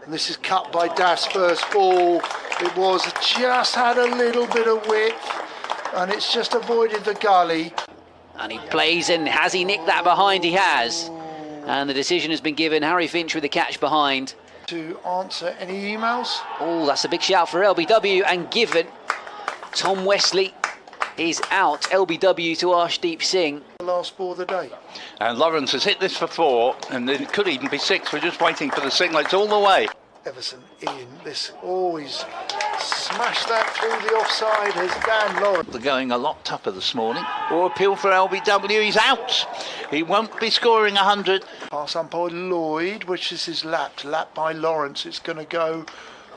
And this is cut by Das first ball. It was just had a little bit of width, and it's just avoided the gully. And he plays, and has he nicked that behind? He has. And the decision has been given. Harry Finch with the catch behind. To answer any emails. Oh, that's a big shout for LBW, and given. Tom Wesley is out. LBW to Arshdeep Singh. The last ball of the day. And Lawrence has hit this for 4, and it could even be 6. We're just waiting for the signal. It's all the way. Everson in. This always smashed that through the offside as Dan Lawrence. They're going a lot tougher this morning. Or appeal for LBW. He's out. He won't be scoring 100. Pass umpire Lloyd, which is his lapped by Lawrence. It's going to go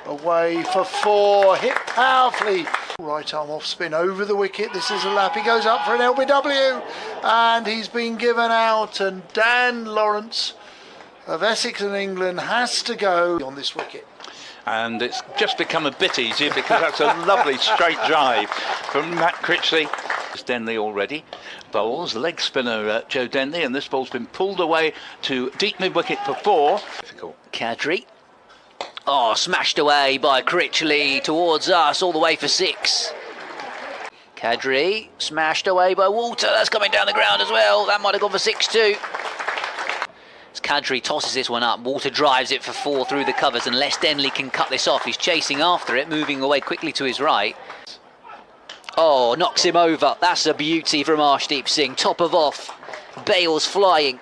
away for 4. Hit powerfully. Right arm off spin over the wicket. This is a lap. He goes up for an LBW, and he's been given out. And Dan Lawrence of Essex and England has to go on this wicket. And it's just become a bit easier because that's a lovely straight drive from Matt Critchley. It's Denley already. Bowls, leg spinner Joe Denley, and this ball's been pulled away to deep mid-wicket for 4. Difficult. Kadri. Oh, smashed away by Critchley towards us, all the way for 6. Kadri, smashed away by Walter. That's coming down the ground as well. That might have gone for 6 too. As Kadri tosses this one up, Walter drives it for 4 through the covers, unless Denley can cut this off. He's chasing after it, moving away quickly to his right. Oh, knocks him over. That's a beauty from Arshdeep Singh. Top of off. Bales flying.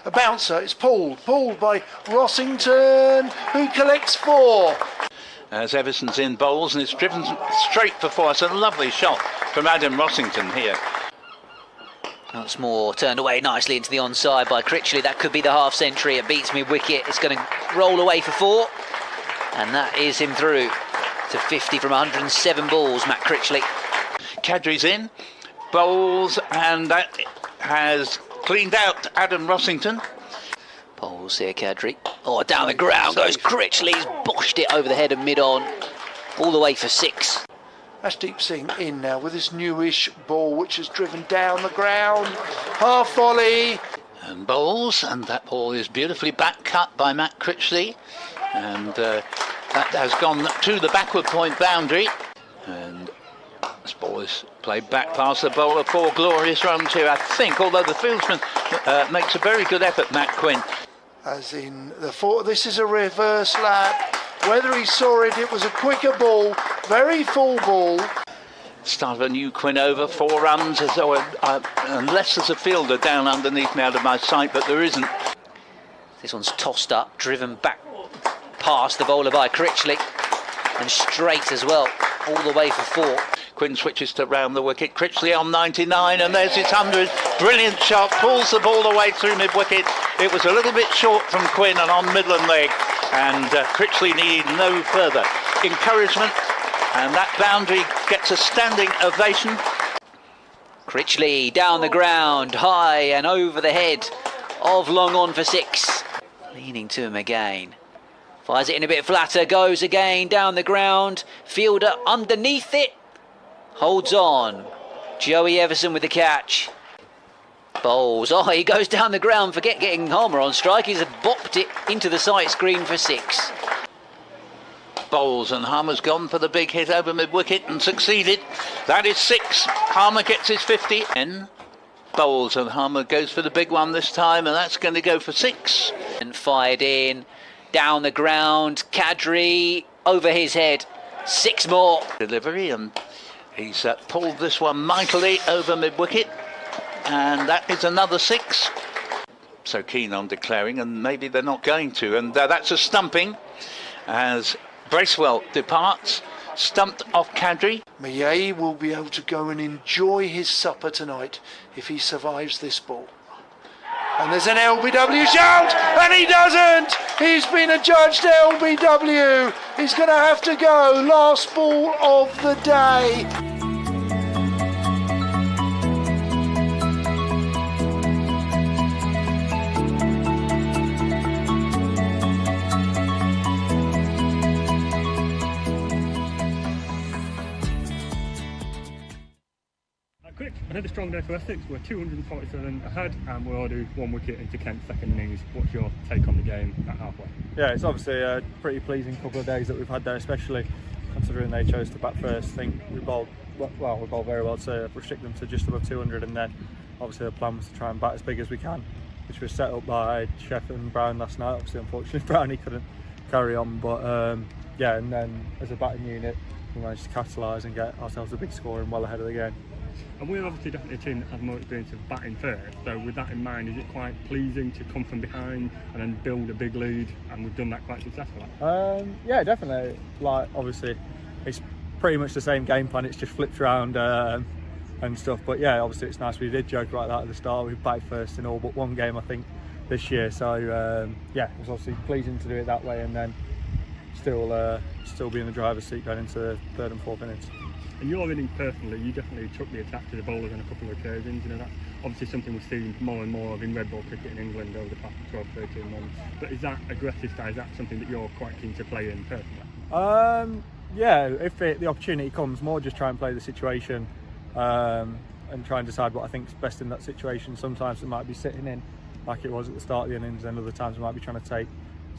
A bouncer, it's pulled by Rossington, who collects 4. As Everson's in bowls, and it's driven straight for 4. It's a lovely shot from Adam Rossington here. Once more, turned away nicely into the onside by Critchley. That could be the half century. It beats mid-wicket. It's going to roll away for 4. And that is him through to 50 from 107 balls, Matt Critchley. Kadri's in, bowls, and that has cleaned out Adam Rossington. Bowls here, Kadri. Oh, down the ground goes Critchley. He's boshed it over the head and mid-on, all the way for 6. Arshdeep Singh in now with this newish ball, which is driven down the ground. Half volley. And bowls, and that ball is beautifully back cut by Matt Critchley. And that has gone to the backward point boundary. And this ball is played back past the bowler. 4 glorious runs here, I think, although the fieldsman makes a very good effort, Matt Quinn. As in the 4, this is a reverse lap. Whether he saw it, it was a quicker ball, very full ball. Start of a new Quinn over, 4 runs, as though, unless there's a fielder down underneath me out of my sight, but there isn't. This one's tossed up, driven back past the bowler by Critchley, and straight as well, all the way for 4. Quinn switches to round the wicket. Critchley on 99, and there's his 100. Brilliant shot, pulls the ball away through mid-wicket. It was a little bit short from Quinn and on Midland leg, and Critchley needed no further encouragement, and that boundary gets a standing ovation. Critchley down the ground, high and over the head of long on for 6. Leaning to him again. Fires it in a bit flatter, goes again down the ground. Fielder underneath it. Holds on. Joey Everson with the catch. Bowls. Oh, he goes down the ground. Forget getting Harmer on strike. He's bopped it into the sight screen for 6. Bowls, and Harmer's gone for the big hit over mid-wicket and succeeded. That is 6. Harmer gets his 50. And Bowls, and Harmer goes for the big one this time, and that's going to go for 6. And fired in. Down the ground. Kadri over his head. 6 more. Delivery, and he's pulled this one mightily over mid-wicket, and that is another 6. So keen on declaring, and maybe they're not going to, and that's a stumping as Bracewell departs, stumped off Kadri. Midday will be able to go and enjoy his supper tonight if he survives this ball. And there's an LBW shout, and he doesn't! He's been adjudged LBW. He's going to have to go. Last ball of the day. I know this strong day for Essex. We're 247 ahead and we're already 1 wicket into Kent's second innings. What's your take on the game at halfway? Yeah, it's obviously a pretty pleasing couple of days that we've had there, especially considering they chose to bat first. I think we bowled very well to restrict them to just above 200, and then obviously the plan was to try and bat as big as we can, which was set up by Sheff and Brown last night. Obviously, unfortunately, Brownie couldn't carry on, but yeah, and then as a batting unit, we managed to capitalise and get ourselves a big score and well ahead of the game. And we're obviously definitely a team that has more experience of batting first, so with that in mind, is it quite pleasing to come from behind and then build a big lead, and we've done that quite successfully? Yeah, definitely. Like, obviously, it's pretty much the same game plan, it's just flipped around and stuff, but yeah, obviously it's nice. We did joke like that at the start, we batted first in all but one game, I think, this year, so yeah, it was obviously pleasing to do it that way, and then still be in the driver's seat going into the third and fourth innings. And your innings personally, you definitely took the attack to the bowlers on a couple of occasions. You know, that's obviously something we've seen more and more of in red ball cricket in England over the past 12, 13 months. But is that aggressive style, is that something that you're quite keen to play in personally? Yeah, if the opportunity comes, more just try and play the situation and try and decide what I think is best in that situation. Sometimes it might be sitting in, like it was at the start of the innings, and other times it might be trying to take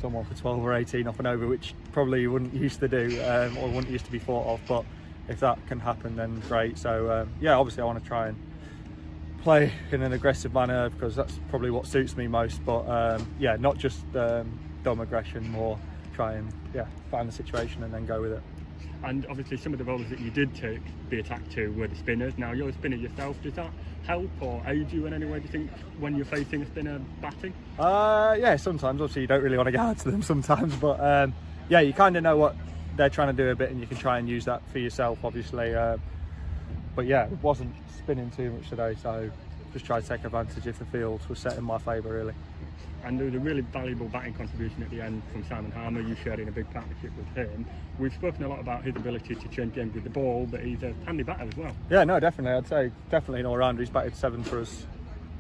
someone for 12 or 18 off and over, which probably you wouldn't used to do or wouldn't used to be thought of, but if that can happen, then great. So yeah, obviously I want to try and play in an aggressive manner because that's probably what suits me most, but yeah, not just dumb aggression, more try and find the situation and then go with it. And obviously some of the bowlers that you did take the attack to were the spinners. Now you're a spinner yourself, does that help or aid you in any way, do you think, when you're facing a spinner batting? Yeah, sometimes. Obviously you don't really want to get out to them sometimes, but yeah, you kind of know what they're trying to do a bit and you can try and use that for yourself, obviously, but yeah, it wasn't spinning too much today, so just try to take advantage if the field was set in my favour, really. And there was a really valuable batting contribution at the end from Simon Harmer. You shared in a big partnership with him. We've spoken a lot about his ability to change games with the ball, but he's a handy batter as well. Yeah, no, definitely. I'd say definitely an all-rounder. He's batted 7 for us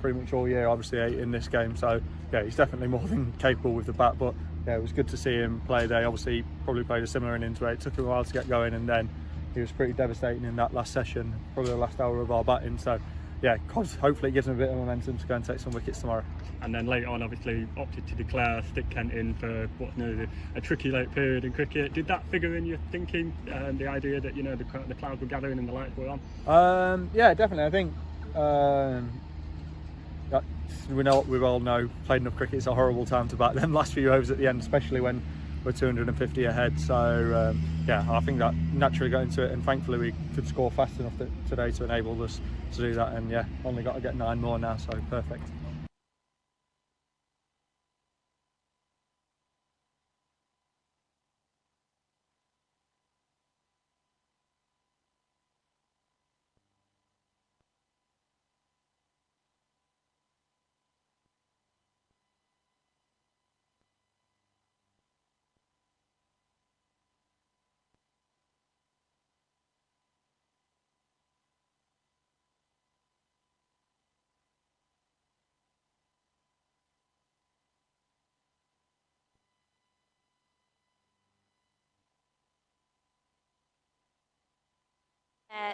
pretty much all year, obviously 8 in this game, so yeah, he's definitely more than capable with the bat, but yeah, it was good to see him play there. Obviously he probably played a similar innings where it took him a while to get going, and then he was pretty devastating in that last session, probably the last hour of our batting, so yeah, hopefully it gives him a bit of momentum to go and take some wickets tomorrow. And then later on, obviously opted to declare stick Kent in for what's known as a tricky late period in cricket. Did that figure in your thinking, the idea that, you know, the clouds were gathering and the lights were on? Yeah, definitely. I think we all know playing enough cricket is a horrible time to bat them last few overs at the end, especially when we're 250 ahead. So yeah, I think that naturally got into it, and thankfully we could score fast enough today to enable us to do that. And yeah, only got to get 9 more now, so perfect.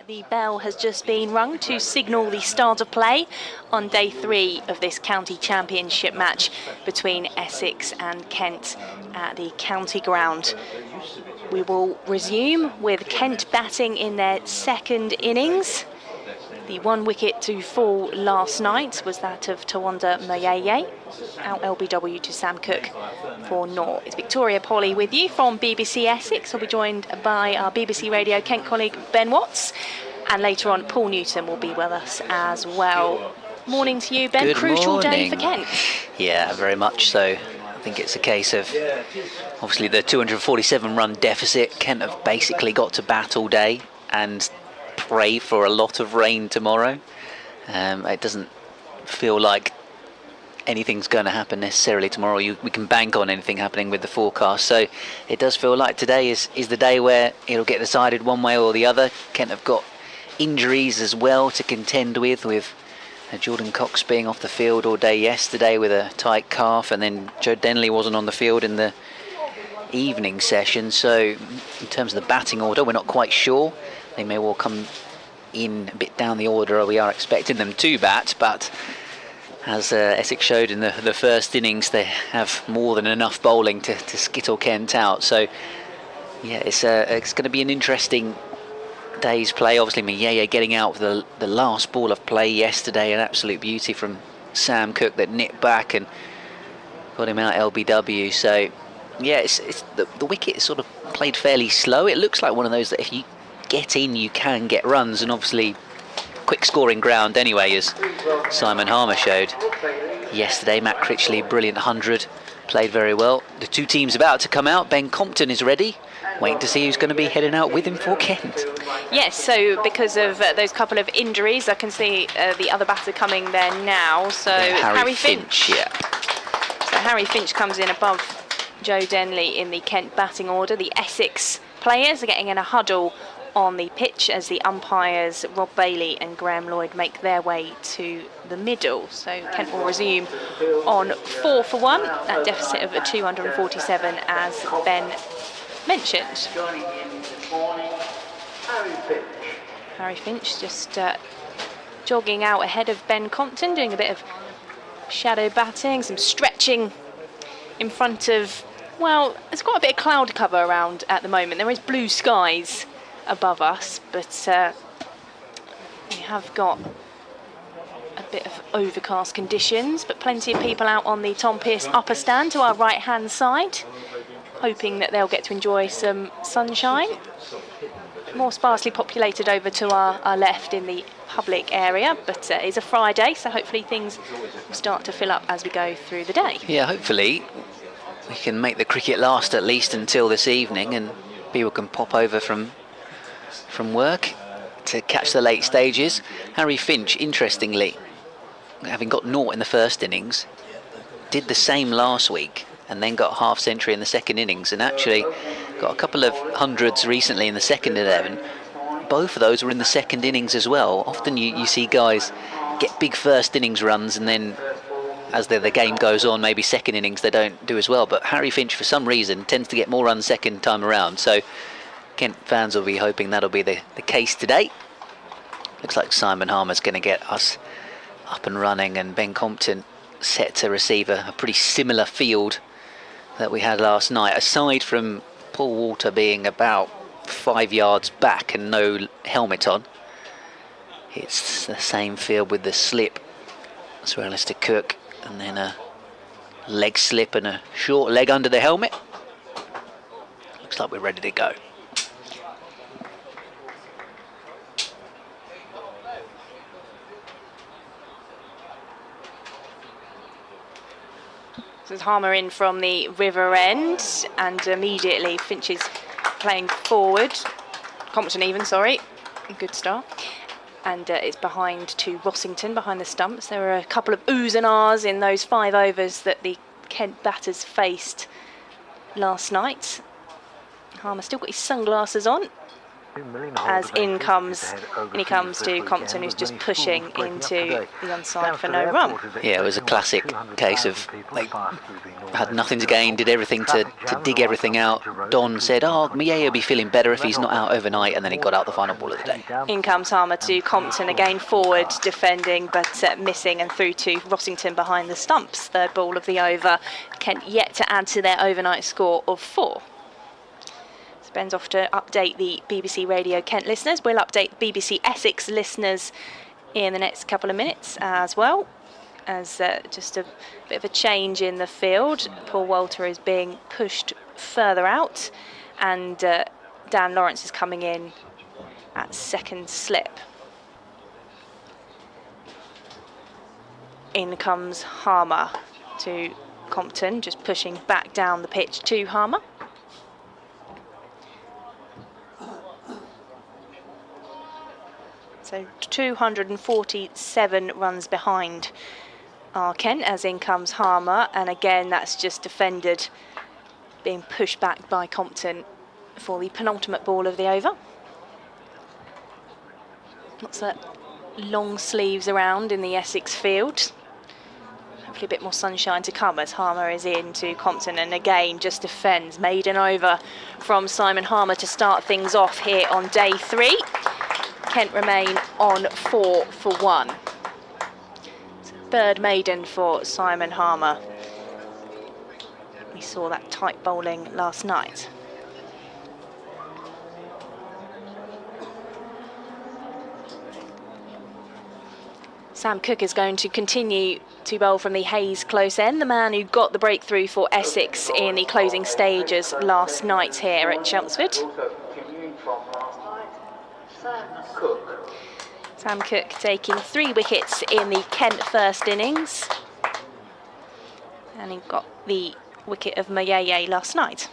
The bell has just been rung to signal the start of play on day 3 of this county championship match between Essex and Kent at the county ground. We will resume with Kent batting in their second innings. The 1 wicket to fall last night was that of Tawanda Mayeye, out LBW to Sam Cook for naught. It's Victoria Polly with you from BBC Essex. I'll be joined by our BBC Radio Kent colleague Ben Watts, and later on Paul Newton will be with us as well. Morning to you, Ben. Good Crucial morning. day for Kent. Yeah, very much so. I think it's a case of obviously the 247 run deficit. Kent have basically got to bat all day and pray for a lot of rain tomorrow. It doesn't feel like anything's going to happen necessarily tomorrow. We can bank on anything happening with the forecast, so it does feel like today is the day where it'll get decided one way or the other. Kent have got injuries as well to contend with Jordan Cox being off the field all day yesterday with a tight calf, and then Joe Denley wasn't on the field in the evening session, so in terms of the batting order we're not quite sure. They may well come in a bit down the order we are expecting them to bat, but as Essex showed in the first innings, they have more than enough bowling to skittle Kent out. So yeah, it's going to be an interesting day's play. Obviously Midday getting out for the last ball of play yesterday, an absolute beauty from Sam Cook that nipped back and got him out LBW. So yeah, it's the wicket is sort of played fairly slow. It looks like one of those that if you get in you can get runs, and obviously quick scoring ground anyway, as Simon Harmer showed yesterday. Matt Critchley, brilliant 100, played very well. The two teams about to come out. Ben Compton is ready, waiting to see who's going to be heading out with him for Kent. Yes, so because of those couple of injuries, I can see the other batter coming there now. So Harry Finch. Yeah. So Harry Finch comes in above Joe Denley in the Kent batting order. The Essex players are getting in a huddle on the pitch as the umpires Rob Bailey and Graham Lloyd make their way to the middle. So Kent will resume on 4 for 1, that deficit of 247 as Ben mentioned. Harry Finch just jogging out ahead of Ben Compton, doing a bit of shadow batting, some stretching in front of, well, there's quite a bit of cloud cover around at the moment. There is blue skies above us, but we have got a bit of overcast conditions, but plenty of people out on the Tom Pearce upper stand to our right hand side, hoping that they'll get to enjoy some sunshine. More sparsely populated over to our left in the public area, but it's a Friday, so hopefully things will start to fill up as we go through the day. Yeah, hopefully we can make the cricket last at least until this evening, and people can pop over from work to catch the late stages. Harry Finch, interestingly, having got 0 in the first innings, did the same last week and then got a half century in the second innings, and actually got a couple of hundreds recently in the second 11. Both of those were in the second innings as well. Often you see guys get big first innings runs, and then as the game goes on, maybe second innings they don't do as well, but Harry Finch for some reason tends to get more runs second time around. So Kent fans will be hoping that'll be the case today. Looks like Simon Harmer's going to get us up and running, and Ben Compton set to receive a pretty similar field that we had last night, aside from Paul Walter being about 5 yards back and no helmet on. It's the same field with the slip as well as to Cook, and then a leg slip and a short leg under the helmet. Looks like we're ready to go. This is Harmer in from the river end, and immediately Finch is playing forward. Compton even, sorry. Good start. And it's behind to Rossington, behind the stumps. There were a couple of oohs and ahs in those 5 overs that the Kent batters faced last night. Harmer still got his sunglasses on, as in comes to Compton, who's just pushing into the onside for no run. Yeah, it was a classic case of they had nothing to gain, did everything to dig everything out. Don said, Midday will be feeling better if he's not out overnight, and then he got out the final ball of the day. In comes Harmer to Compton, again forward defending, but missing, and through to Rossington behind the stumps. Third ball of the over. Kent yet to add to their overnight score of 4. Ben's off to update the BBC Radio Kent listeners. We'll update BBC Essex listeners in the next couple of minutes as well, as just a bit of a change in the field. Paul Walter is being pushed further out, and Dan Lawrence is coming in at second slip. In comes Harmer to Compton, just pushing back down the pitch to Harmer. So 247 runs behind are Kent, as in comes Harmer, and again that's just defended, being pushed back by Compton for the penultimate ball of the over. Lots of long sleeves around in the Essex field. Hopefully a bit more sunshine to come as Harmer is in to Compton, and again just defends. Maiden over from Simon Harmer to start things off here on day 3. Kent remain on 4 for 1. Third maiden for Simon Harmer. We saw that tight bowling last night. Sam Cook is going to continue to bowl from the Hayes close end, the man who got the breakthrough for Essex in the closing stages last night here at Chelmsford. Sam Cook taking 3 wickets in the Kent first innings, and he got the wicket of Midday last night.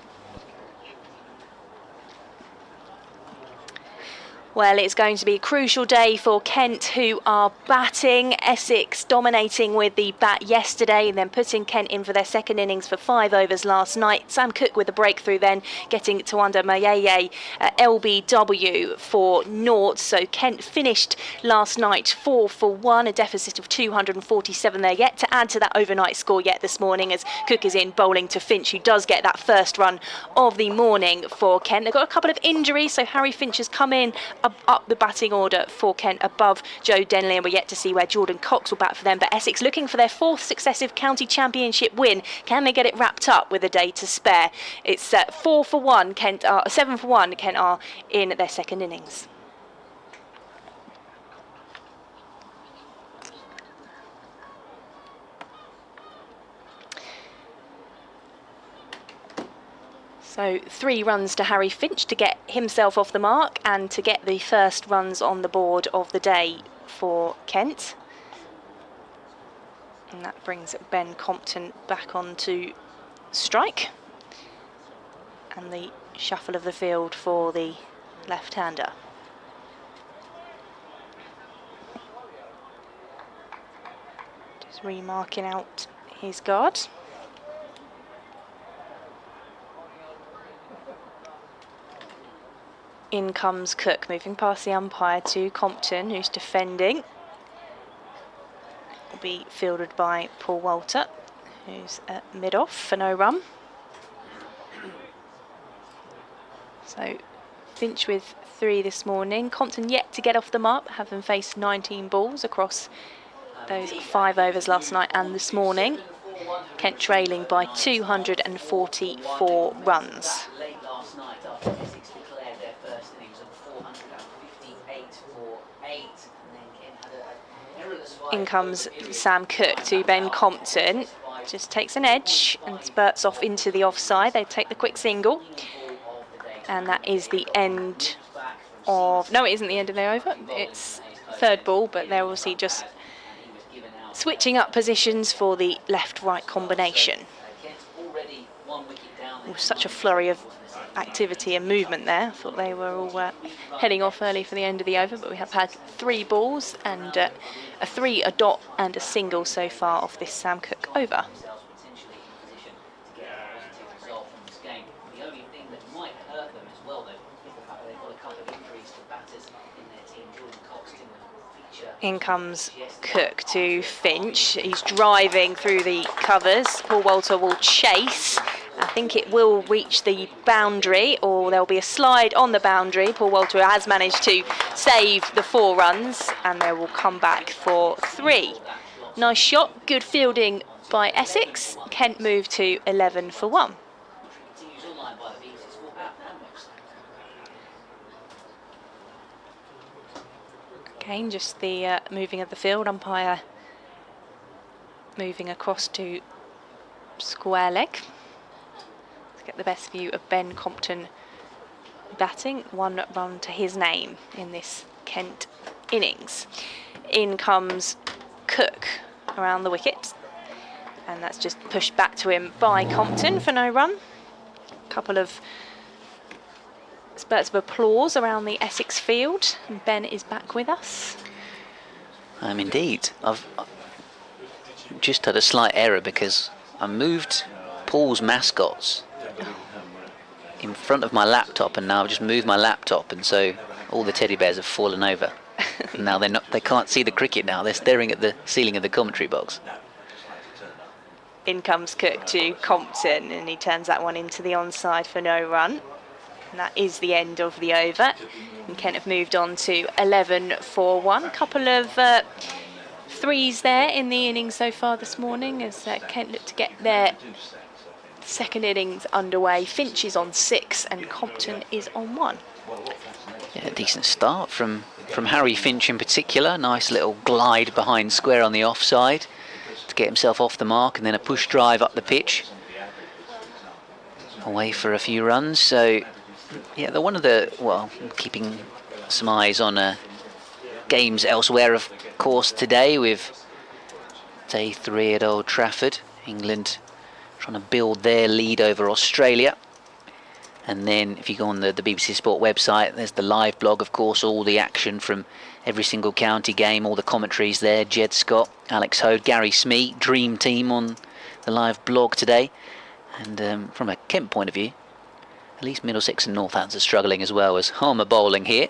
Well, it's going to be a crucial day for Kent, who are batting. Essex dominating with the bat yesterday and then putting Kent in for their second innings for 5 overs last night. Sam Cook with the breakthrough then, getting to under Midday LBW for naught. So Kent finished last night 4 for 1, a deficit of 247 there, yet to add to that overnight score yet this morning, as Cook is in bowling to Finch, who does get that first run of the morning for Kent. They've got a couple of injuries, so Harry Finch has come in up the batting order for Kent above Joe Denley, and we're yet to see where Jordan Cox will bat for them. But Essex looking for their 4th successive county championship win. Can they get it wrapped up with a day to spare? It's 4 for 1. Kent are 7 for 1. Kent are in their second innings. So 3 runs to Harry Finch to get himself off the mark and to get the first runs on the board of the day for Kent. And that brings Ben Compton back onto strike. And the shuffle of the field for the left-hander. Just remarking out his guard. In comes Cook, moving past the umpire to Compton, who's defending. Will be fielded by Paul Walter, who's at mid-off for no run. So Finch with 3 this morning. Compton yet to get off the mark, having faced 19 balls across those 5 overs last night and this morning. Kent trailing by 244 runs. In comes Sam Cook to Ben Compton, just takes an edge and spurts off into the offside. They take the quick single, and that is the end of, no, it isn't the end of the over, it's 3rd ball, but they're obviously just switching up positions for the left-right combination. Such a flurry of activity and movement there. I thought they were all heading off early for the end of the over, but we have had 3 balls and a 3, a dot and a single so far off this Sam Cook over. In comes Cook to Finch. He's driving through the covers. Paul Walter will chase. I think it will reach the boundary, or there'll be a slide on the boundary. Paul Walter has managed to save the 4 runs, and they will come back for 3. Nice shot, good fielding by Essex. Kent move to 11 for 1. Again, just the moving of the field, umpire moving across to square leg. Let's get the best view of Ben Compton batting. 1 run to his name in this Kent innings. In comes Cook around the wicket, and that's just pushed back to him by Compton for no run. A couple of spurts of applause around the Essex field, and Ben is back with us. Indeed. I've just had a slight error because I moved Paul's mascots in front of my laptop, and now I've just moved my laptop, and so all the teddy bears have fallen over. And now they can't see the cricket now. They're staring at the ceiling of the commentary box. In comes Cook to Compton, and he turns that one into the onside for no run. And that is the end of the over. And Kent have moved on to 11 for 1. Couple of threes there in the innings so far this morning as Kent look to get their second innings underway. Finch is on 6 and Compton is on 1. Yeah, decent start from Harry Finch in particular. Nice little glide behind square on the offside to get himself off the mark, and then a push drive up the pitch away for a few runs. So yeah, they're one of the, well, keeping some eyes on games elsewhere, of course, today with day 3 at Old Trafford. England trying to build their lead over Australia. And then if you go on the BBC Sport website, there's the live blog, of course, all the action from every single county game, all the commentaries there. Jed Scott, Alex Hode, Gary Smee, dream team on the live blog today. And from a Kent point of view, at least Middlesex and Northants are struggling as well, as Harmer bowling here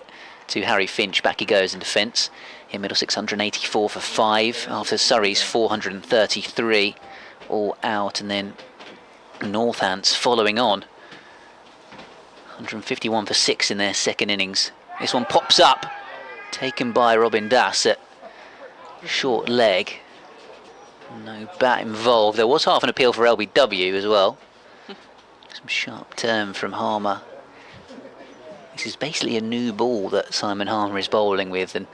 to Harry Finch. Back he goes in defence. Here Middlesex 184 for 5 after Surrey's 433 all out, and then Northants following on 151 for 6 in their second innings. This one pops up, taken by Robin Das at short leg. No bat involved. There was half an appeal for LBW as well. Some sharp turn from Harmer. This is basically a new ball that Simon Harmer is bowling with, and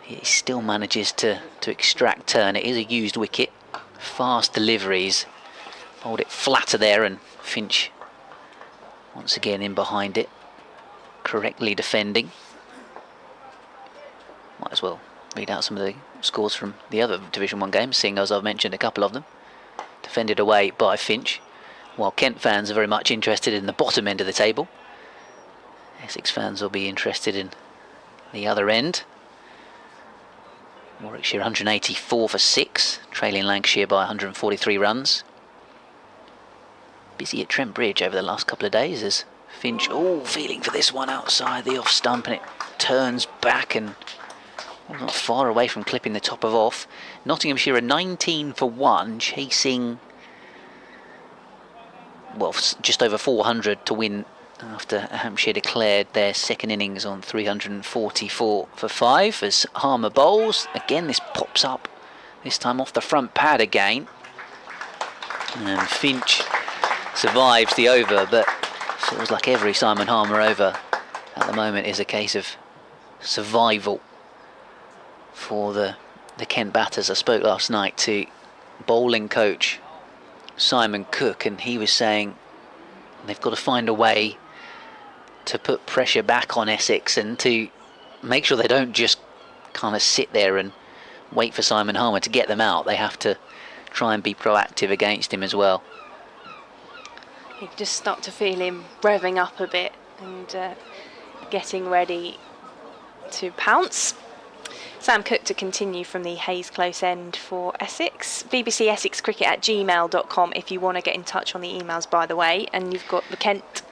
he still manages to extract turn. It is a used wicket. Fast deliveries. Hold it flatter there, and Finch once again in behind it, correctly defending. Might as well read out some of the scores from the other Division 1 games, seeing as I've mentioned a couple of them. Defended away by Finch, while Kent fans are very much interested in the bottom end of the table. Essex fans will be interested in the other end. Warwickshire 184 for 6, trailing Lancashire by 143 runs. Busy at Trent Bridge over the last couple of days as Finch, feeling for this one outside the off stump, and it turns back and not far away from clipping the top of off. Nottinghamshire are 19 for 1, chasing, well, just over 400 to win after Hampshire declared their second innings on 344 for 5 as Harmer bowls. Again, this pops up, this time off the front pad again. And Finch survives the over, but feels like every Simon Harmer over at the moment is a case of survival for the Kent batters. I spoke last night to bowling coach Simon Cook, and he was saying they've got to find a way to put pressure back on Essex and to make sure they don't just kind of sit there and wait for Simon Harmer to get them out. They have to try and be proactive against him as well. You can just start to feel him revving up a bit and getting ready to pounce. Sam Cook to continue from the Hayes Close end for Essex. BBC Essex Cricket at gmail.com if you want to get in touch on the emails, by the way. And you've got the Kent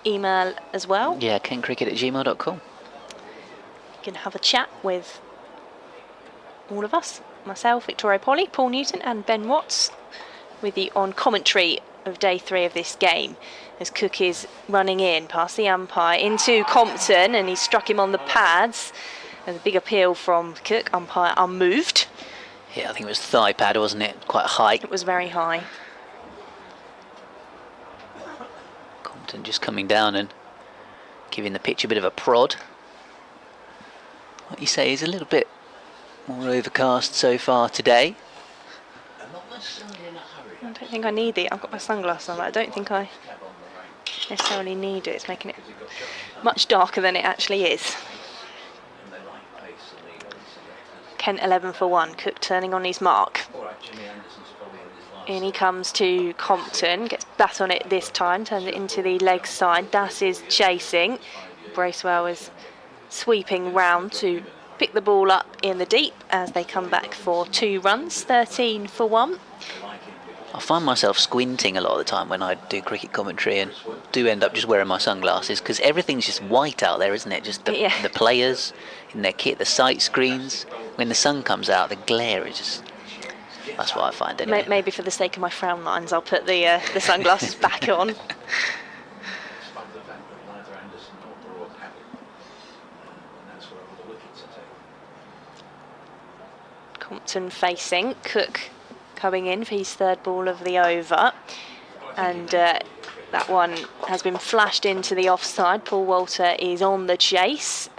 email as well. Yeah, kentcricket@gmail.com. You can have a chat with all of us, myself, Victoria Polly, Paul Newton and Ben Watts, with you on commentary of day 3 of this game as Cook is running in past the umpire into Compton, and he struck him on the pads. And a big appeal from Cook, umpire unmoved. Yeah, I think it was thigh pad, wasn't it? Quite high. It was very high. Compton just coming down and giving the pitch a bit of a prod. What you say is a little bit more overcast so far today. I don't think I need it. I've got my sunglasses on, but I don't think I necessarily need it. It's making it much darker than it actually is. Kent 11 for 1, Cook turning on his mark. In he comes to Compton, gets bat on it this time, turns it into the leg side. Das is chasing. Bracewell is sweeping round to pick the ball up in the deep as they come back for 2 runs, 13 for 1. I find myself squinting a lot of the time when I do cricket commentary, and do end up just wearing my sunglasses because everything's just white out there, isn't it? Just the players in their kit, the sight screens. When the sun comes out, the glare is just... That's what I find anyway. Maybe for the sake of my frown lines, I'll put the sunglasses back on. Compton facing. Cook coming in for his third ball of the over. And that one has been flashed into the offside. Paul Walter is on the chase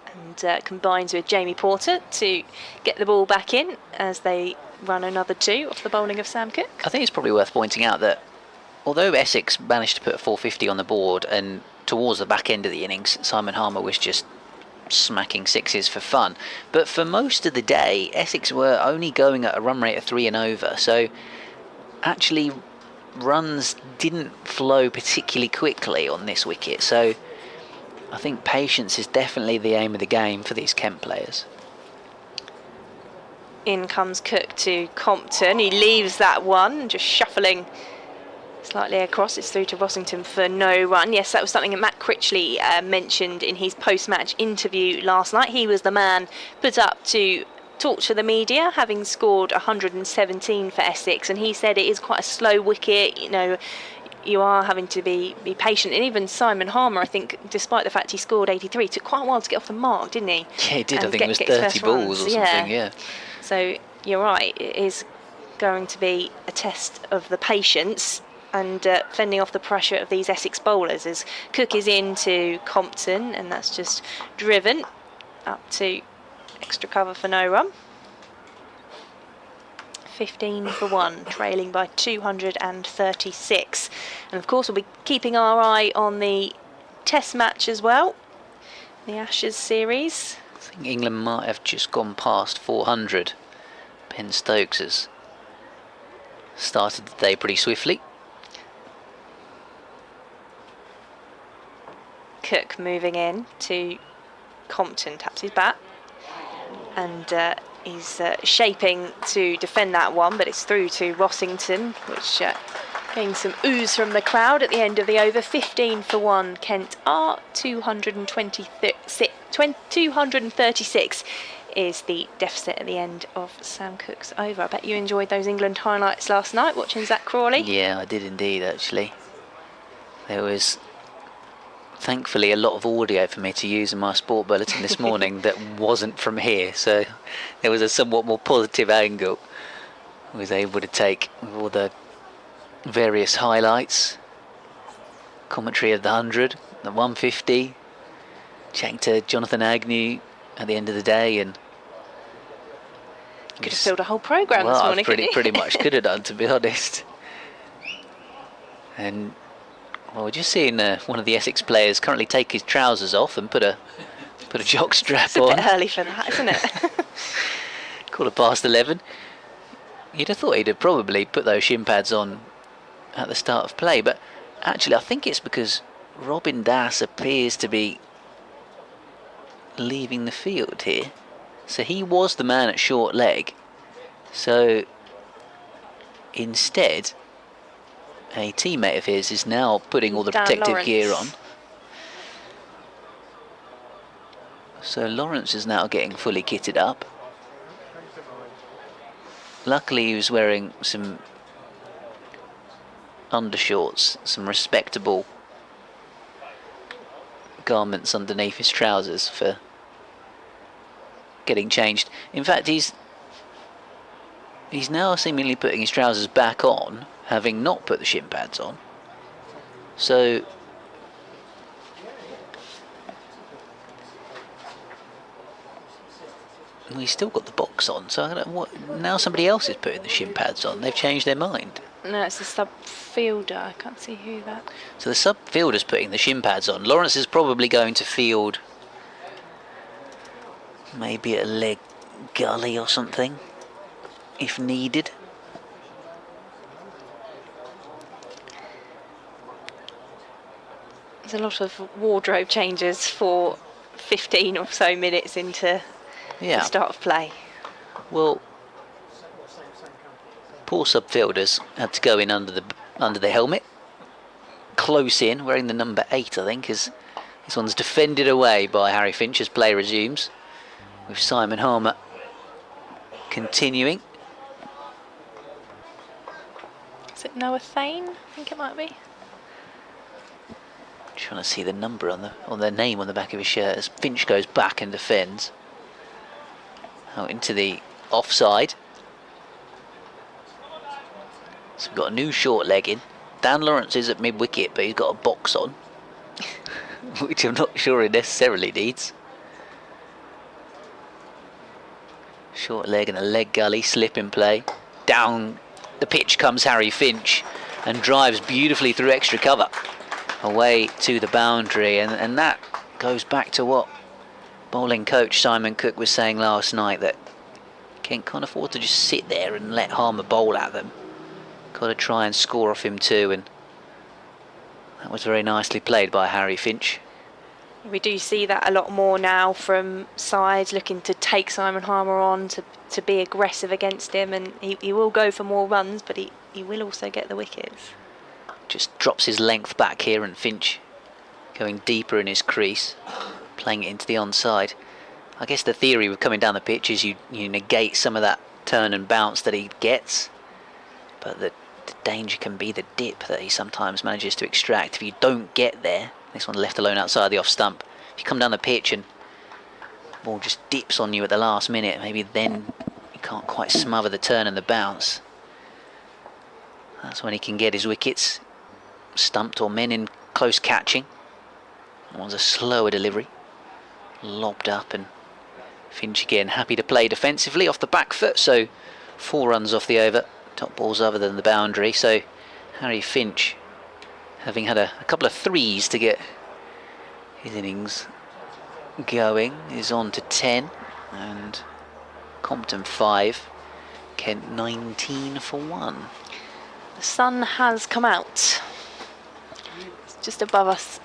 and combines with Jamie Porter to get the ball back in as they run another 2 off the bowling of Sam Cook. I think it's probably worth pointing out that although Essex managed to put a 450 on the board, and towards the back end of the innings Simon Harmer was just smacking sixes for fun, but for most of the day Essex were only going at a run rate of 3 and over, so actually runs didn't flow particularly quickly on this wicket. So I think patience is definitely the aim of the game for these Kent players. In comes Cook to Compton. He leaves that one, just shuffling slightly across. It's through to Rossington for no run. Yes, that was something that Matt Critchley mentioned in his post-match interview last night. He was the man put up to talk to the media, having scored 117 for Essex, and he said it is quite a slow wicket. You know, you are having to be patient. And even Simon Harmer, I think, despite the fact he scored 83, took quite a while to get off the mark, didn't he? Yeah, he did. And I think it was get his 30 first balls runs. or something, yeah. So you're right, it is going to be a test of the patience and fending off the pressure of these Essex bowlers as Cook is into Compton, and that's just driven up to extra cover for no run. 15 for 1, trailing by 236. And of course we'll be keeping our eye on the test match as well, the Ashes series. I think England might have just gone past 400. Ben Stokes has started the day pretty swiftly. Cook moving in to Compton, taps his bat, and he's shaping to defend that one, but it's through to Rossington, which getting some ooze from the crowd at the end of the over. 15 for 1, Kent are 236 is the deficit at the end of Sam Cook's over. I bet you enjoyed those England highlights last night, watching Zach Crawley. Yeah, I did indeed, actually. There was thankfully a lot of audio for me to use in my sport bulletin this morning that wasn't from here, so there was a somewhat more positive angle. I was able to take all the various highlights, commentary of the 100, the 150, chatting to Jonathan Agnew at the end of the day, and could have filled a whole programme this morning. Well, pretty much could have done, to be honest. And well, we're just seeing one of the Essex players currently take his trousers off and put a jock strap it's a on. bit early for that, isn't it? 11:15. You'd have thought he'd have probably put those shin pads on at the start of play, but actually I think it's because Robin Das appears to be leaving the field here. So he was the man at short leg. So instead, a teammate of his is now putting all the Dan protective Lawrence. gear on. So Lawrence is now getting fully kitted up. Luckily he was wearing some undershorts, some respectable garments underneath his trousers for getting changed. In fact, he's now seemingly putting his trousers back on, having not put the shin pads on. So he's still got the box on, so I don't know what, now somebody else is putting the shin pads on. They've changed their mind. No, it's the sub fielder. I can't see who that. So the sub fielder's putting the shin pads on. Lawrence is probably going to field maybe a leg gully or something, if needed. There's a lot of wardrobe changes for 15 or so minutes into the start of play. Well, poor sub-fielders had to go in under the helmet, close in, wearing the number 8, I think, as this one's defended away by Harry Finch as play resumes, with Simon Harmer continuing. Is it Noah Thane? I think it might be. Trying to see the number on their name on the back of his shirt as Finch goes back and defends. Out into the offside. So we've got a new short leg in. Dan Lawrence is at mid-wicket, but he's got a box on, which I'm not sure he necessarily needs. Short leg and a leg gully, slip in play. Down the pitch comes Harry Finch and drives beautifully through extra cover away to the boundary, and that goes back to what bowling coach Simon Cook was saying last night, that Kent can't afford to just sit there and let Harmer bowl at them. Got to try and score off him too, and that was very nicely played by Harry Finch. We do see that a lot more now from sides looking to take Simon Harmer on, to be aggressive against him, and he will go for more runs, but he will also get the wickets. Just drops his length back here, and Finch going deeper in his crease, playing it into the onside. I guess the theory with coming down the pitch is you negate some of that turn and bounce that he gets, but the danger can be the dip that he sometimes manages to extract. If you don't get there, this one left alone outside the off stump, if you come down the pitch and the ball just dips on you at the last minute, maybe then you can't quite smother the turn and the bounce. That's when he can get his wickets stumped or men in close catching. That one's a slower delivery, lobbed up, and Finch again happy to play defensively off the back foot, so 4 runs off the over, top balls other than the boundary. So Harry Finch, having had a couple of threes to get his innings going, is on to 10, and Compton 5, Kent 19 for 1. The sun has come out. It's just above us,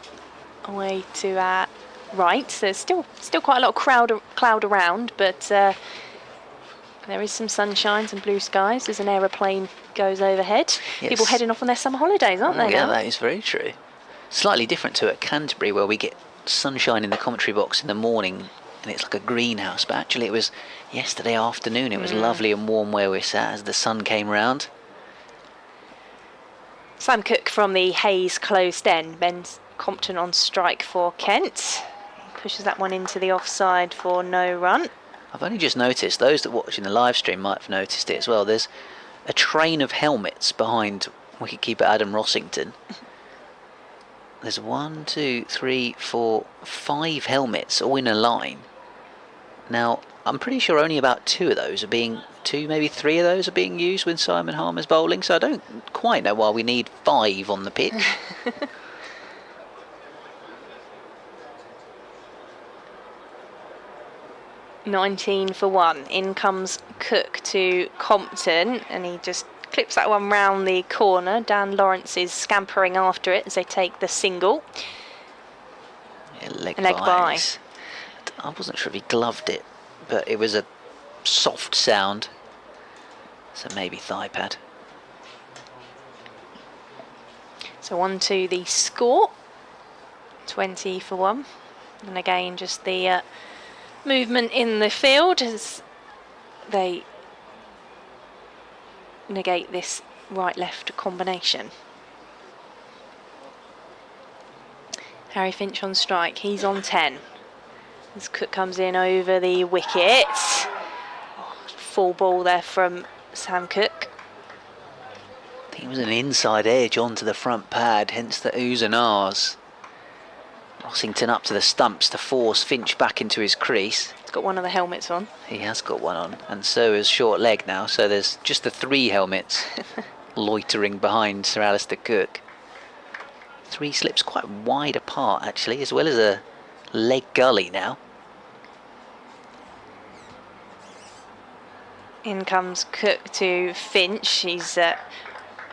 away to our right. So there's still quite a lot of cloud around, but there is some sunshine, some blue skies as an aeroplane goes overhead. Yes. People heading off on their summer holidays, aren't they? Yeah, now? that is very true. Slightly different to at Canterbury, where we get sunshine in the commentary box in the morning and it's like a greenhouse, but actually it was yesterday afternoon. It was lovely and warm where we sat as the sun came round. Sam Cook from the Hayes closed end. Ben Compton on strike for Kent. Pushes that one into the offside for no run. I've only just noticed, those that watch in the live stream might have noticed it as well, there's a train of helmets behind wicketkeeper Adam Rossington. There's 1, 2, 3, 4, 5 helmets all in a line. Now, I'm pretty sure only about 2 of those are being, 2, maybe 3 of those are being used when Simon Harmer's bowling, so I don't quite know why we need 5 on the pitch. 19 for 1. In comes Cook to Compton, and he just clips that one round the corner. Dan Lawrence is scampering after it as they take the single. Yeah, leg by. I wasn't sure if he gloved it, but it was a soft sound, so maybe thigh pad. So on to the score, 20 for 1. And again, just the movement in the field as they negate this right-left combination. Harry Finch on strike, he's on 10. As Cook comes in over the wicket. Oh, full ball there from Sam Cook. I think it was an inside edge onto the front pad, hence the oohs and ahs. Rossington up to the stumps to force Finch back into his crease. He's got one of the helmets on. He has got one on, and so is short leg now, so there's just the 3 helmets loitering behind Sir Alistair Cook. 3 slips quite wide apart actually, as well as a leg gully now. In comes Cook to Finch. He's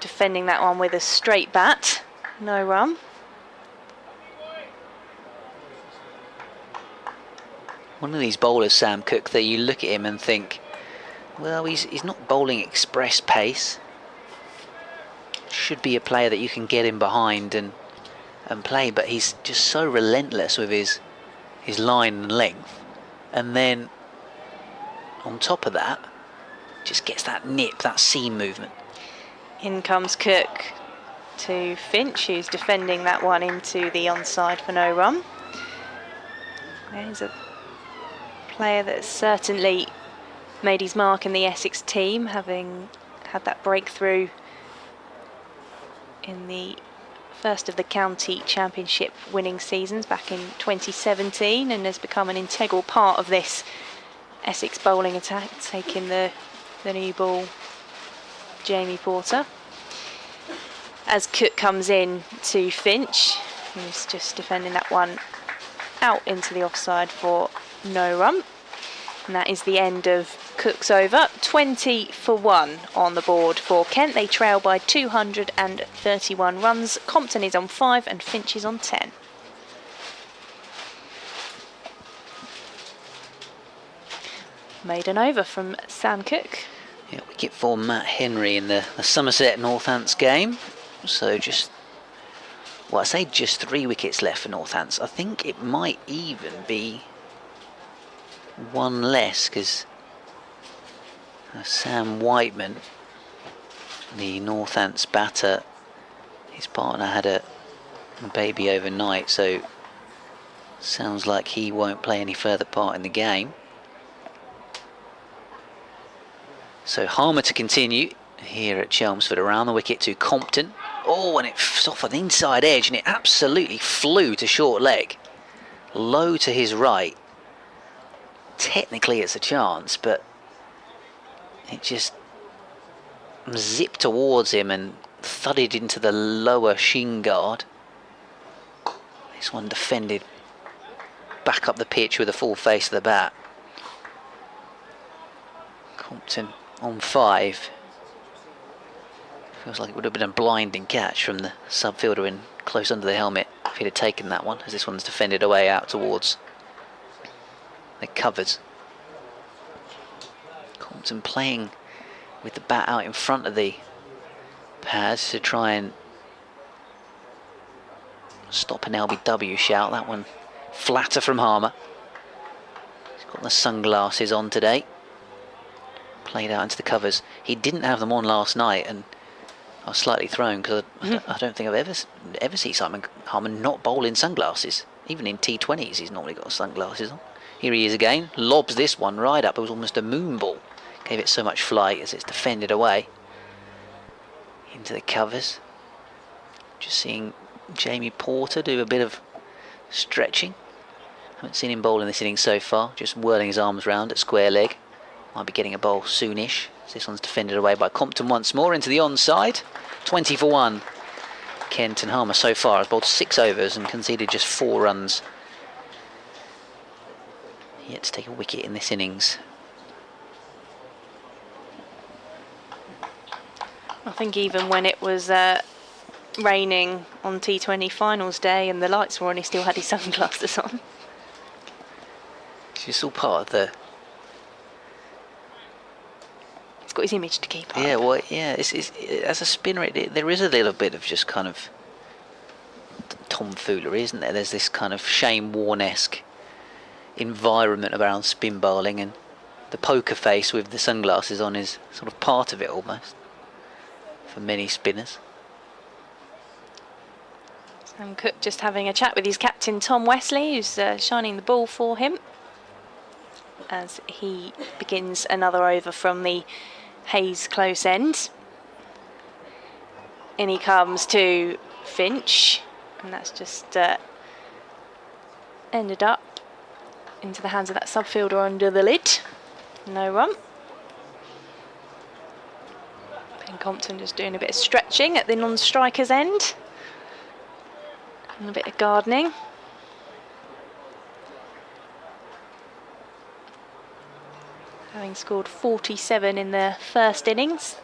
defending that one with a straight bat. No run. One of these bowlers, Sam Cook, that you look at him and think, well, he's not bowling express pace. Should be a player that you can get in behind and play, but he's just so relentless with his line and length. And then on top of that, just gets that nip, that seam movement. In comes Cook to Finch, who's defending that one into the onside for no run. There's a player that's certainly made his mark in the Essex team, having had that breakthrough in the first of the county championship winning seasons back in 2017, and has become an integral part of this Essex bowling attack, taking the new ball, Jamie Porter. As Cook comes in to Finch, who's just defending that one out into the offside for no run. And that is the end of Cook's over. 20 for 1 on the board for Kent. They trail by 231 runs. Compton is on 5 and Finch is on 10. Maiden over from Sam Cook. Yeah, wicket for Matt Henry in the Somerset Northants game. So just, well, I say just 3 wickets left for Northants. I think it might even be 1 less, because Sam Whiteman, the Northants batter, his partner had a baby overnight, so sounds like he won't play any further part in the game. So Harmer to continue here at Chelmsford, around the wicket to Compton. Oh, and it's off an inside edge, and it absolutely flew to short leg. Low to his right. Technically it's a chance, but it just zipped towards him and thudded into the lower shin guard. This one defended back up the pitch with a full face of the bat. Compton on 5. Feels like it would have been a blinding catch from the subfielder in close under the helmet if he'd have taken that one, as this one's defended away out towards the covers. Compton playing with the bat out in front of the pads to try and stop an LBW shout. That one flatter from Harmer. He's got the sunglasses on today. Played out into the covers. He didn't have them on last night, and I was slightly thrown because I don't think I've ever seen Simon Harmer not bowl in sunglasses. Even in T20s, he's normally got sunglasses on. Here he is again. Lobs this one right up. It was almost a moon ball. Gave it so much flight as it's defended away into the covers. Just seeing Jamie Porter do a bit of stretching. Haven't seen him bowl in this innings so far. Just whirling his arms round at square leg. Might be getting a bowl soonish. This one's defended away by Compton once more into the onside. 20 for 1. Kent and Harmer so far has bowled 6 overs and conceded just 4 runs. Yet to take a wicket in this innings. I think even when it was raining on T20 finals day and the lights were on, he still had his sunglasses on. It's all part of the... He's got his image to keep up. Yeah, well, yeah. It's as a spinner, there is a little bit of just kind of tomfoolery, isn't there? There's this kind of Shane Warne-esque environment around spin bowling, and the poker face with the sunglasses on is sort of part of it almost for many spinners. Sam Cook just having a chat with his captain Tom Wesley, who's shining the ball for him as he begins another over from the Hayes close end. In he comes to Finch, and that's just ended up into the hands of that subfielder under the lid. No run. Ben Compton just doing a bit of stretching at the non-striker's end. And a bit of gardening. Having scored 47 in the first innings,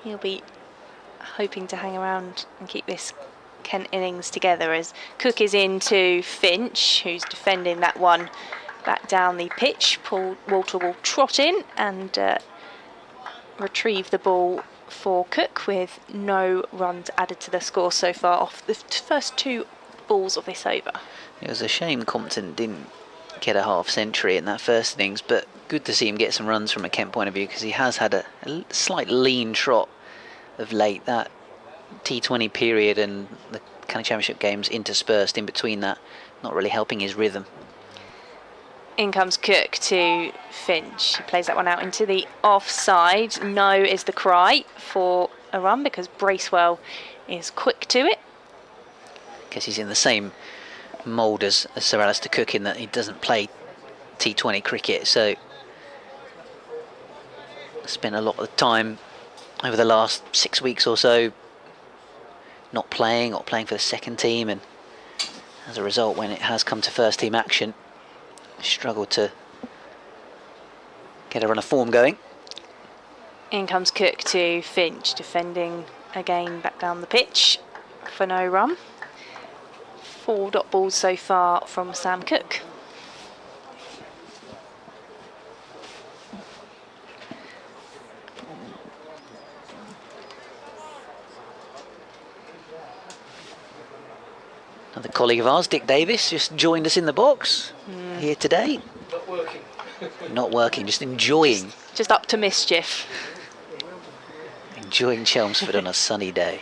he'll be hoping to hang around and keep this Kent innings together as Cook is into Finch, who's defending that one back down the pitch. Paul Walter will trot in and retrieve the ball for Cook with no runs added to the score so far off the first 2 balls of this over. It was a shame Compton didn't get a half century in that first innings, but good to see him get some runs from a Kent point of view, because he has had a slight lean trot of late. That T20 period and the county championship games interspersed in between that, not really helping his rhythm. In comes Cook to Finch. He plays that one out into the offside. No is the cry for a run because Bracewell is quick to it. Guess he's in the same mould as Sir Alistair Cook in that he doesn't play T20 cricket, so spent a lot of time over the last 6 weeks or so not playing or playing for the second team, and as a result, when it has come to first team action, struggled to get a run of form going. In comes Cook to Finch, defending again back down the pitch for no run. 4 dot balls so far from Sam Cook. Another colleague of ours, Dick Davis, just joined us in the box here today. Not working. Not working, just enjoying. Just up to mischief. Enjoying Chelmsford on a sunny day.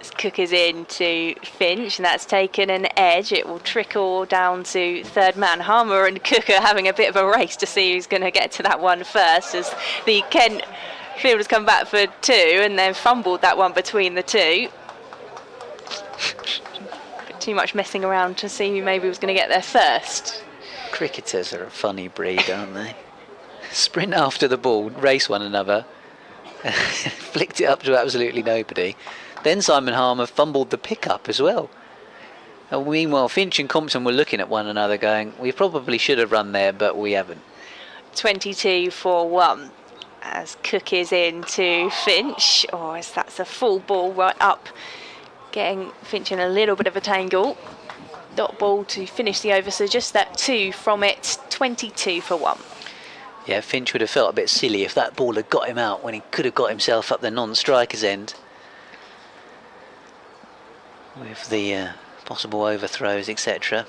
As Cook is in to Finch, and that's taken an edge. It will trickle down to third man. Harmer and Cook are having a bit of a race to see who's going to get to that one first, as the Kent fielders come back for 2 and then fumbled that one between the 2. Bit too much messing around to see who maybe was going to get there first. Cricketers are a funny breed, aren't they? Sprint after the ball, race one another, flicked it up to absolutely nobody. Then Simon Harmer fumbled the pickup as well. And meanwhile, Finch and Compton were looking at one another going, we probably should have run there, but we haven't. 22 for 1 as Cook is in to Finch. Oh, as that's a full ball right up, getting Finch in a little bit of a tangle. Dot ball to finish the over, so just that 2 from it, 22 for 1. Yeah, Finch would have felt a bit silly if that ball had got him out when he could have got himself up the non-striker's end. With the possible overthrows, etc.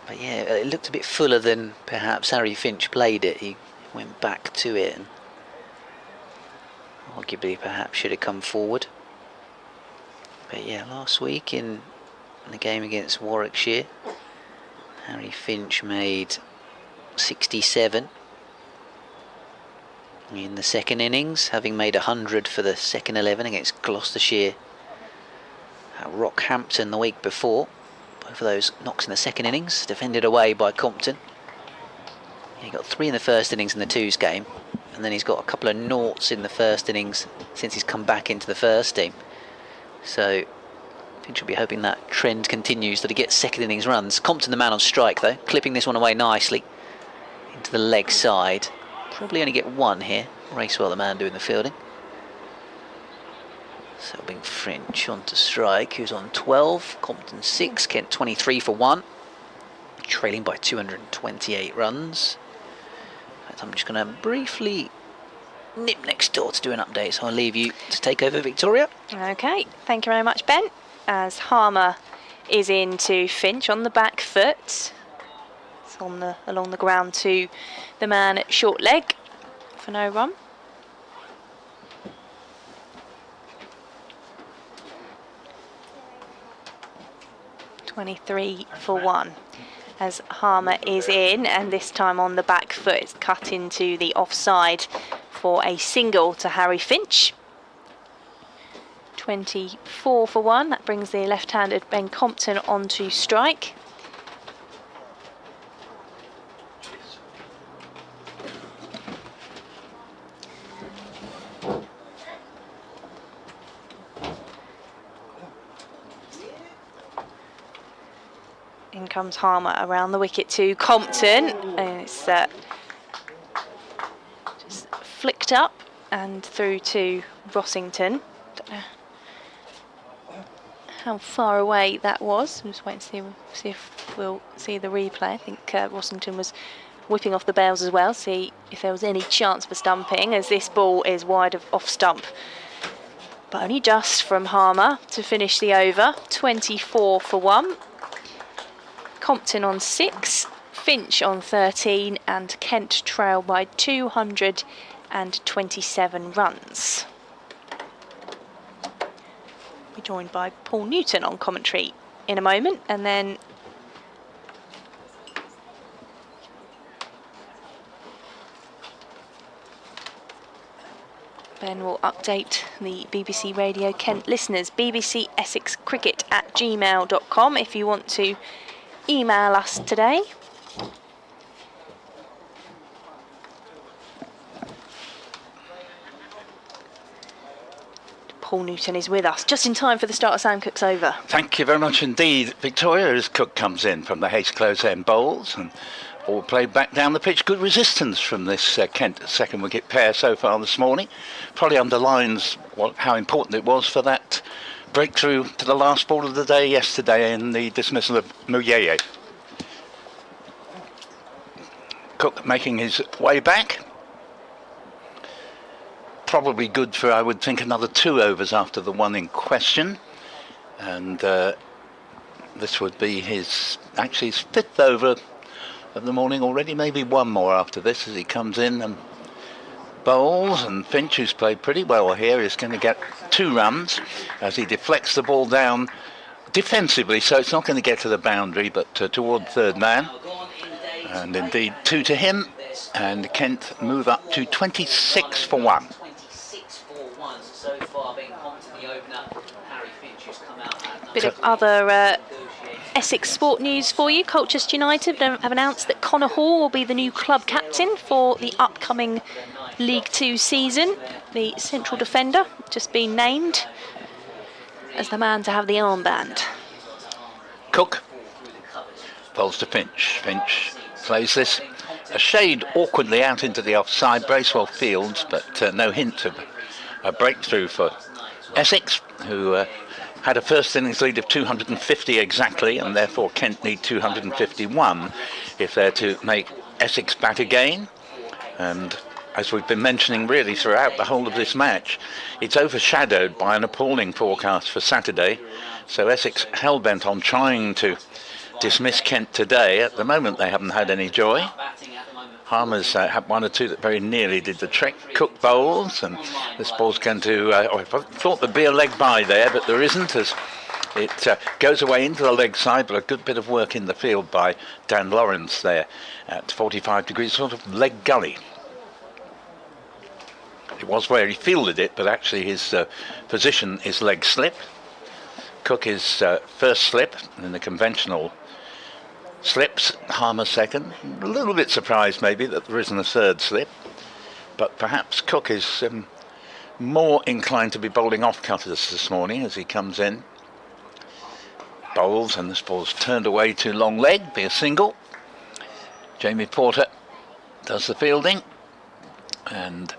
But yeah, it looked a bit fuller than perhaps Harry Finch played it. He went back to it and arguably perhaps should have come forward. But yeah, last week in the game against Warwickshire, Harry Finch made 67 in the second innings, having made 100 for the second 11 against Gloucestershire at Rockhampton the week before. Both of those knocks in the second innings, defended away by Compton. He got 3 in the first innings in the twos game, and then he's got a couple of noughts in the first innings since he's come back into the first team. So Finch will be hoping that trend continues, that he gets second innings runs. Compton the man on strike though, clipping this one away nicely into the leg side. Probably only get 1 here. Racewell the man doing the fielding. So being Finch on to strike, who's on 12, Compton 6, Kent 23 for 1. Trailing by 228 runs. In fact, I'm just going to briefly nip next door to do an update, so I'll leave you to take over, Victoria. Okay, thank you very much, Ben. As Harmer is in to Finch on the back foot. It's on along the ground to the man at short leg for no run. (23 for 1) as Harmer is in, and this time on the back foot. It's cut into the offside for a single to Harry Finch. 24 for 1. That brings the left-handed Ben Compton onto strike. In comes Harmer around the wicket to Compton, and it's just flicked up and through to Rossington. Don't know how far away that was. I'm just waiting to see if we'll see the replay. I think Rossington was whipping off the bails as well, see if there was any chance for stumping, as this ball is wide of off stump. But only just from Harmer to finish the over. 24 for 1. Compton on 6, Finch on 13, and Kent trail by 227 runs. We're joined by Paul Newton on commentary in a moment, and then Again, we'll update the BBC Radio Kent listeners, bbcessexcricket@gmail.com if you want to email us today. Paul Newton is with us just in time for the start of Sam Cook's over. Thank you very much indeed, Victoria, as Cook comes in from the Hayes close end bowls and all played back down the pitch. Good resistance from this Kent second wicket pair so far this morning. Probably underlines how important it was for that breakthrough to the last ball of the day yesterday in the dismissal of Muyeye. Cook making his way back. Probably good for, I would think, another 2 overs after the one in question, and this would be his 5th over of the morning already, maybe one more after this as he comes in and bowls. And Finch, who's played pretty well here, is going to get 2 runs as he deflects the ball down defensively, so it's not going to get to the boundary but toward third man, and indeed 2 to him, and Kent move up to 26 for 1. So far being Compton the opener, Harry Finch who's come out. Bit of other Essex sport news for you. Colchester United have announced that Connor Hall will be the new club captain for the upcoming League 2 season. The central defender just been named as the man to have the armband. Cook bowls to Finch. Finch plays this a shade awkwardly out into the offside. Bracewell fields, but no hint of a breakthrough for Essex, who had a first innings lead of 250 exactly, and therefore Kent need 251 if they're to make Essex bat again. And as we've been mentioning really throughout the whole of this match, it's overshadowed by an appalling forecast for Saturday, so Essex hell-bent on trying to dismiss Kent today. At the moment they haven't had any joy. Harmer's had 1 or 2 that very nearly did the trick. Cook bowls, and this ball's going to... I thought there'd be a leg by there, but there isn't, as it goes away into the leg side, but a good bit of work in the field by Dan Lawrence there at 45 degrees, sort of leg gully. It was where he fielded it, but actually his position is leg slip. Cook is first slip in the conventional slips, Harmer second. A little bit surprised maybe that there isn't a third slip, but perhaps Cook is more inclined to be bowling off cutters this morning as he comes in. Bowls, and this ball's turned away to long leg, be a single. Jamie Porter does the fielding, and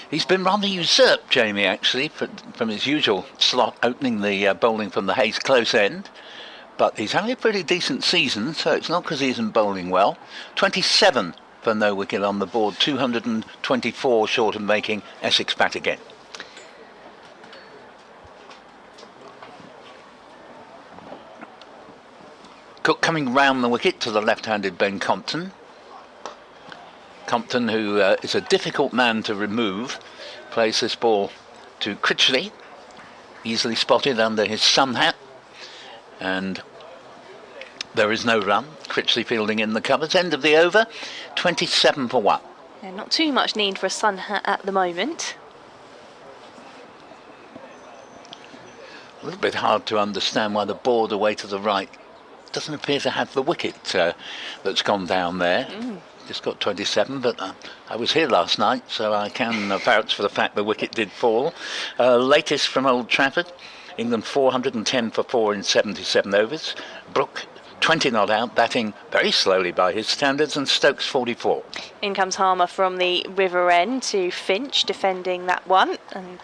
he's been rather usurped, Jamie, actually, from his usual slot, opening the bowling from the Hayes close end. But he's having a pretty decent season, so it's not because he isn't bowling well. 27 for no wicket on the board, 224 short of making Essex bat again. Cook coming round the wicket to the left-handed Ben Compton. Compton, who is a difficult man to remove, plays this ball to Critchley, easily spotted under his sun hat. And there is no run. Critchley fielding in the covers. End of the over, 27 for 1. Yeah, not too much need for a sun hat at the moment. A little bit hard to understand why the board away to the right doesn't appear to have the wicket that's gone down there. Just got 27, but I was here last night, so I can vouch for the fact the wicket did fall. Latest from Old Trafford. England 410 for 4 in 77 overs. Brook 20 not out, batting very slowly by his standards, and Stokes 44. In comes Harmer from the river end to Finch, defending that one, and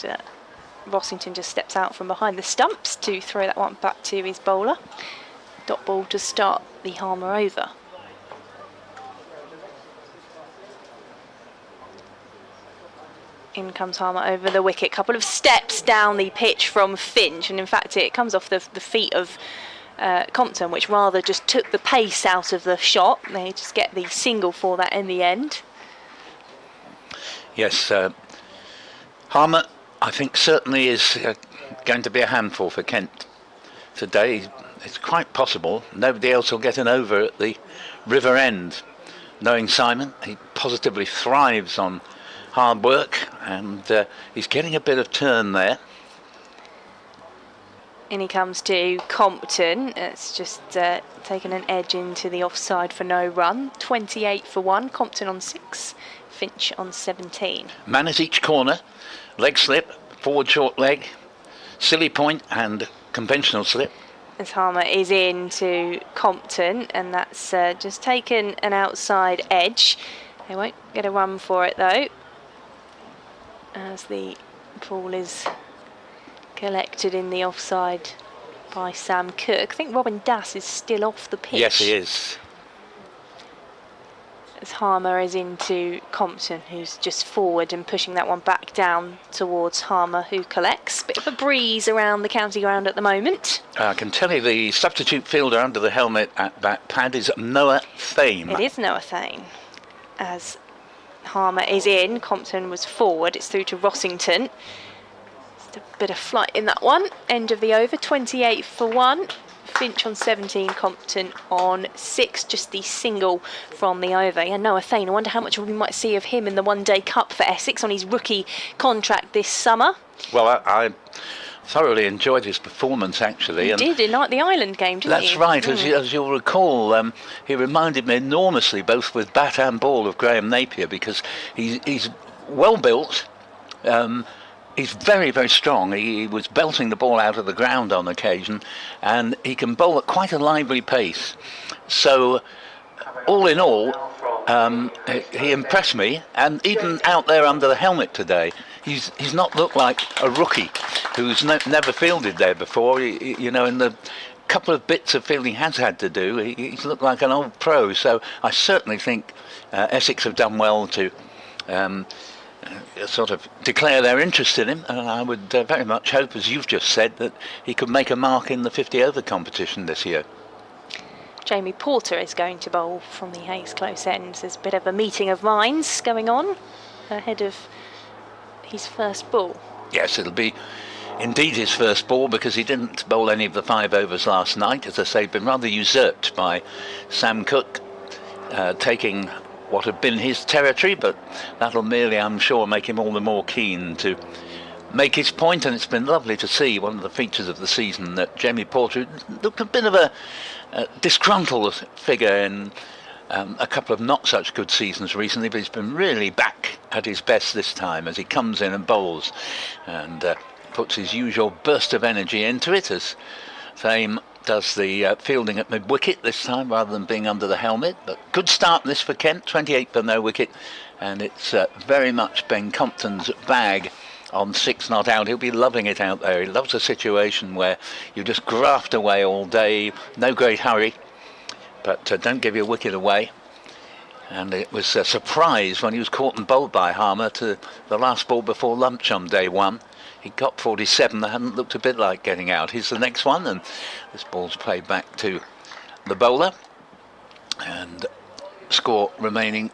Rossington just steps out from behind the stumps to throw that one back to his bowler. Dot ball to start the Harmer over. In comes Harmer over the wicket. Couple of steps down the pitch from Finch, and in fact it comes off the feet of Compton, which rather just took the pace out of the shot. They just get the single for that in the end. Yes, Harmer, I think, certainly is going to be a handful for Kent today. It's quite possible nobody else will get an over at the river end. Knowing Simon, he positively thrives on hard work, and he's getting a bit of turn there. In he comes to Compton. It's just taken an edge into the offside for no run. 28 for 1. Compton on 6. Finch on 17. Man at each corner. Leg slip, forward short leg, silly point and conventional slip. As Harmer is in to Compton, and that's just taken an outside edge. They won't get a run for it though, as the ball is collected in the offside by Sam Cook. I think Robin Dass is still off the pitch. Yes, he is. As Harmer is into Compton, who's just forward and pushing that one back down towards Harmer, who collects. Bit of a breeze around the county ground at the moment. I can tell you the substitute fielder under the helmet at that pad is Noah Thame. It is Noah Thane. As Harmer is in, Compton was forward. It's through to Rossington. Just a bit of flight in that one. End of the over, 28 for 1. Finch on 17, Compton on 6, just the single from the over. Yeah, Noah Thane, I wonder how much we might see of him in the One Day Cup for Essex on his rookie contract this summer. Well, I thoroughly enjoyed his performance, actually. You did in the Ireland game, didn't you? That's right. As you'll recall, he reminded me enormously, both with bat and ball, of Graham Napier, because he's well built. He's very, very strong. He was belting the ball out of the ground on occasion, and he can bowl at quite a lively pace. So, all in all, he impressed me. And even out there under the helmet today, he's not looked like a rookie who's never fielded there before. You know, in the couple of bits of fielding he has had to do, he's looked like an old pro. So I certainly think Essex have done well to sort of declare their interest in him, and I would very much hope, as you've just said, that he could make a mark in the 50 over competition this year. Jamie Porter is going to bowl from the Hayes close end. There's a bit of a meeting of minds going on ahead of his first ball. Yes, it'll be indeed his first ball, because he didn't bowl any of the 5 overs last night. As I say, been rather usurped by Sam Cook, taking what had been his territory, but that'll merely, I'm sure, make him all the more keen to make his point. And it's been lovely to see one of the features of the season, that Jamie Porter looked a bit of a disgruntled figure in a couple of not such good seasons recently, but he's been really back at his best this time as he comes in and bowls and puts his usual burst of energy into it, as Thame does the fielding at mid-wicket this time rather than being under the helmet. But good start this for Kent, 28 for no wicket, and it's very much Ben Compton's bag on 6 not out. He'll be loving it out there. He loves a situation where you just graft away all day, no great hurry, but don't give your wicket away. And it was a surprise when he was caught and bowled by Harmer to the last ball before lunch on day 1. He got 47, that hadn't looked a bit like getting out. Here's the next one, and this ball's played back to the bowler. And score remaining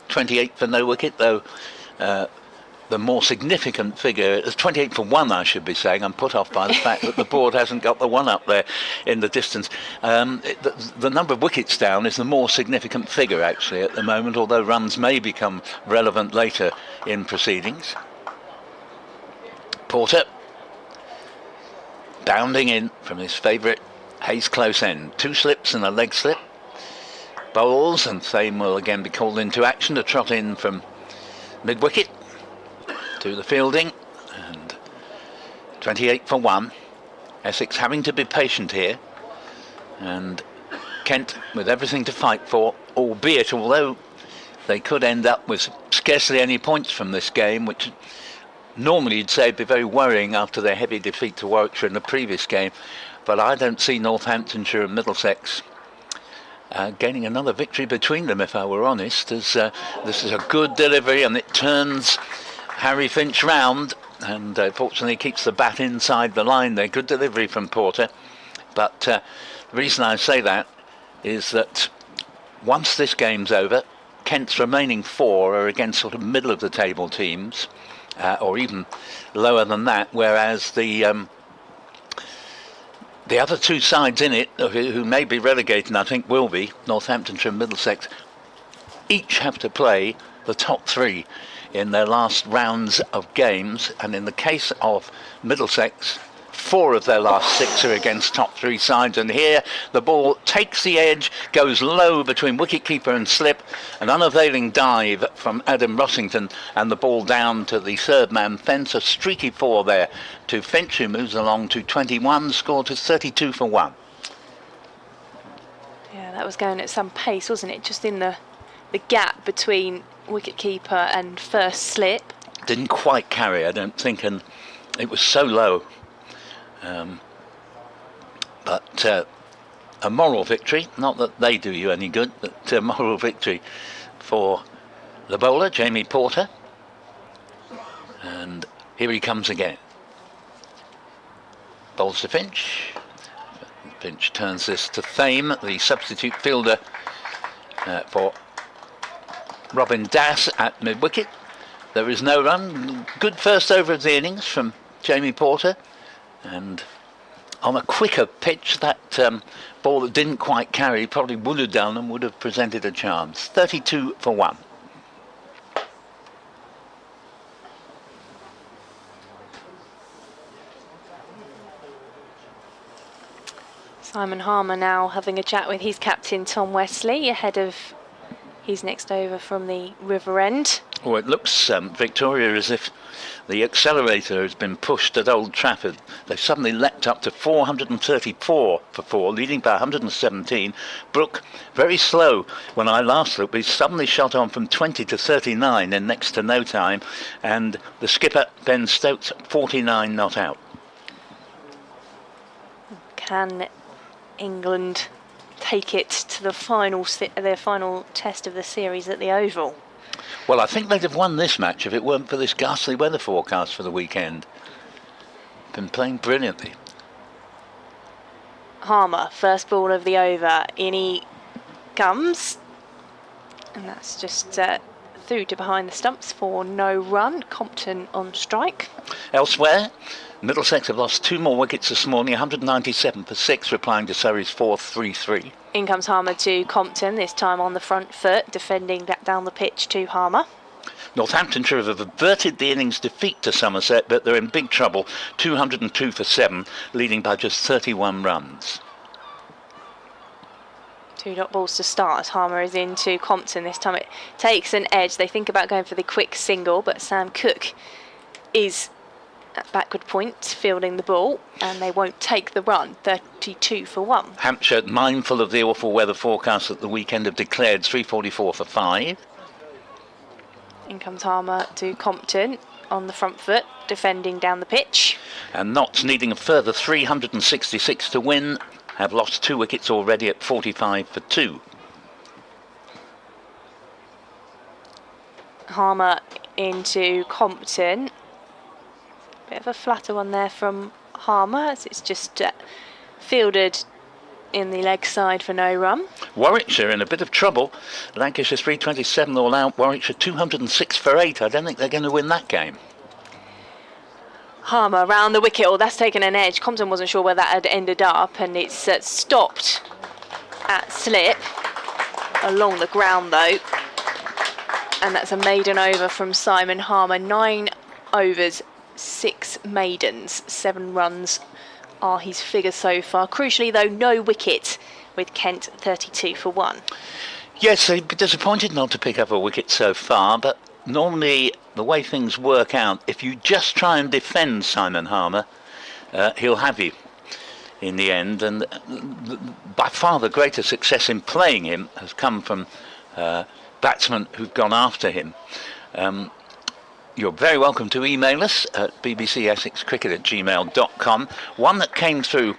28 for no wicket, though the more significant figure is 28 for 1, I should be saying. I'm put off by the fact that the board hasn't got the 1 up there in the distance. The number of wickets down is the more significant figure, actually, at the moment, although runs may become relevant later in proceedings. Porter bounding in from his favourite Hayes close end. 2 slips and a leg slip. Bowls, and Thame will again be called into action to trot in from mid-wicket to the fielding. And 28 for 1. Essex having to be patient here, and Kent with everything to fight for, albeit although they could end up with scarcely any points from this game, which normally you'd say would be very worrying after their heavy defeat to Warwickshire in the previous game. But I don't see Northamptonshire and Middlesex gaining another victory between them, if I were honest, as this is a good delivery and it turns Harry Finch round, and fortunately keeps the bat inside the line there. Good delivery from Porter. But the reason I say that is that once this game's over, Kent's remaining 4 are against sort of middle of the table teams, or even lower than that, whereas the other 2 sides in it, who may be relegated, and I think will be, Northamptonshire and Middlesex, each have to play the top 3 in their last rounds of games, and in the case of Middlesex, 4 of their last 6 are against top 3 sides. And here the ball takes the edge, goes low between wicketkeeper and slip, an unavailing dive from Adam Rossington, and the ball down to the third man fence. A streaky 4 there to Finch, who moves along to 21, score to 32 for 1. Yeah, that was going at some pace, wasn't it? Just in the gap between wicketkeeper and first slip. Didn't quite carry, I don't think, and it was so low. But a moral victory, not that they do you any good, but a moral victory for the bowler, Jamie Porter. And here he comes again. Bowls to Finch. Finch turns this to Thame, the substitute fielder for Robin Das at mid-wicket. There is no run. Good first over of the innings from Jamie Porter. And on a quicker pitch, that ball that didn't quite carry probably would have done and would have presented a chance. 32 for 1. Simon Harmer now having a chat with his captain Tom Wesley ahead of his next over from the River End. Well, it looks, Victoria, as if the accelerator has been pushed at Old Trafford. They've suddenly leapt up to 434 for 4, leading by 117. Brooke, very slow. When I last looked, he suddenly shot on from 20 to 39 in next to no time. And the skipper, Ben Stokes, 49 not out. Can England take it to the their final test of the series at the Oval? Well, I think they'd have won this match if it weren't for this ghastly weather forecast for the weekend. Been playing brilliantly. Harmer, first ball of the over, in he comes, and that's just through to behind the stumps for no run. Compton on strike. Elsewhere, Middlesex have lost 2 more wickets this morning, 197 for 6, replying to Surrey's 4-3-3. In comes Harmer to Compton, this time on the front foot, defending that down the pitch to Harmer. Northamptonshire have averted the innings defeat to Somerset, but they're in big trouble, 202 for 7, leading by just 31 runs. 2 dot balls to start as Harmer is into Compton. This time it takes an edge. They think about going for the quick single, but Sam Cook is at backward point fielding the ball, and they won't take the run. 32 for 1. Hampshire, mindful of the awful weather forecast that the weekend have declared, 344 for 5. In comes Harmer to Compton on the front foot, defending down the pitch. And Notts, needing a further 366 to win, have lost 2 wickets already at 45 for 2. Harmer into Compton. Bit of a flatter one there from Harmer as it's just fielded in the leg side for no run. Warwickshire in a bit of trouble. Lancashire 327 all out, Warwickshire 206 for 8. I don't think they're going to win that game. Harmer round the wicket. Oh, that's taken an edge. Compton wasn't sure where that had ended up, and it's stopped at slip along the ground though. And that's a maiden over from Simon Harmer. 9 overs, 6 maidens, 7 runs are his figures so far. Crucially though, no wicket with Kent 32 for 1. Yes, they'd be disappointed not to pick up a wicket so far, but normally the way things work out, if you just try and defend Simon Harmer, he'll have you in the end. And by far the greater success in playing him has come from batsmen who've gone after him. You're very welcome to email us at bbcessexcricket@gmail.com. One that came through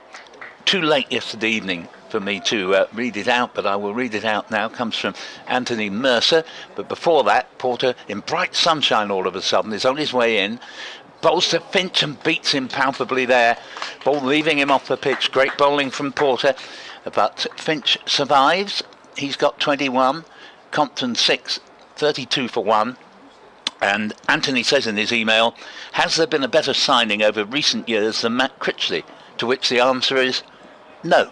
too late yesterday evening for me to read it out, but I will read it out now, comes from Anthony Mercer. But before that, Porter, in bright sunshine all of a sudden, is on his way in, bowls to Finch and beats him palpably there. Ball leaving him off the pitch. Great bowling from Porter, but Finch survives. He's got 21, Compton 6, 32 for 1. And Anthony says in his email, has there been a better signing over recent years than Matt Critchley? To which the answer is no.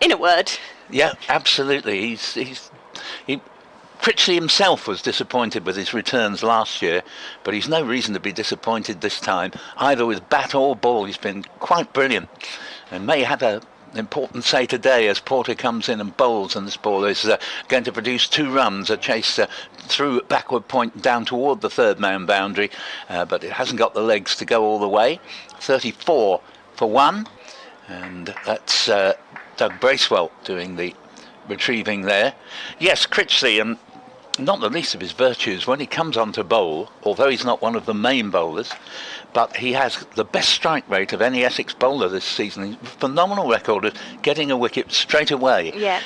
In a word. Yeah, absolutely. Critchley himself was disappointed with his returns last year, but he's no reason to be disappointed this time, either with bat or ball. He's been quite brilliant and may have an important say today as Porter comes in and bowls, and this ball is going to produce 2 runs, a chase through backward point down toward the third man boundary, but it hasn't got the legs to go all the way. 34 for 1, and that's Doug Bracewell doing the retrieving there. Yes, Critchley, and not the least of his virtues, when he comes on to bowl, although he's not one of the main bowlers, but he has the best strike rate of any Essex bowler this season. Phenomenal record of getting a wicket straight away. Yeah.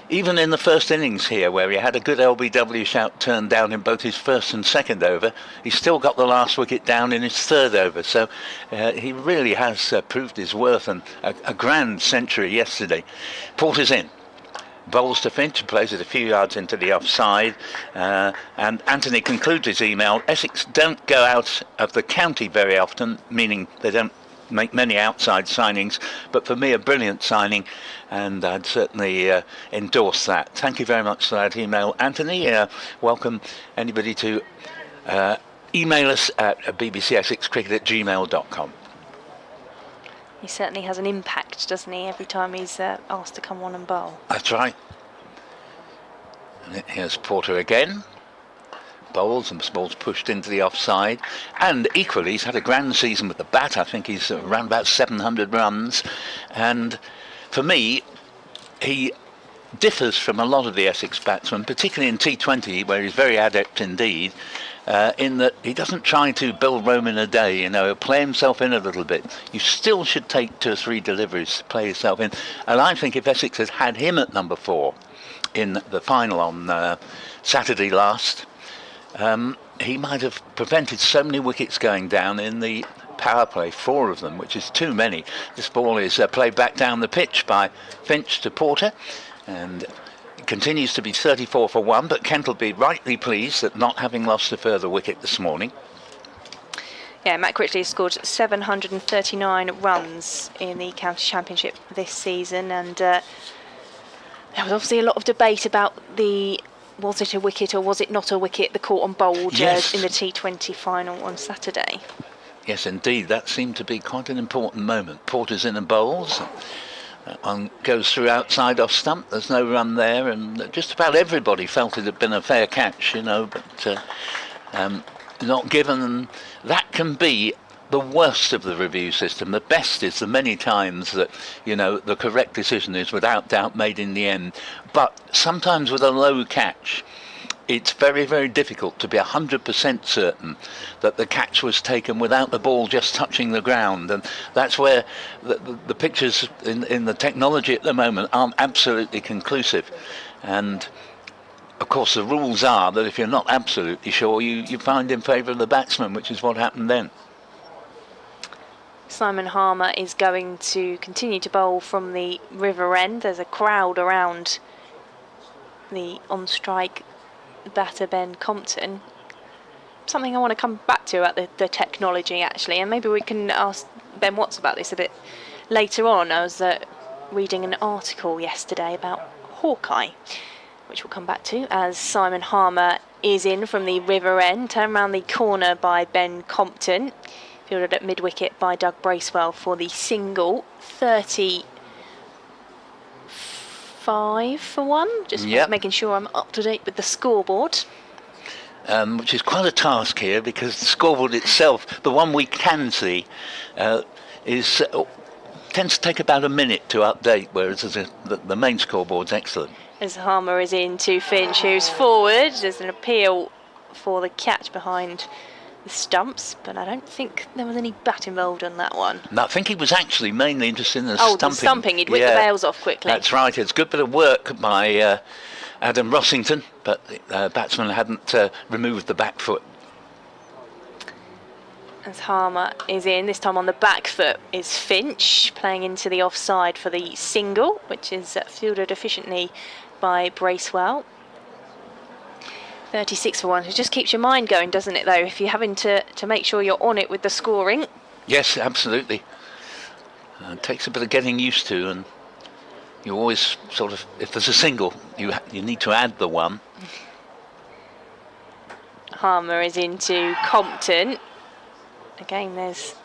Even in the first innings here, where he had a good LBW shout turned down in both his first and second over, he still got the last wicket down in his third over. So he really has proved his worth, and a grand century yesterday. Porter's in. Bowls to Finch, plays it a few yards into the offside, and Anthony concludes his email. Essex don't go out of the county very often, meaning they don't make many outside signings, but for me a brilliant signing, and I'd certainly endorse that. Thank you very much for that email, Anthony. Welcome anybody to email us at bbcessexcricket@gmail.com. He certainly has an impact, doesn't he, every time he's asked to come on and bowl. That's right. And here's Porter again. Bowls, and this ball's pushed into the offside. And equally, he's had a grand season with the bat. I think he's around about 700 runs. And for me, he differs from a lot of the Essex batsmen, particularly in T20, where he's very adept indeed, in that he doesn't try to build Rome in a day, he'll play himself in a little bit. You still should take 2 or 3 deliveries to play yourself in. And I think if Essex had had him at number 4 in the final on Saturday last, he might have prevented so many wickets going down in the power play, 4 of them, which is too many. This ball is played back down the pitch by Finch to Porter, and it continues to be 34 for 1, but Kent will be rightly pleased at not having lost a further wicket this morning. Yeah, Matt Critchley scored 739 runs in the county championship this season, and there was obviously a lot of debate about was it a wicket or was it not a wicket, the caught on bowled Yes. in the T20 final on Saturday. Yes, indeed, that seemed to be quite an important moment. Porter's in and bowls. That one goes through outside off stump. There's no run there, and just about everybody felt it had been a fair catch, but not given. And that can be the worst of the review system. The best is the many times that, the correct decision is without doubt made in the end. But sometimes with a low catch, it's very, very difficult to be 100% certain that the catch was taken without the ball just touching the ground. And that's where the pictures in the technology at the moment aren't absolutely conclusive. And of course the rules are that if you're not absolutely sure, you find in favour of the batsman, which is what happened then. Simon Harmer is going to continue to bowl from the river end. There's a crowd around the on-strike batter Ben Compton. Something I want to come back to about the technology actually, and maybe we can ask Ben Watts about this a bit later on. I was reading an article yesterday about Hawkeye, which we'll come back to, as Simon Harmer is in from the river end, turned around the corner by Ben Compton, fielded at mid-wicket by Doug Bracewell for the single. 35 for 1, just making sure I'm up to date with the scoreboard. Which is quite a task here, because the scoreboard itself, the one we can see, tends to take about a minute to update, whereas the main scoreboard's excellent. As Harmer is in to Finch, who's forward. There's an appeal for the catch behind the stumps, but I don't think there was any bat involved on that one. No, I think he was actually mainly interested in the stumping. stumping. The stumping, he'd whip the bails off quickly. That's right, it's a good bit of work by Adam Rossington, but the batsman hadn't removed the back foot. As Harmer is in, this time on the back foot is Finch, playing into the offside for the single, which is fielded efficiently by Bracewell. 36 for 1. It just keeps your mind going, doesn't it, though, if you're having to make sure you're on it with the scoring. Yes, absolutely. It takes a bit of getting used to, and you always sort of, if there's a single, you need to add the one. Harmer is into Compton. Again, there's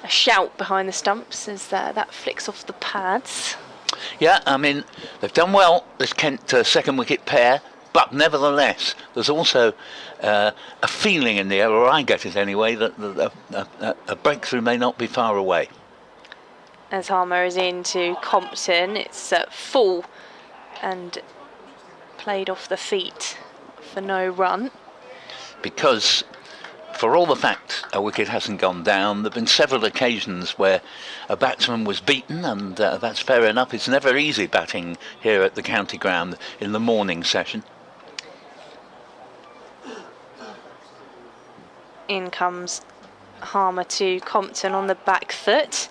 a shout behind the stumps as that flicks off the pads. Yeah, I mean, they've done well, this Kent second wicket pair, but nevertheless, there's also a feeling in the air, or I get it anyway, that a breakthrough may not be far away. As Harmer is into Compton, it's full and played off the feet for no run. Because for all the fact a wicket hasn't gone down, there have been several occasions where a batsman was beaten, and that's fair enough. It's never easy batting here at the county ground in the morning session. In comes Harmer to Compton on the back foot.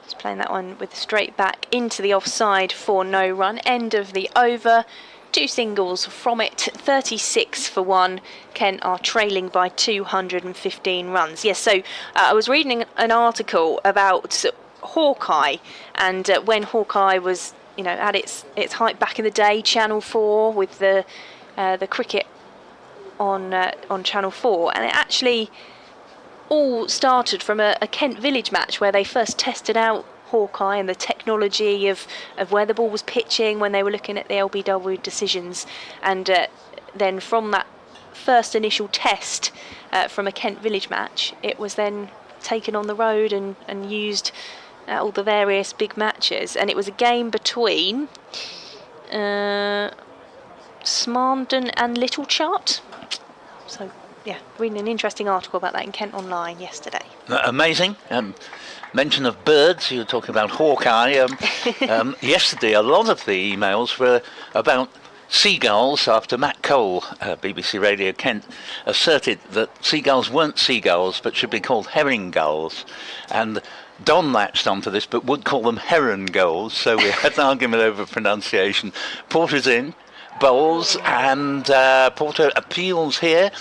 He's playing that one with straight back into the offside for no run. End of the over. 2 singles from it, 36 for 1. Kent are trailing by 215 runs. Yes, so I was reading an article about Hawkeye, and when Hawkeye was, at its height back in the day, Channel 4 with the cricket on Channel 4, and it actually all started from a Kent Village match where they first tested out Hawkeye and the technology of where the ball was pitching when they were looking at the LBW decisions, and then from that first initial test from a Kent Village match, it was then taken on the road and used at all the various big matches. And it was a game between Smarndon and Littlechart. So yeah, reading an interesting article about that in Kent Online yesterday. Amazing. Mention of birds, you were talking about Hawkeye. Yesterday, a lot of the emails were about seagulls after Matt Cole, BBC Radio Kent, asserted that seagulls weren't seagulls but should be called herring gulls. And Don latched onto this but would call them heron gulls, so we had an argument over pronunciation. Porter's in, bowls, and Porter appeals here,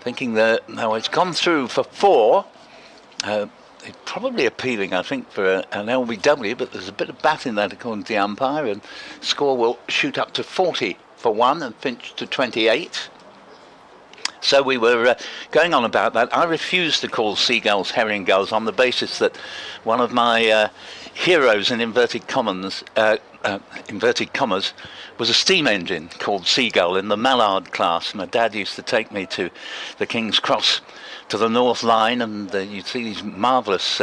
thinking that, no, it's gone through for 4. Probably appealing, I think, for an LBW, but there's a bit of bat in that according to the umpire, and score will shoot up to 40 for 1 and Finch to 28. So we were going on about that. I refused to call seagulls herring gulls on the basis that one of my heroes in inverted commas was a steam engine called Seagull in the Mallard class. My dad used to take me to the King's Cross to the North Line, and you'd see these marvellous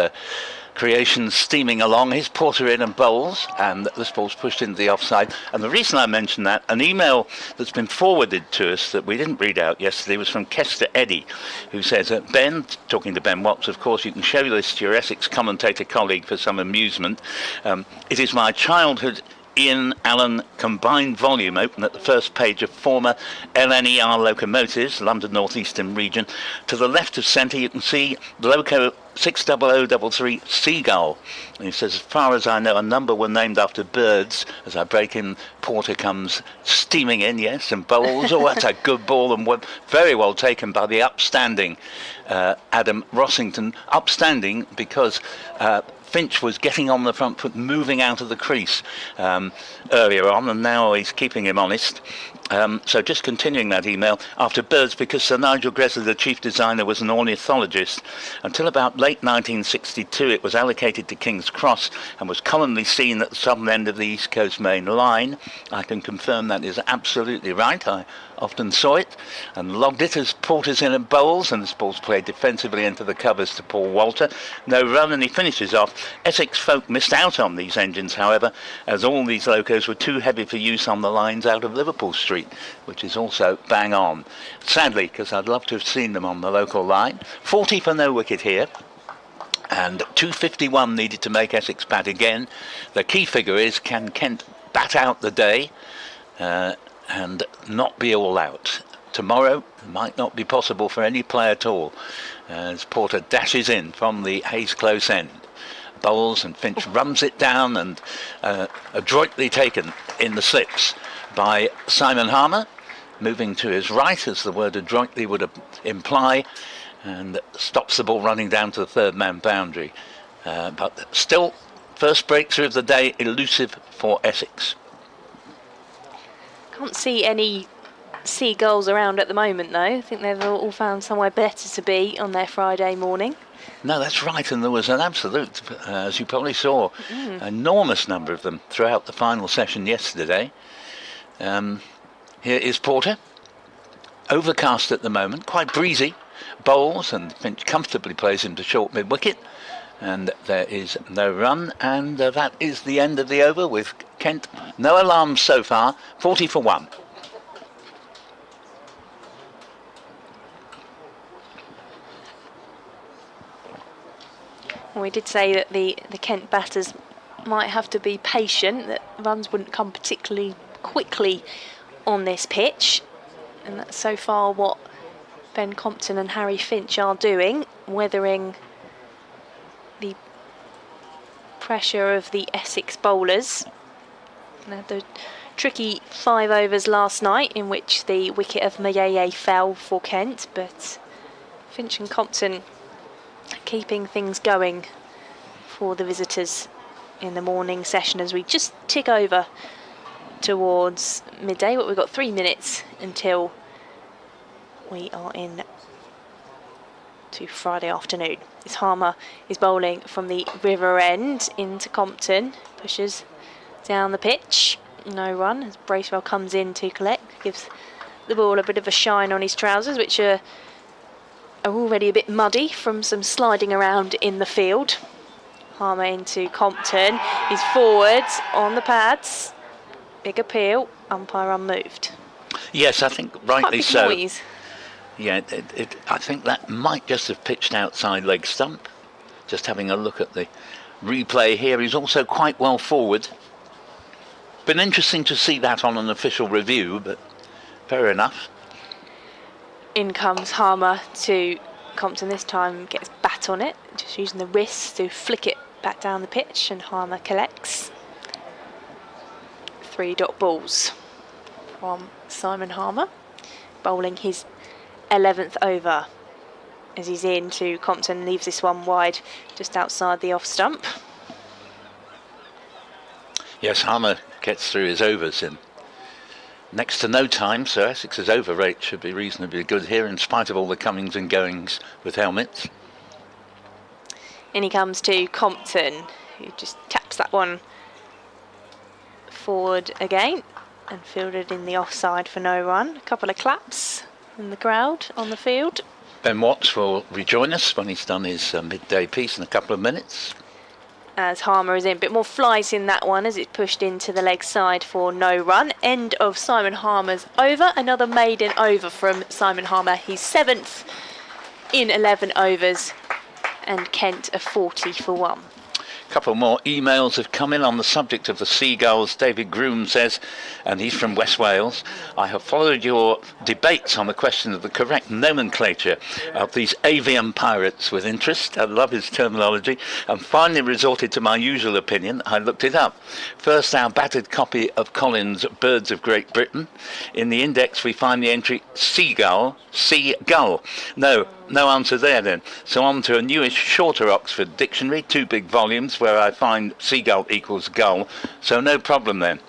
creations steaming along. Here's Porter in and bowls, and this ball's pushed into the offside. And the reason I mention that, an email that's been forwarded to us that we didn't read out yesterday was from Kester Eddy, who says, Ben, talking to Ben Watts, of course, you can show this to your Essex commentator colleague for some amusement. It is my childhood Ian Allen combined volume, open at the first page of former LNER locomotives, London North Eastern region. To the left of centre you can see the loco 60033 Seagull. And he says, as far as I know, a number were named after birds. As I break in, Porter comes steaming in, yes, and bowls. Oh, that's a good ball, and very well taken by the upstanding Adam Rossington. Upstanding because Finch was getting on the front foot, moving out of the crease earlier on, and now he's keeping him honest. So just continuing that email, after birds, because Sir Nigel Gressler, the chief designer, was an ornithologist. Until about late 1962, it was allocated to King's Cross and was commonly seen at the southern end of the East Coast Main Line. I can confirm that is absolutely right. I often saw it and logged it as Porter's in at bowls, and this ball's played defensively into the covers to Paul Walter. No run, and he finishes off. Essex folk missed out on these engines, however, as all these locos were too heavy for use on the lines out of Liverpool Street, which is also bang on. Sadly, because I'd love to have seen them on the local line. 40 for no wicket here, and 251 needed to make Essex bat again. The key figure is, can Kent bat out the day and not be all out? Tomorrow might not be possible for any play at all, as Porter dashes in from the Hayes close end. Bowls, and Finch rums it down, and adroitly taken in the slips by Simon Harmer, moving to his right, as the word adroitly would imply, and stops the ball running down to the third man boundary. But still First breakthrough of the day, elusive for Essex. Can't see any seagulls around at the moment, though. I think they've all found somewhere better to be on their Friday morning. No, that's right, and there was an absolute, as you probably saw, enormous number of them throughout the final session yesterday. Here is Porter. Overcast at the moment, quite breezy. Bowls, and Finch comfortably plays him to short mid-wicket. And there is no run, and that is the end of the over with Kent. No alarms so far, 40 for 1. We did say that the Kent batters might have to be patient, that runs wouldn't come particularly quickly on this pitch. And that's so far what Ben Compton and Harry Finch are doing, weathering the pressure of the Essex bowlers. They had the tricky 5 overs last night in which the wicket of Midday fell for Kent, but Finch and Compton keeping things going for the visitors in the morning session as we just tick over towards midday. But we've got 3 minutes until we are in to Friday afternoon. This Harmer is bowling from the river end into Compton, pushes down the pitch, no run as Bracewell comes in to collect, gives the ball a bit of a shine on his trousers, which are already a bit muddy from some sliding around in the field. Harmer into Compton, he's forwards on the pads, big appeal, umpire unmoved. Yes, I think rightly big so. Noise. Yeah, I think that might just have pitched outside leg stump. Just having a look at the replay here, he's also quite well forward. Been interesting to see that on an official review, but fair enough. In comes Harmer to Compton, this time gets bat on it, just using the wrist to flick it back down the pitch, and Harmer collects. 3 dot balls from Simon Harmer, bowling his 11th over as he's in to Compton, leaves this one wide just outside the off stump. Yes, Harmer gets through his overs in next to no time, so Essex's over rate should be reasonably good here in spite of all the comings and goings with helmets. In he comes to Compton, who just taps that one forward again and fielded in the offside for no run. A couple of claps in the crowd on the field. Ben Watts will rejoin us when he's done his midday piece in a couple of minutes. As Harmer is in, a bit more flies in that one as it's pushed into the leg side for no run. End of Simon Harmer's over. Another maiden over from Simon Harmer. He's 7th in 11 overs, and Kent a 40 for 1. A couple more emails have come in on the subject of the seagulls. David Groom says, and he's from West Wales, I have followed your debates on the question of the correct nomenclature of these avian pirates with interest. I love his terminology, and finally resorted to my usual opinion. I looked it up. First, our battered copy of Collins' Birds of Great Britain. In the index we find the entry seagull. No answer there then. So on to a newish, shorter Oxford dictionary, 2 big volumes, where I find seagull equals gull, so no problem then.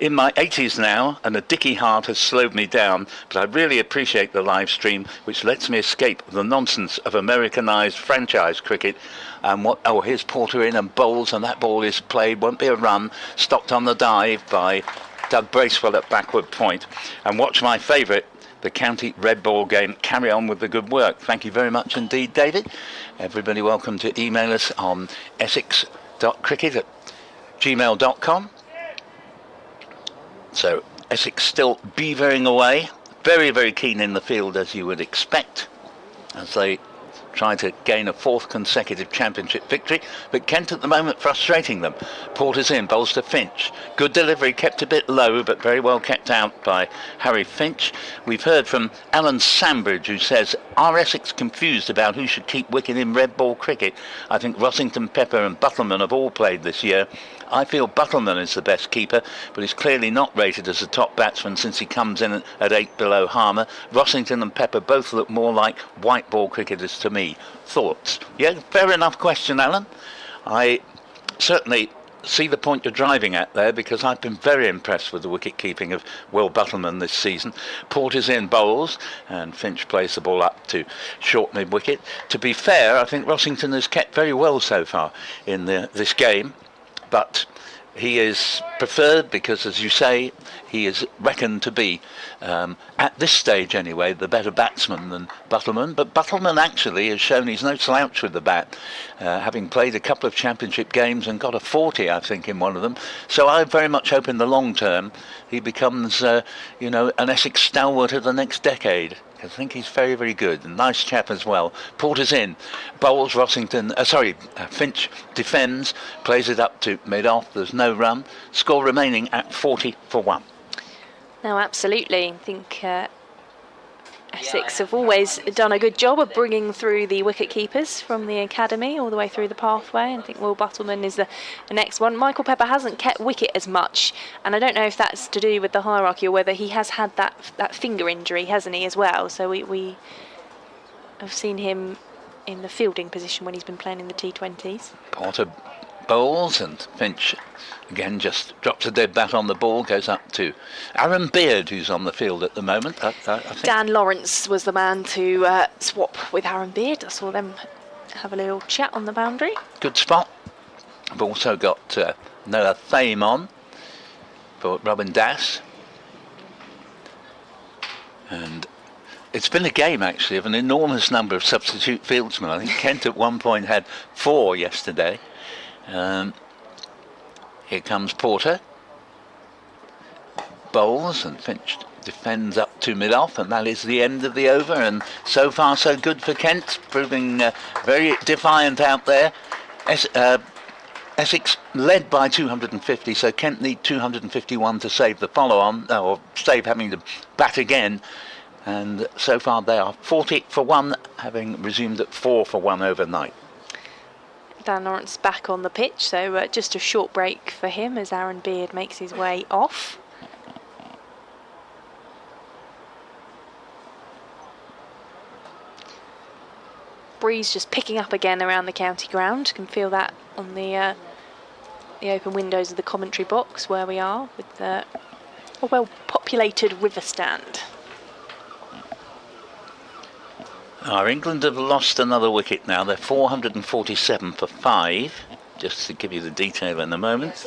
In my 80s now, and a dicky heart has slowed me down, but I really appreciate the live stream, which lets me escape the nonsense of Americanised franchise cricket. And here's Porter in and bowls, and that ball is played, won't be a run, stopped on the dive by Doug Bracewell at backward point. And watch my favourite, the county red ball game. Carry on with the good work. Thank you very much indeed, David. Everybody welcome to email us on essex.cricket@gmail.com. So Essex still beavering away, very, very keen in the field as you would expect, as they try to gain a 4th consecutive championship victory, but Kent at the moment frustrating them. Porter's in, bowls to Finch. Good delivery, kept a bit low, but very well kept out by Harry Finch. We've heard from Alan Sambridge, who says, are Essex confused about who should keep wicket in red ball cricket? I think Rossington, Pepper and Buttleman have all played this year. I feel Buttleman is the best keeper, but he's clearly not rated as a top batsman since he comes in at 8 below Harmer. Rossington and Pepper both look more like white ball cricketers to me. Thoughts? Yeah, fair enough question, Alan. I certainly see the point you're driving at there, because I've been very impressed with the wicket keeping of Will Buttleman this season. Porter's in bowls and Finch plays the ball up to short mid wicket. To be fair, I think Rossington has kept very well so far in this game, but he is preferred because, as you say, he is reckoned to be, at this stage anyway, the better batsman than Buttleman. But Buttleman actually has shown he's no slouch with the bat, having played a couple of championship games and got a 40, I think, in one of them. So I very much hope in the long term he becomes, an Essex stalwart of the next decade. I think he's very, very good. A nice chap as well. Porter's in. Bowls, Finch defends, plays it up to mid-off. There's no run. Score remaining at 40 for 1. No, absolutely. I think Essex have always done a good job of bringing through the wicket keepers from the academy all the way through the pathway. I think Will Buttleman is the next one. Michael Pepper hasn't kept wicket as much, and I don't know if that's to do with the hierarchy or whether he has had that finger injury, hasn't he, as well? So we have seen him in the fielding position when he's been playing in the T20s. Porter bowls and Finch again just drops a dead bat on the ball, goes up to Aaron Beard, who's on the field at the moment. I think. Dan Lawrence was the man to swap with Aaron Beard. I saw them have a little chat on the boundary. Good spot. I've also got Noah Thame on for Robin Das. And it's been a game, actually, of an enormous number of substitute fieldsmen. I think Kent at one point had 4 yesterday. Here comes Porter. Bowls and Finch defends up to mid-off, and that is the end of the over. And so far so good for Kent, proving very defiant out there. Essex led by 250, so Kent need 251 to save the follow-on, or save having to bat again. And so far they are 40 for 1, having resumed at 4 for 1 overnight. Dan Lawrence back on the pitch, so just a short break for him as Aaron Beard makes his way off. Breeze just picking up again around the county ground. Can feel that on the open windows of the commentary box where we are, with a well-populated river stand. England have lost another wicket now. They're 447 for 5. Just to give you the detail in a moment.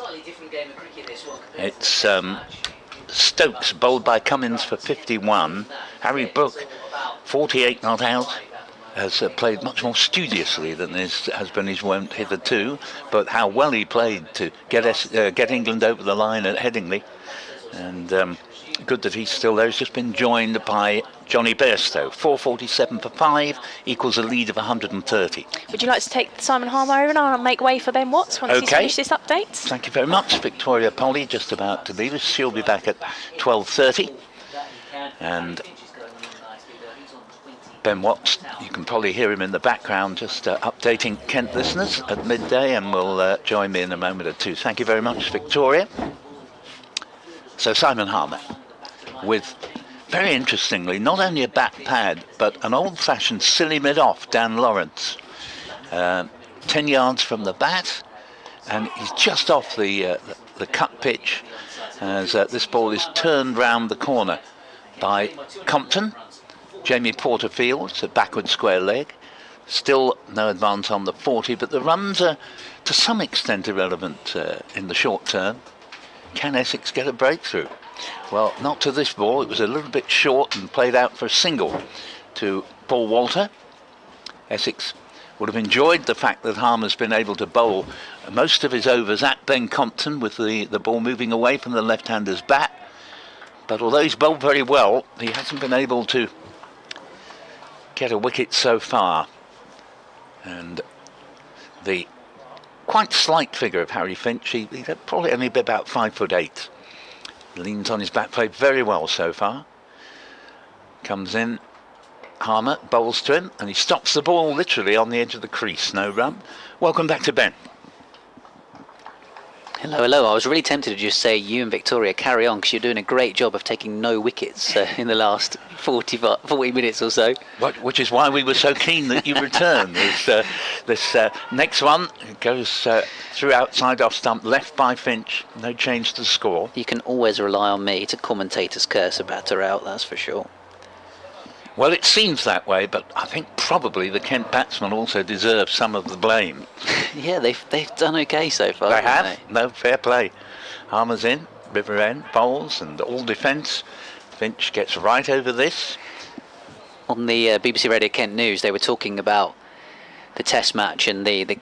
It's Stokes bowled by Cummins for 51. Harry Brook, 48 not out, has played much more studiously than has been his wont hitherto. But how well he played to get England over the line at Headingley. And good that he's still there. He's just been joined by Johnny Bairstow. 447 for 5 equals a lead of 130. Would you like to take Simon Harmer over and I'll make way for Ben Watts once he's finished this update? Thank you very much. Victoria Polly just about to leave us. She'll be back at 12:30. And Ben Watts, you can probably hear him in the background just updating Kent listeners at midday, and will join me in a moment or two. Thank you very much, Victoria. So Simon Harmer with, very interestingly, not only a bat pad but an old-fashioned silly mid-off, Dan Lawrence. 10 yards from the bat, and he's just off the cut pitch as this ball is turned round the corner by Compton. Jamie Porterfield, it's a backward square leg. Still no advance on the 40, but the runs are to some extent irrelevant in the short term. Can Essex get a breakthrough? Well, not to this ball. It was a little bit short and played out for a single to Paul Walter. Essex would have enjoyed the fact that Harmer's been able to bowl most of his overs at Ben Compton with the ball moving away from the left-hander's bat. But although he's bowled very well, he hasn't been able to get a wicket so far. And the quite slight figure of Harry Finch, he'd probably only be about 5'8". Leans on his bat, played very well so far. Comes in, Harmer bowls to him, and he stops the ball literally on the edge of the crease. No run. Welcome back to Ben. Hello, hello. I was really tempted to just say you and Victoria carry on because you're doing a great job of taking no wickets in the last 40 minutes or so. Which is why we were so keen that you return. This next one goes through outside off stump, left by Finch, no change to the score. You can always rely on me to commentator's curse a batter out, that's for sure. Well, it seems that way, but I think probably the Kent batsmen also deserve some of the blame. Yeah, they've done okay so far. They have. They? No, fair play. Harmer's in, River End, bowls and all defence. Finch gets right over this. On the BBC Radio Kent News, they were talking about the Test match and the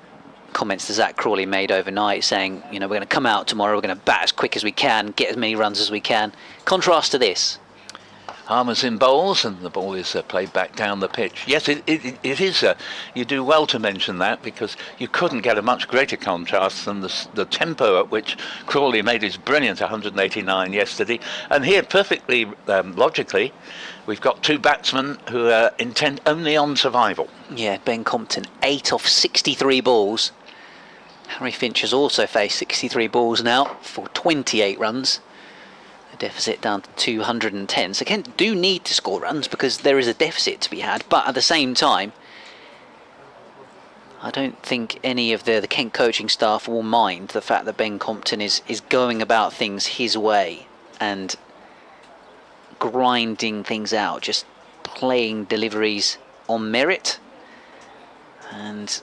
comments that Zach Crawley made overnight, saying, you know, we're going to come out tomorrow, we're going to bat as quick as we can, get as many runs as we can. Contrast to this. Harmer's in bowls and the ball is played back down the pitch. Yes, it is. You do well to mention that because you couldn't get a much greater contrast than the tempo at which Crawley made his brilliant 189 yesterday. And here, perfectly logically, we've got two batsmen who are intent only on survival. Yeah, Ben Compton, 8 off 63 balls. Harry Finch has also faced 63 balls now for 28 runs. Deficit down to 210. So Kent do need to score runs because there is a deficit to be had, but at the same time I don't think any of the Kent coaching staff will mind the fact that Ben Compton is going about things his way and grinding things out, just playing deliveries on merit. And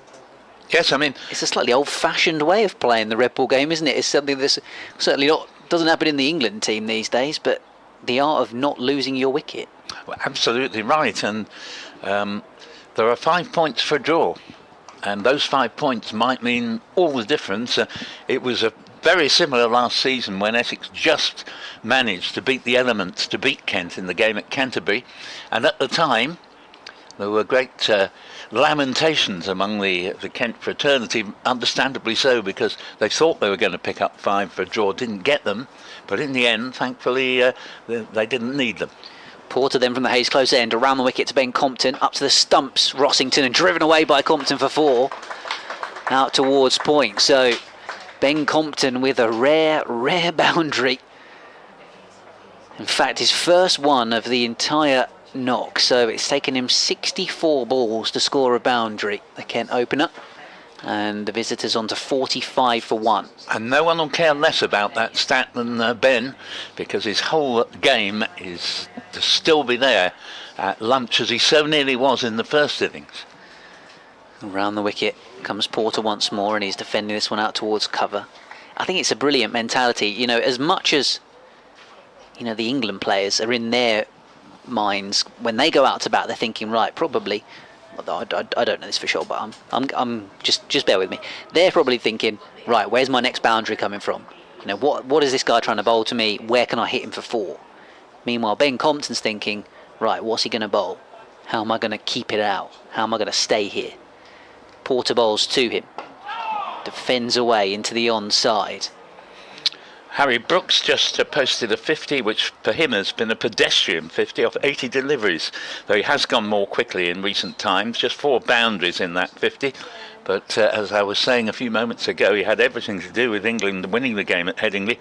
yes, I mean, it's a slightly old-fashioned way of playing the red ball game, isn't it? It's something that's certainly not doesn't happen in the England team these days, but the art of not losing your wicket. Well, absolutely right, and there are 5 points for a draw, and those 5 points might mean all the difference. It was a very similar last season when Essex just managed to beat the Elements, to beat Kent in the game at Canterbury, and at the time there were great lamentations among the Kent fraternity, understandably so, because they thought they were going to pick up 5 for a draw, didn't get them, but in the end, thankfully, they didn't need them. Porter then from the Hayes close end, around the wicket to Ben Compton, up to the stumps, Rossington, and driven away by Compton for 4, out towards point. So Ben Compton with a rare boundary. In fact, his first one of the entire knock, so it's taken him 64 balls to score a boundary, the Kent opener, and the visitors on to 45 for 1. And no one will care less about that stat than Ben, because his whole game is to still be there at lunch, as he so nearly was in the first innings. Around the wicket comes Porter once more, and he's defending this one out towards cover. I think it's a brilliant mentality, you know, as much as, you know, the England players are in their minds when they go out to bat, they're thinking, right, probably, I don't know this for sure, but I'm just bear with me, they're probably thinking, right, where's my next boundary coming from? You know, what is this guy trying to bowl to me? Where can I hit him for 4? Meanwhile, Ben Compton's thinking, right, what's he going to bowl? How am I going to keep it out? How am I going to stay here? Porter bowls to him, defends away into the onside. Harry Brooks just posted a 50, which for him has been a pedestrian 50 off 80 deliveries, though he has gone more quickly in recent times, just 4 boundaries in that 50. But as I was saying a few moments ago, he had everything to do with England winning the game at Headingley.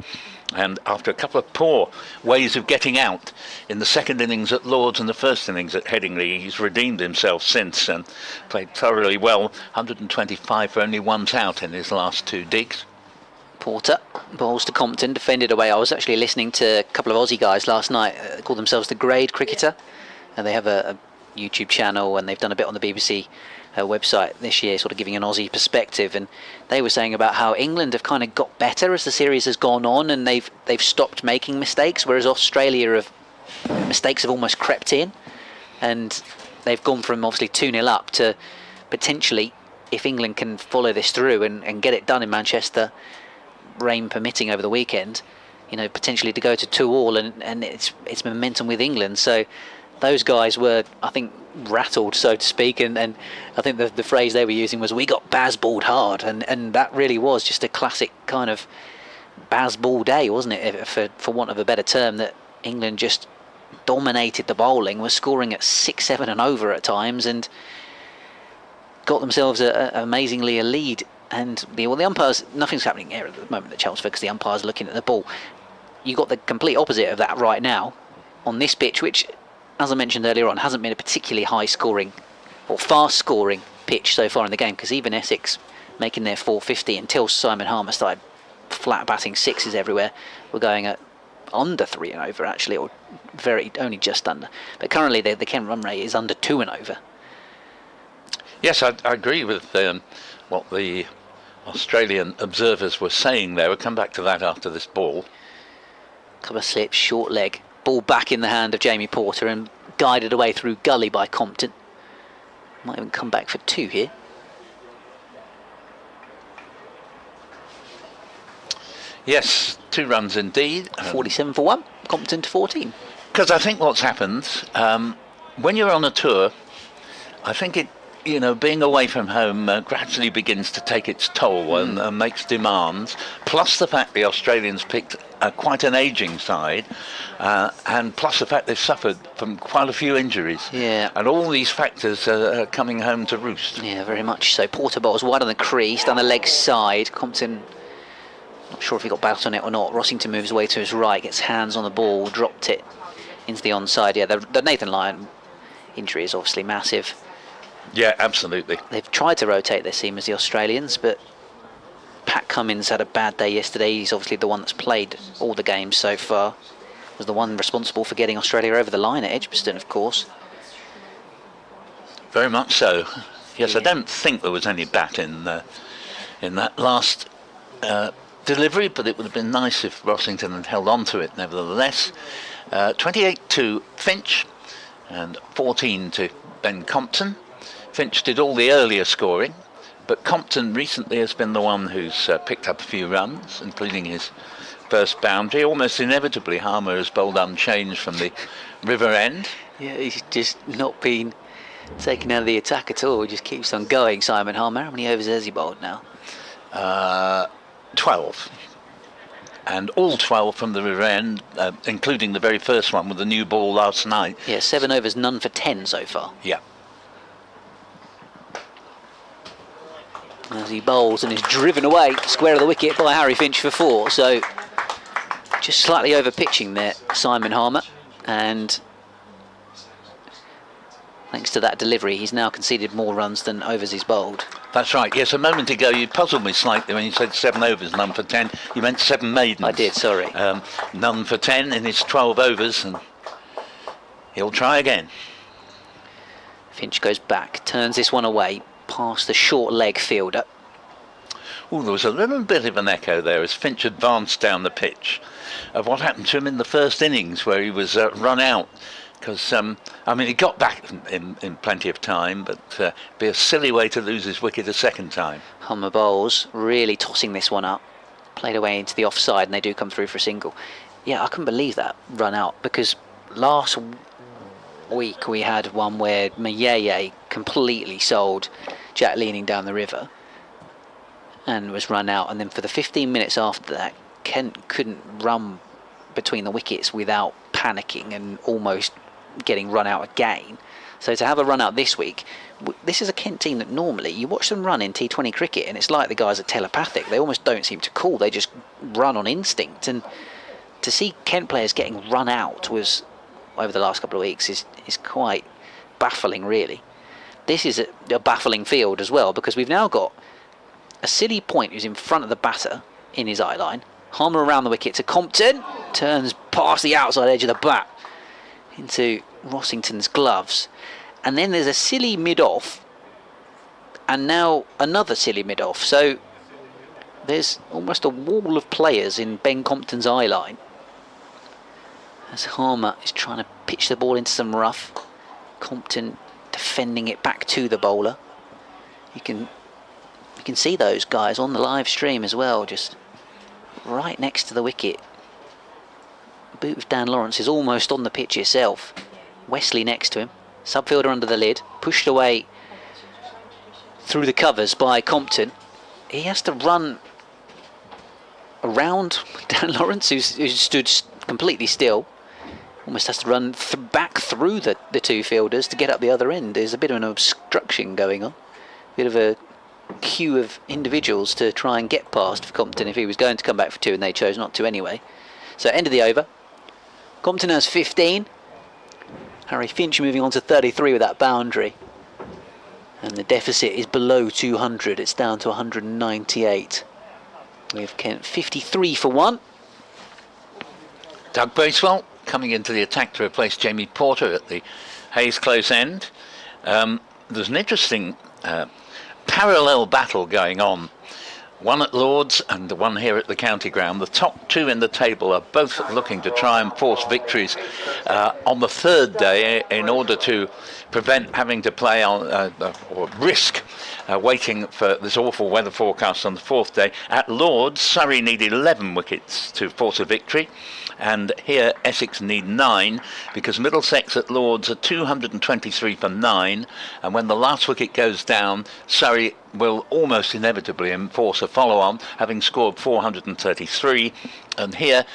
And after a couple of poor ways of getting out in the second innings at Lords and the first innings at Headingley, he's redeemed himself since and played thoroughly well. 125 for only 1 out in his last 2 digs. Porter bowls to Compton, defended away. I was actually listening to a couple of Aussie guys last night, they call themselves the Grade Cricketer, and they have a YouTube channel, and they've done a bit on the BBC website this year, sort of giving an Aussie perspective, and they were saying about how England have kind of got better as the series has gone on, and they've stopped making mistakes, whereas Australia mistakes have almost crept in, and they've gone from obviously 2-0 up to potentially, if England can follow this through and get it done in Manchester, rain permitting over the weekend, you know, potentially to go to 2-2, and it's momentum with England. So those guys were, I think, rattled, so to speak, and I think the phrase they were using was, we got Bazballed hard, and that really was just a classic kind of Bazball day, wasn't it, for want of a better term, that England just dominated the bowling, was scoring at 6-7 and over at times, and got themselves amazingly a lead And the umpires, nothing's happening here at the moment at Chelmsford because the umpire's looking at the ball. You got the complete opposite of that right now on this pitch, which, as I mentioned earlier on, hasn't been a particularly high scoring or fast scoring pitch so far in the game, because even Essex making their 450 until Simon Harmer started flat batting sixes everywhere, were going at under 3 and over actually, or only just under. But currently the Kent run rate is under 2 and over. Yes, I agree with what the Australian observers were saying there. We'll come back to that after this ball. Couple of slips, short leg, ball back in the hand of Jamie Porter and guided away through gully by Compton. Might even come back for 2 here. Yes, 2 runs indeed. 47 for 1, Compton to 14. Because I think what's happened, when you're on a tour, I think it, being away from home gradually begins to take its toll and makes demands. Plus the fact the Australians picked quite an ageing side, and plus the fact they've suffered from quite a few injuries. Yeah. And all these factors are coming home to roost. Yeah, very much so. Porter bowls wide on the crease, down the leg side. Compton, not sure if he got bat on it or not. Rossington moves away to his right, gets hands on the ball, dropped it into the onside. Yeah, the Nathan Lyon injury is obviously massive. Yeah, absolutely. They've tried to rotate their seamers, the Australians, but Pat Cummins had a bad day yesterday. He's obviously the one that's played all the games so far. Was the one responsible for getting Australia over the line at Edgbaston, of course. Very much so. Yes, Yeah. I don't think there was any bat in that last delivery, but it would have been nice if Rossington had held on to it nevertheless. 28 to Finch and 14 to Ben Compton. Finch did all the earlier scoring, but Compton recently has been the one who's picked up a few runs, including his first boundary. Almost inevitably, Harmer has bowled unchanged from the river end. Yeah, he's just not been taken out of the attack at all. He just keeps on going, Simon Harmer. How many overs has he bowled now? 12. And all 12 from the river end, including the very first one with the new ball last night. Yeah, 7 overs, none for 10 so far. Yeah. As he bowls and is driven away square of the wicket by Harry Finch for 4. So just slightly over pitching there, Simon Harmer, and thanks to that delivery he's now conceded more runs than overs he's bowled. That's right. Yes, a moment ago you puzzled me slightly when you said 7 overs, none for 10. You meant 7 maidens. I did, sorry. None for 10 in his 12 overs, and he'll try again. Finch goes back, turns this one away past the short leg fielder. Oh, there was a little bit of an echo there as Finch advanced down the pitch of what happened to him in the first innings, where he was run out. Because, he got back in plenty of time, but it'd be a silly way to lose his wicket a second time. Hummer bowls, really tossing this one up. Played away into the offside, and they do come through for a single. Yeah, I couldn't believe that run out, because last week we had one where Midday completely sold Jack leaning down the river and was run out, and then for the 15 minutes after that, Kent couldn't run between the wickets without panicking and almost getting run out again. So to have a run out this week, this is a Kent team that normally you watch them run in T20 cricket and it's like the guys are telepathic. They almost don't seem to call, they just run on instinct. And to see Kent players getting run out was, over the last couple of weeks, is quite baffling, really. This is a baffling field as well, because we've now got a silly point who's in front of the batter in his eye line. Harmer around the wicket to Compton, turns past the outside edge of the bat into Rossington's gloves, and then there's a silly mid-off and now another silly mid-off. So there's almost a wall of players in Ben Compton's eye line as Harmer is trying to pitch the ball into some rough. Compton defending it back to the bowler. You can see those guys on the live stream as well, just right next to the wicket. Boot of Dan Lawrence is almost on the pitch itself. Wesley next to him. Subfielder under the lid. Pushed away through the covers by Compton. He has to run around Dan Lawrence, who stood completely still. Almost has to run back through the 2 fielders to get up the other end. There's a bit of an obstruction going on. Bit of a queue of individuals to try and get past for Compton if he was going to come back for 2, and they chose not to anyway. So end of the over. Compton has 15. Harry Finch moving on to 33 with that boundary. And the deficit is below 200. It's down to 198. With Kent 53 for 1. Doug Bracewell coming into the attack to replace Jamie Porter at the Hayes close end. There's an interesting parallel battle going on. One at Lord's and the one here at the county ground. The top 2 in the table are both looking to try and force victories on the 3rd day in order to prevent having to play on or risk waiting for this awful weather forecast on the 4th day. At Lord's, Surrey need 11 wickets to force a victory, and here Essex need 9, because Middlesex at Lord's are 223 for 9, and when the last wicket goes down, Surrey will almost inevitably enforce a follow-on, having scored 433, and here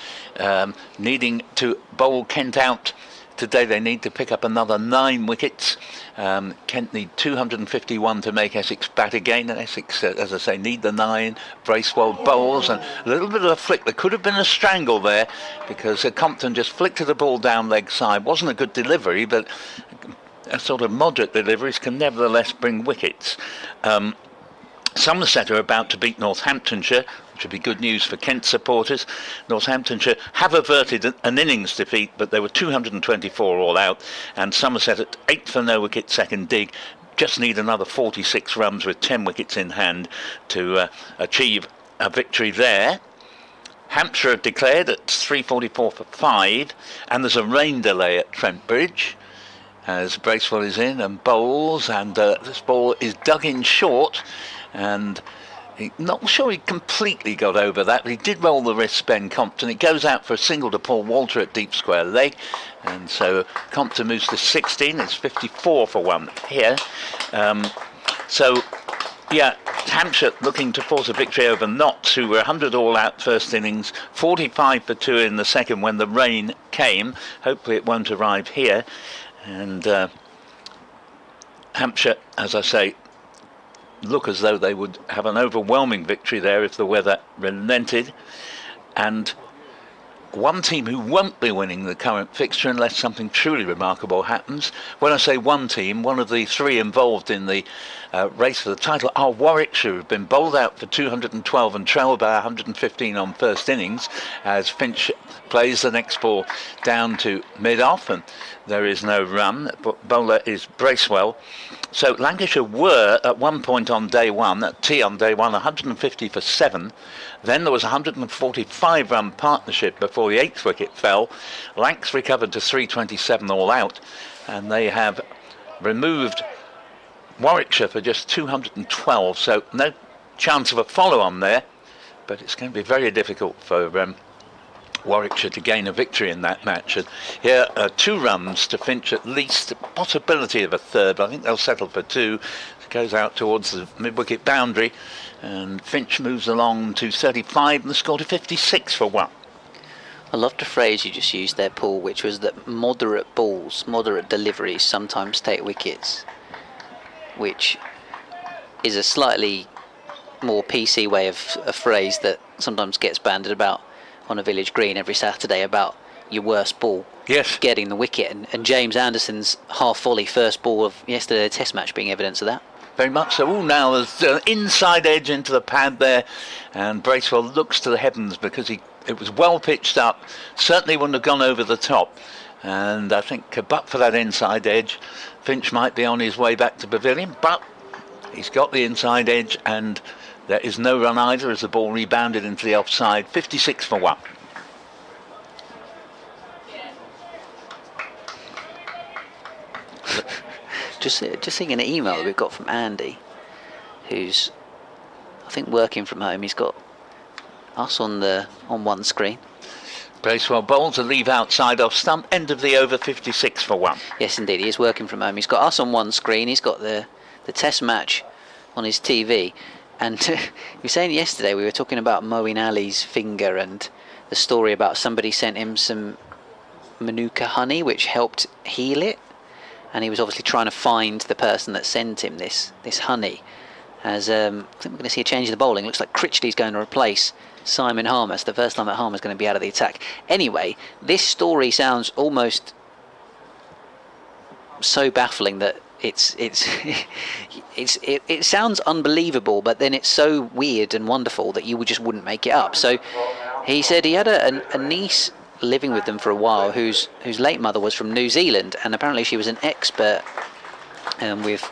needing to bowl Kent out today. They need to pick up another 9 wickets. Kent need 251 to make Essex bat again, and Essex, as I say, need the 9. Bracewell bowls, and a little bit of a flick. There could have been a strangle there, because Compton just flicked the ball down leg side. Wasn't a good delivery, but a sort of moderate deliveries can nevertheless bring wickets. Somerset are about to beat Northamptonshire, which would be good news for Kent supporters. Northamptonshire have averted an innings defeat, but they were 224 all out, and Somerset at 8 for no wicket second dig just need another 46 runs with 10 wickets in hand to achieve a victory there. Hampshire have declared at 3:44 for 5, and there's a rain delay at Trent Bridge as Bracewell is in and bowls, and this ball is dug in short, and not sure he completely got over that, but he did roll the wrist, Ben Compton. It goes out for a single to Paul Walter at deep square leg, and so Compton moves to 16. It's 54 for 1 here. So yeah, Hampshire looking to force a victory over Notts, who were 100 all out first innings, 45 for 2 in the second when the rain came. Hopefully it won't arrive here. And Hampshire, as I say, look as though they would have an overwhelming victory there if the weather relented. And one team who won't be winning the current fixture unless something truly remarkable happens. When I say one team, one of the 3 involved in the race for the title are Warwickshire, who've been bowled out for 212 and trailed by 115 on first innings, as Finch plays the next ball down to mid-off, and there is no run. Bowler is Bracewell. So Lancashire were at one point on day 1, at tea on day 1, 150 for 7. Then there was a 145 run partnership before the 8th wicket fell. Lancs recovered to 327 all out, and they have removed Warwickshire for just 212, so no chance of a follow-on there, but it's going to be very difficult for Warwickshire to gain a victory in that match. And here are 2 runs to Finch at least, a possibility of a third, but I think they'll settle for 2. It goes out towards the mid-wicket boundary, and Finch moves along to 35 and the score to 56 for 1. I loved the phrase you just used there, Paul, which was that moderate balls, moderate deliveries sometimes take wickets, which is a slightly more PC way of a phrase that sometimes gets banded about on a village green every Saturday about your worst ball getting the wicket, and James Anderson's half volley first ball of yesterday's Test match being evidence of that. Very much so. Now there's an inside edge into the pad there, and Bracewell looks to the heavens because it was well pitched up, certainly wouldn't have gone over the top, and I think but for that inside edge Finch might be on his way back to pavilion, but he's got the inside edge, and there is no run either as the ball rebounded into the offside. 56 for 1. Just seeing an email that we've got from Andy, who's I think working from home. He's got us on one screen. Bracewell bowls a leave outside off stump, end of the over, 56 for 1. Yes, indeed, he is working from home. He's got us on one screen. He's got the Test match on his TV. And we were saying yesterday, we were talking about Moeen Ali's finger and the story about somebody sent him some Manuka honey which helped heal it, and he was obviously trying to find the person that sent him this honey, As I think we're going to see a change in the bowling. Looks like Critchley's going to replace Simon Harmer. It's the first time that Harmer's going to be out of the attack. Anyway, this story sounds almost so baffling that it sounds unbelievable, but then it's so weird and wonderful that you just wouldn't make it up. So he said he had a niece living with them for a while whose late mother was from New Zealand, and apparently she was an expert with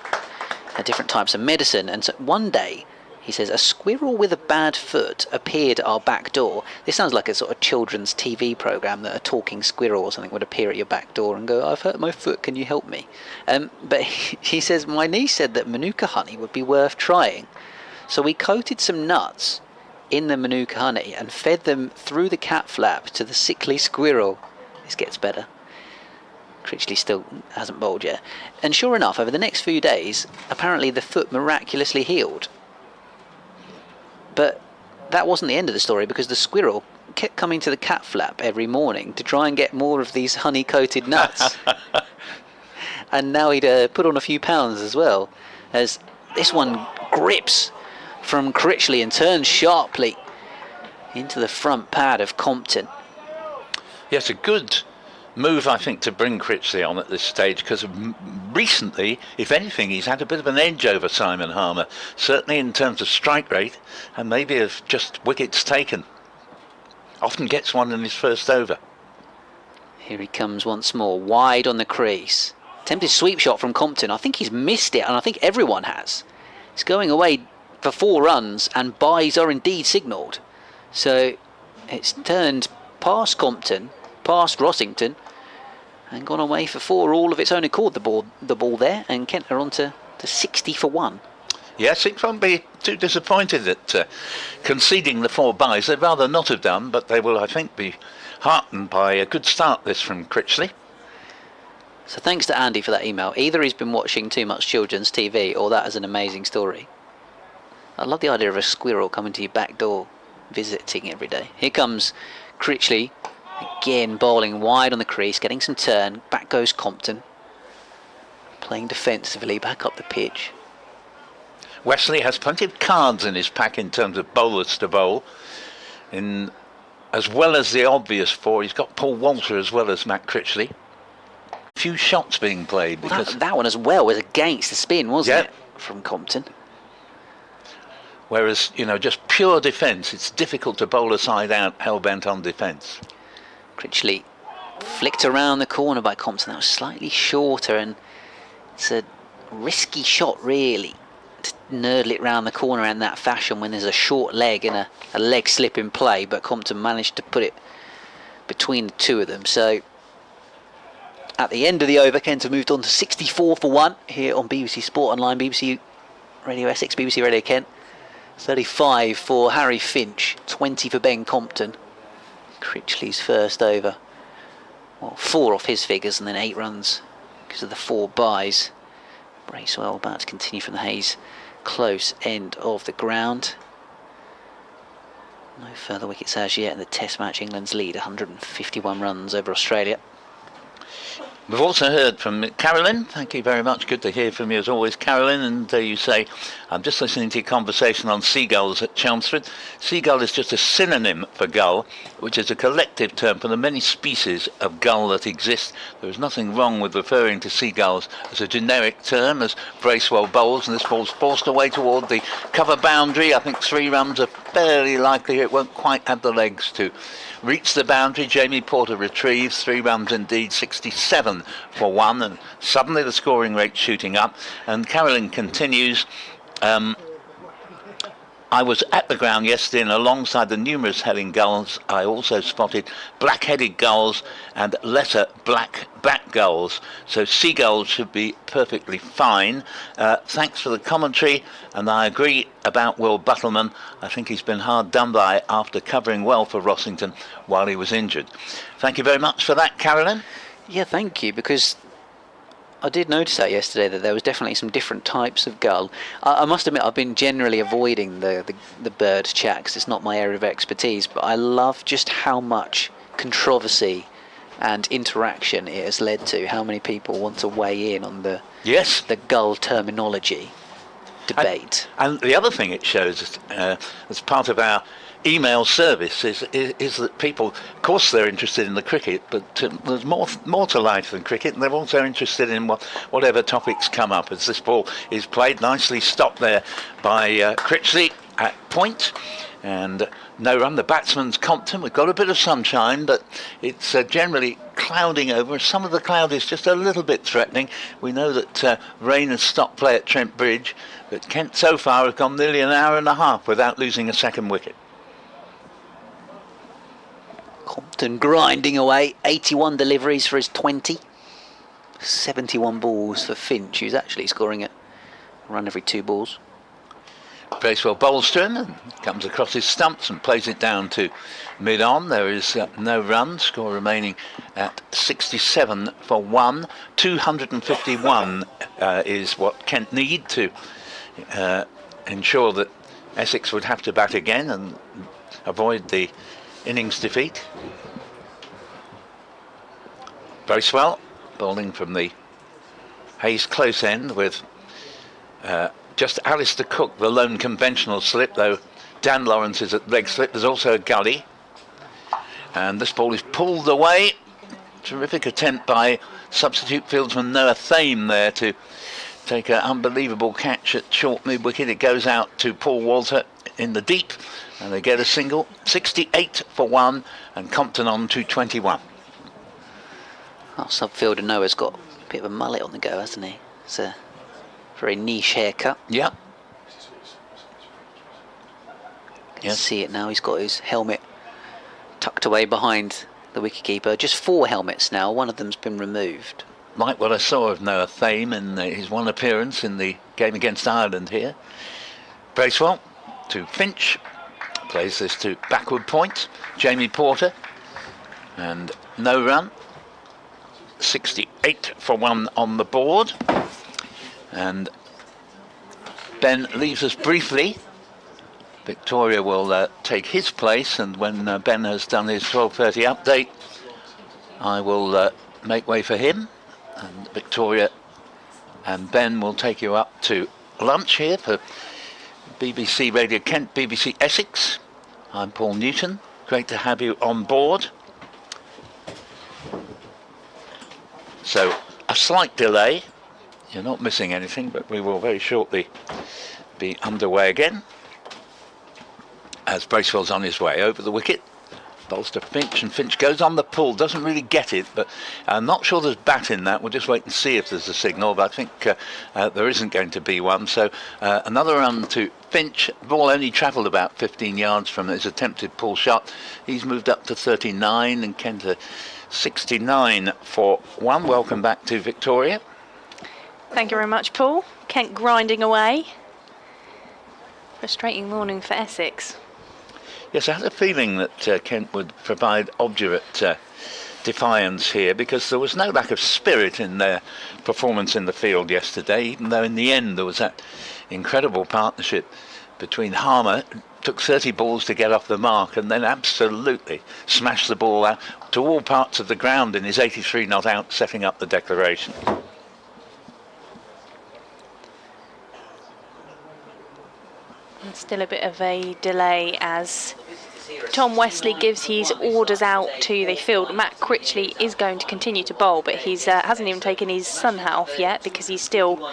different types of medicine. And so one day, he says, a squirrel with a bad foot appeared at our back door. This sounds like a sort of children's TV program that a talking squirrel or something would appear at your back door and go, I've hurt my foot, can you help me? But he says, my niece said that manuka honey would be worth trying. So we coated some nuts in the manuka honey and fed them through the cat flap to the sickly squirrel. This gets better. Critchley still hasn't bowled yet. And sure enough, over the next few days, apparently the foot miraculously healed. But that wasn't the end of the story, because the squirrel kept coming to the cat flap every morning to try and get more of these honey-coated nuts. And now he'd put on a few pounds as well, as this one grips from Critchley and turns sharply into the front pad of Compton. Yes, a good move, I think, to bring Critchley on at this stage, because recently, if anything, he's had a bit of an edge over Simon Harmer, certainly in terms of strike rate and maybe of just wickets taken. Often gets one in his first over. Here he comes once more, wide on the crease. Attempted sweep shot from Compton. I think he's missed it, and I think everyone has. He's going away for 4 runs, and byes are indeed signalled. So it's turned past Compton, past Rossington, and gone away for 4 all of its own accord, the ball there, and Kent are on to 60 for 1. Yes, it won't be too disappointed at conceding the 4 byes. They'd rather not have done, but they will, I think, be heartened by a good start this from Critchley. So thanks to Andy for that email. Either he's been watching too much children's TV, or that is an amazing story. I love the idea of a squirrel coming to your back door, visiting every day. Here comes Critchley, again bowling wide on the crease, getting some turn. Back goes Compton, playing defensively back up the pitch. Wesley has plenty of cards in his pack in terms of bowlers to bowl. As well as the obvious 4, he's got Paul Walter as well as Matt Critchley. Few shots being played, because that one as well was against the spin, wasn't it, from Compton? Whereas, just pure defence, it's difficult to bowl a side out hell-bent on defence. Critchley flicked around the corner by Compton. That was slightly shorter, and it's a risky shot, really, to nurdle it round the corner in that fashion when there's a short leg and a leg slip in play, but Compton managed to put it between the two of them. So at the end of the over, Kent have moved on to 64 for 1 here on BBC Sport Online, BBC Radio Essex, BBC Radio Kent. 35 for Harry Finch, 20 for Ben Compton. Critchley's first over. Well, 4 off his figures and then 8 runs because of the 4 byes. Bracewell about to continue from the Hayes close end of the ground. No further wickets as yet in the Test match. England's lead 151 runs over Australia. We've also heard from Carolyn. Thank you very much. Good to hear from you as always, Carolyn. And you say, I'm just listening to your conversation on seagulls at Chelmsford. Seagull is just a synonym for gull, which is a collective term for the many species of gull that exist. There is nothing wrong with referring to seagulls as a generic term, as Bracewell bowls, and this ball's forced away toward the cover boundary. I think 3 runs are fairly likely. It won't quite have the legs to reach the boundary. Jamie Porter retrieves 3 runs indeed, 67 for 1, and suddenly the scoring rate shooting up. And Carolyn continues, I was at the ground yesterday, and alongside the numerous herring gulls I also spotted black-headed gulls and lesser black-backed gulls, so seagulls should be perfectly fine. Thanks for the commentary, and I agree about Will Buttleman. I think he's been hard done by after covering well for Rossington while he was injured. Thank you very much for that, Carolyn. Yeah, thank you, because I did notice that yesterday, that there was definitely some different types of gull. I must admit, I've been generally avoiding the bird chat because it's not my area of expertise, but I love just how much controversy and interaction it has led to, how many people want to weigh in on the gull terminology. debate. And the other thing it shows, as part of our email service, is that people, of course, they're interested in the cricket, but there's more to life than cricket, and they're also interested in whatever topics come up. As this ball is played, nicely stopped there by Critchley at point, and no run. The batsman's Compton. We've got a bit of sunshine, but it's generally clouding over. Some of the cloud is just a little bit threatening. We know that rain has stopped play at Trent Bridge, but Kent so far has gone nearly an hour and a half without losing a second wicket. Compton grinding away, 81 deliveries for his 20. 71 balls for Finch, who's actually scoring a run every 2 balls. Bracewell bowls to him and comes across his stumps and plays it down to mid-on. There is no run, score remaining at 67 for 1. 251 is what Kent need to ensure that Essex would have to bat again and avoid the innings defeat. Bracewell bowling from the Hayes close end with just Alistair Cook, the lone conventional slip, though Dan Lawrence is at leg slip. There's also a gully. And this ball is pulled away. Terrific attempt by substitute fieldsman Noah Thame there to take an unbelievable catch at short mid-wicket. It goes out to Paul Walter in the deep, and they get a single. 68 for 1, and Compton on to 21. Our subfielder Noah's got a bit of a mullet on the go, hasn't he? It's a very niche haircut. Yeah. Can see it now. He's got his helmet tucked away behind the wicketkeeper. Just 4 helmets now. One of them's been removed. Like what I saw of Noah Thame in his one appearance in the game against Ireland here. Bracewell to Finch. Plays this to backward point. Jamie Porter. And no run. 68 for 1 on the board. And Ben leaves us briefly. Victoria will take his place, and when Ben has done his 12:30 update, I will make way for him, and Victoria and Ben will take you up to lunch here for BBC Radio Kent, BBC Essex. I'm Paul Newton. Great to have you on board. So a slight delay. You're not missing anything, but we will very shortly be underway again. As Bracewell's on his way over the wicket, bowls to Finch, and Finch goes on the pull, doesn't really get it, but I'm not sure there's bat in that. We'll just wait and see if there's a signal, but I think there isn't going to be one. So another run to Finch. Ball only travelled about 15 yards from his attempted pull shot. He's moved up to 39, and Kent 69 for 1. Welcome back to Victoria. Thank you very much, Paul. Kent grinding away. Frustrating morning for Essex. Yes, I had a feeling that Kent would provide obdurate defiance here, because there was no lack of spirit in their performance in the field yesterday, even though in the end there was that incredible partnership between Harmer. Took 30 balls to get off the mark, and then absolutely smashed the ball out to all parts of the ground in his 83 not out, setting up the declaration. And still a bit of a delay as Tom Wesley gives his orders out to the field. Matt Critchley is going to continue to bowl, but he's hasn't even taken his sun hat off yet, because he's still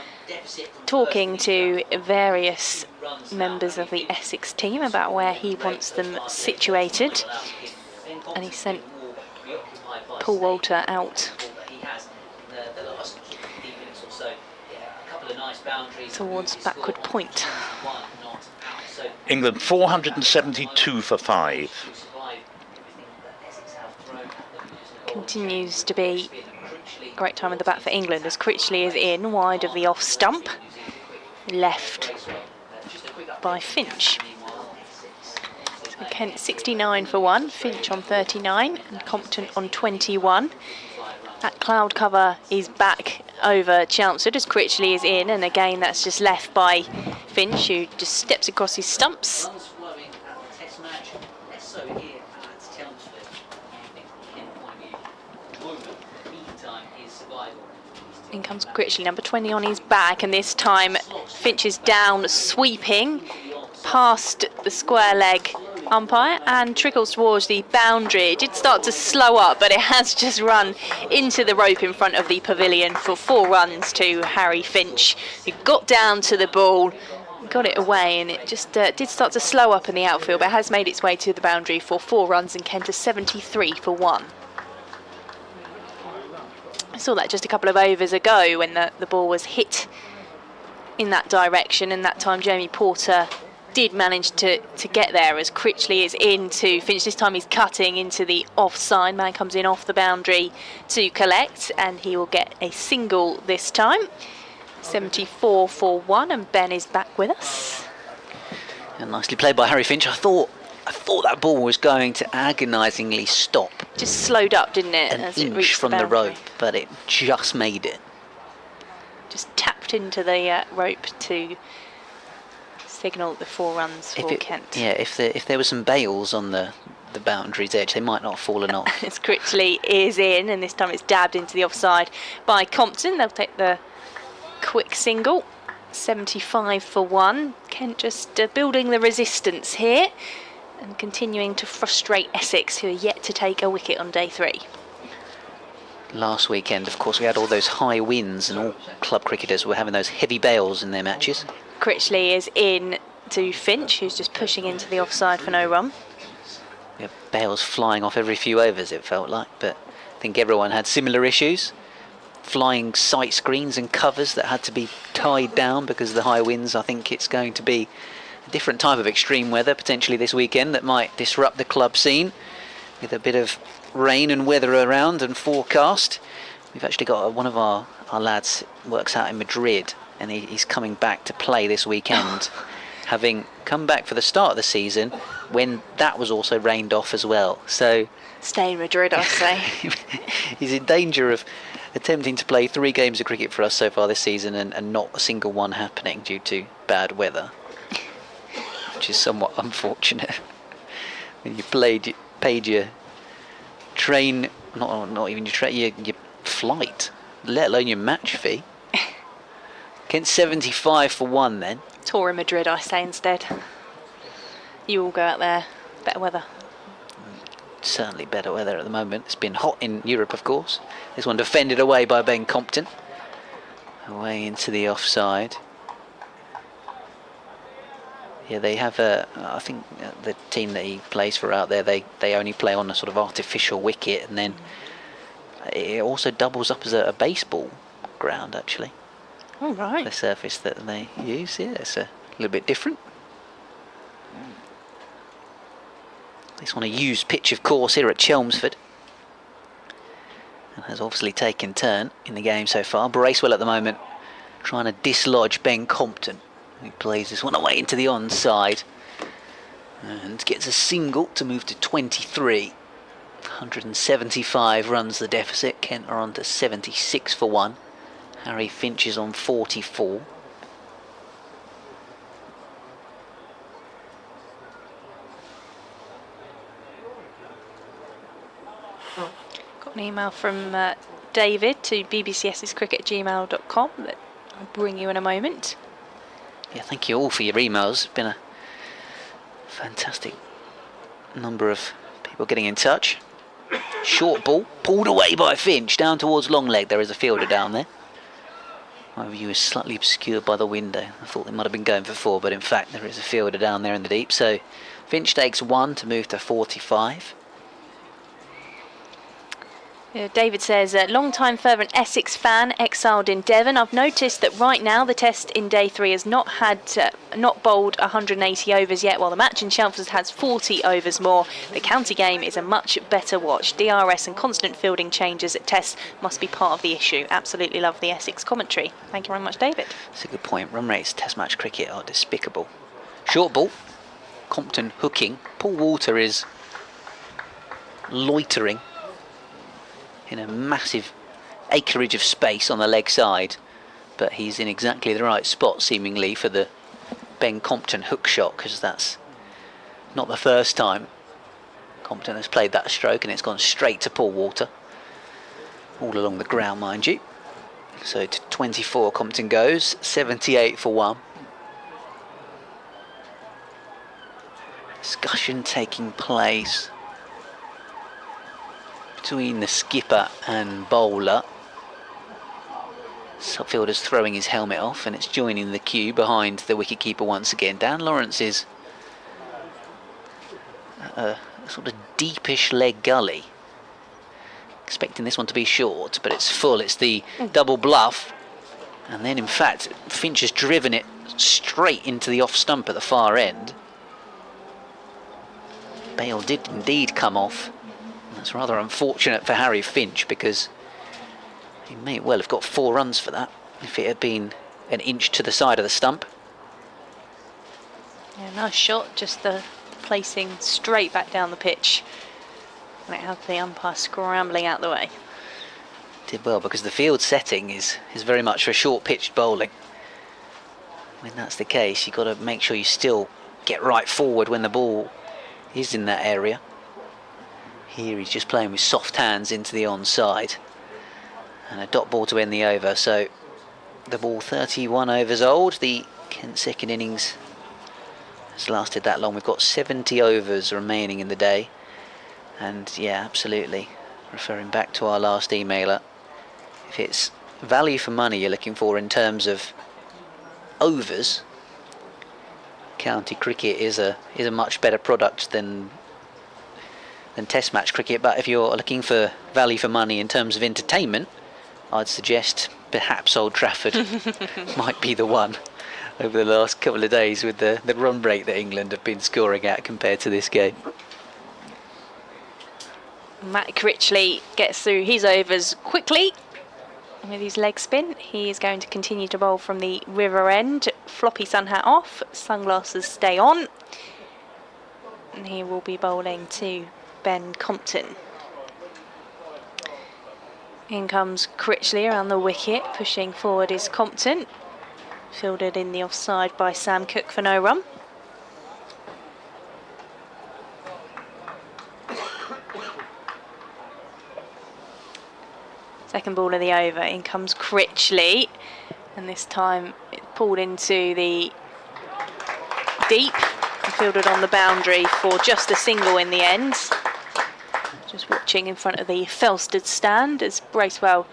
talking to various members of the Essex team about where he wants them situated. And he sent Paul Walter out towards backward point. England 472 for 5. Continues to be a great time at the bat for England as Critchley is in wide of the off stump, left by Finch. So Kent 69 for 1, Finch on 39 and Compton on 21. That cloud cover is back over Chelmsford as Critchley is in, and again that's just left by Finch, who just steps across his stumps. In comes Critchley, number 20 on his back, and this time Finch is down, sweeping past the square leg umpire and trickles towards the boundary. It did start to slow up, but it has just run into the rope in front of the pavilion for 4 runs to Harry Finch, who got down to the ball, got it away, and it just did start to slow up in the outfield, but has made its way to the boundary for 4 runs, and Kent is 73 for 1. I saw that just a couple of overs ago when the ball was hit in that direction, and that time Jamie Porter did manage to get there as Critchley is in to Finch. This time he's cutting into the offside. Man comes in off the boundary to collect, and he will get a single this time. 74 for 1, and Ben is back with us. And nicely played by Harry Finch. I thought that ball was going to agonisingly stop. Just slowed up, didn't it? An as it inch reached from the rope, but it just made it. Just tapped into the rope to signal the 4 runs for Kent. Yeah, if there were some bales on the boundary's edge, they might not have fallen off. As Critchley is in, and this time it's dabbed into the offside by Compton. They'll take the quick single. 75 for 1. Kent just building the resistance here and continuing to frustrate Essex, who are yet to take a wicket on day 3. Last weekend, of course, we had all those high winds, and all club cricketers were having those heavy bales in their matches. Critchley is in to Finch, who's just pushing into the offside for no run. We have bales flying off every few overs, it felt like, but I think everyone had similar issues. Flying sight screens and covers that had to be tied down because of the high winds. I think it's going to be a different type of extreme weather potentially this weekend that might disrupt the club scene, with a bit of rain and weather around and forecast. We've actually got one of our lads works out in Madrid, and he's coming back to play this weekend, having come back for the start of the season when that was also rained off as well. So stay in Madrid, I say. He's in danger of attempting to play 3 games of cricket for us so far this season and not a single one happening due to bad weather, which is somewhat unfortunate. When you paid your train, not even your train, your flight, let alone your match fee. Kent 75 for 1 then. Tour in Madrid, I say instead. You all go out there, better weather. Certainly better weather at the moment. It's been hot in Europe, of course. This one defended away by Ben Compton. Away into the offside. Yeah, they have I think the team that he plays for out there, they only play on a sort of artificial wicket, and then it also doubles up as a baseball ground, actually. All right. The surface that they use, yeah, it's a little bit different. It's on a used pitch, of course, here at Chelmsford, and has obviously taken turn in the game so far. Bracewell at the moment trying to dislodge Ben Compton. He plays this one away into the onside and gets a single to move to 23. 175 runs the deficit. Kent are on to 76 for 1. Harry Finch is on 44. Got an email from David to bbcscricket@gmail.com that I'll bring you in a moment. Yeah, thank you all for your emails. It's been a fantastic number of people getting in touch. Short ball, pulled away by Finch, down towards long leg. There is a fielder down there. My view is slightly obscured by the window. I thought they might have been going for 4, but in fact there is a fielder down there in the deep. So Finch takes 1 to move to 45. David says, long-time fervent Essex fan, exiled in Devon. I've noticed that right now the test in day 3 has not bowled 180 overs yet, while the match in Chelmsford has 40 overs more. The county game is a much better watch. DRS and constant fielding changes at tests must be part of the issue. Absolutely love the Essex commentary. Thank you very much, David. That's a good point. Run rates test match cricket are despicable. Short ball, Compton hooking. Paul Walter is loitering in a massive acreage of space on the leg side, but he's in exactly the right spot seemingly for the Ben Compton hook shot, because that's not the first time Compton has played that stroke, and it's gone straight to Paul Walter. all along the ground, mind you. So to 24 Compton goes, 78 for 1. Discussion taking place between the skipper and bowler. Suffielder's throwing his helmet off, and it's joining the queue behind the wicketkeeper once again. Dan Lawrence is a sort of deepish leg gully. Expecting this one to be short, but it's full. It's the double bluff, and then in fact Finch has driven it straight into the off stump at the far end. Bale did indeed come off. That's rather unfortunate for Harry Finch, because he may well have got 4 runs for that if it had been an inch to the side of the stump. Yeah, nice shot, just the placing straight back down the pitch. And it had the umpire scrambling out the way. Did well, because the field setting is very much for short pitched bowling. When that's the case, you've got to make sure you still get right forward when the ball is in that area. Here he's just playing with soft hands into the onside. And a dot ball to end the over. So the ball 31 overs old. The Kent second innings has lasted that long. We've got 70 overs remaining in the day. And yeah, absolutely, referring back to our last emailer, if it's value for money you're looking for in terms of overs, county cricket is a much better product than test match cricket. But if you're looking for value for money in terms of entertainment, I'd suggest perhaps Old Trafford might be the one over the last couple of days, with the run rate that England have been scoring at compared to this game. Matt Critchley gets through his overs quickly with his leg spin. He is going to continue to bowl from the river end. Floppy sun hat off, sunglasses stay on. And he will be bowling to Ben Compton. In comes Critchley around the wicket, pushing forward is Compton. Fielded in the offside by Sam Cook for no run. Second ball of the over, in comes Critchley, and this time it pulled into the deep and fielded on the boundary for just a single in the end. Just watching in front of the Felsted stand as Bracewell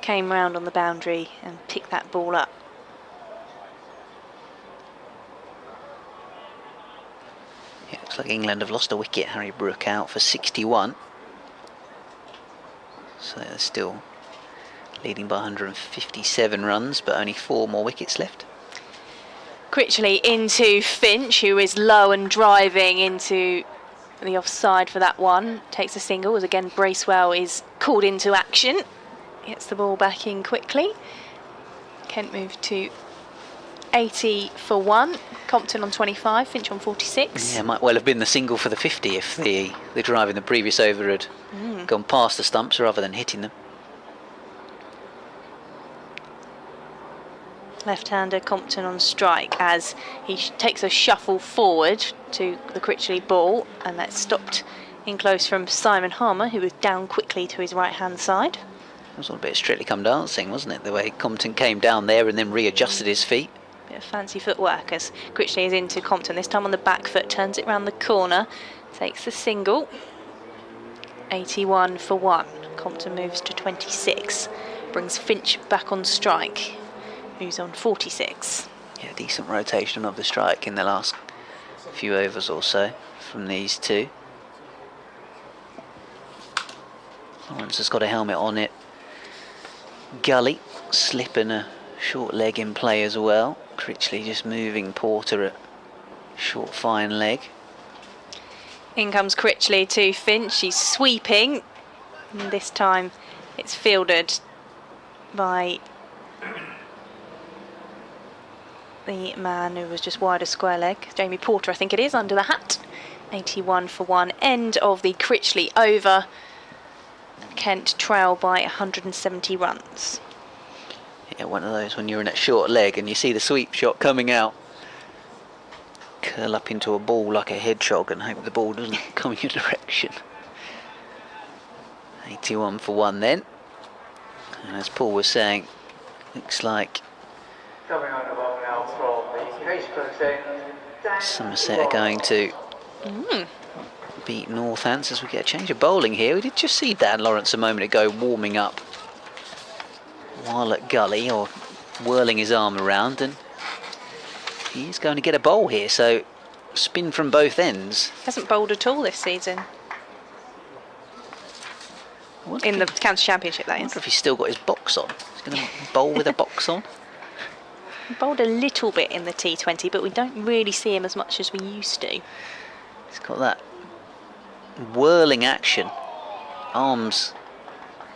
came round on the boundary and picked that ball up. Yeah, looks like England have lost a wicket. Harry Brook out for 61. So they're still leading by 157 runs, but only 4 more wickets left. Critchley into Finch, who is low and driving into the offside for that one. Takes a single as again Bracewell is called into action. Gets the ball back in quickly. Kent moved to 80 for 1. Compton on 25, Finch on 46. Yeah, might well have been the single for the 50 if the drive in the previous over had gone past the stumps rather than hitting them. Left-hander Compton on strike as he takes a shuffle forward to the Critchley ball, and that's stopped in close from Simon Harmer, who was down quickly to his right-hand side. It was all a bit Strictly Come Dancing, wasn't it? The way Compton came down there and then readjusted his feet. Bit of fancy footwork as Critchley is into Compton, this time on the back foot, turns it round the corner, takes the single. 81 for 1. Compton moves to 26, brings Finch back on strike, who's on 46. Yeah, decent rotation of the strike in the last few overs or so from these two. Lawrence has got a helmet on it. Gully slipping a short leg in play as well. Critchley just moving Porter at short fine leg. In comes Critchley to Finch, he's sweeping, and this time it's fielded by the man who was just wide of square leg, Jamie Porter I think it is, under the hat. 81 for 1, end of the Critchley over. Kent trail by 170 runs. Yeah, one of those when you're in that short leg and you see the sweep shot coming out. Curl up into a ball like a hedgehog and hope the ball doesn't come in your direction. 81 for 1 then. And as Paul was saying, looks like Somerset are going to beat Northants as we get a change of bowling here. We did just see Dan Lawrence a moment ago warming up while at gully, or whirling his arm around, and he's going to get a bowl here, so spin from both ends. Hasn't bowled at all this season. In the county championship, that I is. wonder if he's still got his box on. He's going to bowl with a box on. He bowled a little bit in the T20, but we don't really see him as much as we used to. He's got that whirling action. Arms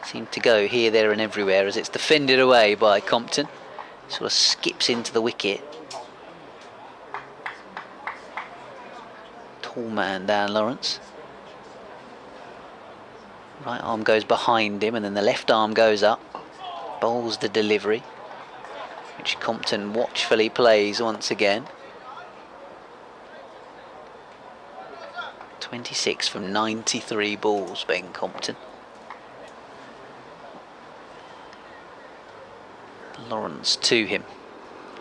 seem to go here, there and everywhere as it's defended away by Compton. Sort of skips into the wicket. Tall man, Dan Lawrence. Right arm goes behind him and then the left arm goes up. Bowls the delivery, which Compton watchfully plays once again. 26 from 93 balls, Ben Compton. Lawrence to him.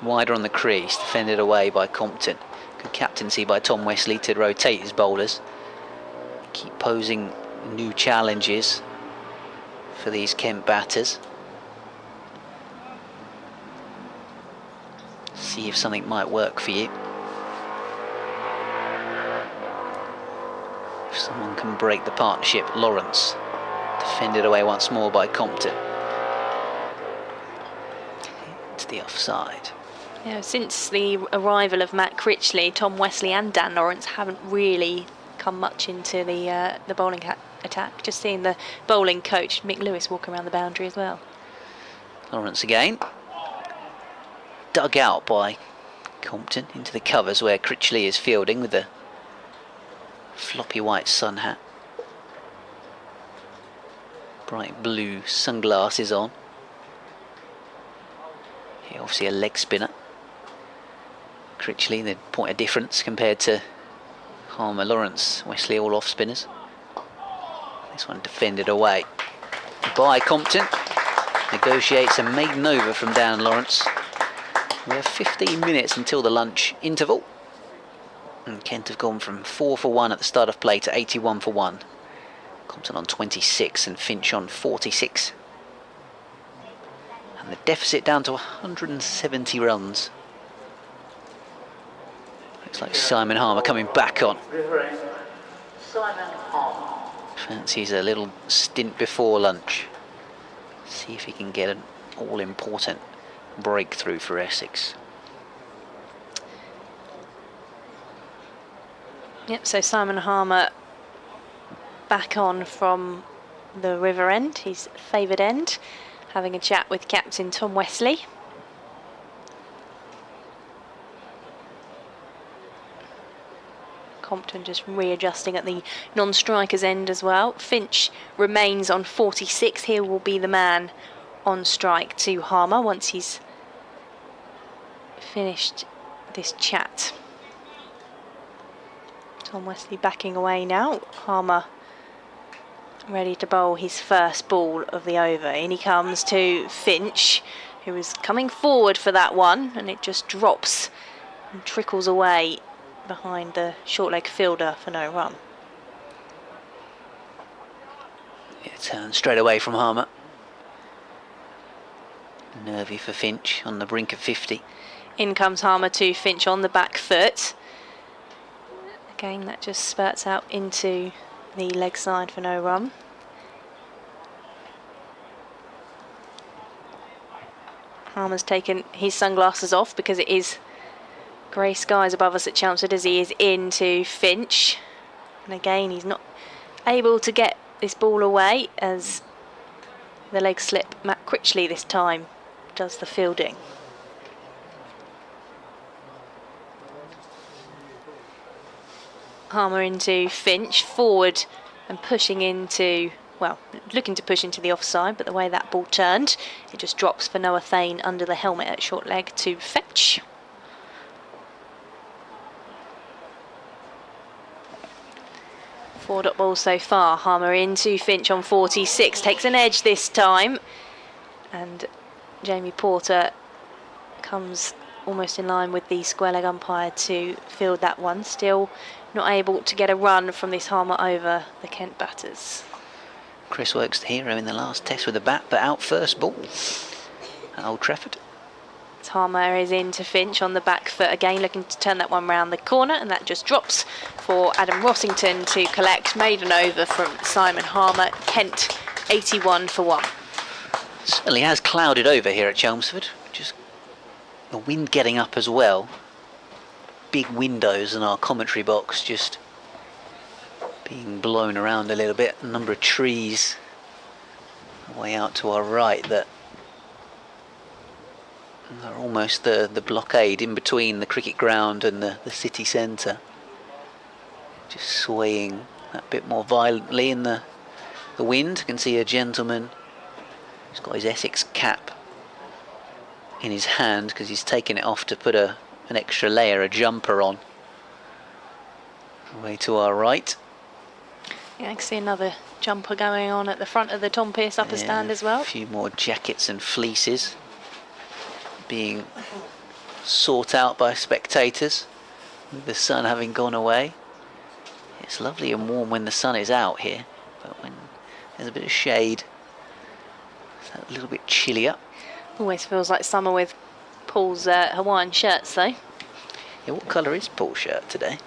Wider on the crease, defended away by Compton. Good captaincy by Tom Wesley to rotate his bowlers. Keep posing new challenges for these Kent batters. See if something might work for you. If someone can break the partnership. Lawrence defended away once more by Compton. To the offside. Yeah, since the arrival of Matt Critchley, Tom Wesley and Dan Lawrence haven't really come much into the bowling attack. Just seeing the bowling coach Mick Lewis walk around the boundary as well. Lawrence again. Dug out by Compton into the covers where Critchley is fielding with the floppy white sun hat. Bright blue sunglasses on. Here obviously a leg spinner. Critchley, the point of difference compared to Harmer, Lawrence, Wesley, all off spinners. This one defended away by Compton. Negotiates a maiden over from Dan Lawrence. We have 15 minutes until the lunch interval. And Kent have gone from 4 for 1 at the start of play to 81 for 1. Compton on 26 and Finch on 46. And the deficit down to 170 runs. Looks like Simon Harmer coming back on. Fancies a little stint before lunch. See if he can get an all-important breakthrough for Essex. Yep, so Simon Harmer back on from the river end, his favoured end, having a chat with Captain Tom Wesley. Compton just readjusting at the non-strikers end as well. Finch remains on 46. Here will be the man on strike to Harmer once he's finished this chat. Tom Wesley backing away now. Harmer ready to bowl his first ball of the over. In he comes to Finch, who is coming forward for that one, and it just drops and trickles away behind the short leg fielder for no run. Yeah, turn straight away from Harmer. Nervy for Finch on the brink of 50. In comes Harmer to Finch on the back foot. Again, that just spurts out into the leg side for no run. Harmer's taken his sunglasses off because it is grey skies above us at Chelmsford as he is into Finch. And again, he's not able to get this ball away as the leg slip. Matt Critchley this time does the fielding. Harmer into Finch, forward and pushing into, well, looking to push into the offside, but the way that ball turned, it just drops for Noah Thane under the helmet at short leg to fetch. Four dot ball so far. Harmer into Finch on 46, takes an edge this time. and Jamie Porter comes almost in line with the square leg umpire to field that one. Still not able to get a run from this Harmer over the Kent batters. Chris Works the hero in the last test with the bat, but out first ball at Old Trafford. Harmer is into Finch on the back foot again, looking to turn that one round the corner, and that just drops for Adam Rossington to collect. Maiden over from Simon Harmer. Kent 81 for 1. Certainly has clouded over here at Chelmsford. Just the wind getting up as well. Big windows in our commentary box just being blown around a little bit. A number of trees way out to our right that are almost the blockade in between the cricket ground and the city centre. Just swaying that bit more violently in the wind. You can see a gentleman who's got his Essex cap in his hand because he's taken it off to put an extra layer, a jumper on. Way to our right. Yeah, I can see another jumper going on at the front of the Tom Pearce upper stand as well. A few more jackets and fleeces being sought out by spectators with the sun having gone away. It's lovely and warm when the sun is out here, but when there's a bit of shade, it's a little bit chillier. Always feels like summer with Paul's Hawaiian shirts though. Yeah, what colour is Paul's shirt today?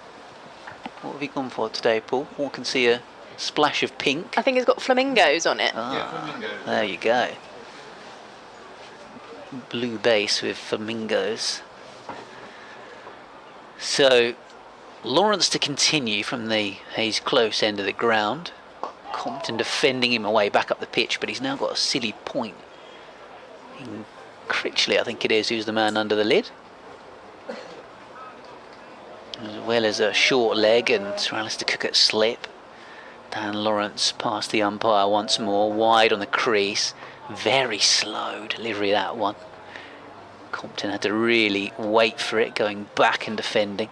What have you gone for today, Paul? I can see a splash of pink. I think it's got flamingos on it. There you go. Blue base with flamingos. So Lawrence to continue from the Hayes Close end of the ground. Compton defending him away back up the pitch, but he's now got a silly point. Critchley, I think it is, who's the man under the lid. As well as a short leg and Sir Alistair Cook at slip. Dan Lawrence past the umpire once more, wide on the crease. Very slow delivery, that one. Compton had to really wait for it, going back and defending.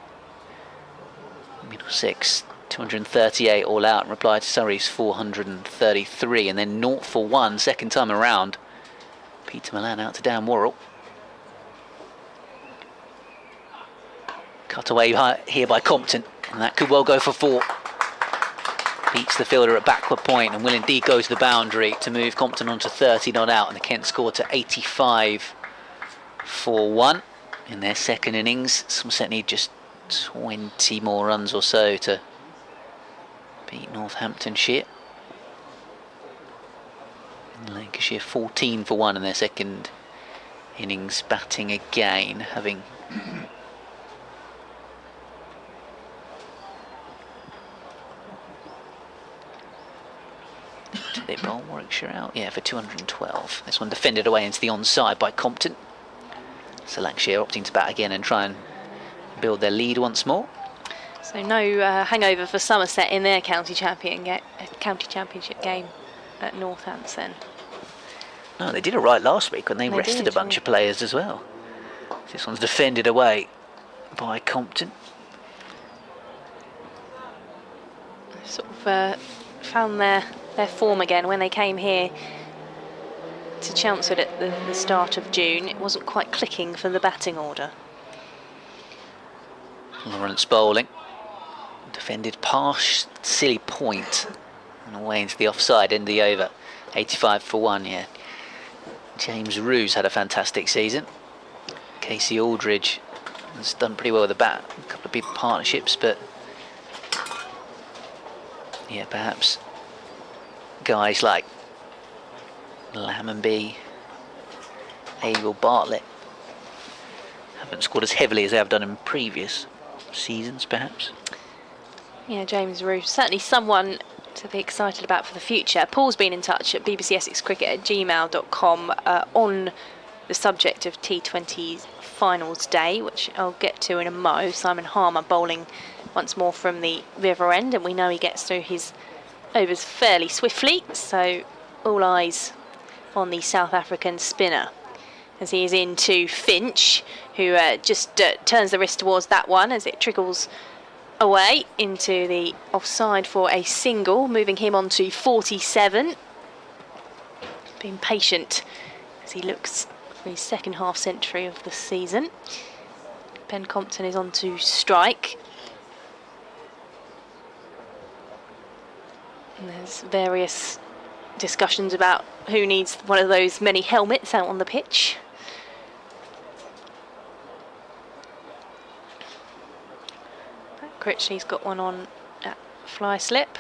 Middlesex 238 all out in reply to Surrey's 433, and then 0 for 1 second time around. Peter Milan out to Dan Worrell. Cut away here by Compton, and that could well go for 4. Beats the fielder at backward point and will indeed go to the boundary to move Compton on to 30 not out, and the Kent score to 85 for 1 in their second innings. Somerset need just 20 more runs or so to beat Northamptonshire. And Lancashire 14 for 1 in their second innings, batting again, having did they bowl Warwickshire out? Yeah, for 212. This one defended away into the onside by Compton. So Lancashire opting to bat again and try and build their lead once more. So no hangover for Somerset in their county championship game at Northampton. No, they did it right last week when they rested a bunch of players as well. This one's defended away by Compton. Sort of found their form again when they came here to Chelmsford at the start of June. It wasn't quite clicking for the batting order. Lawrence bowling. Defended past silly point and away into the offside end of the over. 85 for 1, yeah. James Roos had a fantastic season. Casey Aldridge has done pretty well with the bat. A couple of big partnerships, but yeah, perhaps guys like Lammonby, Abel Bartlett haven't scored as heavily as they have done in previous seasons, perhaps. Yeah, James Roos, certainly someone to be excited about for the future. Paul's been in touch at bbcessexcricket@gmail.com on the subject of T20 finals day, which I'll get to in a mo. Simon Harmer bowling once more from the river end, and we know he gets through his overs fairly swiftly, so all eyes on the South African spinner as he is into Finch, who just turns the wrist towards that one as it trickles away into the offside for a single, moving him on to 47. Being patient as he looks for his second half century of the season. Ben Compton is on to strike. And there's various discussions about who needs one of those many helmets out on the pitch. Critchley's got one on at fly slip.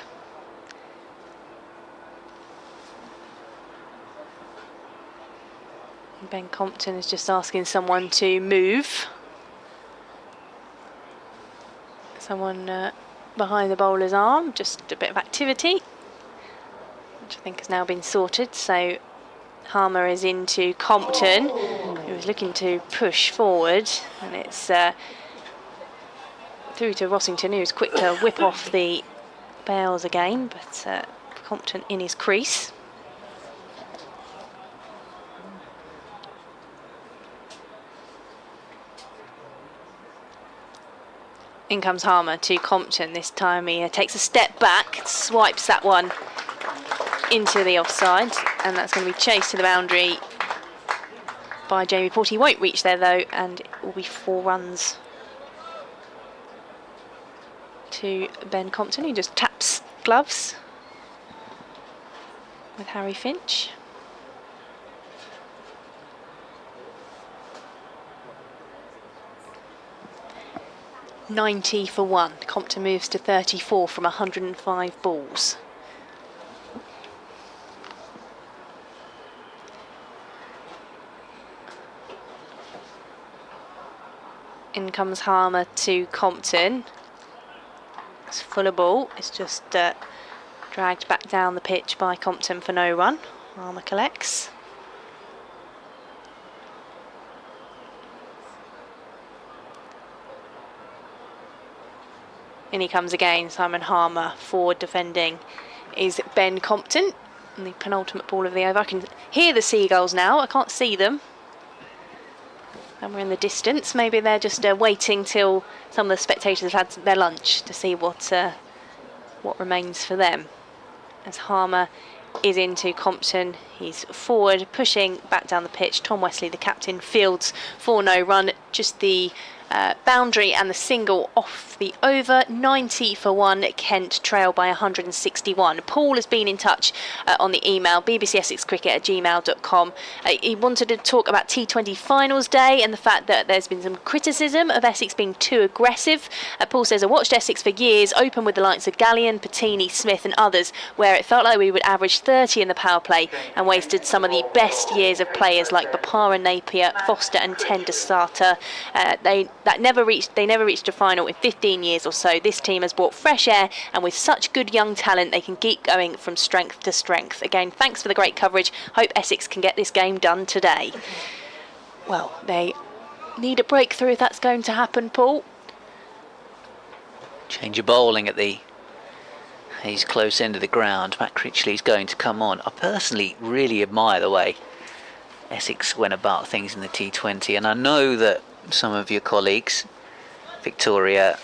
And Ben Compton is just asking someone to move. Someone behind the bowler's arm, just a bit of activity, which I think has now been sorted. So Harmer is into Compton, who was looking to push forward, and it's through to Rossington, who's quick to whip off the bails again, but Compton in his crease. In comes Harmer to Compton. This time he takes a step back, swipes that one into the offside, and that's going to be chased to the boundary by Jamie Porter. He won't reach there though, and it will be 4 runs to Ben Compton, who just taps gloves with Harry Finch. $90 for 1. Compton moves to 34 from 105 balls. In comes Harmer to Compton. It's full of ball. It's just dragged back down the pitch by Compton for no run. Harmer collects. In he comes again, Simon Harmer. Forward defending is Ben Compton. And the penultimate ball of the over. I can hear the seagulls now. I can't see them. And we're in the distance. Maybe they're just waiting till some of the spectators have had their lunch to see what remains for them. As Harmer is into Compton, he's forward, pushing back down the pitch. Tom Wesley, the captain, fields for no run. Just the boundary and the single off the over. 90 for 1. Kent trail by 161. Paul has been in touch on the email bbcessexcricket@gmail.com. He wanted to talk about T20 finals day and the fact that there's been some criticism of Essex being too aggressive. Paul says, I watched Essex for years, open with the likes of Gallion, Patini, Smith and others, where it felt like we would average 30 in the power play and wasted some of the best years of players like Bapara, Napier, Foster and Tendasata. They never reached a final in 15 years or so. This team has brought fresh air, and with such good young talent, they can keep going from strength to strength. Again, thanks for the great coverage. Hope Essex can get this game done today. Well, they need a breakthrough if that's going to happen, Paul. Change of bowling at the Hayes close end of the ground. Matt Critchley's going to come on. I personally really admire the way Essex went about things in the T20, and I know that some of your colleagues, Victoria,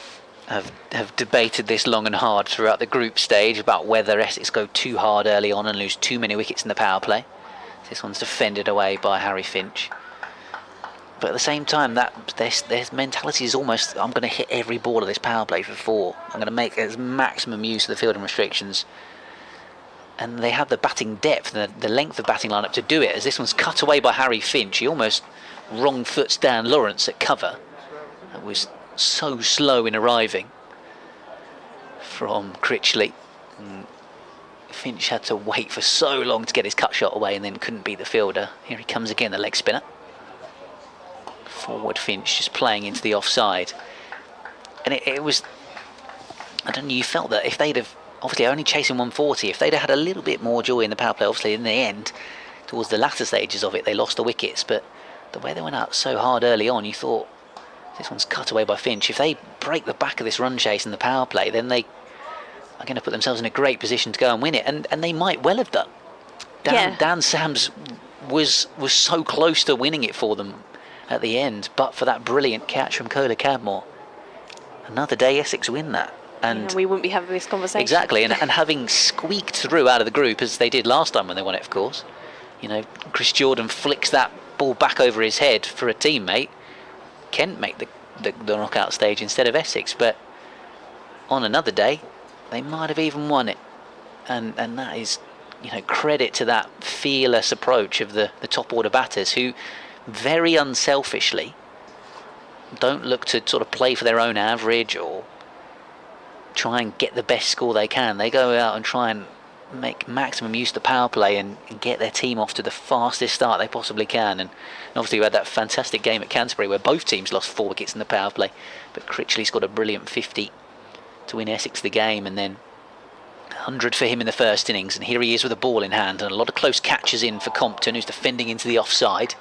have debated this long and hard throughout the group stage about whether Essex go too hard early on and lose too many wickets in the power play. This one's defended away by Harry Finch. But at the same time, that their mentality is almost, I'm going to hit every ball of this power play for 4. I'm going to make as maximum use of the fielding restrictions. And they have the batting depth, the length of batting lineup to do it. As this one's cut away by Harry Finch, he almost wrong foots Dan Lawrence at cover. That was so slow in arriving from Critchley. Finch had to wait for so long to get his cut shot away and then couldn't beat the fielder. Here he comes again, the leg spinner. Forward Finch just playing into the offside. And it was, I don't know, you felt that if they'd have, obviously only chasing 140, if they'd have had a little bit more joy in the power play, obviously in the end, towards the latter stages of it, they lost the wickets, but the way they went out so hard early on, you thought, this one's cut away by Finch. If they break the back of this run chase in the power play, then they are going to put themselves in a great position to go and win it, and they might well have done. Dan Sams was so close to winning it for them at the end, but for that brilliant catch from Kola Cadmore. Another day Essex win that. And we wouldn't be having this conversation. Exactly, and having squeaked through out of the group, as they did last time when they won it, of course, You know, Chris Jordan flicks that ball back over his head for a teammate. Kent make the knockout stage instead of Essex, but on another day they might have even won it, and that is, you know, credit to that fearless approach of the top order batters, who very unselfishly don't look to sort of play for their own average or try and get the best score they can. They go out and try and make maximum use of the power play and get their team off to the fastest start they possibly can. And obviously we had that fantastic game at Canterbury where both teams lost 4 wickets in the power play, but Critchley scored a brilliant 50 to win Essex the game, and then 100 for him in the first innings, and here he is with a ball in hand, and a lot of close catches in for Compton, who's defending into the offside.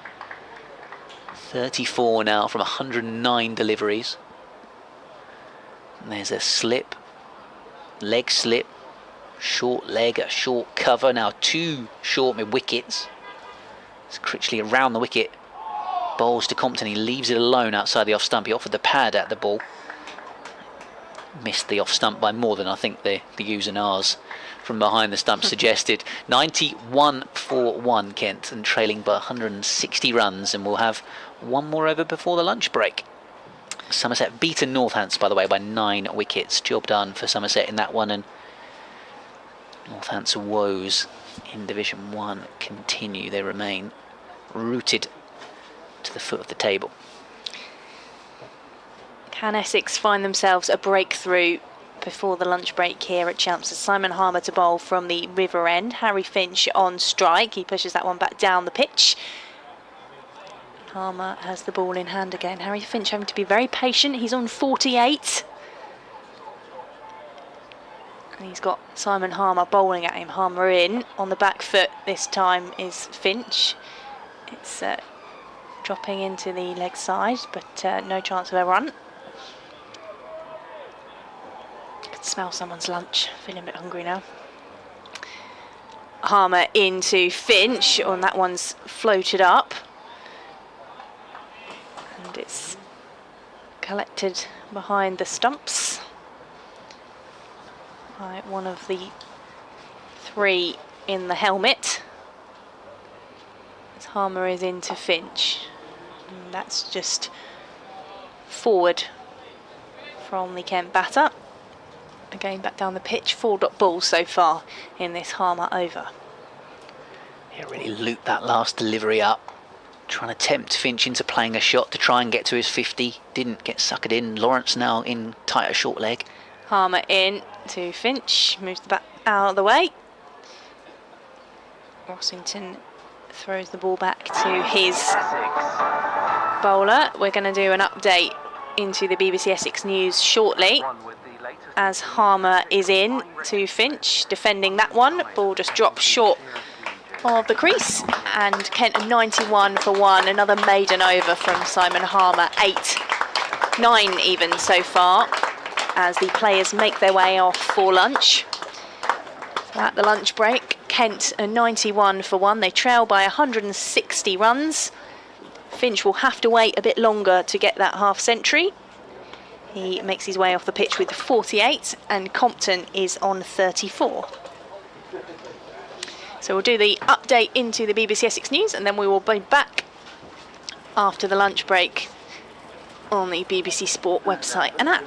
34 now from 109 deliveries. And there's a slip, leg slip, short leg, a short cover, now 2 short mid wickets. It's Critchley around the wicket, bowls to Compton, he leaves it alone outside the off stump. He offered the pad at the ball, missed the off stump by more than I think the U's and R's from behind the stump suggested. 91 for 1 Kent, and trailing by 160 runs, and we'll have one more over before the lunch break. Somerset beaten Northants, by the way, by 9 wickets. Job done for Somerset in that one, and Northants' woes in Division 1 continue. They remain rooted to the foot of the table. Can Essex find themselves a breakthrough before the lunch break here at Chelmsford? Simon Harmer to bowl from the River End. Harry Finch on strike. He pushes that one back down the pitch. Harmer has the ball in hand again. Harry Finch having to be very patient. He's on 48. And he's got Simon Harmer bowling at him. Harmer in on the back foot this time is Finch. It's dropping into the leg side, but no chance of a run. Can smell someone's lunch. Feeling a bit hungry now. Harmer into Finch, and that one's floated up. And it's collected behind the stumps by one of the 3 in the helmet. As Harmer is into Finch. And that's just forward from the Kent batter. Again back down the pitch, 4 dot balls so far in this Harmer over. He really looped that last delivery up, trying to tempt Finch into playing a shot to try and get to his 50. Didn't get suckered in. Lawrence now in tighter short leg. Harmer in to Finch, moves the bat out of the way. Rossington throws the ball back to his bowler. We're going to do an update into the BBC Essex News shortly, as Harmer is in to Finch, defending that one. Ball just drops short of the crease, and Kent 91 for 1. Another maiden over from Simon Harmer. 8, 9 even so far, as the players make their way off for lunch. So at the lunch break, Kent 91 for 1. They trail by 160 runs. Finch will have to wait a bit longer to get that half century. He makes his way off the pitch with 48, and Compton is on 34. So we'll do the update into the BBC Essex News, and then we will be back after the lunch break on the BBC Sport website and app.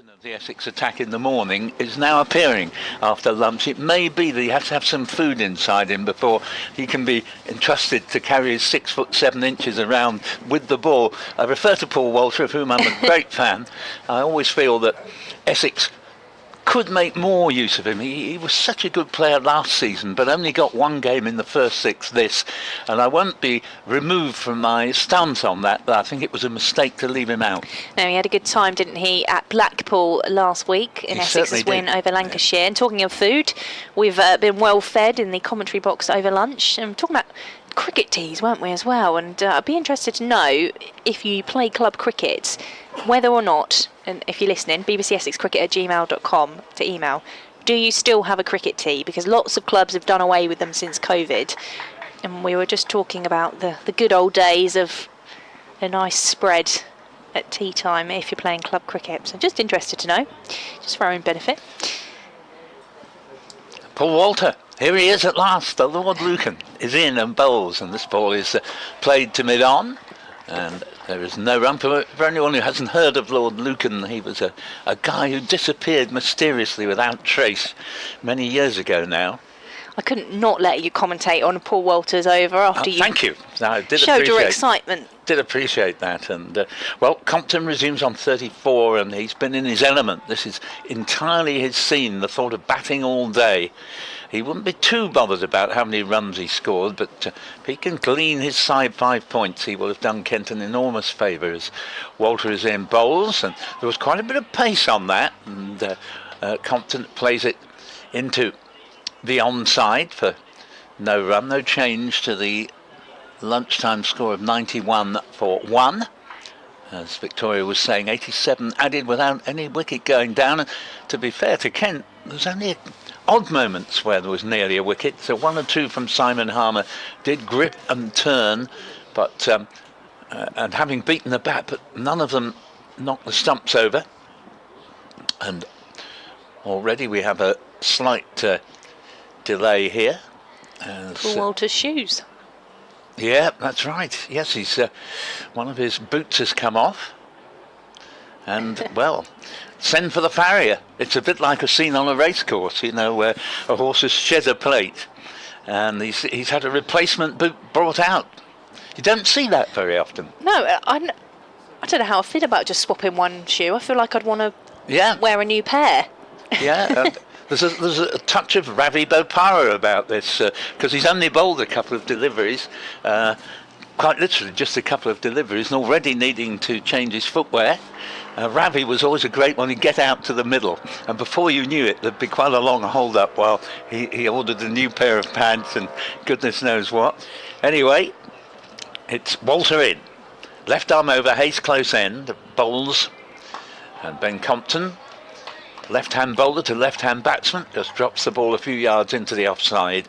of the Essex attack in the morning is now appearing after lunch. It may be that he has to have some food inside him before he can be entrusted to carry his 6'7" around with the ball. I refer to Paul Walter, of whom I'm a great fan. I always feel that Essex could make more use of him. He was such a good player last season, but only got one game in the first 6 this, and I won't be removed from my stance on that, but I think it was a mistake to leave him out. No, he had a good time, didn't he, at Blackpool last week in Essex's win over Lancashire. And talking of food, we've been well fed in the commentary box over lunch. And talking about cricket teas, weren't we, as well? And I'd be interested to know, if you play club cricket, whether or not, and if you're listening, bbcessexcricket@gmail.com to email, do you still have a cricket tea? Because lots of clubs have done away with them since COVID. And we were just talking about the good old days of a nice spread at tea time if you're playing club cricket. So just interested to know, just for our own benefit. Paul Walter, here he is at last. The Lord Lucan is in and bowls, and this ball is played to mid-on, and there is no run. For anyone who hasn't heard of Lord Lucan, he was a guy who disappeared mysteriously without trace many years ago now. I couldn't not let you commentate on Paul Walter's over after you thank you. No, I did showed your appreciate excitement. Did appreciate that. And well, Compton resumes on 34, and he's been in his element. This is entirely his scene, the thought of batting all day. He wouldn't be too bothered about how many runs he scored, but if he can glean his side 5 points, he will have done Kent an enormous favour, as Walter is in bowls, and there was quite a bit of pace on that, and Compton plays it into the onside for no run, no change to the lunchtime score of 91 for 1. As Victoria was saying, 87 added without any wicket going down. And to be fair to Kent, there was only odd moments where there was nearly a wicket. So 1 or 2 from Simon Harmer did grip and turn, but and having beaten the bat, but none of them knocked the stumps over. And already we have a slight delay here. Paul Walter's shoes. Yeah, that's right. Yes, he's one of his boots has come off, and well, send for the farrier. It's a bit like a scene on a racecourse, you know, where a horse has shed a plate, and he's had a replacement boot brought out. You don't see that very often. No, I don't know how I feel about just swapping one shoe. I feel like I'd want to wear a new pair. Yeah. There's a touch of Ravi Bopara about this, because he's only bowled a couple of deliveries, quite literally just a couple of deliveries, and already needing to change his footwear. Ravi was always a great one. He'd get out to the middle, and before you knew it, there'd be quite a long hold-up while he ordered a new pair of pants and goodness knows what. Anyway, it's Walter in. Left arm over, Hayes close end, bowls, and Ben Compton, left-hand bowler to left-hand batsman, just drops the ball a few yards into the offside,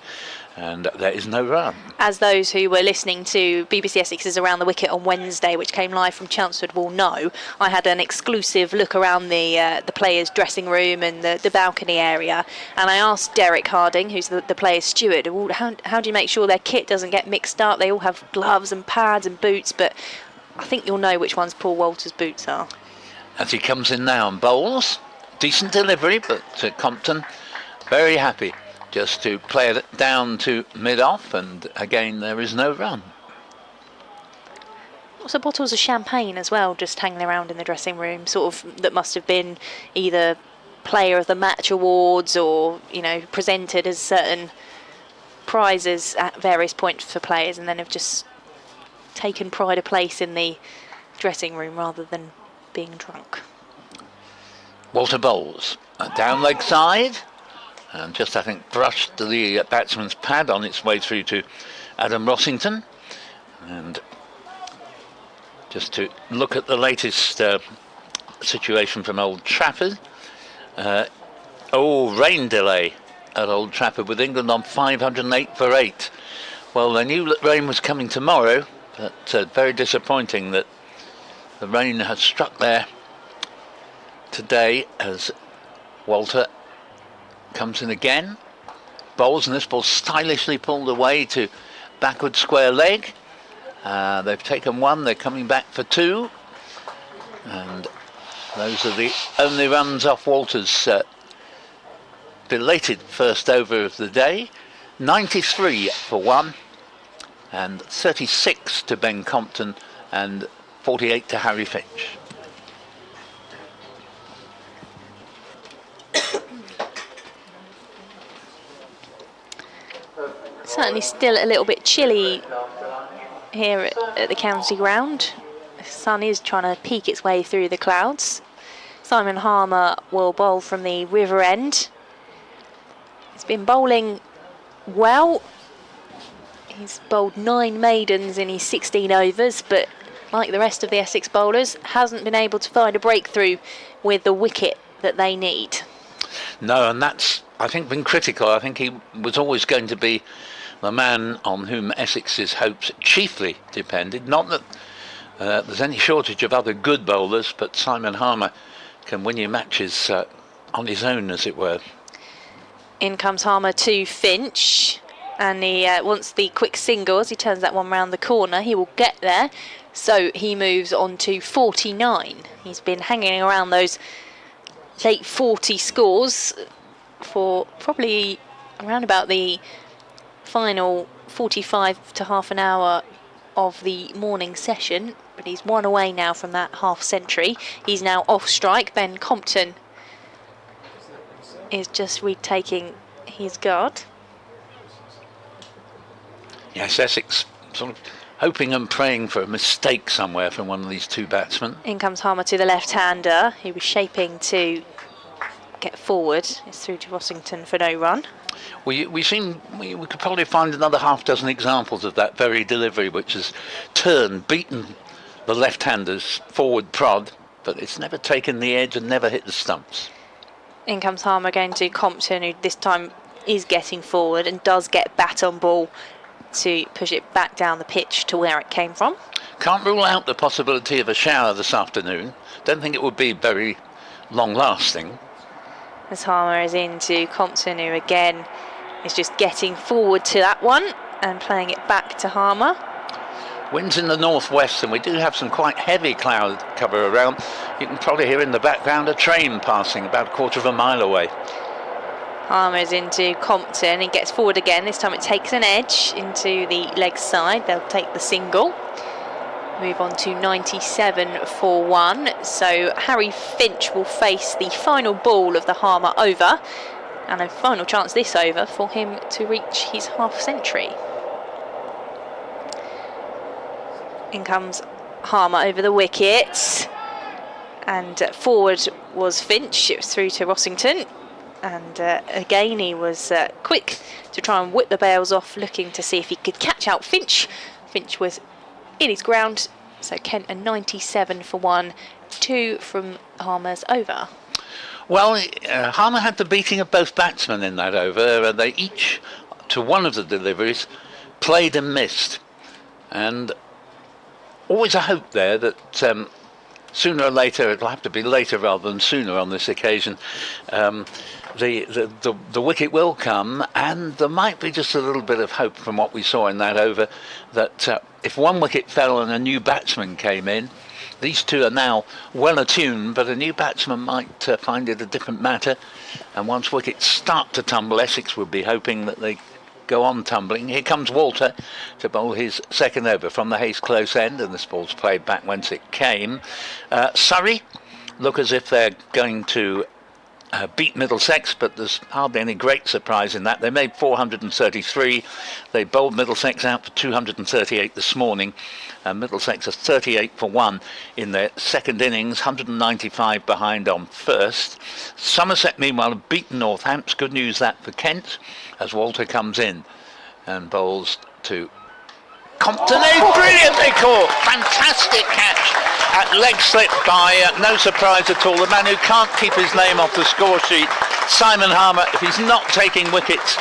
and there is no run. As those who were listening to BBC Essex's Around the Wicket on Wednesday, which came live from Chelmsford, will know, I had an exclusive look around the players' dressing room and the balcony area, and I asked Derek Harding, who's the players' steward, well, how do you make sure their kit doesn't get mixed up? They all have gloves and pads and boots, but I think you'll know which ones Paul Walter's boots are. As he comes in now and bowls, decent delivery, but Compton very happy just to play it down to mid-off, and again there is no run. Also bottles of champagne as well, just hanging around in the dressing room, sort of, that must have been either player of the match awards or, you know, presented as certain prizes at various points for players, and then have just taken pride of place in the dressing room rather than being drunk. Walter bowls down leg side, and just, I think, brushed the batsman's pad on its way through to Adam Rossington. And just to look at the latest situation from Old Trafford. Rain delay at Old Trafford with England on 508 for 8. Well, they knew that rain was coming tomorrow, but very disappointing that the rain has struck there today, as Walter comes in again, bowls, and this ball stylishly pulled away to backward square leg. They've taken 1, they're coming back for 2, and Those are the only runs off Walter's belated first over of the day. 93 for 1 and 36 to Ben Compton and 48 to Harry Finch. Certainly still a little bit chilly here at the county ground. The sun is trying to peek its way through the clouds. Simon Harmer will bowl from the river end. He's been bowling well. He's bowled 9 maidens in his 16 overs, but like the rest of the Essex bowlers, hasn't been able to find a breakthrough with the wicket that they need. No, and that's, I think, been critical. I think he was always going to be the man on whom Essex's hopes chiefly depended. Not that there's any shortage of other good bowlers, but Simon Harmer can win you matches on his own, as it were. In comes Harmer to Finch, and he wants the quick single. As he turns that one round the corner, he will get there. So he moves on to 49. He's been hanging around those late 40 scores for probably around about the final 45 to half an hour of the morning session, but he's one away now from that half century. He's now off strike. Ben Compton is just retaking his guard. Yes, Essex sort of hoping and praying for a mistake somewhere from one of these two batsmen. In comes Harmer to the left-hander. He was shaping to get forward. It's through to Rossington for no run. We could probably find another half dozen examples of that very delivery, which has beaten the left-hander's forward prod, but it's never taken the edge and never hit the stumps. In comes Harmer going to Compton, who this time is getting forward and does get bat on ball to push it back down the pitch to where it came from. Can't rule out the possibility of a shower this afternoon. Don't think it would be very long-lasting. As Harmer is into Compton, who again is just getting forward to that one and playing it back to Harmer. Winds in the northwest, and we do have some quite heavy cloud cover around. You can probably hear in the background a train passing about a quarter of a mile away. Harmer is into Compton. He gets forward again. This time it takes an edge into the leg side. They'll take the single. Move on to 97 for 1. So Harry Finch will face the final ball of the Harmer over, and a final chance this over for him to reach his half century. In comes Harmer over the wickets, and forward was Finch. It was through to Rossington, and again he was quick to try and whip the bails off, looking to see if he could catch out Finch. Finch was in his ground, so Kent a 97 for 1, 2 from Harmer's over. Well, Harmer had the beating of both batsmen in that over. They each, to one of the deliveries, played and missed, and always a hope there that sooner or later, it'll have to be later rather than sooner on this occasion, the wicket will come, and there might be just a little bit of hope from what we saw in that over that if one wicket fell and a new batsman came in, these two are now well attuned, but a new batsman might find it a different matter, and once wickets start to tumble, Essex would be hoping that they go on tumbling. Here comes Walter to bowl his second over from the Hayes close end, and this ball's played back whence it came. Surrey look as if they're going to beat Middlesex, but there's hardly any great surprise in that. They made 433. They bowled Middlesex out for 238 this morning. Middlesex are 38 for 1 in their second innings, 195 behind on first. Somerset, meanwhile, have beaten Northants. Good news that for Kent, as Walter comes in and bowls to Compton. Brilliantly caught. Fantastic catch at leg slip by, no surprise at all, the man who can't keep his name off the score sheet, Simon Harmer. If he's not taking wickets,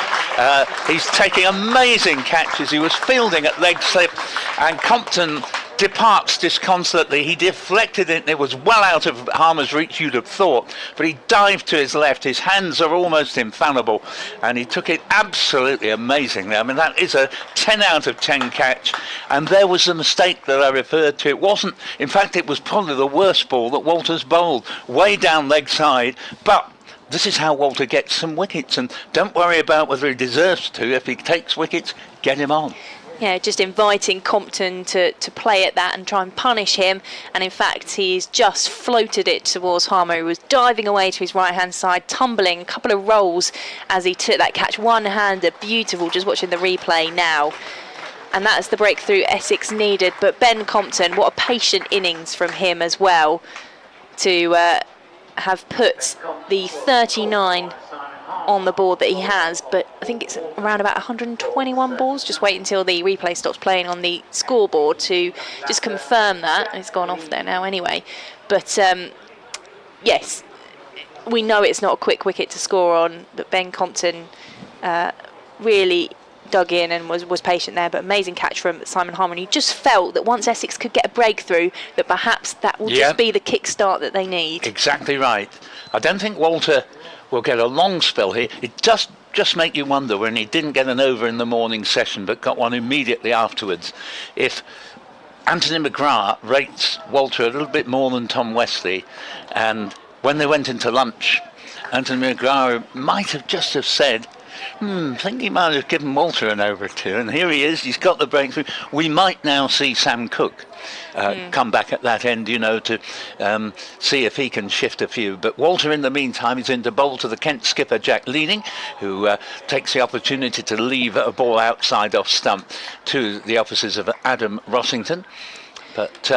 he's taking amazing catches. He was fielding at leg slip, and Compton departs disconsolately. He deflected it and it was well out of Harmer's reach, you'd have thought, but he dived to his left. His hands are almost infallible and he took it absolutely amazingly. I mean, that is a 10 out of 10 catch, and there was the mistake that I referred to. It wasn't, in fact it was probably the worst ball that Walter's bowled, way down leg side, but this is how Walter gets some wickets, and don't worry about whether he deserves to. If he takes wickets, get him on. Yeah, just inviting Compton to play at that and try and punish him. And in fact, he's just floated it towards Harmer, who was diving away to his right-hand side, tumbling a couple of rolls as he took that catch. One-hander, beautiful, just watching the replay now. And that's the breakthrough Essex needed. But Ben Compton, what a patient innings from him as well to have put the 39 on the board that he has, but I think it's around about 121 balls. Just wait until the replay stops playing on the scoreboard to just confirm that. It's gone off there now anyway. But yes, we know it's not a quick wicket to score on, but Ben Compton really dug in and was patient there. But amazing catch from Simon Harmer. He just felt that once Essex could get a breakthrough, that perhaps that will just be the kickstart that they need. Exactly right. I don't think Walter will get a long spell here. It does just make you wonder, when he didn't get an over in the morning session but got one immediately afterwards, if Anthony McGrath rates Walter a little bit more than Tom Wesley, and when they went into lunch, Anthony McGrath might have just have said, I think he might have given Walter an over or two, and here he is, he's got the breakthrough. We might now see Sam Cook come back at that end, you know, to see if he can shift a few. But Walter, in the meantime, is in to bowl to the Kent skipper, Jack Leading, who takes the opportunity to leave a ball outside off stump to the offices of Adam Rossington. But,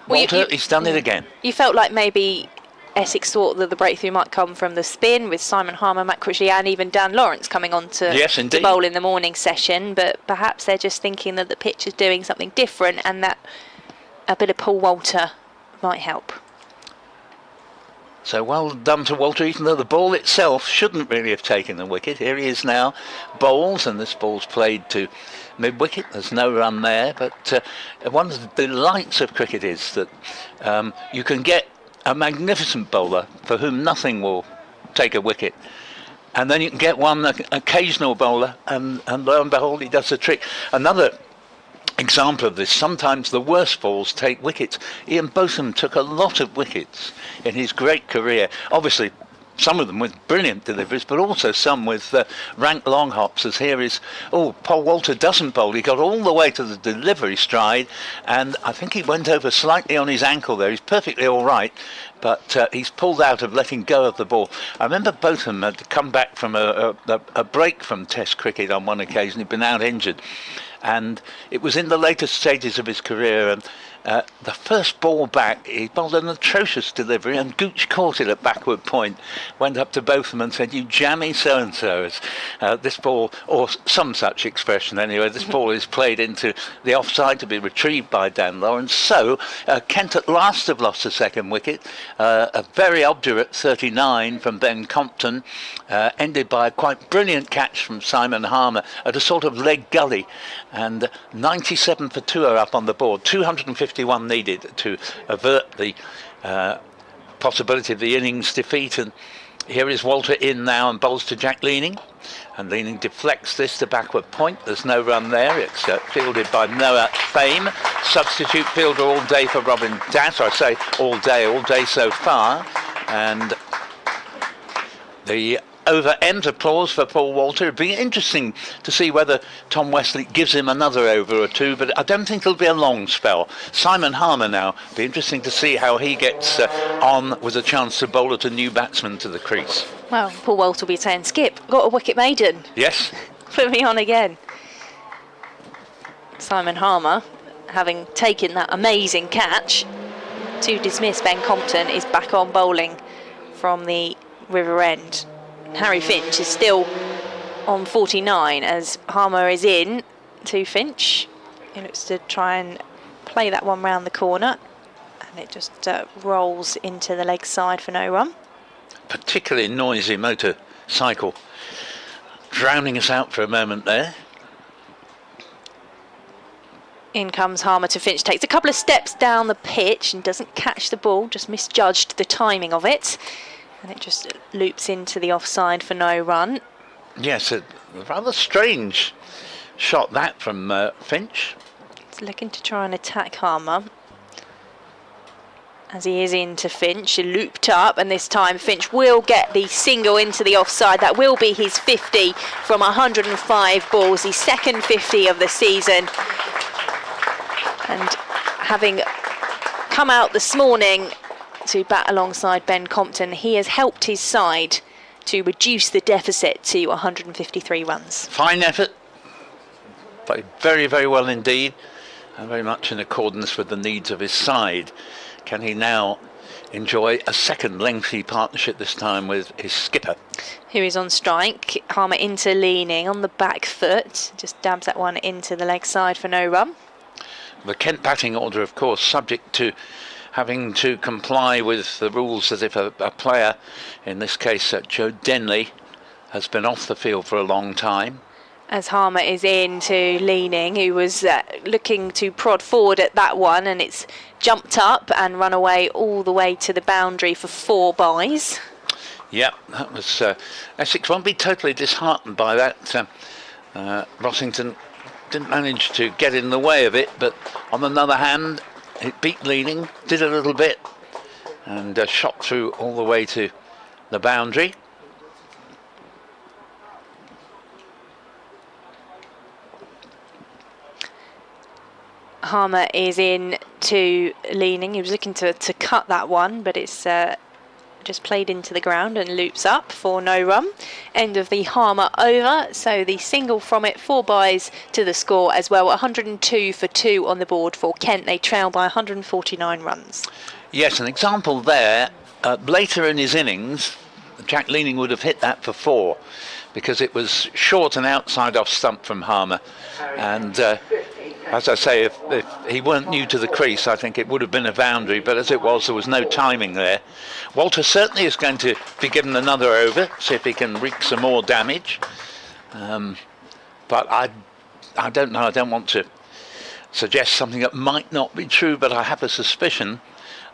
Walter, he's done it again. You felt like maybe Essex thought that the breakthrough might come from the spin, with Simon Harmer, Matt Critchley and even Dan Lawrence coming on to bowl in the morning session, but perhaps they're just thinking that the pitch is doing something different and that a bit of Paul Walter might help. So well done to Walter, even though the ball itself shouldn't really have taken the wicket. Here he is now, bowls, and this ball's played to mid-wicket. There's no run there, but one of the delights of cricket is that you can get a magnificent bowler for whom nothing will take a wicket, and then you can get one occasional bowler, and lo and behold, he does the trick. Another example of this, sometimes the worst balls take wickets. Ian Botham took a lot of wickets in his great career, obviously some of them with brilliant deliveries, but also some with rank long hops, as here is, Paul Walter doesn't bowl. He got all the way to the delivery stride, and I think he went over slightly on his ankle there. He's perfectly all right, but he's pulled out of letting go of the ball. I remember Botham had come back from a break from Test cricket on one occasion. He'd been out injured, and it was in the later stages of his career, and the first ball back, he bowled an atrocious delivery, and Gooch caught it at backward point, went up to Botham and said, "You jammy so-and-so." This ball, or some such expression anyway, this ball is played into the offside to be retrieved by Dan Lawrence. So Kent at last have lost the second wicket. A very obdurate 39 from Ben Compton, ended by a quite brilliant catch from Simon Harmer at a sort of leg gully, and 97 for 2 are up on the board. 251 needed to avert the possibility of the innings defeat, and here is Walter in now and bowls to Jack Leading, and Leading deflects this to backward point. There's no run there. It's fielded by Noah Fame, substitute fielder all day for Robin Dass. I say all day so far, and the over ends applause for Paul Walter. It'd be interesting to see whether Tom Wesley gives him another over or two, but I don't think it'll be a long spell. Simon Harmer now, be interesting to see how he gets on with a chance to bowl at a new batsman to the crease. Well, Paul Walter will be saying, "Skip, got a wicket maiden." Yes. Put me on again. Simon Harmer, having taken that amazing catch to dismiss Ben Compton, is back on bowling from the River End. Harry Finch is still on 49 as Harmer is in to Finch. He looks to try and play that one round the corner, and it just rolls into the leg side for no run. Particularly noisy motorcycle drowning us out for a moment there. In comes Harmer to Finch, takes a couple of steps down the pitch and doesn't catch the ball, just misjudged the timing of it. And it just loops into the offside for no run. Yes, a rather strange shot that from Finch. He's looking to try and attack Harmer. As he is into Finch, he looped up, and this time Finch will get the single into the offside. That will be his 50 from 105 balls, his second 50 of the season. And having come out this morning to bat alongside Ben Compton, he has helped his side to reduce the deficit to 153 runs. Fine effort, played very, very well indeed, and very much in accordance with the needs of his side. Can he now enjoy a second lengthy partnership, this time with his skipper, who is on strike? Harmer into leaning on the back foot, just dabs that one into the leg side for no run. The Kent batting order, of course, subject to having to comply with the rules as if a player, in this case Joe Denley, has been off the field for a long time. As Harmer is into leaning, who was looking to prod forward at that one, and it's jumped up and run away all the way to the boundary for 4 byes. Yep, that was Essex won't be totally disheartened by that. Rossington didn't manage to get in the way of it, but on another hand, it beat leaning, did a little bit, and shot through all the way to the boundary. Harmer is in to leaning. He was looking to cut that one, but it's just played into the ground and loops up for no run. End of the Harmer over, so the single from it, 4 byes to the score as well. 102 for 2 on the board for Kent. They trail by 149 runs. Yes, an example there. Later in his innings, Jack Leaning would have hit that for 4, because it was short and outside off stump from Harmer, and as I say, if he weren't new to the crease, I think it would have been a boundary, but as it was, there was no timing there. Walter certainly is going to be given another over, see if he can wreak some more damage, but I don't know, I don't want to suggest something that might not be true, but I have a suspicion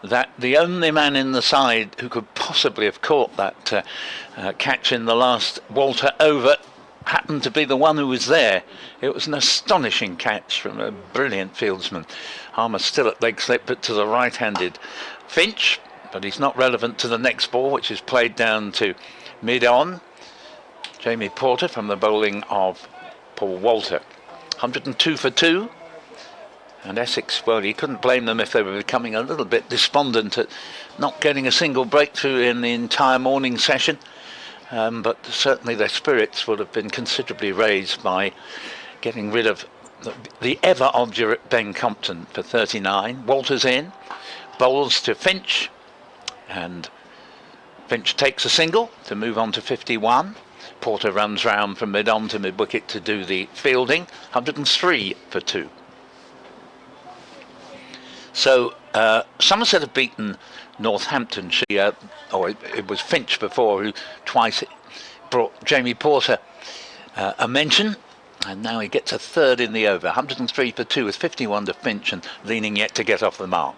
that the only man in the side who could possibly have caught that catch in the last Walter over happened to be the one who was there. It was an astonishing catch from a brilliant fieldsman. Harmer still at leg slip, but to the right-handed Finch, but he's not relevant to the next ball, which is played down to mid-on. Jamie Porter from the bowling of Paul Walter. 102 for 2. And Essex, well, you couldn't blame them if they were becoming a little bit despondent at not getting a single breakthrough in the entire morning session. But certainly their spirits would have been considerably raised by getting rid of the ever obdurate Ben Compton for 39. Walters in, bowls to Finch, and Finch takes a single to move on to 51. Porter runs round from mid-on to mid-wicket to do the fielding. 103 for 2. So Somerset have beaten Northampton. It was Finch before who twice brought Jamie Porter a mention, and now he gets a third in the over. 103 for 2 with 51 to Finch, and Leaning yet to get off the mark.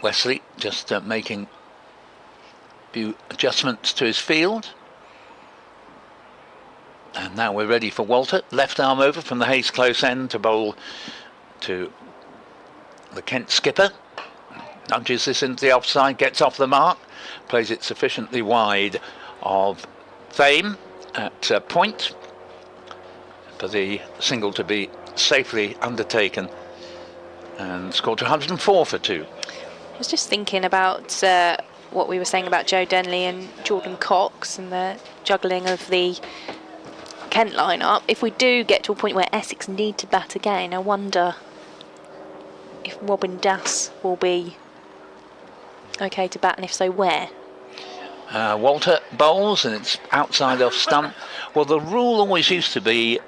Wesley just making a few adjustments to his field. And now we're ready for Walter. Left arm over from the Hayes close end to bowl to the Kent skipper. Nudges this into the offside, gets off the mark, plays it sufficiently wide of Thame at point for the single to be safely undertaken, and scored to 104 for 2. I was just thinking about what we were saying about Joe Denley and Jordan Cox and the juggling of the Kent line-up. If we do get to a point where Essex need to bat again, I wonder if Robin Das will be okay to bat, and if so, where? Walter bowls, and it's outside off stump. Well, the rule always used to be,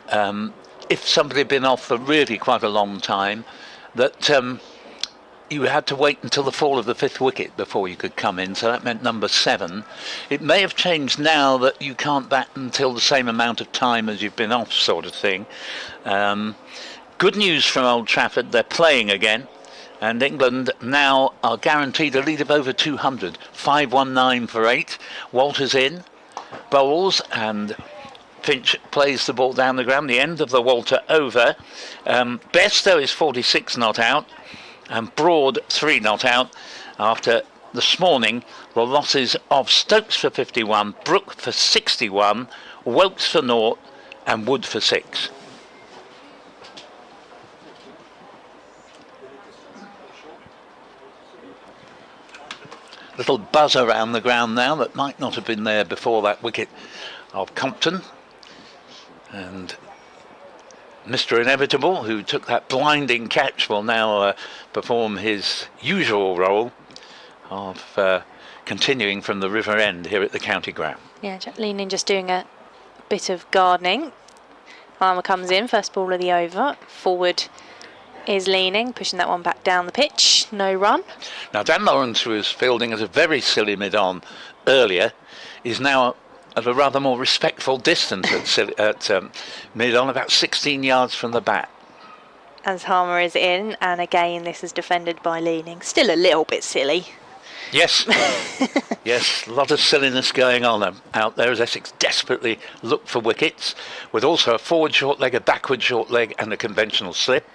if somebody had been off for really quite a long time, that you had to wait until the fall of the 5th wicket before you could come in, so that meant number 7. It may have changed now that you can't bat until the same amount of time as you've been off, sort of thing. Good news from Old Trafford, they're playing again, and England now are guaranteed a lead of over 200. 519 for 8. Walters in, bowls, and Finch plays the ball down the ground, the end of the Walter over. Bairstow is 46 not out, and Broad 3 not out after this morning the losses of Stokes for 51, Brook for 61, Wilkes for 0, and Wood for 6. Little buzz around the ground now that might not have been there before that wicket of Compton. And Mr. Inevitable, who took that blinding catch, will now perform his usual role of continuing from the river end here at the county ground. Yeah, Jack Leaning just doing a bit of gardening. Harmer comes in, first ball of the over. Forward is Leaning, pushing that one back down the pitch. No run. Now, Dan Lawrence, who was fielding as a very silly mid-on earlier, is now at a rather more respectful distance at mid-on, about 16 yards from the bat. As Harmer is in, and again this is defended by Leaning. Still a little bit silly. Yes, yes, a lot of silliness going on out there as Essex desperately look for wickets, with also a forward short leg, a backward short leg, and a conventional slip.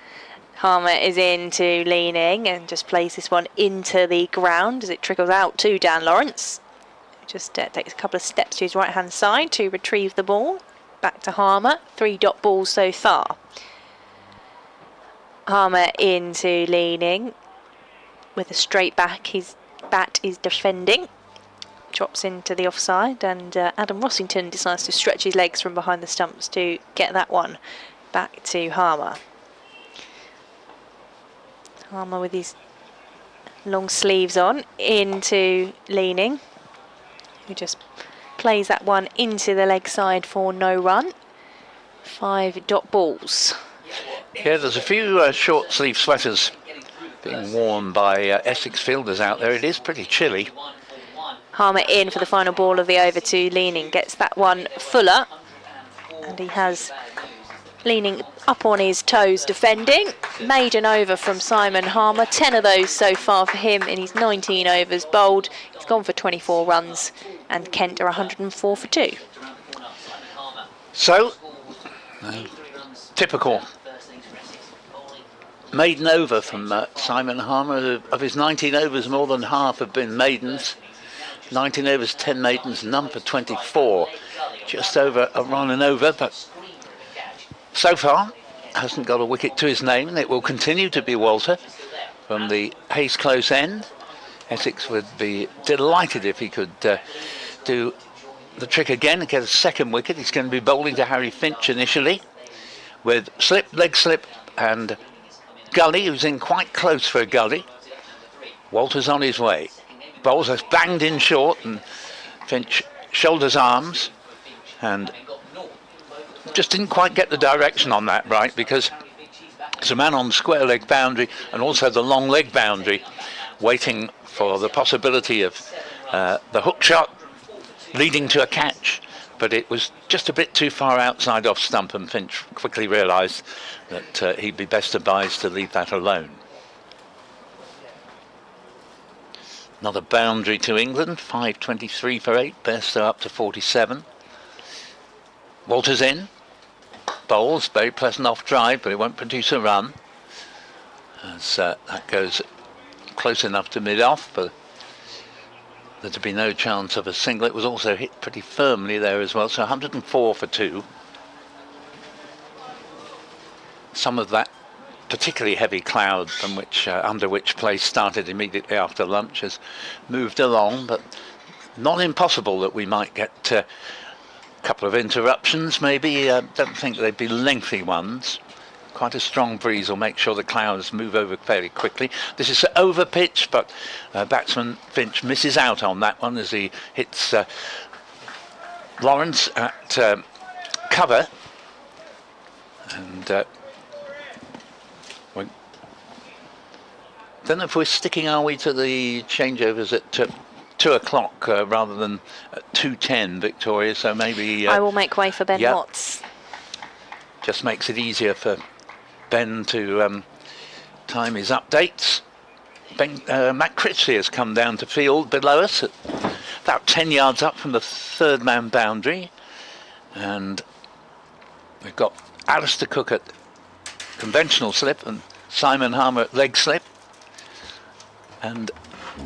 Harmer is into Leaning and just plays this one into the ground as it trickles out to Dan Lawrence. Just takes a couple of steps to his right hand side to retrieve the ball. Back to Harmer, 3 dot balls so far. Harmer into Leaning with a straight back. His bat is defending. Drops into the offside, and Adam Rossington decides to stretch his legs from behind the stumps to get that one back to Harmer. Harmer with his long sleeves on into Leaning, who just plays that one into the leg side for no run. 5 dot balls. Yeah, there's a few short sleeve sweaters being worn by Essex fielders out there. It is pretty chilly. Harmer in for the final ball of the over to Leaning, gets that one fuller, and he has Leaning up on his toes defending. Maiden over from Simon Harmer, 10 of those so far for him in his 19 overs bowled. He's gone for 24 runs, and Kent are 104 for 2. So, typical maiden over from Simon Harmer. Of his 19 overs, more than half have been maidens. 19 overs, 10 maidens, none for 24. Just over a run and over, but so far hasn't got a wicket to his name. It will continue to be Walter from the Hayes Close end. Essex would be delighted if he could do the trick again and get a second wicket. He's going to be bowling to Harry Finch initially with slip, leg slip, and Gully, who's in quite close for a gully. Walter's on his way. Bowls has banged in short, and Finch shoulders arms, and just didn't quite get the direction on that right, because there's a man on the square leg boundary and also the long leg boundary waiting for the possibility of the hook shot leading to a catch, but it was just a bit too far outside off stump, and Finch quickly realised that he'd be best advised to leave that alone. Another boundary to England, 5:23 for 8, Bairstow up to 47. Walters in, bowls, very pleasant off drive, but it won't produce a run, as that goes close enough to mid-off, but there to be no chance of a single. It was also hit pretty firmly there as well, so 104 for 2. Some of that particularly heavy cloud from which under which play started immediately after lunch has moved along, but not impossible that we might get a couple of interruptions maybe. Don't think they'd be lengthy ones. Quite a strong breeze will make sure the clouds move over fairly quickly. This is over pitch, but batsman Finch misses out on that one as he hits Lawrence at cover, and Don't know if we're sticking, are we, to the changeovers at 2 o'clock rather than at 2:10, Victoria, so maybe... I will make way for Ben yep. Watts. Just makes it easier for Ben to time his updates. Matt Critchley has come down to field below us, at about 10 yards up from the third man boundary. And we've got Alistair Cook at conventional slip and Simon Harmer at leg slip. And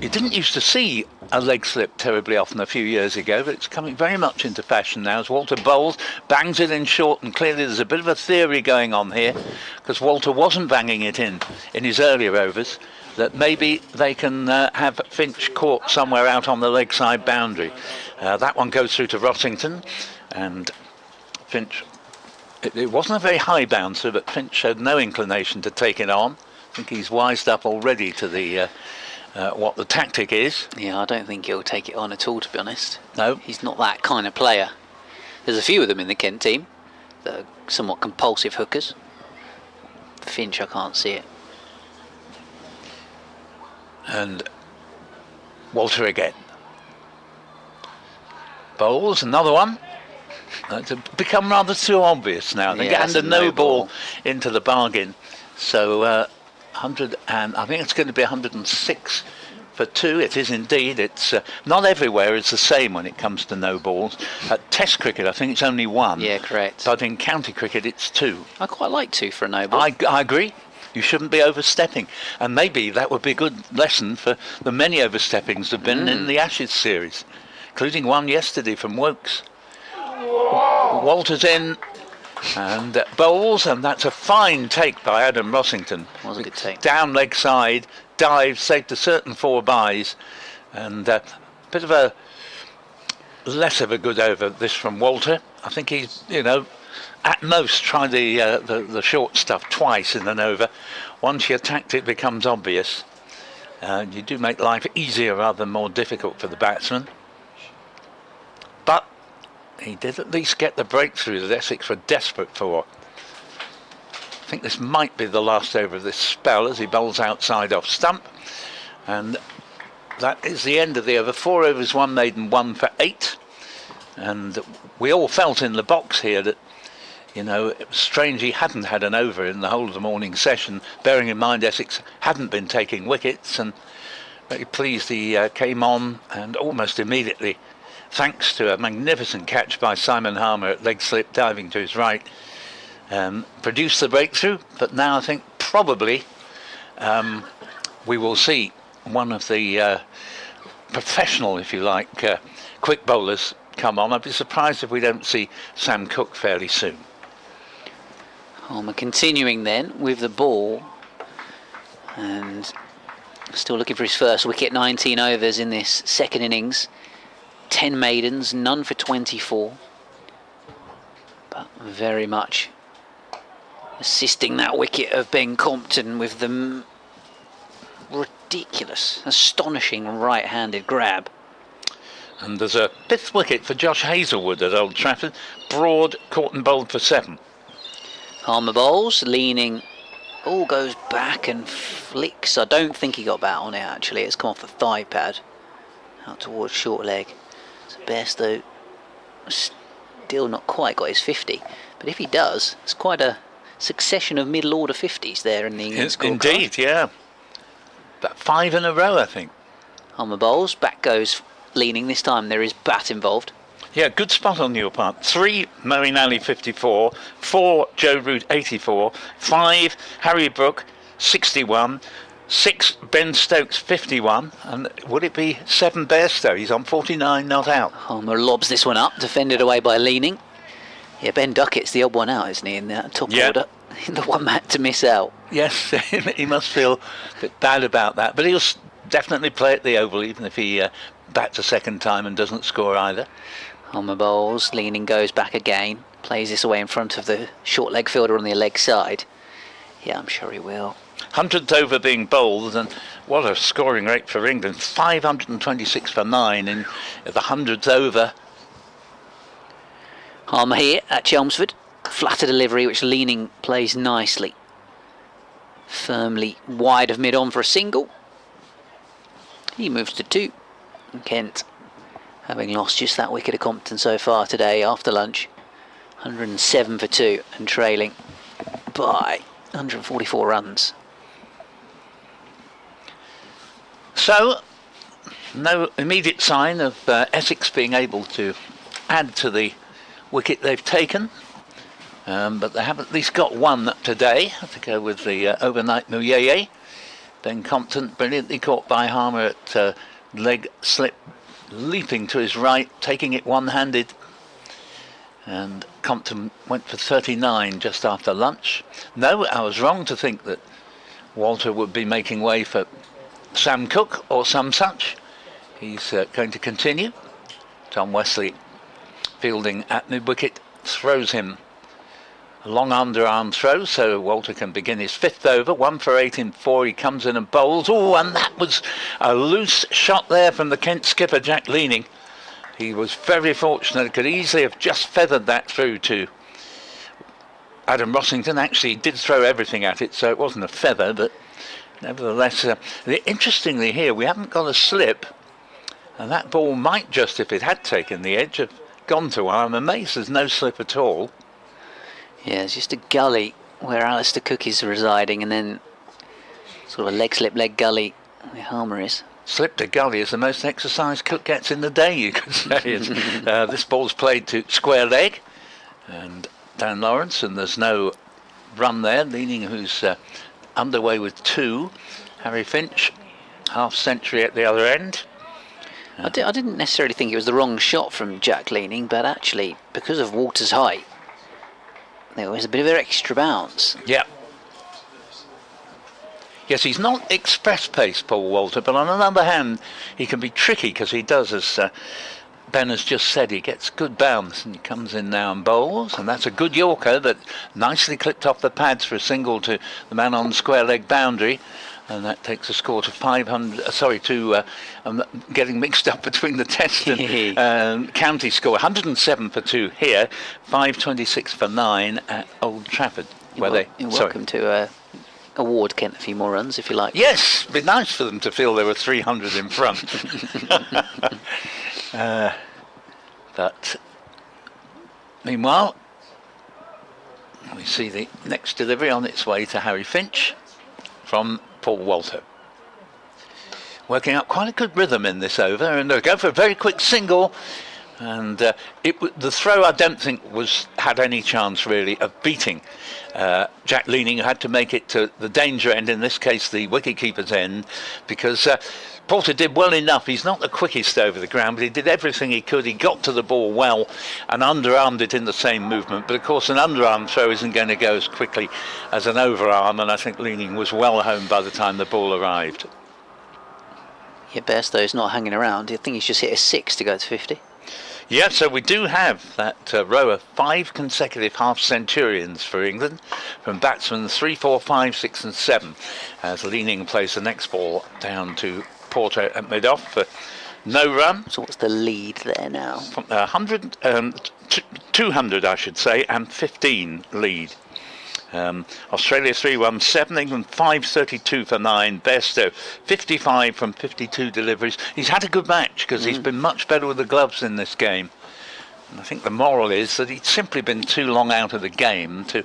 you didn't used to see a leg slip terribly often a few years ago, but it's coming very much into fashion now as Walter bowls, bangs it in short, and clearly there's a bit of a theory going on here, because Walter wasn't banging it in his earlier overs, that maybe they can have Finch caught somewhere out on the leg side boundary. That one goes through to Rossington, and Finch, it wasn't a very high bouncer, but Finch showed no inclination to take it on. I think he's wised up already to the what the tactic is. Yeah, I don't think he'll take it on at all, to be honest. No. He's not that kind of player. There's a few of them in the Kent team that are somewhat compulsive hookers. Finch, I can't see it. And Walter again. Bowls, another one. It's become rather too obvious now. They Yeah, get under that's a no no ball ball into the bargain. So 100 and I think it's going to be 106 for 2. It is indeed. It's not everywhere it's the same when it comes to no balls. At Test cricket, I think it's only 1. Yeah, correct. But in county cricket, it's 2. I quite like 2 for a no ball. I agree. You shouldn't be overstepping, and maybe that would be a good lesson for the many oversteppings that have been in the Ashes series, including one yesterday from Wokes. Walter's in and bowls, and that's a fine take by Adam Rossington. Was a good take. Down leg side, dive, saved a certain 4 byes, and a bit of a less of a good over this from Walter. I think he's, at most try the short stuff twice in an over. Once you attacked it becomes obvious. You do make life easier rather than more difficult for the batsman. But he did at least get the breakthrough that Essex were desperate for. I think this might be the last over of this spell as he bowls outside off stump. And that is the end of the over. 4 overs, 1 maiden, 1 for 8. And we all felt in the box here that it was strange he hadn't had an over in the whole of the morning session, bearing in mind Essex hadn't been taking wickets, and very pleased he came on, and almost immediately, thanks to a magnificent catch by Simon Harmer at leg slip, diving to his right, produced the breakthrough. But now I think probably we will see one of the professional, if you like, quick bowlers come on. I'd be surprised if we don't see Sam Cook fairly soon. Harmer continuing then with the ball, and still looking for his first wicket. 19 overs in this second innings, 10 maidens, none for 24, but very much assisting that wicket of Ben Compton with the ridiculous, astonishing right-handed grab. And there's a 5th wicket for Josh Hazlewood at Old Trafford. Broad, caught and bowled for 7. Harmer bowls, leaning, all goes back and flicks. I don't think he got bat on it actually. It's come off the thigh pad, out towards short leg. So Bairstow still not quite got his 50, but if he does, it's quite a succession of middle order 50s there in the England scorecard. Indeed, yeah. About 5 in a row, I think. Harmer bowls, back goes leaning. This time there is bat involved. Yeah, good spot on your part. 3, Moeen Ali 54, 4, Joe Root 84, 5, Harry Brook 61, 6, Ben Stokes 51, and would it be 7 Bairstow? He's on 49, not out. Harmer lobs this one up, defended away by leaning. Yeah, Ben Duckett's the odd one out, isn't he, in the top order? The one man to miss out. Yes, he must feel a bit bad about that, but he'll definitely play at the Oval even if he bats a second time and doesn't score either. Harmer bowls, leaning goes back again, plays this away in front of the short leg fielder on the leg side. Yeah, I'm sure he will. 100th over being bowled, and what a scoring rate for England. 526 for 9 in the 100th over. Harmer here at Chelmsford. Flatter delivery which leaning plays nicely. firmly wide of mid-on for a single. He moves to 2. And Kent, having lost just that wicket of Compton so far today after lunch, 107 for 2 and trailing by 144 runs. So, no immediate sign of Essex being able to add to the wicket they've taken. But they have at least got one today to go with the overnight Midday. Ben Compton brilliantly caught by Harmer at leg slip, leaping to his right, taking it one-handed. And Compton went for 39 just after lunch. No, I was wrong to think that Walter would be making way for Sam Cook or some such. He's going to continue. Tom Wesley fielding at mid-wicket, throws him a long underarm throw, so Walter can begin his 5th over. 1 for 8 in 4. He comes in and bowls. Oh, and that was a loose shot there from the Kent skipper, Jack Leaning. He was very fortunate. Could easily have just feathered that through to Adam Rossington. Actually, he did throw everything at it, so it wasn't a feather, but nevertheless, interestingly here, we haven't got a slip, and that ball might just, if it had taken the edge, have gone to one. I'm amazed there's no slip at all. Yeah, it's just a gully where Alistair Cook is residing, and then sort of a leg slip, leg gully where Harmer is. Slip to gully is the most exercise Cook gets in the day, you could say. This ball's played to square leg, and Dan Lawrence, and there's no run there. Leaning, who's underway with 2. Harry Finch, half century at the other end. I didn't necessarily think it was the wrong shot from Jack Leaning, but actually, because of Walter's height, there was a bit of an extra bounce. Yeah. Yes, he's not express pace, Paul Walter, but on the other hand, he can be tricky because he does, as Ben has just said, he gets good bounce, and he comes in now and bowls, and that's a good Yorker that nicely clipped off the pads for a single to the man on square leg boundary. And that takes a score to 500. I'm getting mixed up between the Test and county score. 107 for 2 here, 526 for 9 at Old Trafford. You're welcome to award Kent a few more runs if you like. Yes, it'd be nice for them to feel there were 300 in front. But meanwhile, we see the next delivery on its way to Harry Finch from Paul Walter. Working out quite a good rhythm in this over, and they'll go for a very quick single. And the throw, I don't think had any chance really of beating Jack Leaning, who had to make it to the danger end, in this case the wicket-keeper's end, because Porter did well enough. He's not the quickest over the ground, but he did everything he could. He got to the ball well and underarmed it in the same movement. But of course, an underarm throw isn't going to go as quickly as an overarm, and I think Leaning was well home by the time the ball arrived. Yeah, Bairstow's not hanging around. I think he's just hit a 6 to go to 50. Yeah, so we do have that row of 5 consecutive half-centurions for England from batsmen 3, 4, 5, 6 and 7, as Leaning plays the next ball down to Porter at mid-off for no run. So what's the lead there now? 200 I should say, and 15 lead. Australia 317, England 532 for 9, Bairstow 55 from 52 deliveries. He's had a good match because he's been much better with the gloves in this game. And I think the moral is that he'd simply been too long out of the game to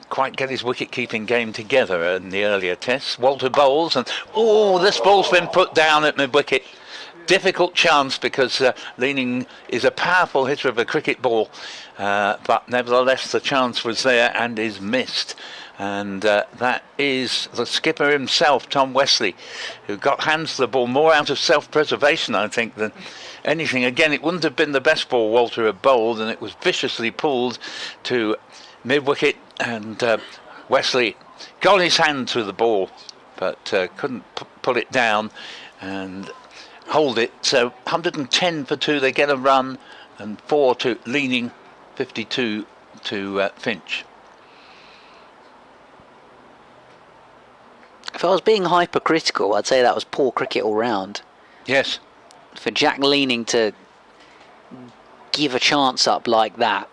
quite get his wicket-keeping game together in the earlier tests. Walter bowls, and this ball's been put down at mid-wicket. Difficult chance because Leaning is a powerful hitter of a cricket ball, but nevertheless the chance was there and is missed. And that is the skipper himself, Tom Wesley, who got hands to the ball more out of self-preservation, I think, than anything. Again, it wouldn't have been the best ball Walter had bowled, and it was viciously pulled to mid-wicket, and Wesley got his hand to the ball, but couldn't pull it down and hold it. So 110 for 2, they get a run, and 4 to Leaning, 52 to Finch. If I was being hypercritical, I'd say that was poor cricket all round. Yes. For Jack Leaning to give a chance up like that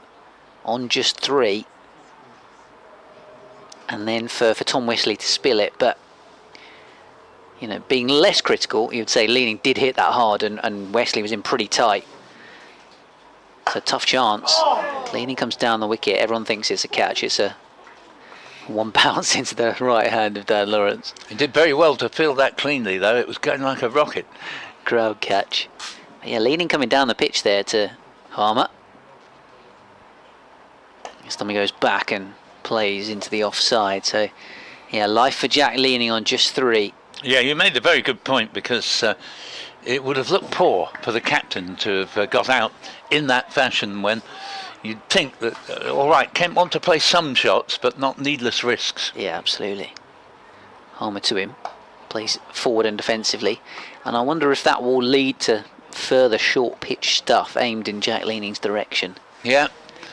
on just 3 and then for Tom Wesley to spill it. But you know, being less critical, you'd say Leaning did hit that hard, and Wesley was in pretty tight. It's a tough chance. Leaning comes down the wicket. Everyone thinks it's a catch. It's a one bounce into the right hand of Dan Lawrence. He did very well to field that cleanly, though. It was going like a rocket. Crowd catch. Yeah, Leaning coming down the pitch there to Harmer. This time he goes back and plays into the offside. So, yeah, life for Jack Leaning on just 3. Yeah, you made a very good point, because it would have looked poor for the captain to have got out in that fashion, when you'd think that, all right, Kent want to play some shots, but not needless risks. Yeah, absolutely. Harmer to him. Plays forward and defensively. And I wonder if that will lead to further short pitch stuff aimed in Jack Leaning's direction. Yeah.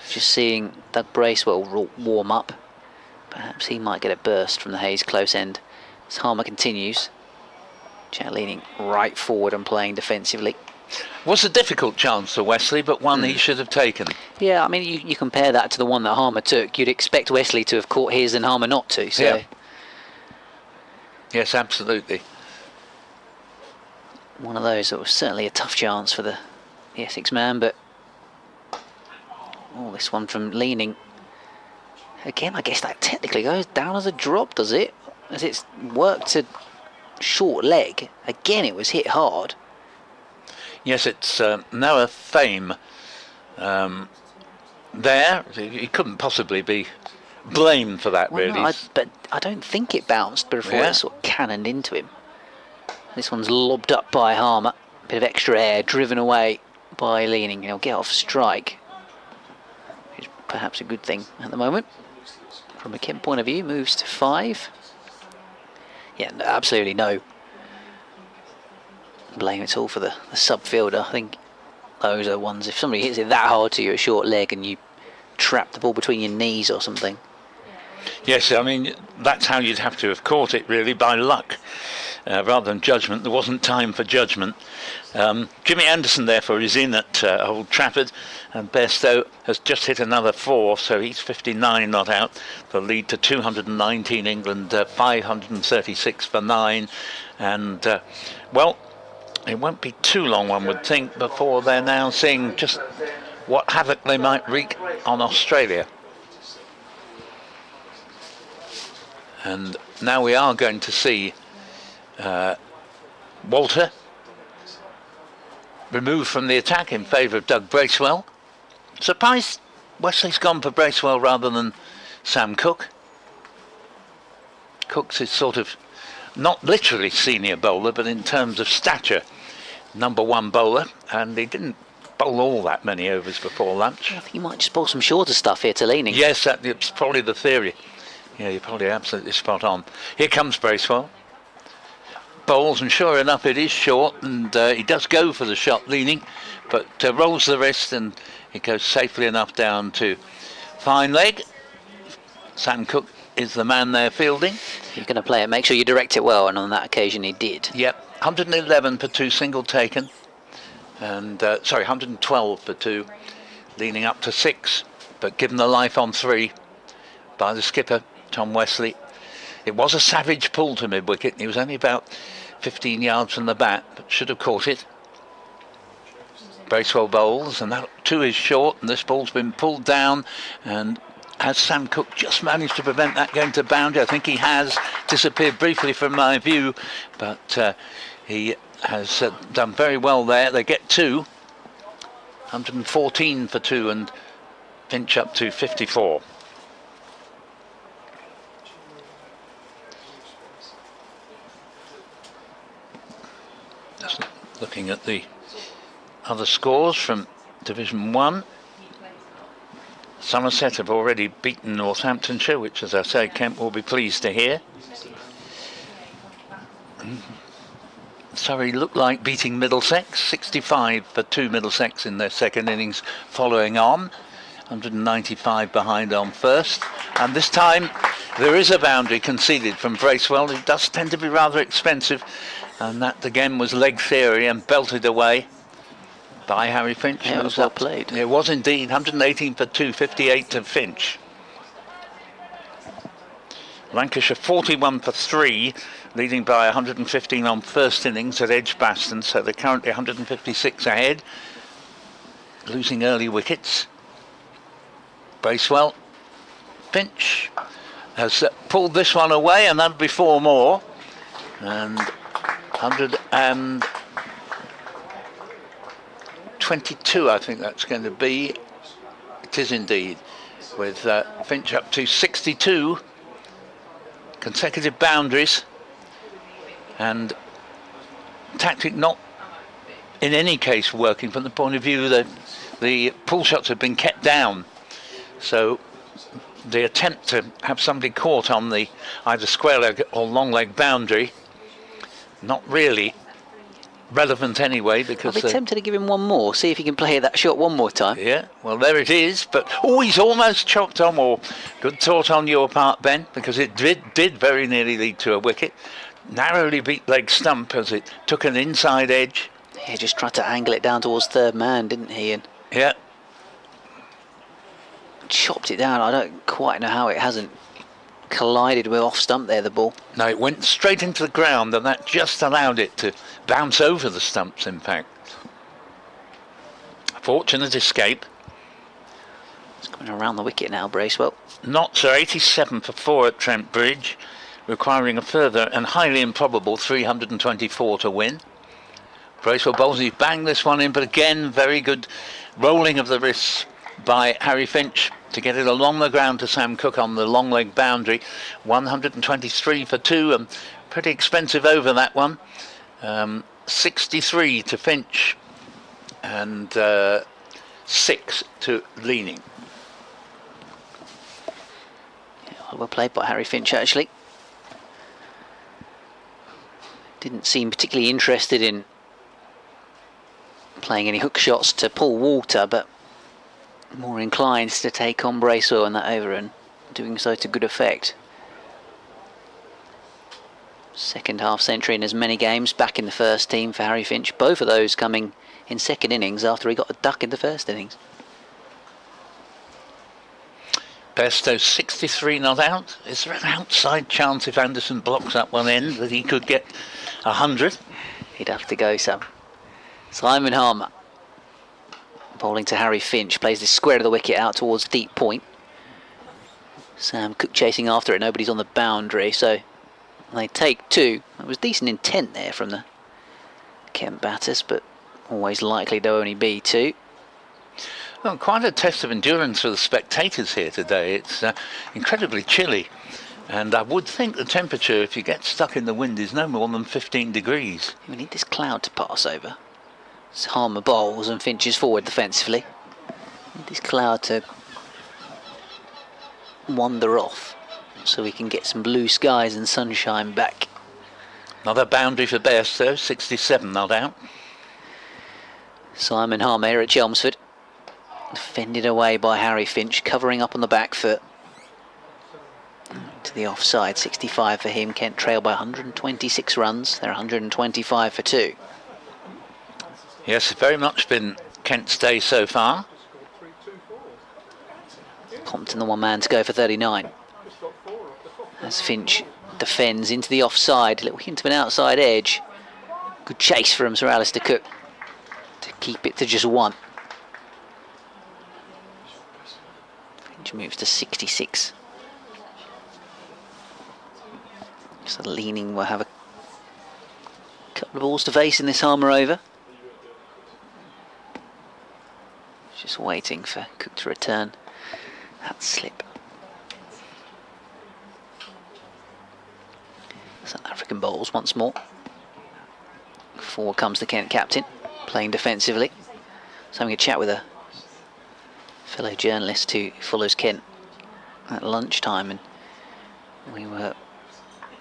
Just seeing Doug Bracewell warm up. Perhaps he might get a burst from the Hayes close end. As Harmer continues. Jack Leaning right forward and playing defensively. Was a difficult chance for Wesley, but one he should have taken. Yeah, I mean, you compare that to the one that Harmer took. You'd expect Wesley to have caught his and Harmer not to. So. Yeah. Yes, absolutely. One of those that was certainly a tough chance for the Essex man, but this one from Leaning. Again, I guess that technically goes down as a drop, does it? As it's worked to short leg. Again, it was hit hard. Yes, it's Noah Fame there. He couldn't possibly be blamed for that, Well, really. no, but I don't think it bounced before it sort of cannoned into him. This one's lobbed up by Harmer. Bit of extra air driven away by Leaning. He'll get off strike, which is perhaps a good thing at the moment. From a Kent point of view, moves to 5. Yeah, no, absolutely no blame at all for the sub fielder. I think those are ones, if somebody hits it that hard to you, a short leg, and you trap the ball between your knees or something. Yes, I mean, that's how you'd have to have caught it, really, by luck, rather than judgment. There wasn't time for judgment. Jimmy Anderson, therefore, is in at Old Trafford, and Bairstow has just hit another 4, so he's 59 not out. The lead to 219 England, 536 for 9, and, well, it won't be too long, one would think, before they're now seeing just what havoc they might wreak on Australia. And now we are going to see Walter removed from the attack in favour of Doug Bracewell. Surprised Wesley's gone for Bracewell rather than Sam Cook. Cook's is sort of not literally senior bowler, but in terms of stature, #1 bowler, and he didn't bowl all that many overs before lunch. I think you might just bowl some shorter stuff here to Leaning. Yes, that's probably the theory. Yeah, you're probably absolutely spot on. Here comes Bracewell. Bowls, and sure enough it is short, and he does go for the shot, Leaning, but rolls the wrist, and it goes safely enough down to fine leg. Sam Cook is the man there fielding. If you're going to play it, make sure you direct it well, and on that occasion he did. Yep, 111 for 2, single taken, and 112 for 2, leaning up to 6, but given the life on 3 by the skipper, Tom Wesley. It was a savage pull to mid-wicket. He was only about 15 yards from the bat, but should have caught it. Bracewell bowls, and that too is short, and this ball's been pulled down, and has Sam Cook just managed to prevent that going to boundary? I think he has. Disappeared briefly from my view, but he has done very well there. They get 2, 114 for 2, and Finch up to 54. Just looking at the other scores from Division 1. Somerset have already beaten Northamptonshire, which, as I say, Kent will be pleased to hear. Surrey looked like beating Middlesex, 65 for 2 Middlesex in their second innings following on, 195 behind on first, and this time there is a boundary conceded from Bracewell. It does tend to be rather expensive, and that again was leg theory and belted away by Harry Finch. Yeah, it was well played. It was indeed, 118 for 2, 58 to Finch. Lancashire 41 for 3, leading by 115 on first innings at Edgbaston, so they're currently 156 ahead, losing early wickets. Bracewell, Finch has pulled this one away, and that'll be 4 more, and 122 I think that's going to be. It is indeed, with Finch up to 62 consecutive boundaries, and tactic not in any case working from the point of view that the pull shots have been kept down, so the attempt to have somebody caught on the either square leg or long leg boundary not really relevant anyway, because I'll be tempted to give him one more, see if he can play that shot one more time. yeah, well, there it is, but he's almost chopped on. Or good thought on your part, Ben, because it did very nearly lead to a wicket. Narrowly beat leg stump as it took an inside edge. He just tried to angle it down towards third man, didn't he? And Yeah, chopped it down. I don't quite know how it hasn't collided with off stump there, the ball. no, it went straight into the ground, and that just allowed it to bounce over the stumps, in fact. Fortunate escape. It's going around the wicket now, Bracewell. Notts are 87 for 4 at Trent Bridge, requiring a further and highly improbable 324 to win. Bracewell bowls, he's banged this one in, but again, very good rolling of the wrists by Harry Finch to get it along the ground to Sam Cook on the long leg boundary. 123 for 2, and pretty expensive over that one. 63 to Finch, and 6 to Leaning. Yeah, well played by Harry Finch, actually. Didn't seem particularly interested in playing any hook shots to pull water, but more inclined to take on Bracewell in that over, and doing so to good effect. Second half century in as many games, back in the first team for Harry Finch. Both of those coming in second innings after he got a duck in the first innings. Bairstow 63 not out. Is there an outside chance if Anderson blocks up one end that he could get 100? He'd have to go some. Simon Harmer bowling to Harry Finch, plays this square of the wicket out towards deep point. Sam Cook chasing after it, nobody's on the boundary, so they take 2. It was decent intent there from the Kent batters, but always likely to only be 2. Well, quite a test of endurance for the spectators here today. It's incredibly chilly, and I would think the temperature, if you get stuck in the wind, is no more than 15 degrees. We need this cloud to pass over. As Harmer bowls and Finch is forward defensively. Need this cloud to wander off so we can get some blue skies and sunshine back. Another boundary for Bairstow, 67 not out. Simon Harmer here at Chelmsford. Defended away by Harry Finch, covering up on the back foot. To the offside, 65 for him. Kent trail by 126 runs. They're 125 for 2. Yes, very much been Kent's day so far. Compton the one man to go for 39. As Finch defends into the offside, a little hint of an outside edge. Good chase from Sir Alistair Cook to keep it to just 1. Finch moves to 66. So Leaning will have a couple of balls to face in this Harmer over. Just waiting for Cook to return that slip. South African bowls once more. Forward comes the Kent captain, playing defensively. So having a chat with a fellow journalist who follows Kent at lunchtime, and we were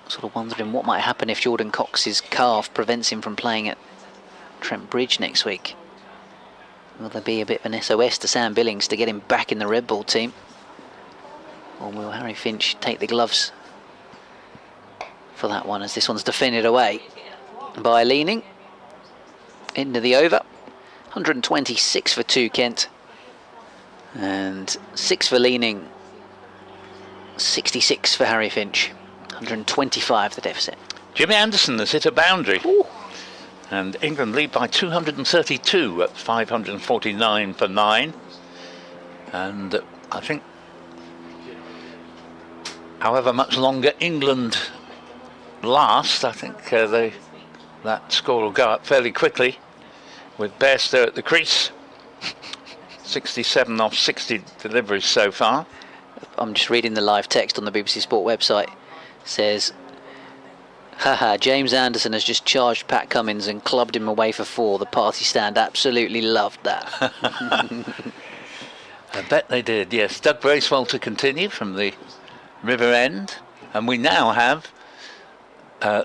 sort of wondering what might happen if Jordan Cox's calf prevents him from playing at Trent Bridge next week. Will there be a bit of an SOS to Sam Billings to get him back in the red ball team? Or will Harry Finch take the gloves for that one, as this one's defended away by Leaning? Into the over. 126 for 2 Kent. And 6 for Leaning. 66 for Harry Finch. 125 the deficit. Jimmy Anderson has hit a boundary. Ooh. And England lead by 232 at 549 for 9. And I think however much longer England last, I think that score will go up fairly quickly, with Bairstow at the crease. 67 off 60 deliveries so far. I'm just reading the live text on the BBC Sport website. It says, haha, James Anderson has just charged Pat Cummins and clubbed him away for 4. The party stand absolutely loved that. I bet they did, yes. Doug Bracewell to continue from the river end. And we now have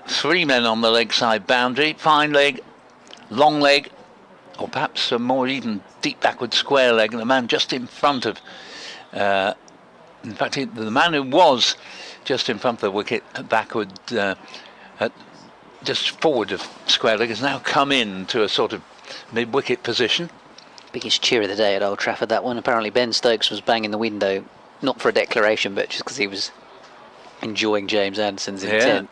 3 men on the leg side boundary. Fine leg, long leg, or perhaps a more even deep backward square leg. And the man just in front of... in fact, the man who was just in front of the wicket, backward, just forward of square leg, has now come in to a sort of mid-wicket position. Biggest cheer of the day at Old Trafford, that one. Apparently Ben Stokes was banging the window, not for a declaration, but just because he was enjoying James Anderson's intent.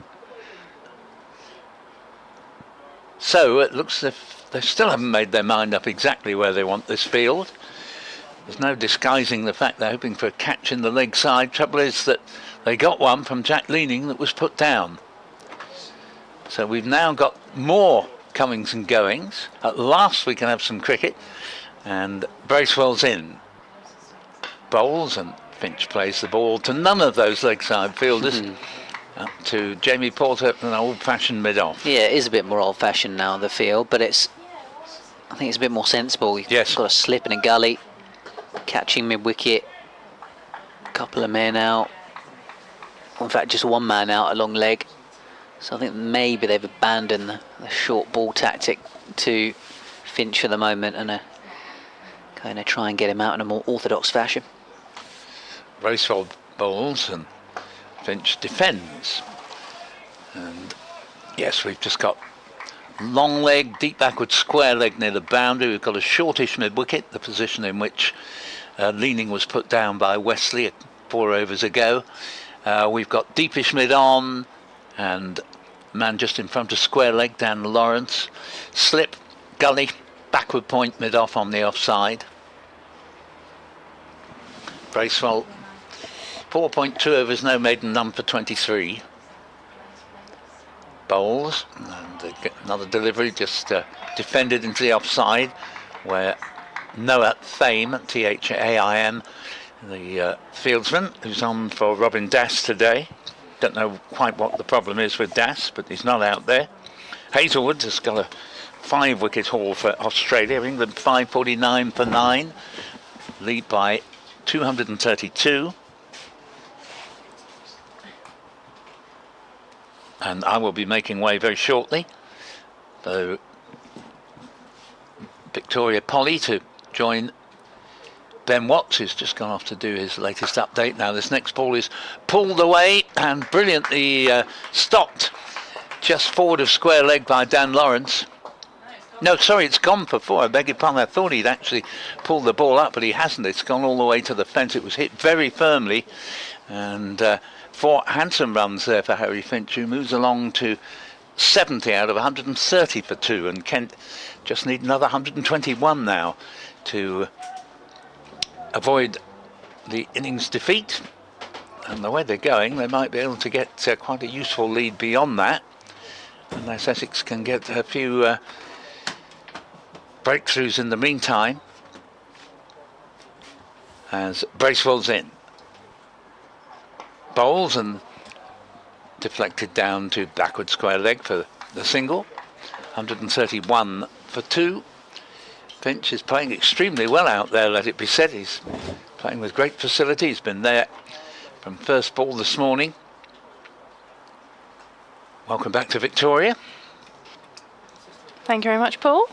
So it looks as if they still haven't made their mind up exactly where they want this field. There's no disguising the fact they're hoping for a catch in the leg side. Trouble is that they got one from Jack Leaning that was put down. So we've now got more comings and goings. At last we can have some cricket. And Bracewell's in. Bowls, and Finch plays the ball to none of those leg side fielders. Up to Jamie Porter, an old-fashioned mid-off. Yeah, it is a bit more old-fashioned now, the field, but I think it's a bit more sensible. You've got a slip and a gully, catching mid-wicket, a couple of men out. In fact, just one man out along leg. So I think maybe they've abandoned the short ball tactic to Finch for the moment and are going to try and get him out in a more orthodox fashion. Bracewell bowls and Finch defends. And yes, we've just got long leg, deep backward square leg near the boundary. We've got a shortish mid-wicket, the position in which Leaning was put down by Wesley 4 overs ago. We've got deepish mid-on and man just in front of square leg, Dan Lawrence. Slip, gully, backward point mid-off on the offside. Bracewell, 4.2 overs, no maiden, none for 23. Bowls, and they get another delivery, just defended into the offside, where Noah Thaim, T-H-A-I-M, the fieldsman, who's on for Robin Das today. Don't know quite what the problem is with Das, but he's not out there. Hazelwood has got a 5-wicket haul for Australia. England 549 for 9, lead by 232. And I will be making way very shortly for Victoria Polly to join Ben Watts, who's just gone off to do his latest update. Now this next ball is pulled away and brilliantly stopped just forward of square leg by Dan Lawrence. No, sorry, it's gone for 4. I beg your pardon. I thought he'd actually pulled the ball up, but he hasn't. It's gone all the way to the fence. It was hit very firmly, and 4 handsome runs there for Harry Finch, who moves along to 70 out of 130 for 2, and Kent just need another 121 now to avoid the innings defeat. And the way they're going, they might be able to get quite a useful lead beyond that, unless Essex can get a few breakthroughs in the meantime. As Bracewell's in. Bowls and deflected down to backward square leg for the single. 131 for 2. Finch is playing extremely well out there, let it be said. He's playing with great facility. He's been there from first ball this morning. Welcome back to Victoria. Thank you very much, Paul.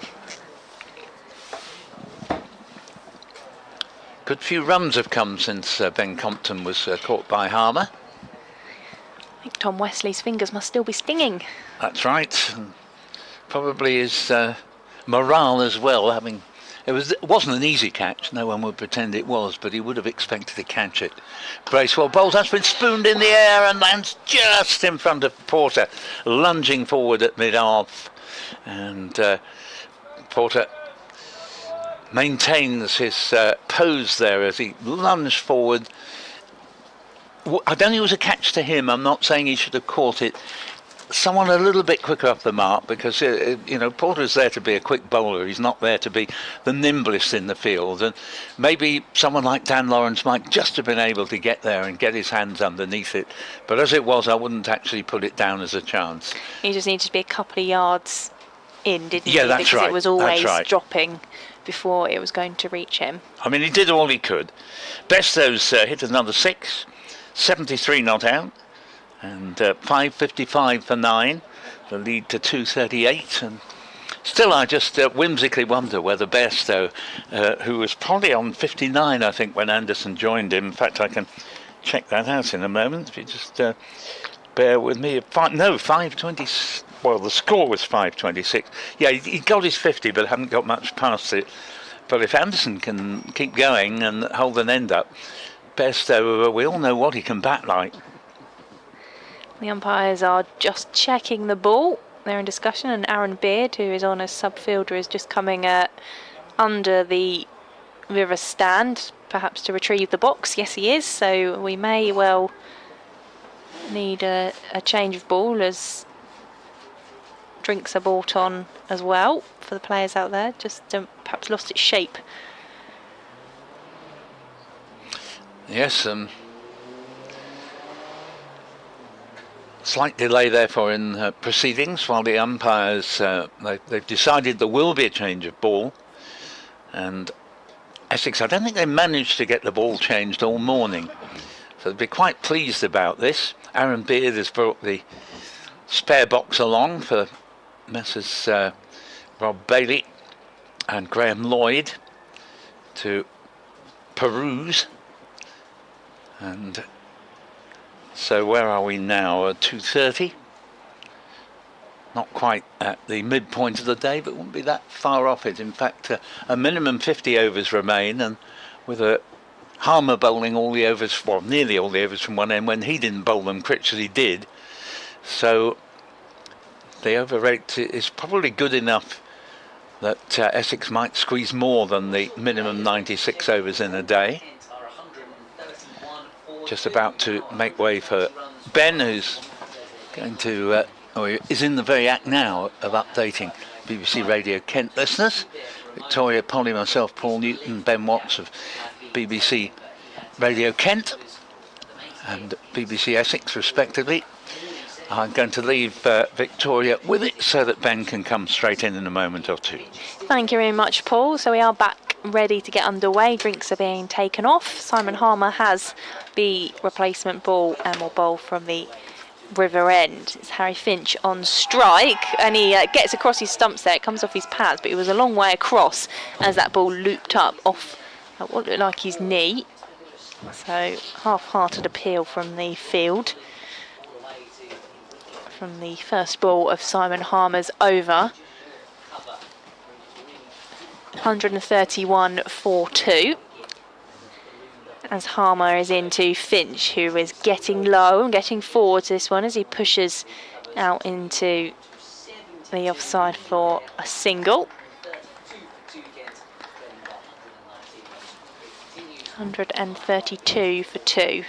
Good few runs have come since Ben Compton was caught by Harmer. I think Tom Wesley's fingers must still be stinging. That's right. And probably his morale as well, having It wasn't an easy catch, no one would pretend it was, but he would have expected to catch it. Bracewell bowls, that's been spooned in the air and lands just in front of Porter, lunging forward at mid-off. And Porter maintains his pose there as he lunged forward. I don't think it was a catch to him. I'm not saying he should have caught it. Someone a little bit quicker off the mark, because you know, Porter's there to be a quick bowler. He's not there to be the nimblest in the field, and maybe someone like Dan Lawrence might just have been able to get there and get his hands underneath it. But as it was, I wouldn't actually put it down as a chance. He just needed to be a couple of yards in, didn't he? Yeah, that's because right. it was always That's right. dropping before it was going to reach him. I mean, he did all he could. Bestow's hit another 6, 73 not out, and 5.55 for 9, the lead to 2.38. And still, I just whimsically wonder whether Bestow, who was probably on 59, I think, when Anderson joined him. In fact, I can check that out in a moment. If you just bear with me. 5.20. Well, the score was 5.26. Yeah, he got his 50, but hadn't got much past it. But if Anderson can keep going and hold an end up, Bestow, we all know what he can bat like. The umpires are just checking the ball. They're in discussion, and Aaron Beard, who is on as sub-fielder, is just coming under the river stand, perhaps to retrieve the box. Yes, he is, so we may well need a change of ball as drinks are brought on as well for the players out there. Just perhaps lost its shape. Yes, slight delay therefore in proceedings while the umpires, they've decided there will be a change of ball. And Essex, I don't think they managed to get the ball changed all morning, so they'll be quite pleased about this. Aaron Beard has brought the spare box along for Messrs Rob Bailey and Graham Lloyd to peruse. And so where are we now? 2:30. Not quite at the midpoint of the day, but won't be that far off it. In fact, a minimum 50 overs remain, and with a Harmer bowling all the overs, well, nearly all the overs from one end. When he didn't bowl them, Critchley did. So the over rate is probably good enough that Essex might squeeze more than the minimum 96 overs in a day. Just about to make way for Ben, who's going to, is in the very act now of updating BBC Radio Kent listeners. Victoria Polly, myself, Paul Newton, Ben Watts of BBC Radio Kent and BBC Essex, respectively. I'm going to leave Victoria with it so that Ben can come straight in a moment or two. Thank you very much, Paul. So we are back ready to get underway. Drinks are being taken off. Simon Harmer has the replacement ball and will bowl from the river end. It's Harry Finch on strike, and he gets across his stumps there. It comes off his pads, but it was a long way across as that ball looped up off what looked like his knee. So half-hearted appeal from the field from the first ball of Simon Harmer's over. 131 for 2. As Harmer is into Finch, who is getting low and getting forward to this one as he pushes out into the offside for a single. 132 for 2.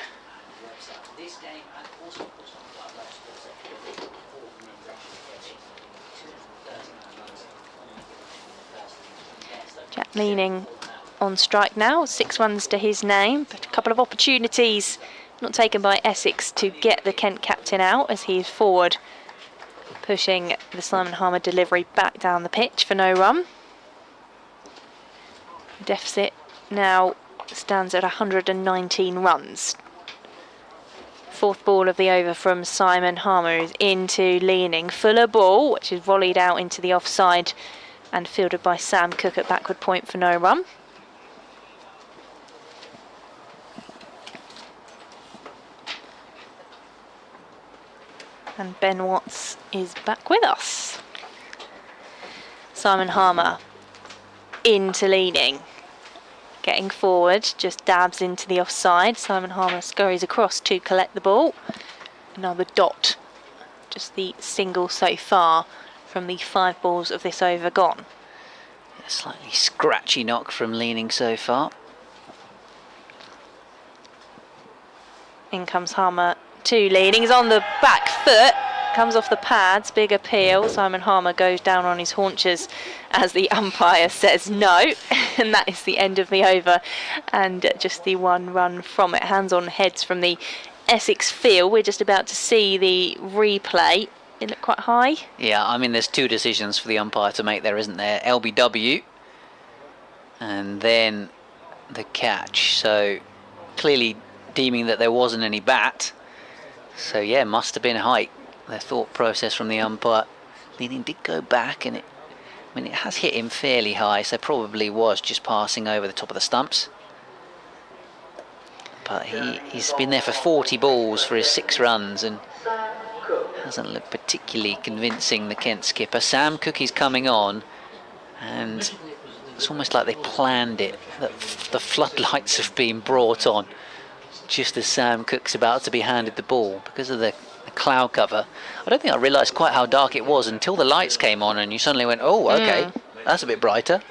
Jack Leaning on strike now, 6 runs to his name, but a couple of opportunities not taken by Essex to get the Kent captain out as he is forward, pushing the Simon Harmer delivery back down the pitch for no run. The deficit now stands at 119 runs. Fourth ball of the over from Simon Harmer is into Leaning. Fuller ball, which is volleyed out into the offside and fielded by Sam Cook at backward point for no run. And Ben Watts is back with us. Simon Harmer into leaning. Getting forward, just dabs into the offside. Simon Harmer scurries across to collect the ball. Another dot, just the single so far from the 5 balls of this over gone. A slightly scratchy knock from leaning so far. In comes Harmer to leaning. He's on the back foot. Comes off the pads, big appeal. Simon Harmer goes down on his haunches as the umpire says no. And that is the end of the over. And just the 1 run from it. Hands on heads from the Essex field. We're just about to see the replay. It looked quite high. Yeah, I mean, there's 2 decisions for the umpire to make there, isn't there? LBW and then the catch. So clearly deeming that there wasn't any bat. So yeah, must have been height. The thought process from the umpire. Leaning did go back, and it has hit him fairly high, so probably was just passing over the top of the stumps. But he's been there for 40 balls for his 6 runs and hasn't looked particularly convincing, the Kent skipper. Sam Cookie's coming on, and it's almost like they planned it, that the floodlights have been brought on just as Sam Cook's about to be handed the ball because of the cloud cover. I don't think I realised quite how dark it was until the lights came on and you suddenly went, oh, okay, that's a bit brighter,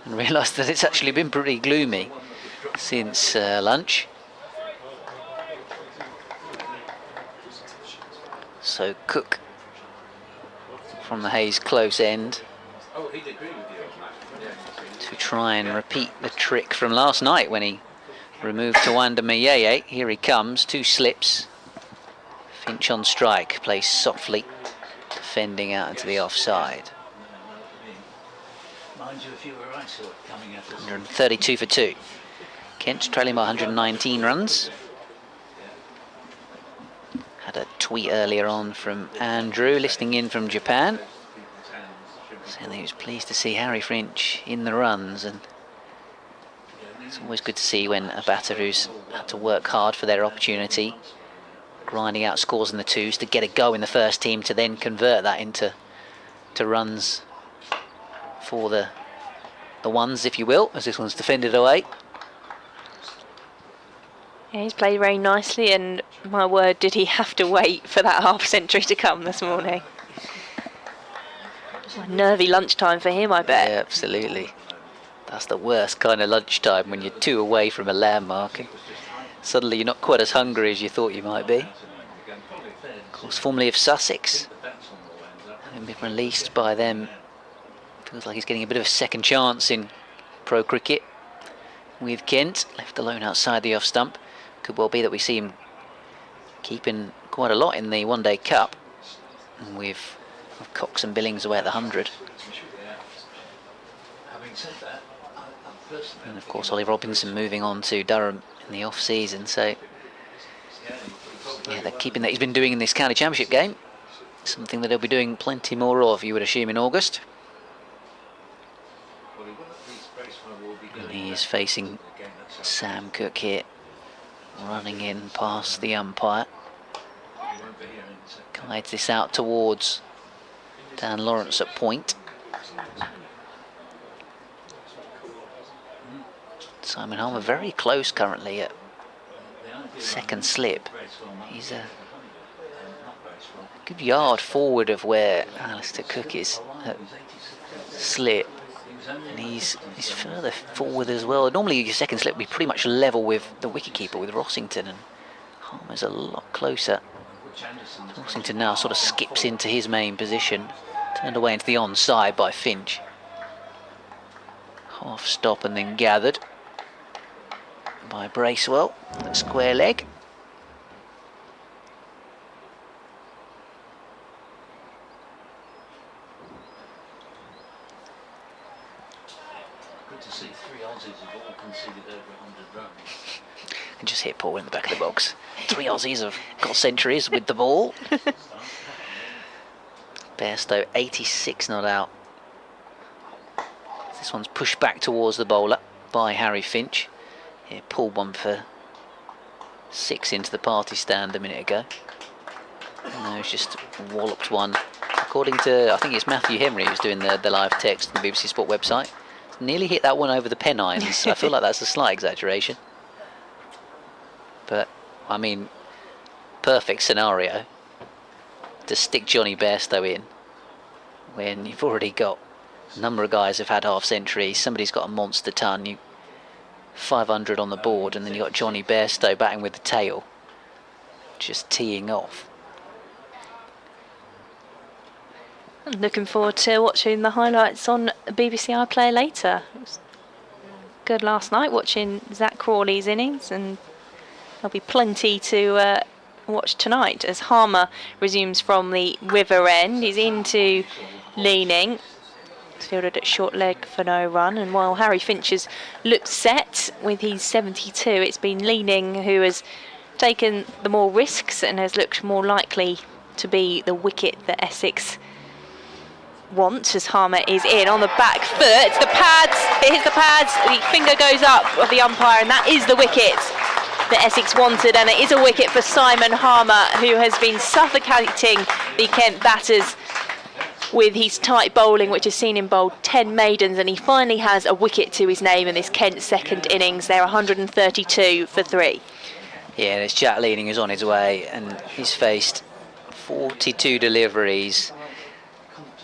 and realised that it's actually been pretty gloomy since lunch. So Cook from the Hayes close end to try and repeat the trick from last night when he removed Tawanda Mayeye. Here he comes, 2 slips. Finch on strike, plays softly, defending out into the offside. 132 for 2. Kent trailing by 119 runs. Had a tweet earlier on from Andrew, listening in from Japan, saying he was pleased to see Harry Finch in the runs, and it's always good to see when a batter who's had to work hard for their opportunity, grinding out scores in the 2s to get a go in the first team, to then convert that into runs for the 1s, if you will, as this one's defended away. Yeah, he's played very nicely, and my word, did he have to wait for that half century to come this morning. A nervy lunchtime for him, I bet. Yeah, absolutely. That's the worst kind of lunchtime, when you're 2 away from a landmark and suddenly you're not quite as hungry as you thought you might be. Of course, formerly of Sussex, having been released by them, feels like he's getting a bit of a second chance in pro cricket with Kent, left alone outside the off stump. Could well be that we see him keeping quite a lot in the One Day Cup, with Cox and Billings away at the 100. And of course Ollie Robinson moving on to Durham in the off season, so yeah, they're keeping that he's been doing in this county championship game, something that he'll be doing plenty more of, you would assume, in August. And he is facing Sam Cook here, running in past the umpire. Guides this out towards Dan Lawrence at point. Simon Harmer very close currently at second slip. He's a good yard forward of where Alistair Cook is at slip, and he's further forward as well. Normally your second slip would be pretty much level with the wicketkeeper, with Rossington, and Harmer's a lot closer. Rossington now sort of skips into his main position, turned away into the onside by Finch. Half stop and then gathered by Bracewell, square leg. Good to see 3 Aussies have all conceded over 100 runs. And just hit Paul in the back of the box. 3 Aussies have got centuries with the ball. Bairstow 86 not out. This one's pushed back towards the bowler by Harry Finch. He pulled one for 6 into the party stand a minute ago. And now he's just walloped one. Of according to, I think it's Matthew Henry who's doing the live text on the BBC Sport website. Nearly hit that one over the pennines. I feel like that's a slight exaggeration. But, I mean, perfect scenario to stick Johnny Bairstow in when you've already got a number of guys who've had half centuries. Somebody's got a monster ton, 500 on the board, and then you've got Johnny Bairstow batting with the tail, just teeing off. I'm looking forward to watching the highlights on BBC iPlayer later. It was good last night watching Zach Crawley's innings, and there'll be plenty to watch tonight as Harmer resumes from the river end. He's into leaning. It's fielded at short leg for no run, and while Harry Finch has looked set with his 72, it's been Leaning who has taken the more risks and has looked more likely to be the wicket that Essex want, as Harmer is in on the back foot. The pads, it hits the pads, the finger goes up of the umpire, and that is the wicket that Essex wanted, and it is a wicket for Simon Harmer, who has been suffocating the Kent batters with his tight bowling, which has seen him bowl 10 maidens, and he finally has a wicket to his name in this Kent second innings. They're 132 for 3. Yeah, and it's Jack Leaning who's on his way, and he's faced 42 deliveries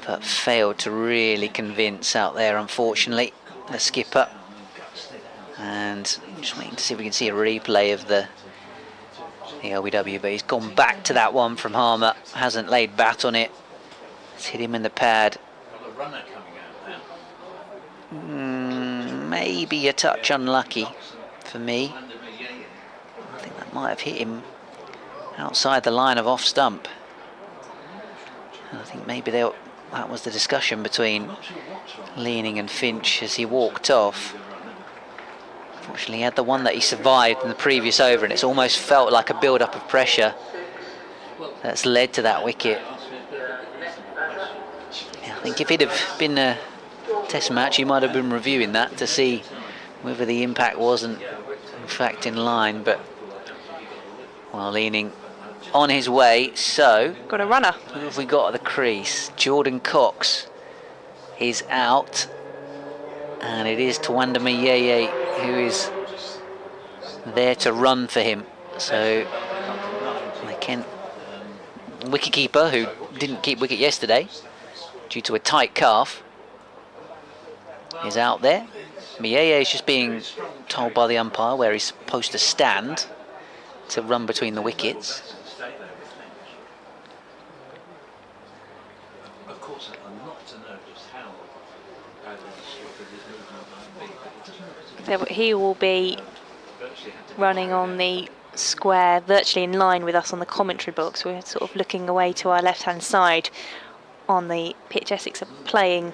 but failed to really convince out there, unfortunately, the skipper. And just waiting to see if we can see a replay of the LBW, but he's gone back to that one from Harmer, hasn't laid bat on it. It's hit him in the pad. Maybe a touch unlucky for me. I think that might have hit him outside the line of off stump. And I think maybe that was the discussion between Leaning and Finch as he walked off. Fortunately, he had the one that he survived in the previous over, and it's almost felt like a build-up of pressure that's led to that wicket. Yeah, I think if it had been a test match, he might have been reviewing that to see whether the impact wasn't in fact in line, but while Leaning on his way. So Got a runner. who have we got at the crease? Jordan Cox is out, and it is Tawanda Mayeye who is there to run for him. So the Kent wicketkeeper, who didn't keep wicket yesterday due to a tight calf, is out there. Mayeye is just being told by the umpire where he's supposed to stand to run between the wickets. He will be running on the square, virtually in line with us on the commentary box. We're sort of looking away to our left-hand side on the pitch Essex are playing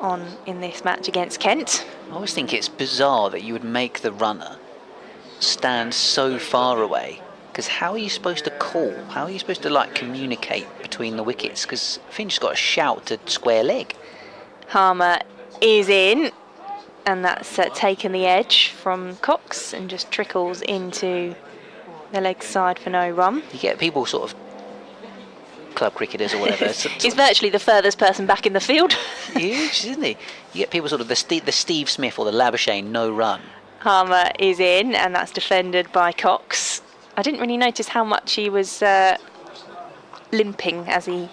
on in this match against Kent. I always think it's bizarre that you would make the runner stand so far away, because how are you supposed to call? How are you supposed to like communicate between the wickets? Because Finch's got a shout to square leg. Harmer is in, and that's taken the edge from Cox and just trickles into the leg side for no run. You get people sort of club cricketers or whatever. He's virtually the furthest person back in the field. Huge, isn't he? You get people sort of the Steve Smith or the Labuschagne no run. Harmer is in, and that's defended by Cox. I didn't really notice how much he was limping as he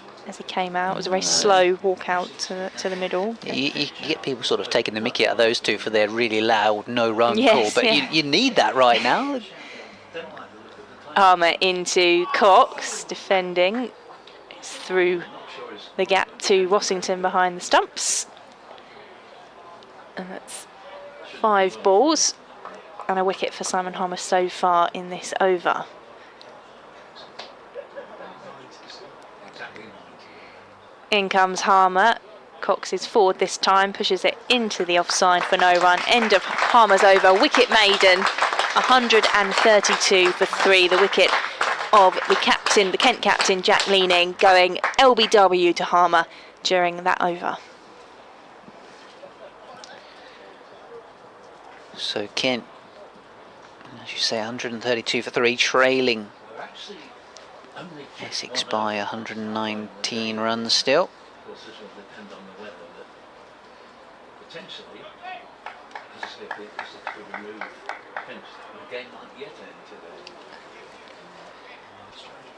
came out. It was a very slow walk out to the middle. You get people sort of taking the mickey out of those two for their really loud no-run Yes, call, but yeah. you need that right now. Harmer into Cox, defending. It's through the gap to Rossington behind the stumps. And that's 5 balls and a wicket for Simon Harmer so far in this over. In comes Harmer. Cox is forward this time, pushes it into the offside for no run. End of Harmer's over. Wicket maiden, 132 for 3. The wicket of the captain, the Kent captain, Jack Leaning, going LBW to Harmer during that over. So Kent, as you say, 132 for 3, trailing Essex by 119 runs still.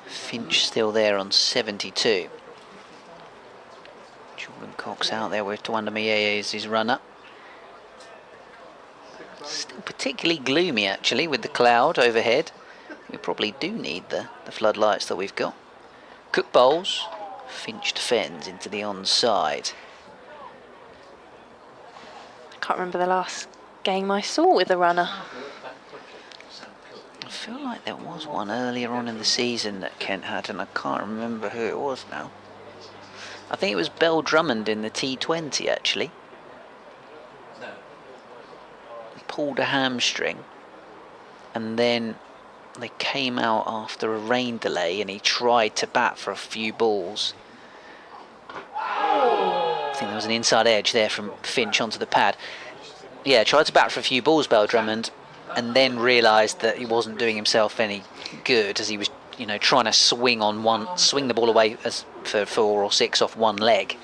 Finch still there on 72. Jordan Cox out there with Tawanda Mieye as his runner. Still particularly gloomy actually with the cloud overhead. We probably do need the floodlights that we've got. Cook bowls, Finch defends into the onside. I can't remember the last game I saw with a runner. I feel like there was one earlier on in the season that Kent had, and I can't remember who it was now. I think it was Bell Drummond in the T20 actually. He pulled a hamstring, and then they came out after a rain delay and he tried to bat for a few balls. I think there was an inside edge there from Finch onto the pad. Yeah, tried to bat for a few balls, Bell Drummond, and then realised that he wasn't doing himself any good as he was, you know, trying to swing the ball away for 4 or 6 off one leg.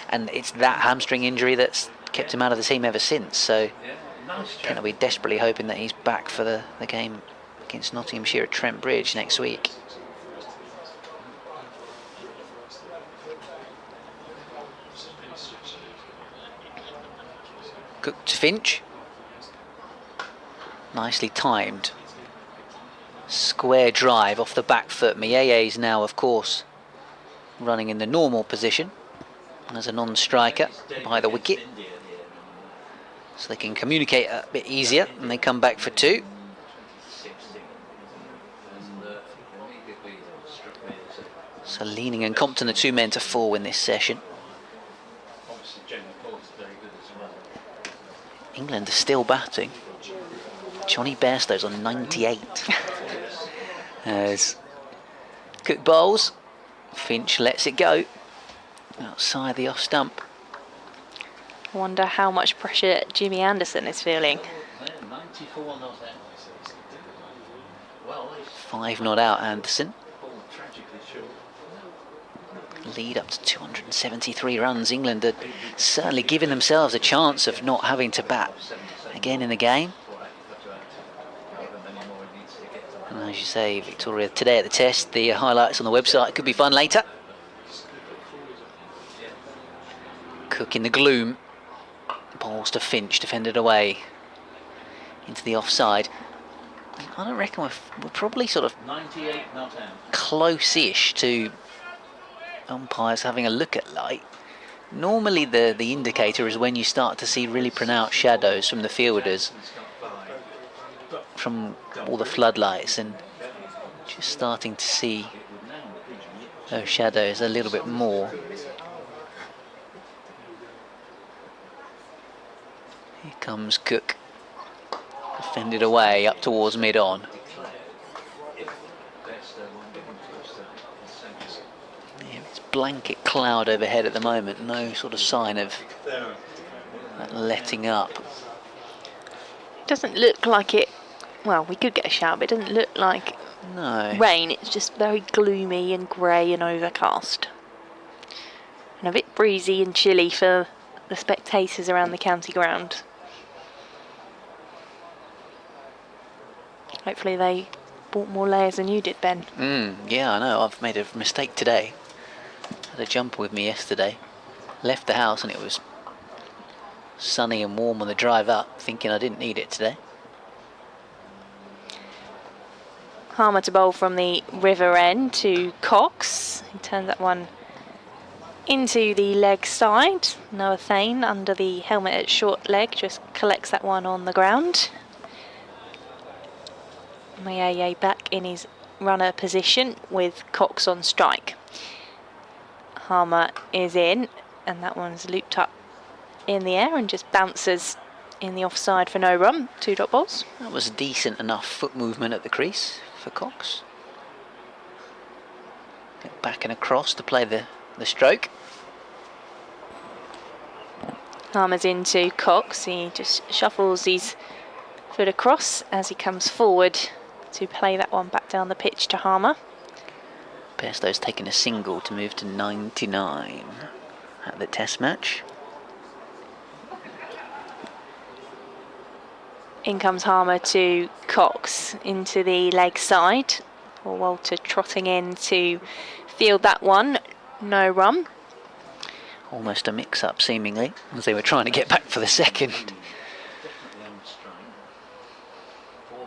And it's that hamstring injury that's kept him out of the team ever since. So Kent will be desperately hoping that he's back for the game against Nottinghamshire at Trent Bridge next week. Cook to Finch. Nicely timed. Square drive off the back foot. Mieye is now, of course, running in the normal position as a non-striker by the wicket. So they can communicate a bit easier and they come back for 2. So Leaning and Compton are 2 men to 4 in this session. England are still batting. Johnny Bairstow's on 98. As Cook bowls, Finch lets it go outside the off stump. I wonder how much pressure Jimmy Anderson is feeling. 5 not out, Anderson. Lead up to 273 runs. England are certainly giving themselves a chance of not having to bat again in the game. And as you say, Victoria, today at the test, the highlights on the website could be fun later. Cook in the gloom. Balls to Finch, defended away into the offside. I don't reckon we're probably sort of close-ish to umpires having a look at light. Normally the indicator is when you start to see really pronounced shadows from the fielders, from all the floodlights, and just starting to see those shadows a little bit more. Here comes Cook, defended away up towards mid-on. Yeah, it's blanket cloud overhead at the moment, no sort of sign of that letting up. Doesn't look like it. Well, we could get a shower, but it doesn't look like rain. It's just very gloomy and grey and overcast. And a bit breezy and chilly for the spectators around the county ground. Hopefully they bought more layers than you did, Ben. Yeah, I know. I've made a mistake today. Had a jumper with me yesterday. Left the house and it was sunny and warm on the drive up, thinking I didn't need it today. Harmer to bowl from the river end to Cox. He turns that one into the leg side. Noah Thane under the helmet at short leg just collects that one on the ground. Mieye back in his runner position with Cox on strike. Harmer is in, and that one's looped up in the air and just bounces in the offside for no run. 2 dot balls. That was a decent enough foot movement at the crease for Cox. Get back and across to play the stroke. Harmer's into Cox. He just shuffles his foot across as he comes forward to play that one back down the pitch to Harmer. Bairstow's taken a single to move to 99 at the Test match. In comes Harmer to Cox into the leg side. Or Walter trotting in to field that one. No run. Almost a mix-up, seemingly, as they were trying to get back for the second.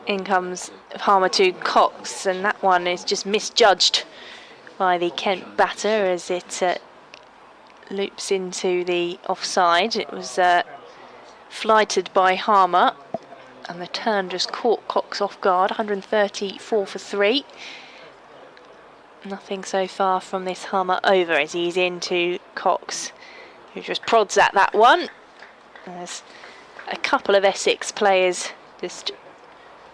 In comes Harmer to Cox, and that one is just misjudged by the Kent batter as it loops into the offside. It was flighted by Harmer, and the turn just caught Cox off guard. 134 for 3. Nothing so far from this Harmer over as he's into Cox, who just prods at that one. There's a couple of Essex players just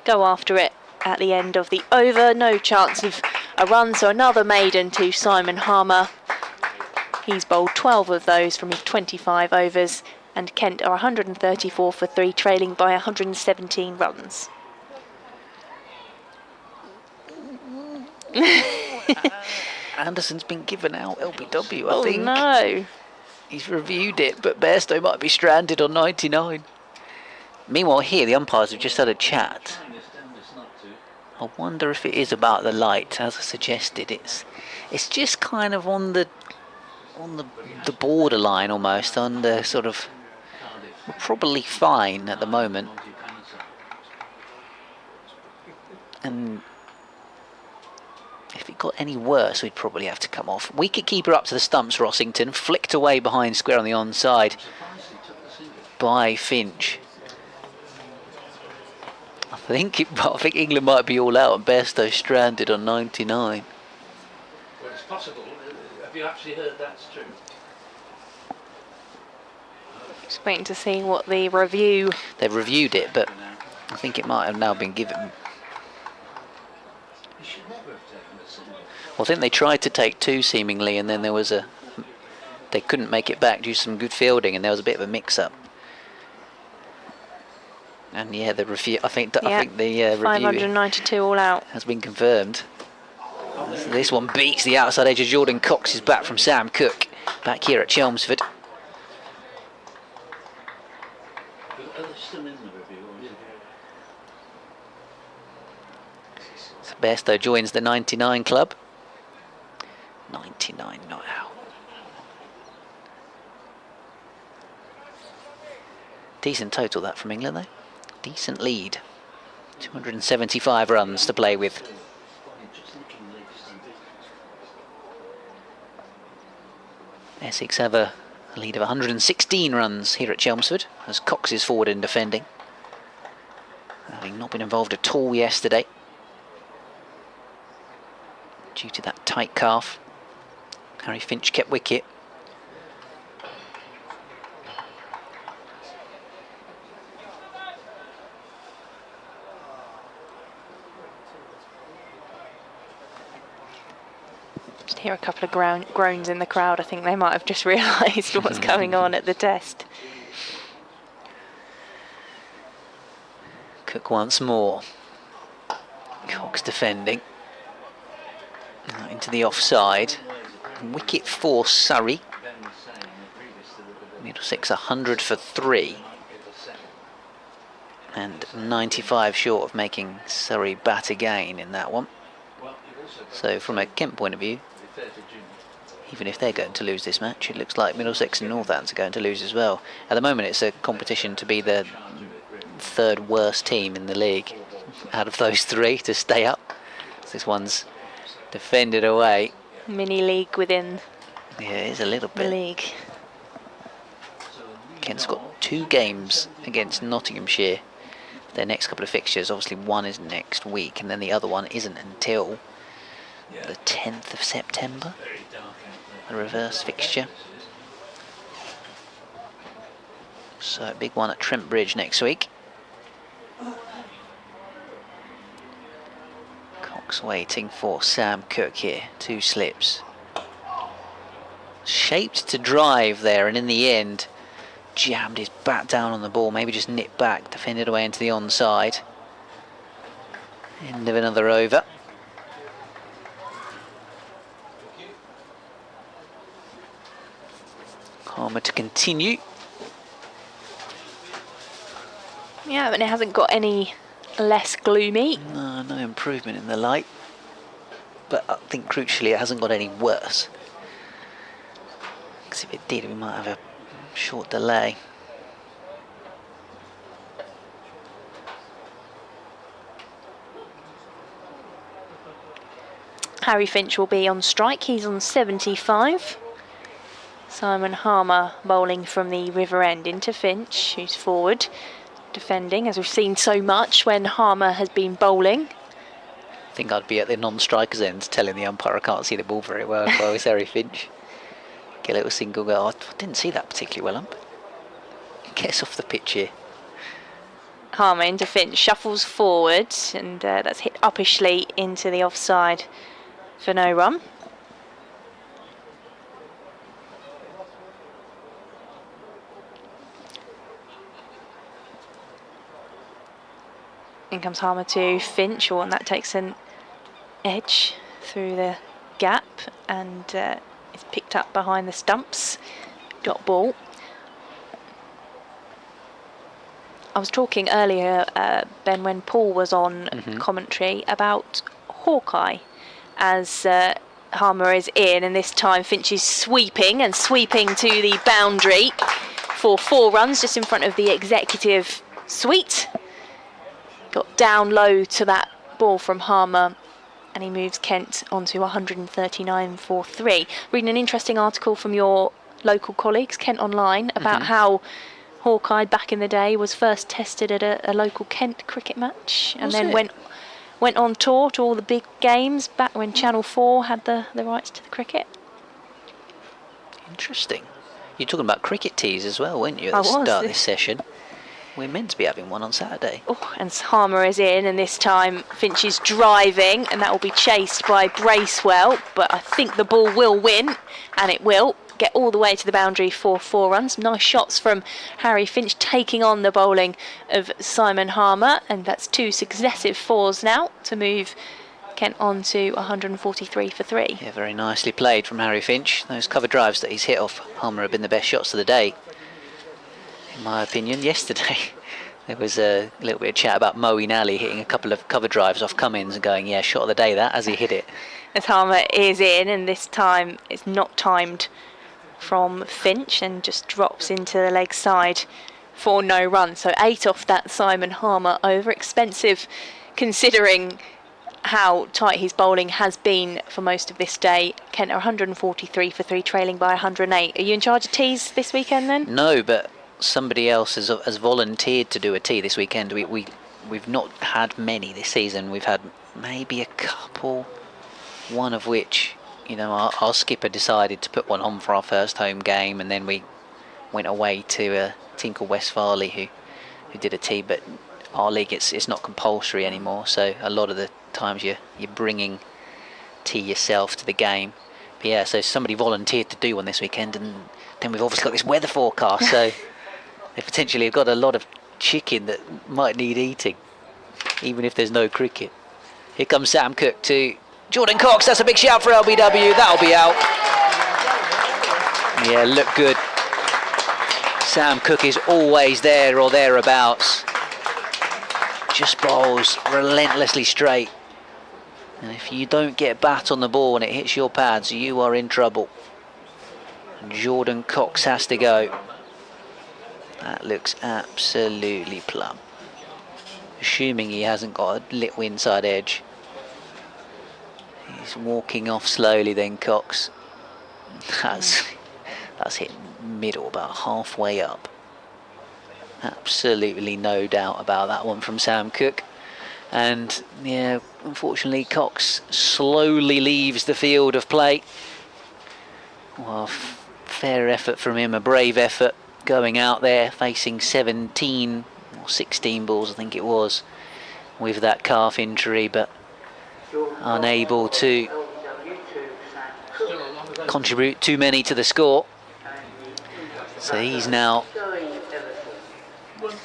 go after it at the end of the over. No chance of a run, so another maiden to Simon Harmer. He's bowled 12 of those from his 25 overs, and Kent are 134 for 3, trailing by 117 runs. Anderson's been given out LBW, I Oh think. no. He's reviewed it, but Bairstow might be stranded on 99. Meanwhile, here the umpires have just had a chat. I wonder if it is about the light, as I suggested. It's just kind of on the borderline almost, on the sort of, we're probably fine at the moment. And if it got any worse, we'd probably have to come off. Wicket keeper up to the stumps, Rossington, flicked away behind square on the onside by Finch. I think England might be all out and Bairstow stranded on 99. Well, it's possible. Have you actually heard that's true? Just waiting to see what the review. They've reviewed it, but I think it might have now been given. Well, I think they tried to take 2 seemingly, and then there was they couldn't make it back due to some good fielding, and there was a bit of a mix-up. And yeah, the review. I think the review 592 all out. has been confirmed. This one beats the outside edge of Jordan Cox's bat from Sam Cook back here at Chelmsford. So Bairstow joins the 99 club. 99 not out. Decent total that from England though. Decent lead. 275 runs to play with. Essex have a lead of 116 runs here at Chelmsford as Cox is forward in defending, having not been involved at all yesterday due to that tight calf. Harry Finch kept wicket. Just hear a couple of groans in the crowd. I think they might have just realised what's going on at the Test. Cook once more. Cox defending. Into the offside. Wicket for Surrey. Middlesex 100 for 3. And 95 short of making Surrey bat again in that one. So from a Kent point of view, even if they're going to lose this match, it looks like Middlesex and Northants are going to lose as well. At the moment it's a competition to be the 3rd worst team in the league out of those 3 to stay up. So this one's defended away. Mini league within Yeah, it is a little the bit. league. Kent's got 2 games against Nottinghamshire. Their next couple of fixtures, obviously one is next week and then the other one isn't until the 10th of September, the reverse fixture. So a big one at Trent Bridge next week. Cox waiting for Sam Cook here, 2 slips. Shaped to drive there, and in the end jammed his bat down on the ball, maybe just nipped back, defended away into the onside. End of another over. Harmer to continue. Yeah, and it hasn't got any less gloomy. No improvement in the light. But I think crucially it hasn't got any worse. Because if it did, we might have a short delay. Harry Finch will be on strike. He's on 75. Simon Harmer bowling from the river end into Finch, who's forward, defending, as we've seen so much when Harmer has been bowling. I think I'd be at the non-strikers end telling the umpire I can't see the ball very well if I was Harry Finch. Get a little single go. I didn't see that particularly well, ump. Gets off the pitch here. Harmer into Finch, shuffles forward, and that's hit uppishly into the offside for no run. In comes Harmer to Finch, and that takes an edge through the gap, and it's picked up behind the stumps. Dot ball. I was talking earlier, Ben, when Paul was on commentary about Hawkeye, as Harmer is in, and this time Finch is sweeping to the boundary for 4 runs just in front of the executive suite. Got down low to that ball from Harmer, and he moves Kent onto 139 for 3. Reading an interesting article from your local colleagues, Kent Online, about how Hawkeye back in the day was first tested at a local Kent cricket match, and then went on tour to all the big games back when Channel 4 had the rights to the cricket. Interesting. You're talking about cricket teas as well, weren't you, at I the start was. of this session? We're meant to be having one on Saturday. Oh, and Harmer is in, and this time Finch is driving, and that will be chased by Bracewell, but I think the ball will win, and it will get all the way to the boundary for 4 runs. Nice shots from Harry Finch, taking on the bowling of Simon Harmer, and that's 2 successive 4s now to move Kent on to 143 for 3. Yeah, very nicely played from Harry Finch. Those cover drives that he's hit off Harmer have been the best shots of the day, in my opinion. Yesterday there was a little bit of chat about Moeen Ali hitting a couple of cover drives off come-ins and going, yeah, shot of the day that, as he hit it. As Harmer is in, and this time it's not timed from Finch and just drops into the leg side for no run. So 8 off that Simon Harmer over. Expensive considering how tight his bowling has been for most of this day. Kent are 143 for 3, trailing by 108. Are you in charge of tees this weekend then? No, but somebody else has volunteered to do a tee this weekend. We've not had many this season. We've had maybe a couple, one of which, you know, our skipper decided to put one on for our first home game, and then we went away to a team called West Farley who did a tee. But our league, it's not compulsory anymore, so a lot of the times you're bringing tea yourself to the game. But yeah, so somebody volunteered to do one this weekend, and then we've obviously got this weather forecast, so they potentially have got a lot of chicken that might need eating, even if there's no cricket. Here comes Sam Cook to Jordan Cox. That's a big shout for LBW. That'll be out. Yeah, look good. Sam Cook is always there or thereabouts. Just bowls relentlessly straight. And if you don't get bat on the ball and it hits your pads, you are in trouble. Jordan Cox has to go. That looks absolutely plumb. Assuming he hasn't got a little inside edge. He's walking off slowly then, Cox. That's hit middle, about halfway up. Absolutely no doubt about that one from Sam Cook. And yeah, unfortunately Cox slowly leaves the field of play. Well, fair effort from him, a brave effort, going out there facing 17 or 16 balls I think it was, with that calf injury, but unable to contribute too many to the score. So he's now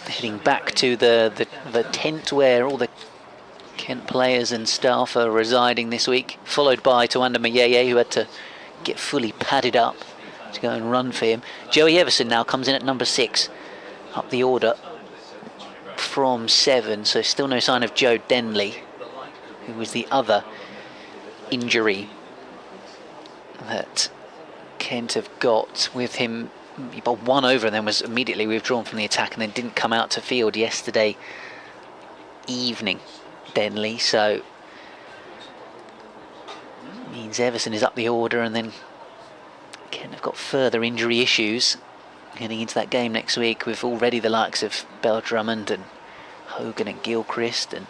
heading back to the tent where all the Kent players and staff are residing this week, followed by Tawanda Mayeye, who had to get fully padded up to go and run for him. Joey Everson now comes in at number 6, up the order from 7, so still no sign of Joe Denley, who was the other injury that Kent have got with him. He bowled 1 over and then was immediately withdrawn from the attack and then didn't come out to field yesterday evening, Denley, so means Everson is up the order, and then Kent have got further injury issues heading into that game next week, with already the likes of Bell Drummond and Hogan and Gilchrist and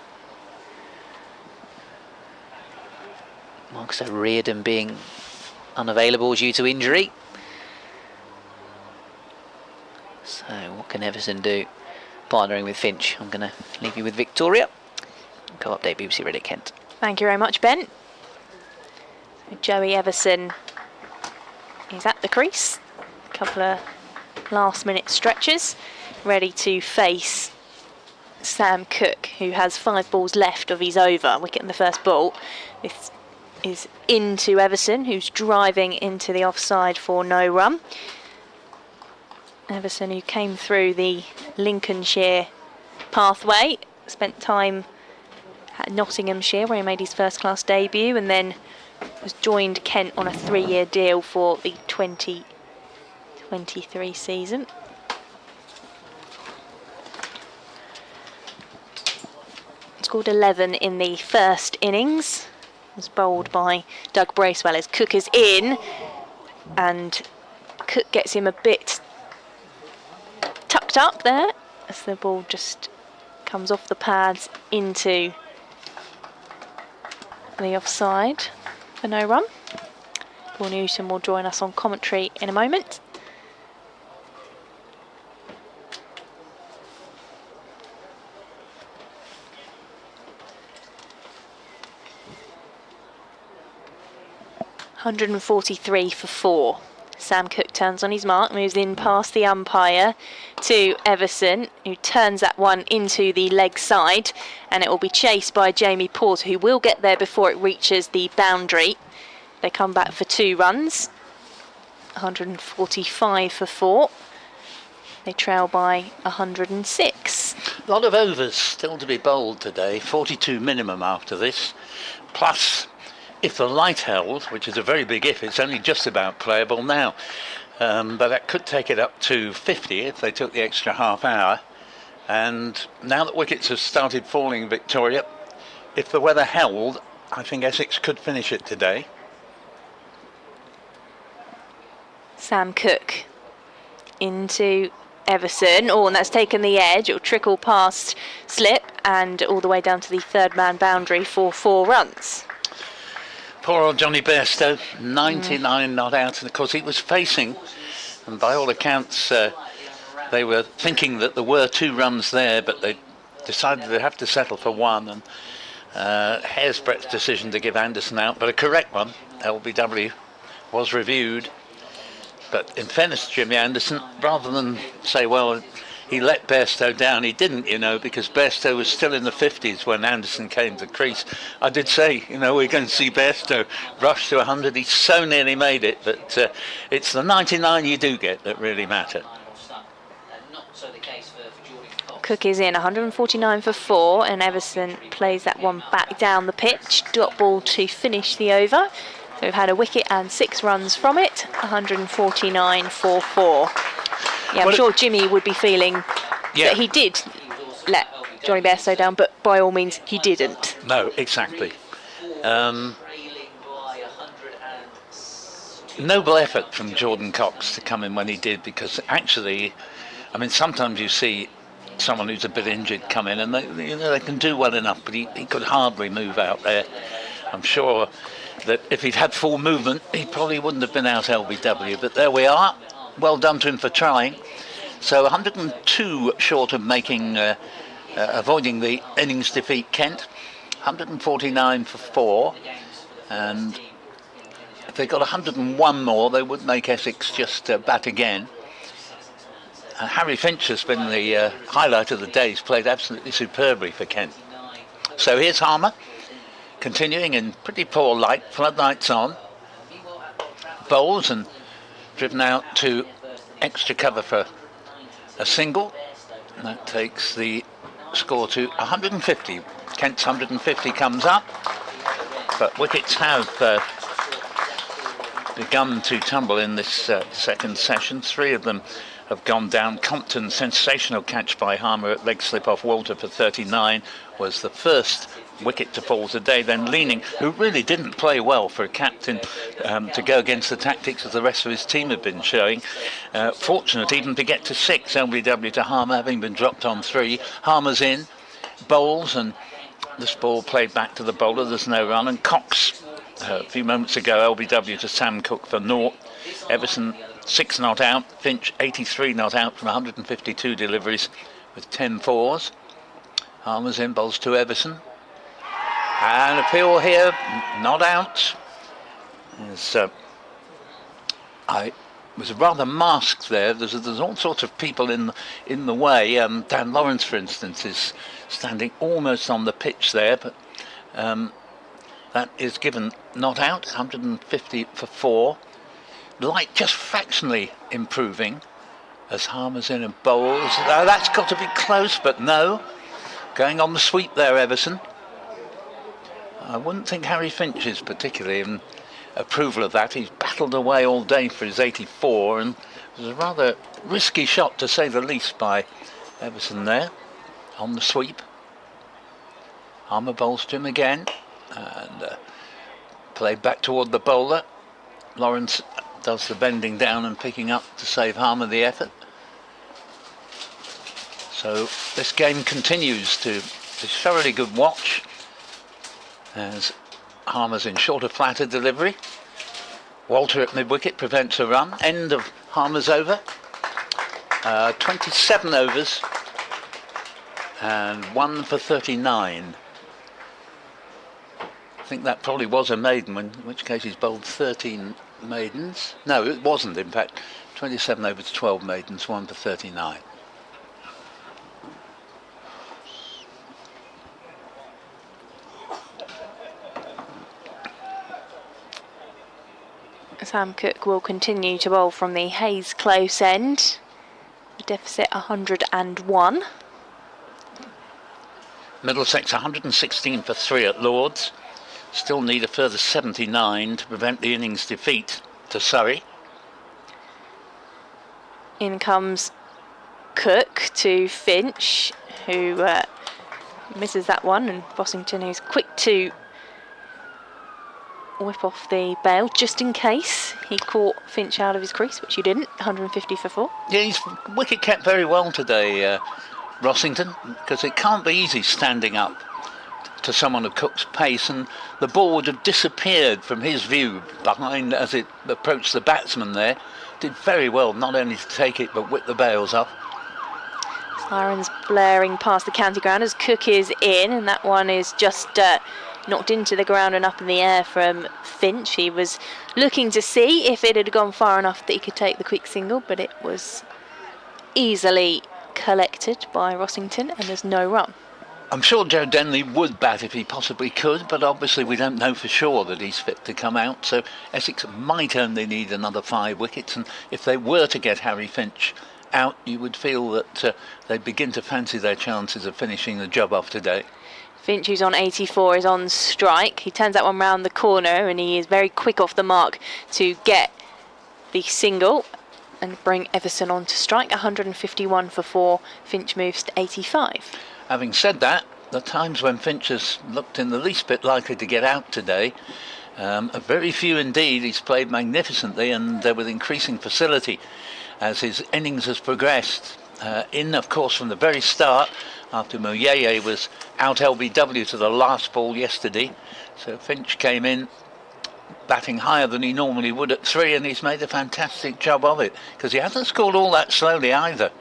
Marcus O'Riordan being unavailable due to injury. So what can Everson do? Partnering with Finch. I'm going to leave you with Victoria. Co-update BBC Radio Kent. Thank you very much, Ben. So Joey Everson is at the crease. A couple of last-minute stretches, ready to face Sam Cook, who has 5 balls left of his over. Wicket in the first ball. This is into Everson, who's driving into the offside for no run. Everson, who came through the Lincolnshire pathway, spent time at Nottinghamshire where he made his first-class debut, and then was joined Kent on a 3-year deal for the 2023 season. Scored 11 in the first innings. Was bowled by Doug Bracewell as Cook is in, and Cook gets him a bit tucked up there as the ball just comes off the pads into the offside for no run. Paul Newton will join us on commentary in a moment. $143 for 4. Sam Cook turns on his mark, moves in past the umpire to Everson, who turns that one into the leg side, and it will be chased by Jamie Porter, who will get there before it reaches the boundary. They come back for 2 runs. 145 for 4. They trail by 106. A lot of overs still to be bowled today, 42 minimum after this, plus if the light held, which is a very big if, it's only just about playable now. But that could take it up to 50 if they took the extra half hour. And now that wickets have started falling in Victoria, if the weather held, I think Essex could finish it today. Sam Cook into Everson. Oh, and that's taken the edge. It will trickle past slip and all the way down to the 3rd man boundary for 4 runs. Poor old Johnny Bairstow, 99 not out, and of course he was facing, and by all accounts they were thinking that there were 2 runs there, but they decided they'd have to settle for 1, and hair's breadth decision to give Anderson out, but a correct one. LBW was reviewed, but in fairness to Jimmy Anderson, rather than say, well, he let Bairstow down, he didn't, you know, because Bairstow was still in the 50s when Anderson came to crease. I did say, you know, we're going to see Bairstow rush to 100. He so nearly made it, but it's the 99 you do get that really matter. Cook is in, 149 for 4, and Everson plays that one back down the pitch. Dot ball to finish the over. So we've had a wicket and 6 runs from it, 149 for 4. Yeah, I'm sure Jimmy would be feeling that he did let Johnny Bairstow down, but by all means he didn't. No, exactly. Noble effort from Jordan Cox to come in when he did, because actually, I mean, sometimes you see someone who's a bit injured come in and they can do well enough, but he could hardly move out there. I'm sure that if he'd had full movement, he probably wouldn't have been out LBW, but there we are. Well done to him for trying. So 102 short of making, avoiding the innings defeat Kent. 149 for 4, and if they got 101 more, they would make Essex just bat again. Harry Finch has been the highlight of the day. He's played absolutely superbly for Kent. So here's Harmer, continuing in pretty poor light, floodlights on, bowls, and driven out to extra cover for a single. And that takes the score to 150. Kent's 150 comes up, but wickets have begun to tumble in this second session. 3 of them have gone down. Compton's sensational catch by Harmer at leg slip off Walter for 39 was the first wicket to fall today. Then Leaning, who really didn't play well for a captain to go against the tactics as the rest of his team have been showing. Fortunate even to get to 6, LBW to Harmer, having been dropped on 3. Harmer's in, bowls, and this ball played back to the bowler. There's no run, and Cox a few moments ago, LBW to Sam Cook for 0. Everson 6 not out, Finch 83 not out from 152 deliveries with 10 fours. Harmer's in, bowls to Everson. And appeal here, not out. I was rather masked there. There's all sorts of people in the way. Dan Lawrence, for instance, is standing almost on the pitch there, but that is given not out. 150 for 4. Light just fractionally improving as Harmer's in and bowls. Now that's got to be close, but no. Going on the sweep there, Everson. I wouldn't think Harry Finch is particularly in approval of that. He's battled away all day for his 84, and it was a rather risky shot, to say the least, by Everson there on the sweep. Harmer bowls to him again, and played back toward the bowler. Lawrence does the bending down and picking up to save Harmer the effort. So this game continues to be thoroughly good watch as Harmer's in shorter, flatter delivery. Walter at mid-wicket prevents a run. End of Harmer's over. 27 overs and 1 for 39. I think that probably was a maiden, in which case he's bowled 13 maidens. No, it wasn't, in fact. 27 overs, 12 maidens, 1 for 39. Sam Cook will continue to bowl from the Hayes close end. The deficit 101. Middlesex 116 for 3 at Lord's. Still need a further 79 to prevent the innings defeat to Surrey. In comes Cook to Finch, who misses that one, and Bossington, who's quick to whip off the bail just in case he caught Finch out of his crease, which he didn't. 150 for 4. Yeah, he's wicket kept very well today, Rossington, because it can't be easy standing up to someone of Cook's pace, and the ball would have disappeared from his view behind as it approached the batsman there. Did very well not only to take it but whip the bails up. Sirens blaring past the county ground as Cook is in, and that one is just knocked into the ground and up in the air from Finch. He was looking to see if it had gone far enough that he could take the quick single, but it was easily collected by Rossington, and there's no run. I'm sure Joe Denley would bat if he possibly could, but obviously we don't know for sure that he's fit to come out, so Essex might only need another 5 wickets, and if they were to get Harry Finch out, you would feel that they'd begin to fancy their chances of finishing the job off today. Finch, who's on 84, is on strike. He turns that one round the corner, and he is very quick off the mark to get the single and bring Everson on to strike. 151 for 4. Finch moves to 85. Having said that, the times when Finch has looked in the least bit likely to get out today are very few indeed. He's played magnificently and with increasing facility as his innings has progressed. In, of course, from the very start, after Moyeye was out LBW to the last ball yesterday. So Finch came in batting higher than he normally would at 3, and he's made a fantastic job of it, because he hasn't scored all that slowly either.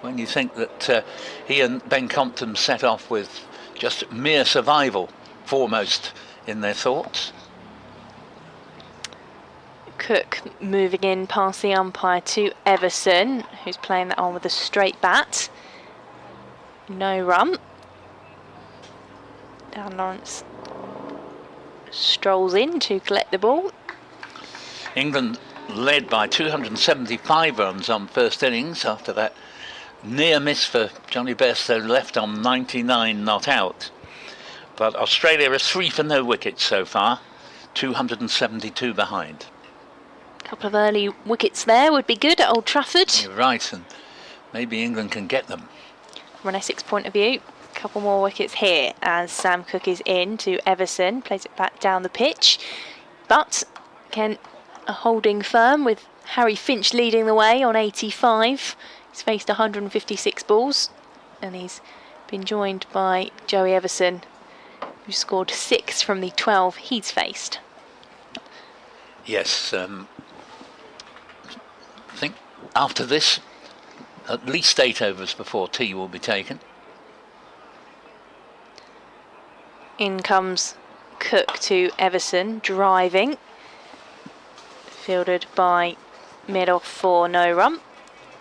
When you think that he and Ben Compton set off with just mere survival foremost in their thoughts. Cook moving in past the umpire to Everson, who's playing that on with a straight bat. No run. Dan Lawrence strolls in to collect the ball. England led by 275 runs on first innings after that near miss for Johnny Bairstow, left on 99 not out. But Australia are 3 for no wickets so far, 272 behind. A couple of early wickets there would be good at Old Trafford. You're right, and maybe England can get them. From an Essex point of view, a couple more wickets here as Sam Cook is in to Everson, plays it back down the pitch. But Kent are holding firm with Harry Finch leading the way on 85. He's faced 156 balls and he's been joined by Joey Everson, who scored 6 from the 12 he's faced. Yes, I think after this, at least 8 overs before tea will be taken. In comes Cook to Everson, driving. Fielded by mid-off for no run.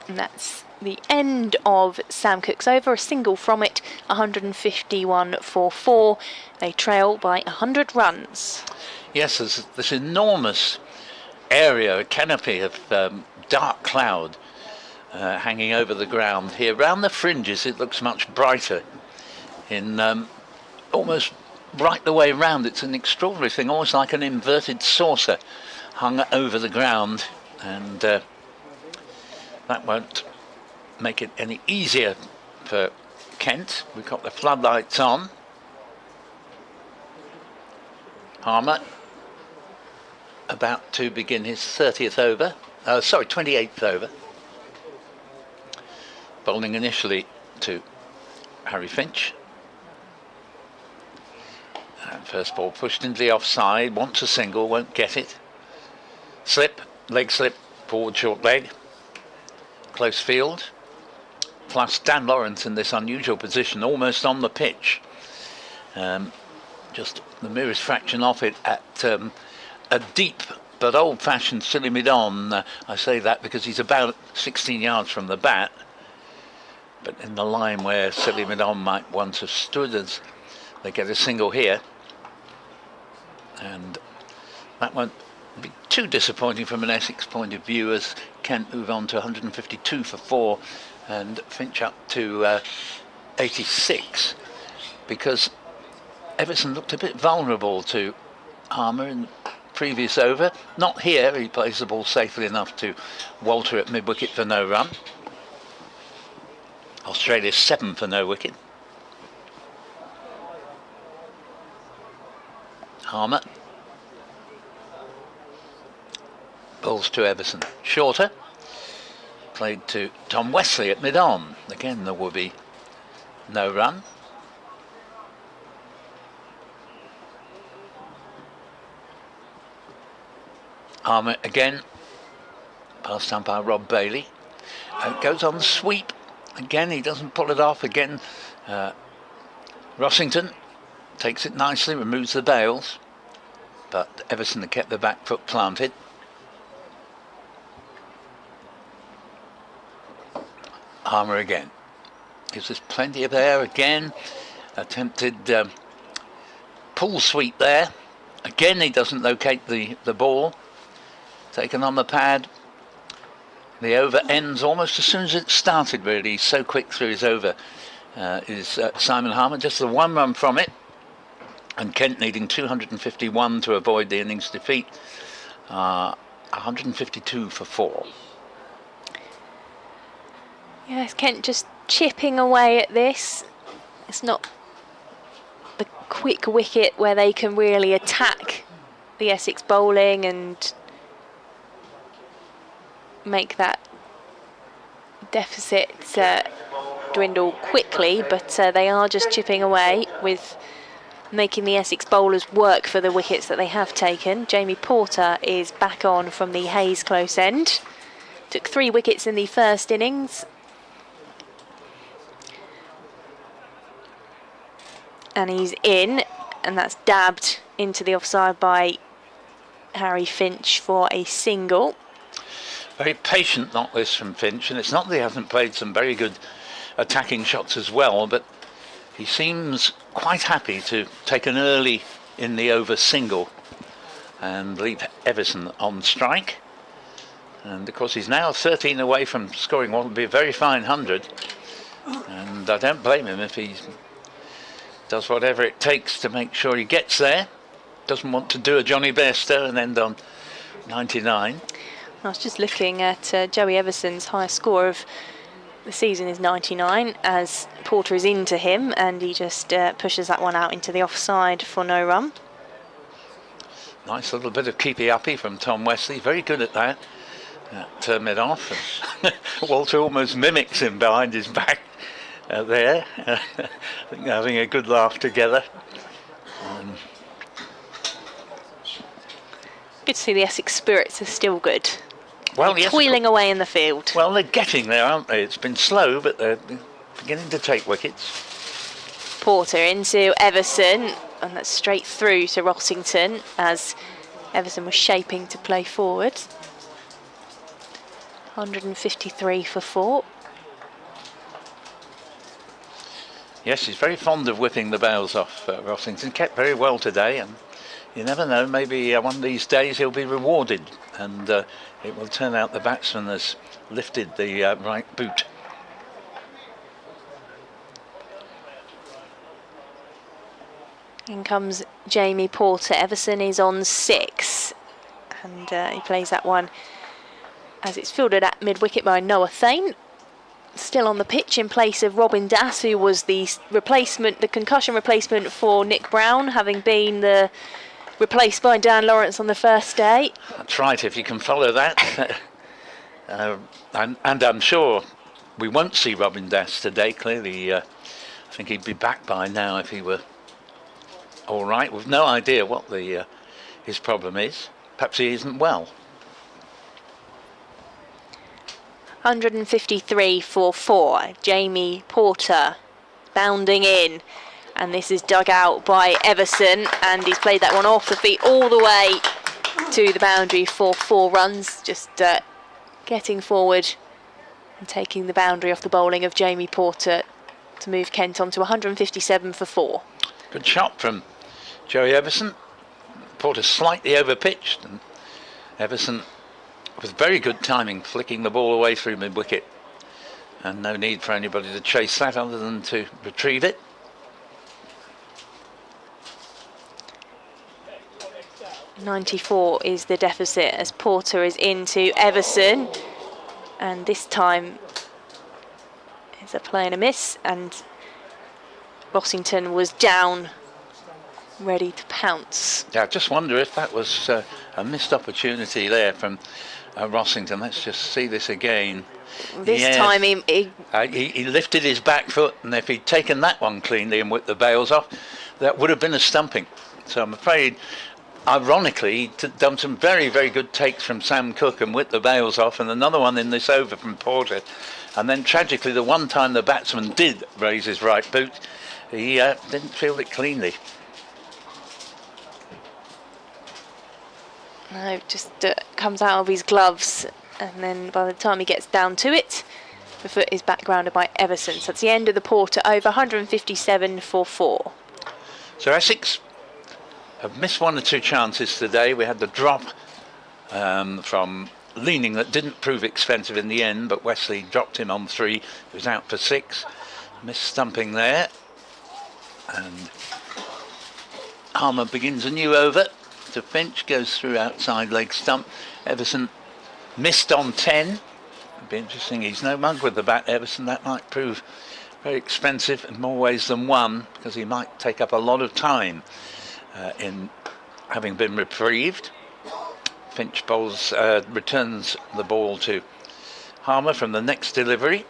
And that's the end of Sam Cook's over. A single from it, 151 for 4. They trail by 100 runs. Yes, there's this enormous area, a canopy of dark cloud hanging over the ground here. Round the fringes it looks much brighter, in almost right the way round. It's an extraordinary thing, almost like an inverted saucer hung over the ground, and that won't make it any easier for Kent. We've got the floodlights on. Harmer about to begin his 30th over, 28th over. Bowling initially to Harry Finch. And first ball pushed into the offside, wants a single, won't get it. Slip, leg slip, forward short leg. Close field. Plus Dan Lawrence in this unusual position, almost on the pitch. Just the merest fraction off it at a deep but old-fashioned silly mid-on. I say that because he's about 16 yards from the bat, but in the line where silly mid-on might once have stood, as they get a single here. And that won't be too disappointing from an Essex point of view, as Kent move on to 152 for 4 and Finch up to 86, because Everson looked a bit vulnerable to Harmer in the previous over. Not here, he plays the ball safely enough to Walter at mid-wicket for no run. Australia's 7 for no wicket. Harmer. Bowls to Everson. Shorter. Played to Tom Wesley at mid-on. Again, there will be no run. Harmer again, past umpire Rob Bailey. Goes on the sweep. Again, he doesn't pull it off. Again, Rossington takes it nicely, removes the bails. But Everson had kept the back foot planted. Harmer again. Gives us plenty of air again. Attempted pull sweep there. Again, he doesn't locate the ball. Taken on the pad. The over ends almost as soon as it started, really. He's so quick through his over is Simon Harmer. Just the 1 run from it. And Kent needing 251 to avoid the innings defeat. 152 for 4. Yes, Kent just chipping away at this. It's not the quick wicket where they can really attack the Essex bowling and make that deficit dwindle quickly, but they are just chipping away with making the Essex bowlers work for the wickets that they have taken. Jamie Porter is back on from the Hayes close end. Took 3 wickets in the first innings. And he's in, and that's dabbed into the offside by Harry Finch for a single. Very patient knock this from Finch, and it's not that he hasn't played some very good attacking shots as well, but he seems quite happy to take an early in the over single and leave Everson on strike. And of course he's now 13 away from scoring what would be a very fine 100. And I don't blame him if he does whatever it takes to make sure he gets there. Doesn't want to do a Johnny Bairstow and end on 99. I was just looking at Joey Everson's highest score of the season is 99, as Porter is into him, and he just pushes that one out into the offside for no run. Nice little bit of keepy-uppy from Tom Wesley, very good at that. Mid-off. Walter almost mimics him behind his back there. I think they're having a good laugh together. Good to see the Essex spirits are still good. Well, yes, toiling away in the field. well, they're getting there, aren't they? It's been slow, but they're beginning to take wickets. Porter into Everson, and that's straight through to Rossington as Everson was shaping to play forward. 153 for 4. Yes, he's very fond of whipping the bails off. Rossington kept very well today, and you never know, maybe one of these days he'll be rewarded, and it will turn out the batsman has lifted the right boot. In comes Jamie Porter. Everson is on 6, and he plays that one as it's fielded at mid-wicket by Noah Thane. Still on the pitch in place of Robin Das, who was the replacement, the concussion replacement for Nick Brown, having been replaced by Dan Lawrence on the first day. That's right, if you can follow that. And I'm sure we won't see Robin Das today. Clearly, I think he'd be back by now if he were all right. We've no idea what his problem is. Perhaps he isn't well. 153 for 4. Jamie Porter bounding in, and this is dug out by Everson, and he's played that one off the feet all the way to the boundary for 4 runs. Just getting forward and taking the boundary off the bowling of Jamie Porter to move Kent on to 157 for 4. Good shot from Joey Everson. Porter slightly overpitched, and Everson with very good timing, flicking the ball away through mid-wicket, and no need for anybody to chase that other than to retrieve it. .94 is the deficit as Porter is into Everson, and this time it's a play and a miss, and Rossington was down, ready to pounce. Yeah, I just wonder if that was a missed opportunity there from Rossington. Let's just see this again. This time he lifted his back foot, and if he'd taken that one cleanly and whipped the bails off, that would have been a stumping. So I'm afraid, ironically, he'd done some very, very good takes from Sam Cook and whipped the bails off, and another one in this over from Porter. And then tragically, the one time the batsman did raise his right boot, he didn't field it cleanly. No, just comes out of his gloves, and then by the time he gets down to it, the foot is backgrounded by Everson. So it's the end of the Porter over, 157 for 4. So Essex have missed 1 or 2 chances today. We had the drop from Leaning that didn't prove expensive in the end, but Wesley dropped him on 3. He was out for 6. Missed stumping there, and Harmer begins a new over. To Finch, goes through outside leg stump. Everson missed on 10. It'd be interesting. He's no mug with the bat, Everson. That might prove very expensive in more ways than one, because he might take up a lot of time in having been reprieved. Finch returns the ball to Harmer from the next delivery.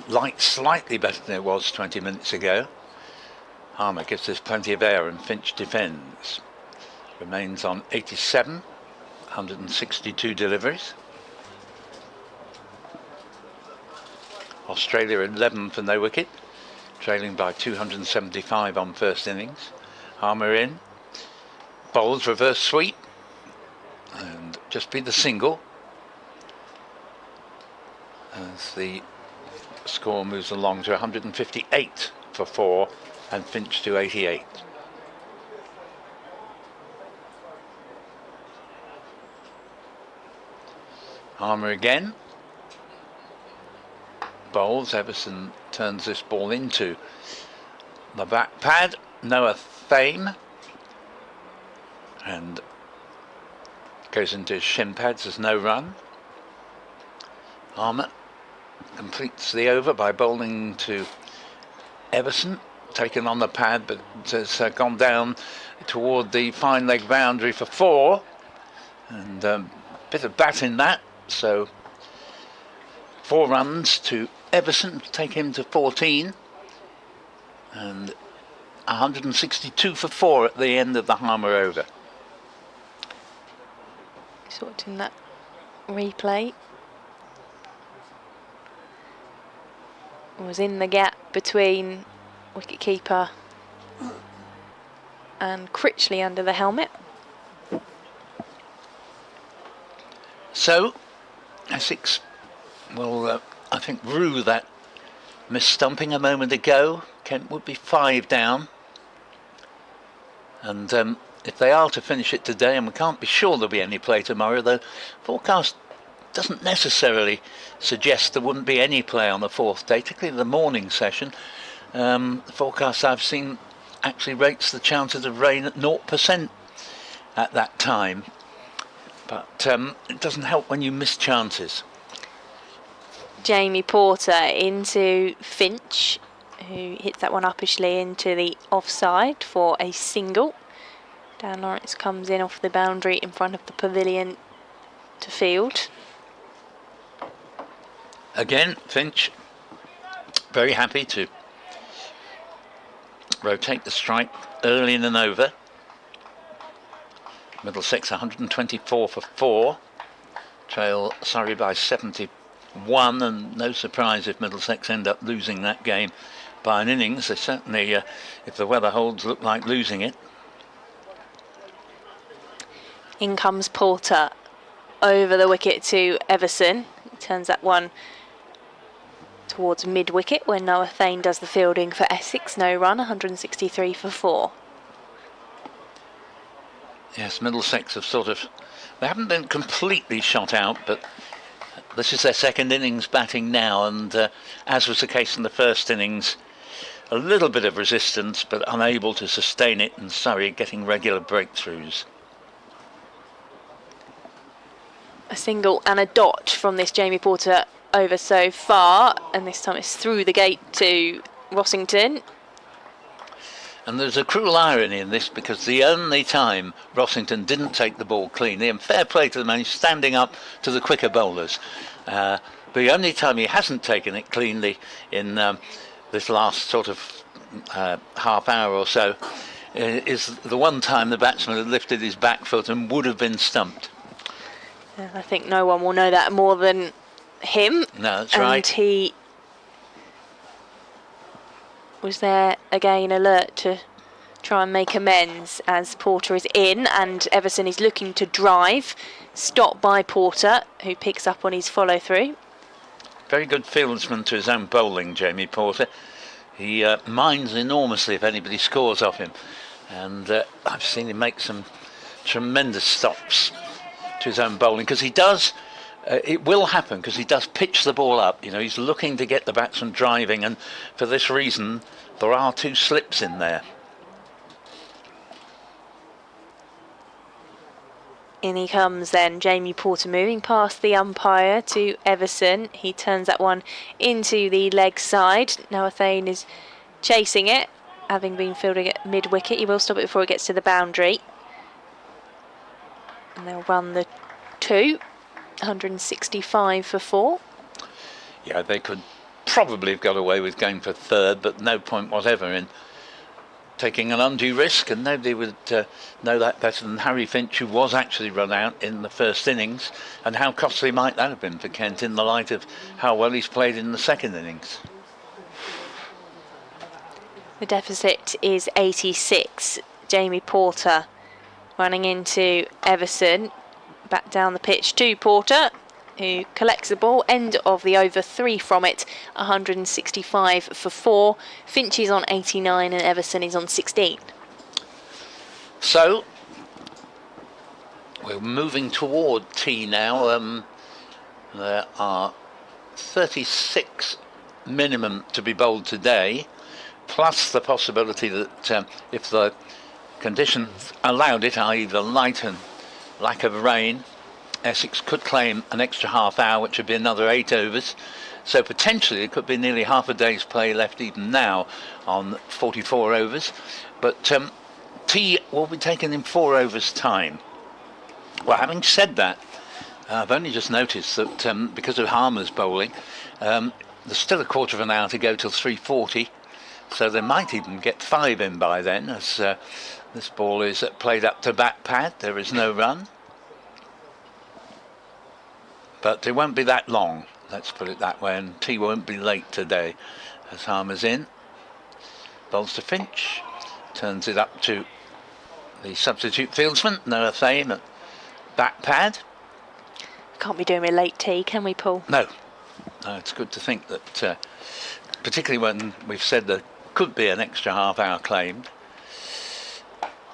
Light slightly better than it was 20 minutes ago. Harmer gives us plenty of air, and Finch defends. Remains on 87, 162 deliveries. Australia 11 for no wicket, trailing by 275 on first innings. Harmer in, bowls reverse sweep, and just be the single as the score moves along to 158 for 4. And Finch to 88. Harmer again. Bowls. Everson turns this ball into the back pad. Noah Thane. And goes into his shin pads. There's no run. Harmer completes the over by bowling to Everson. Taken on the pad, but has gone down toward the fine leg boundary for 4. And a bit of bat in that. So 4 runs to Everson, take him to 14. And 162 for 4 at the end of the Harmer over. Sorting that replay. Was in the gap between wicketkeeper and Critchley under the helmet. So Essex will, I think, rue that mis-stumping a moment ago. Kent would be 5 down. And if they are to finish it today, and we can't be sure there'll be any play tomorrow, the forecast doesn't necessarily suggest there wouldn't be any play on the 4th day, particularly the morning session. The forecast I've seen actually rates the chances of rain at 0% at that time. But it doesn't help when you miss chances. Jamie Porter into Finch, who hits that one uppishly into the offside for a single. Dan Lawrence comes in off the boundary in front of the pavilion to field. Again, Finch very happy to rotate the strike early in and over. Middlesex 124 for 4. Trail Surrey by 71, and no surprise if Middlesex end up losing that game by an innings. They certainly, if the weather holds, look like losing it. In comes Porter over the wicket to Everson. He turns that one towards mid-wicket when Noah Thane does the fielding for Essex. No run, 163 for 4. Yes, Middlesex have they haven't been completely shot out, but this is their second innings batting now, and as was the case in the first innings, a little bit of resistance, but unable to sustain it, and Surrey getting regular breakthroughs. A single and a dot from this Jamie Porter over so far, and this time it's through the gate to Rossington. And there's a cruel irony in this, because the only time Rossington didn't take the ball cleanly, and fair play to the man, he's standing up to the quicker bowlers, but the only time he hasn't taken it cleanly in this last half hour or so is the one time the batsman had lifted his back foot and would have been stumped. I think no one will know that more than him. No, that's right. And he was there again, alert to try and make amends as Porter is in, and Everson is looking to drive. Stopped by Porter, who picks up on his follow through. Very good fieldsman to his own bowling, Jamie Porter. He minds enormously if anybody scores off him, and I've seen him make some tremendous stops to his own bowling, because he does, it will happen, because he does pitch the ball up. You know, he's looking to get the batsman driving, and for this reason there are 2 slips in there. In he comes then, Jamie Porter moving past the umpire to Everson. He turns that one into the leg side. Noah Thane is chasing it, having been fielding at mid-wicket. He will stop it before it gets to the boundary. And they'll run the 2, 165 for 4. Yeah, they could probably have got away with going for 3rd, but no point whatever in taking an undue risk, and nobody would know that better than Harry Finch, who was actually run out in the first innings, and how costly might that have been for Kent in the light of how well he's played in the second innings. The deficit is 86. Jamie Porter running into Everson, back down the pitch to Porter, who collects the ball, end of the over, 3 from it, 165 for 4. Finch is on 89 and Everson is on 16. So we're moving toward tea now. There are 36 minimum to be bowled today, plus the possibility that if the conditions allowed it, i.e. the light and lack of rain, Essex could claim an extra half hour, which would be another 8 overs. So potentially it could be nearly half a day's play left even now on 44 overs. But tea will be taken in 4 overs time. Well, having said that, I've only just noticed that because of Harmer's bowling, there's still a quarter of an hour to go till 3:40, so they might even get 5 in by then, as this ball is played up to back pad. There is no run, but it won't be that long, let's put it that way, and tea won't be late today as Harmer's in. Bowls to Finch, turns it up to the substitute fieldsman, Noah Fame, at back pad. Can't be doing with late tea, can we, Paul? No, it's good to think that, particularly when we've said there could be an extra half hour claimed,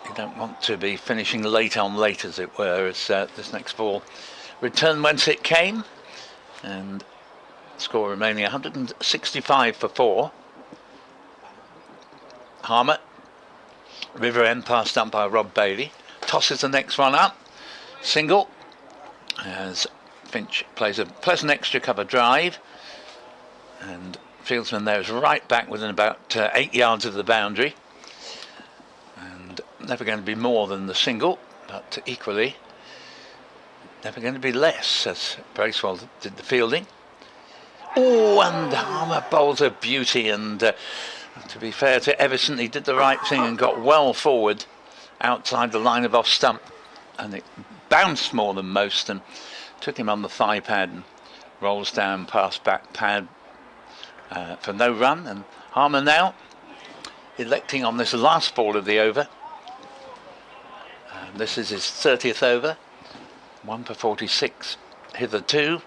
you don't want to be finishing late on late, as it were, as this next ball returned whence it came, and score remaining 165 for 4. Harmer, River End passed up by Rob Bailey, tosses the next one up, single, as Finch plays a pleasant extra cover drive, and fieldsman there is right back within about 8 yards of the boundary, and never going to be more than the single, but equally never going to be less, as Bracewell did the fielding. Oh, and Harmer bowls a beauty, and to be fair to Everson, he did the right thing and got well forward outside the line of off stump, and it bounced more than most and took him on the thigh pad and rolls down past back pad for no run. And Harmer now electing on this last ball of the over, and this is his 30th over, 1 for 46 hitherto.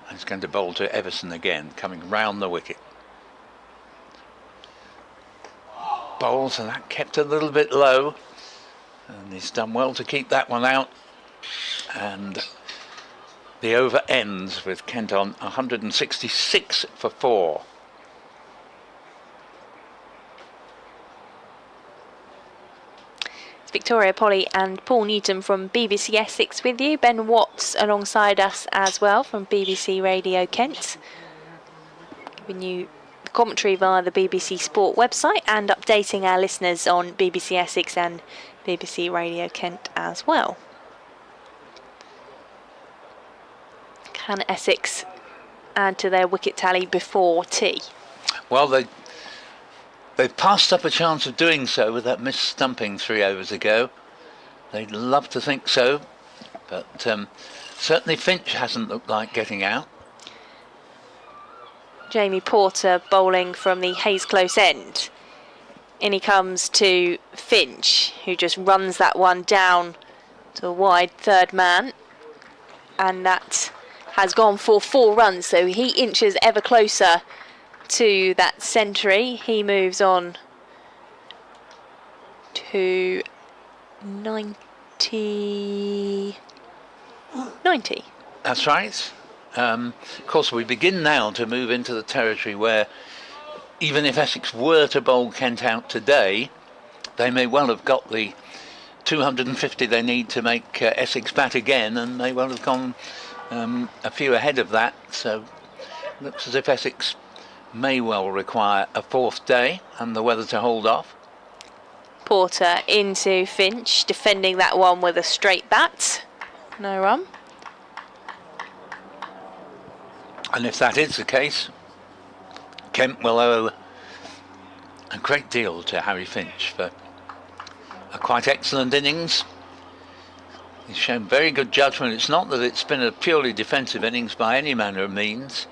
He's going to bowl to Everson again, coming round the wicket. Bowls, and that kept a little bit low, and he's done well to keep that one out, and the over ends with Kent on 166 for 4. It's Victoria Polly and Paul Newton from BBC Essex with you. Ben Watts alongside us as well from BBC Radio Kent, giving you commentary via the BBC Sport website and updating our listeners on BBC Essex and BBC Radio Kent as well. Can Essex add to their wicket tally before tea? Well, they've passed up a chance of doing so with that missed stumping 3 overs ago. They'd love to think so, but certainly Finch hasn't looked like getting out. Jamie Porter bowling from the Hayes close end. In he comes to Finch, who just runs that one down to a wide third man, and that has gone for 4 runs, so he inches ever closer to that century. He moves on to 90. That's right. Of course, we begin now to move into the territory where even if Essex were to bowl Kent out today, they may well have got the 250 they need to make Essex bat again, and may well have gone a few ahead of that. So looks as if Essex may well require a 4th day and the weather to hold off. Porter into Finch, defending that one with a straight bat. No run. And if that is the case, Kent will owe a great deal to Harry Finch for a quite excellent innings. He's shown very good judgment. It's not that it's been a purely defensive innings by any manner of means,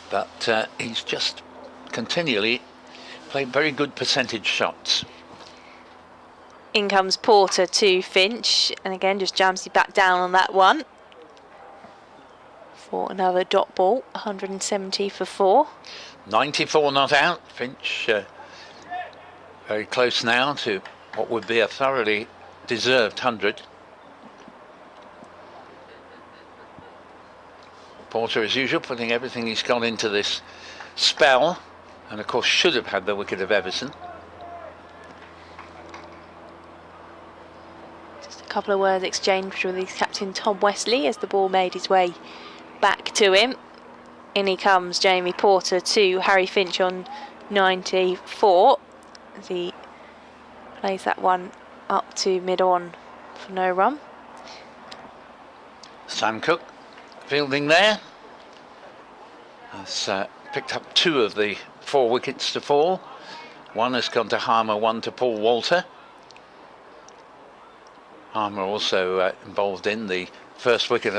but he's just continually played very good percentage shots. In comes Porter to Finch, and again just jams you back down on that one for another dot ball. 170 for 4. 94 not out. Finch very close now to what would be a thoroughly deserved 100. Porter, as usual, putting everything he's got into this spell, and of course should have had the wicket of Everson. Just a couple of words exchanged with his captain Tom Wesley as the ball made his way back to him. In he comes, Jamie Porter to Harry Finch on 94 as he plays that one up to mid-on for no run. Sam Cook fielding there. Has picked up 2 of the 4 wickets to fall. One has gone to Harmer, 1 to Paul Walter. Harmer also involved in the first wicket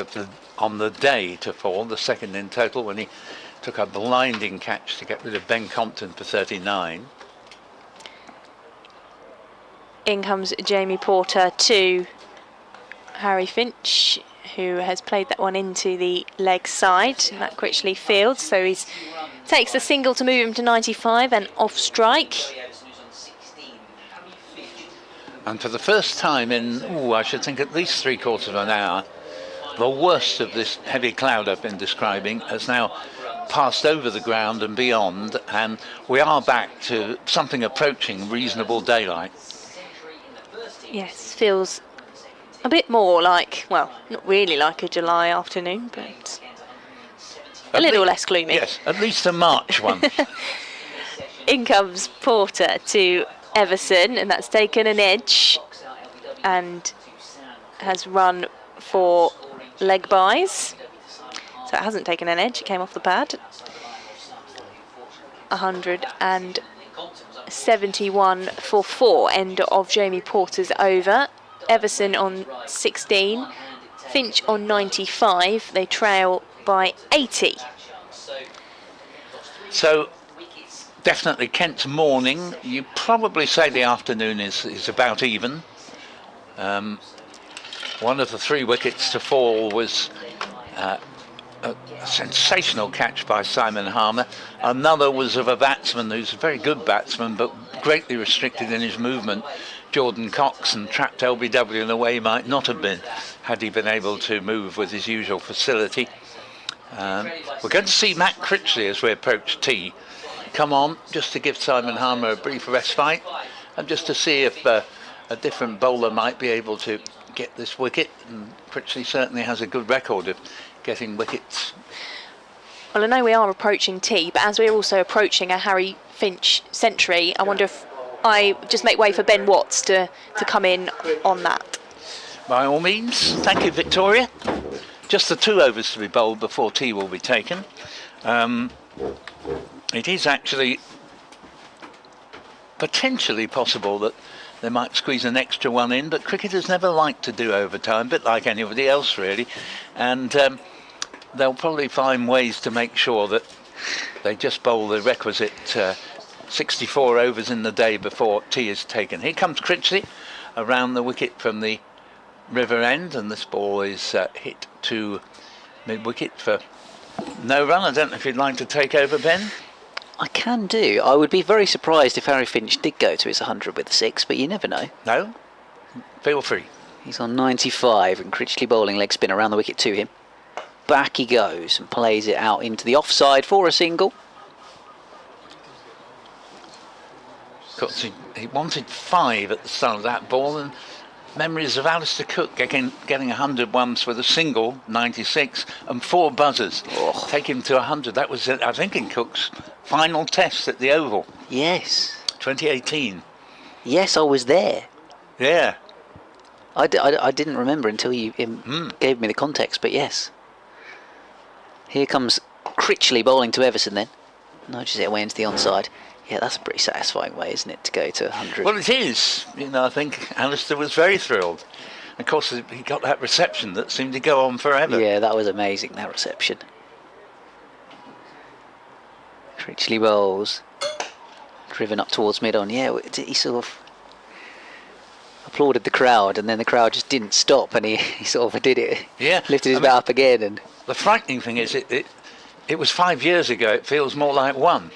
on the day to fall, the second in total, when he took a blinding catch to get rid of Ben Compton for 39. In comes Jamie Porter to Harry Finch, who has played that one into the leg side. Matt Critchley fields, so he takes a single to move him to 95 and off strike. And for the first time in, I should think at least 3/4 of an hour, the worst of this heavy cloud I've been describing has now passed over the ground and beyond, and we are back to something approaching reasonable daylight. Yes, feels a bit more like, well, not really like a July afternoon, but a little less gloomy. Yes, at least a March one. In comes Porter to Everson, and that's taken an edge and has run for leg byes. So it hasn't taken an edge, it came off the pad. 171 for 4, end of Jamie Porter's over. Everson on 16, Finch on 95. They trail by 80. So definitely Kent's morning. You probably say the afternoon is about even. One of the 3 wickets to fall was a sensational catch by Simon Harmer. Another was of a batsman who's a very good batsman but greatly restricted in his movement, Jordan Cox, and trapped LBW in a way he might not have been had he been able to move with his usual facility. We're going to see Matt Critchley as we approach tee come on, just to give Simon Harmer a brief respite and just to see if a different bowler might be able to get this wicket, and Critchley certainly has a good record of getting wickets. Well, I know we are approaching tee, but as we're also approaching a Harry Finch century, I wonder if I just make way for Ben Watts to come in on that. By all means. Thank you, Victoria. Just the 2 overs to be bowled before tea will be taken. It is actually potentially possible that they might squeeze an extra one in, but cricketers never like to do overtime, a bit like anybody else really, and they'll probably find ways to make sure that they just bowl the requisite 64 overs in the day before tea is taken. Here comes Critchley around the wicket from the river end, and this ball is hit to mid-wicket for no run. I don't know if you'd like to take over, Ben? I can do. I would be very surprised if Harry Finch did go to his 100 with a 6, but you never know. No? Feel free. He's on 95 and Critchley bowling leg spin around the wicket to him. Back he goes and plays it out into the offside for a single. Of course, he wanted 5 at the start of that ball, and memories of Alistair Cook getting 100 once with a single, 96, and 4 buzzers. Oh. Take him to 100. That was, I think, in Cook's final test at the Oval, Yes. 2018. Yes, I was there. Yeah. I didn't remember until you gave me the context, but yes. Here comes Critchley bowling to Everson then. Nudges it away into the onside. Yeah, that's a pretty satisfying way, isn't it, to go to 100? Well, it is. You know, I think Alistair was very thrilled. Of course, he got that reception that seemed to go on forever. Yeah, that was amazing, that reception. Critchley bowls. Driven up towards mid-on. Yeah, he sort of applauded the crowd, and then the crowd just didn't stop, and he sort of did it. Yeah. Lifted his bat up again. And the frightening thing is, it was 5 years ago. It feels more like 1.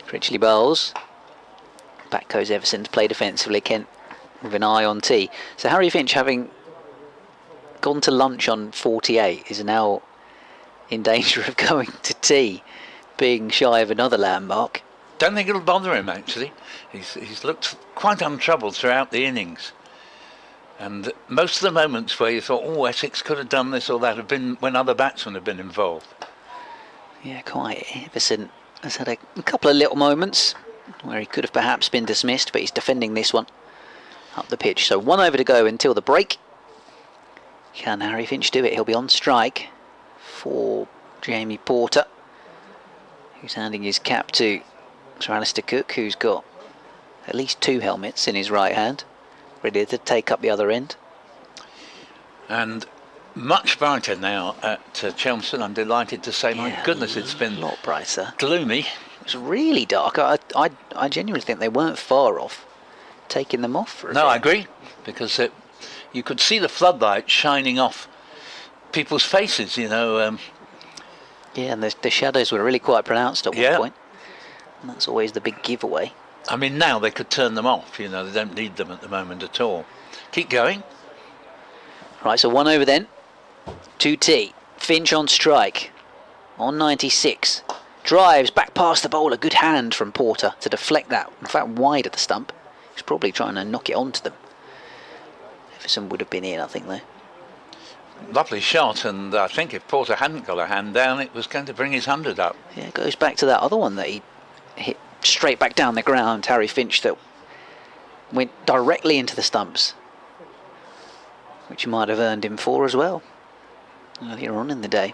Critchley bowls. Back goes Everson to play defensively. Kent with an eye on tee. So Harry Finch, having gone to lunch on 48, is now in danger of going to tea, being shy of another landmark. Don't think it'll bother him, actually. He's looked quite untroubled throughout the innings. And most of the moments where you thought, oh, Essex could have done this or that, have been when other batsmen have been involved. Yeah, quite. Everson has had a couple of little moments where he could have perhaps been dismissed, but he's defending this one up the pitch. So 1 over to go until the break. Can Harry Finch do it? He'll be on strike for Jamie Porter, who's handing his cap to Sir Alistair Cook, who's got at least 2 helmets in his right hand, ready to take up the other end. And much brighter now at Chelmsford, I'm delighted to say. My goodness, it's been a lot brighter. Gloomy. It's really dark. I genuinely think they weren't far off taking them off for a bit. I agree, because you could see the floodlight shining off people's faces, you know. Yeah, and the shadows were really quite pronounced at one Yeah. point. And that's always the big giveaway. I mean, now they could turn them off, you know, they don't need them at the moment at all. Keep going. Right, so 1 over then. 2T. Finch on strike. On 96. Drives back past the bowler. Good hand from Porter to deflect that. In fact, wide of the stump. He's probably trying to knock it onto them. Everson would have been in, I think, though. Lovely shot, and I think if Porter hadn't got a hand down, it was going to bring his 100 up. Yeah, it goes back to that other one that he hit straight back down the ground, Harry Finch, that went directly into the stumps, which might have earned him 4 as well earlier on in the day.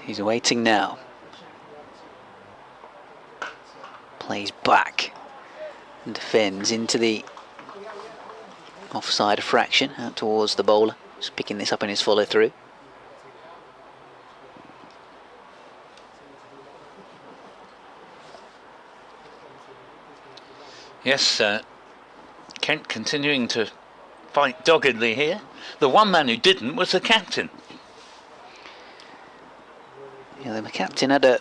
He's waiting now. Plays back and defends into the offside fraction out towards the bowler. Just picking this up in his follow through. Yes, Kent continuing to fight doggedly here. The one man who didn't was the captain. Yeah, the captain had a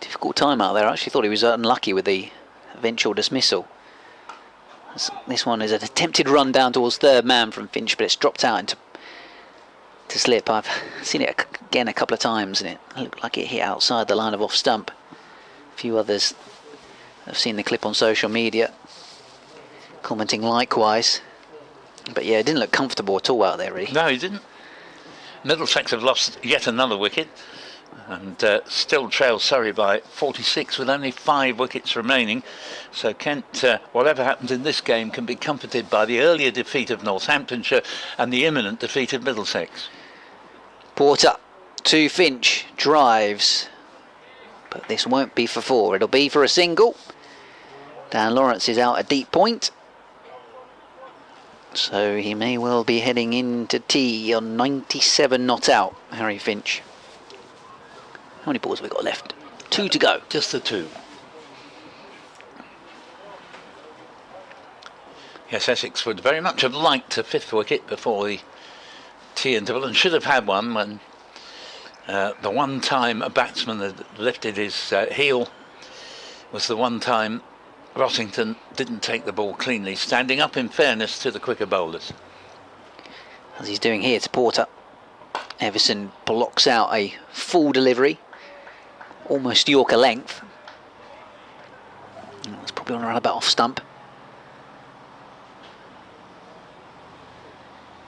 difficult time out there. I actually thought he was unlucky with the eventual dismissal. This one is an attempted run down towards third man from Finch, but it's dropped out into slip. I've seen it again a couple of times, and it looked like it hit outside the line of off stump. A few others have seen the clip on social media, commenting likewise. But yeah, it didn't look comfortable at all out there, really. No, he didn't. Middlesex have lost yet another wicket, and still trail Surrey by 46 with only 5 wickets remaining. So Kent, whatever happens in this game, can be comforted by the earlier defeat of Northamptonshire and the imminent defeat of Middlesex. Porter to Finch, drives, but this won't be for 4, it'll be for a single. Dan Lawrence is out a deep point, so he may well be heading into tea on 97 not out, Harry Finch. How many balls have we got left? 2 to go. Just the 2. Yes, Essex would very much have liked a 5th wicket before the tea interval, and should have had one when the one time a batsman had lifted his heel was the one time Rossington didn't take the ball cleanly, standing up in fairness to the quicker bowlers. As he's doing here to Porter. Everson blocks out a full delivery, almost Yorker length. It's probably on around about off stump.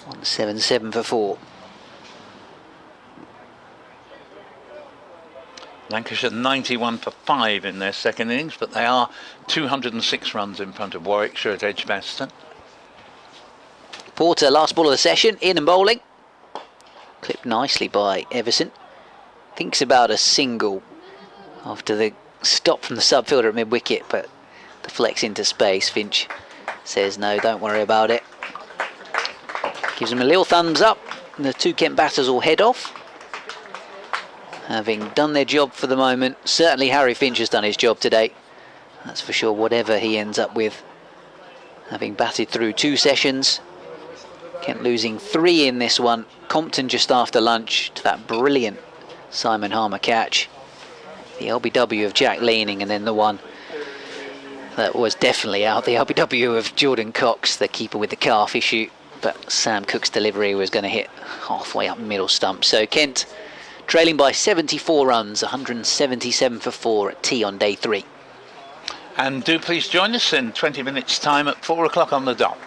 177 for 4. Lancashire 91 for 5 in their second innings, but they are 206 runs in front of Warwickshire at Edgbaston. Porter, last ball of the session, in and bowling. Clipped nicely by Everson. Thinks about a single after the stop from the subfielder at mid-wicket, but deflects into space. Finch says no, don't worry about it. Gives him a little thumbs up, and the 2 Kent batters will head off, having done their job for the moment. Certainly Harry Finch has done his job today, that's for sure, whatever he ends up with, having batted through 2 sessions. Kent losing 3 in this one. Compton just after lunch to that brilliant Simon Harmer catch. The LBW of Jack Leaning, and then the one that was definitely out, the LBW of Jordan Cox, the keeper with the calf issue. but Sam Cook's delivery was going to hit halfway up middle stump. So Kent trailing by 74 runs, 177 for 4 at tea on day 3. And do please join us in 20 minutes time at 4 o'clock on the dot.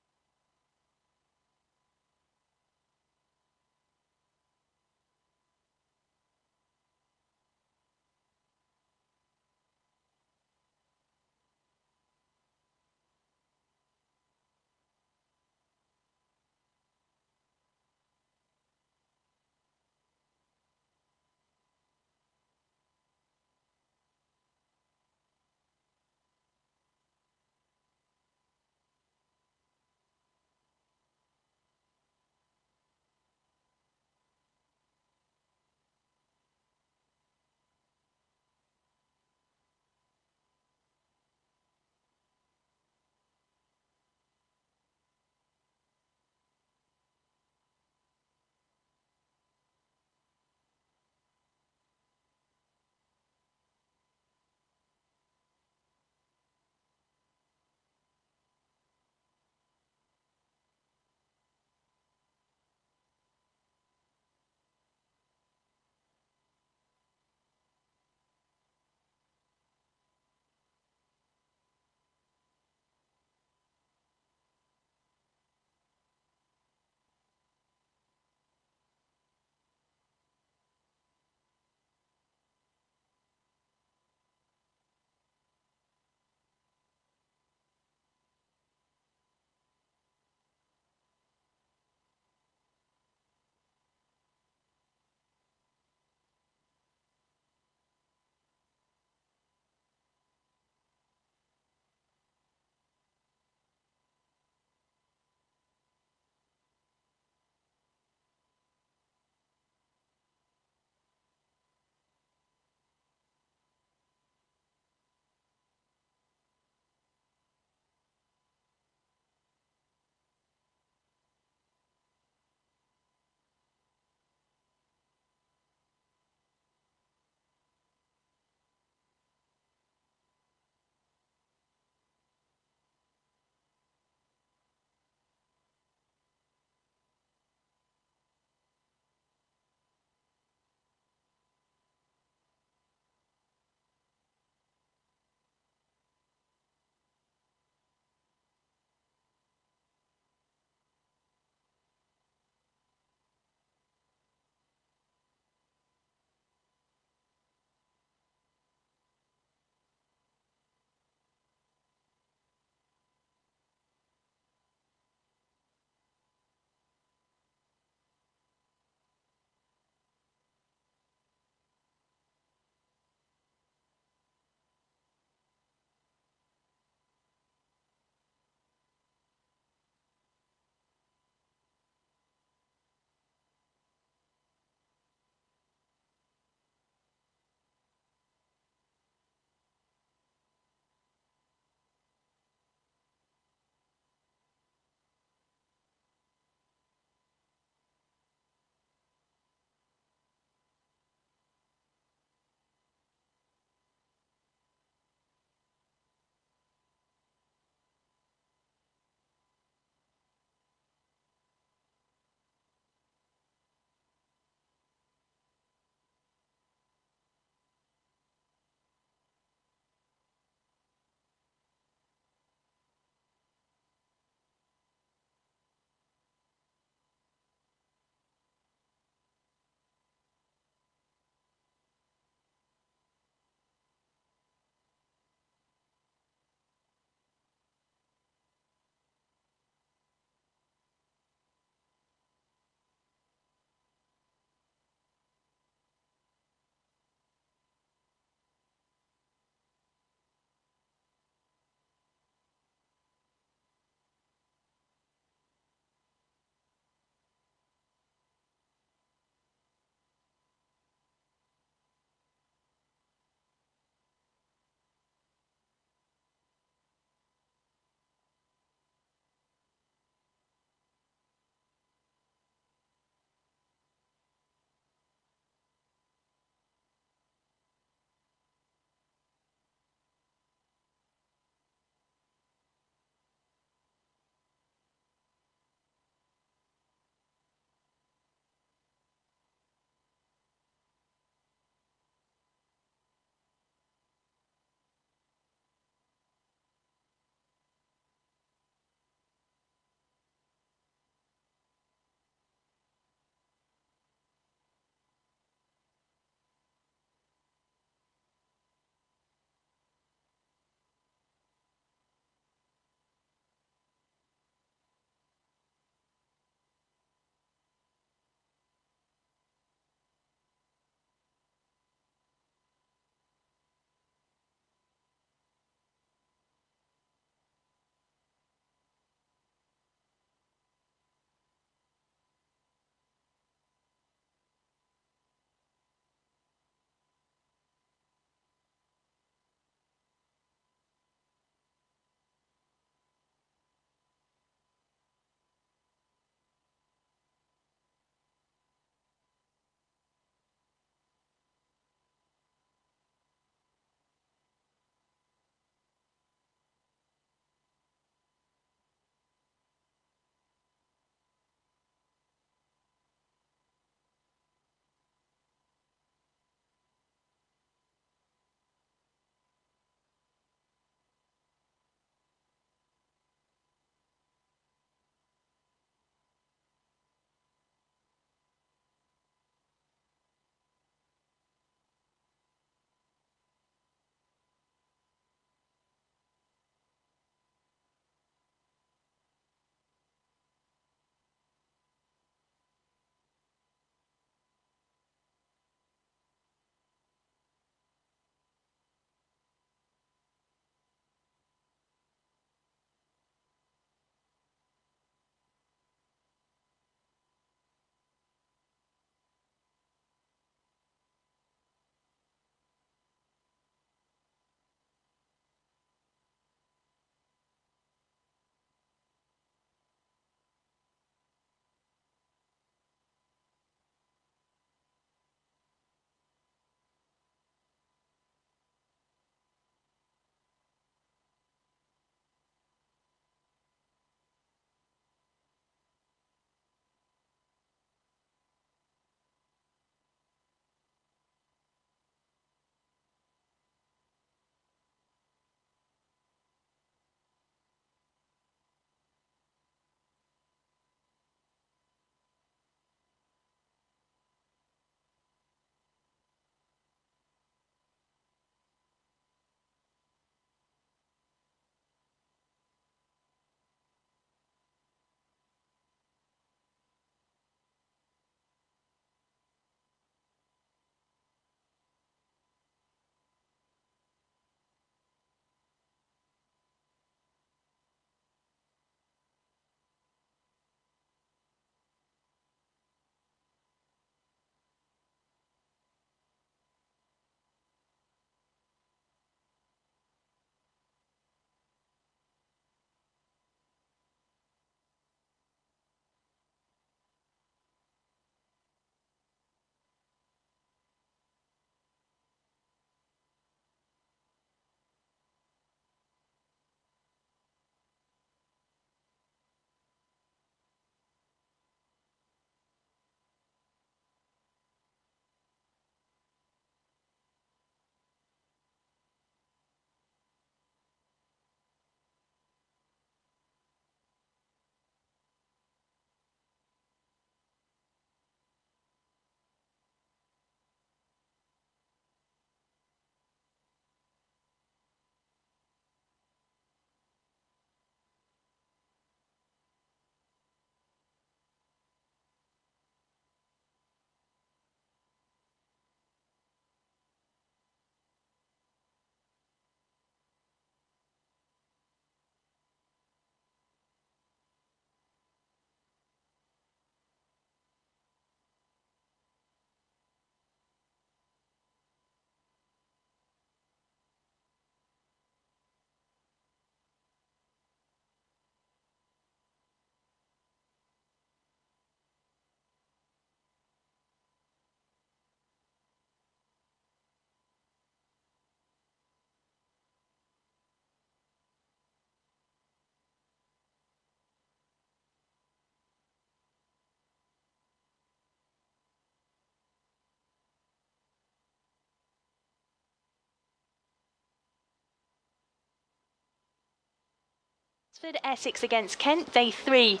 Chelmsford, Essex against Kent, day 3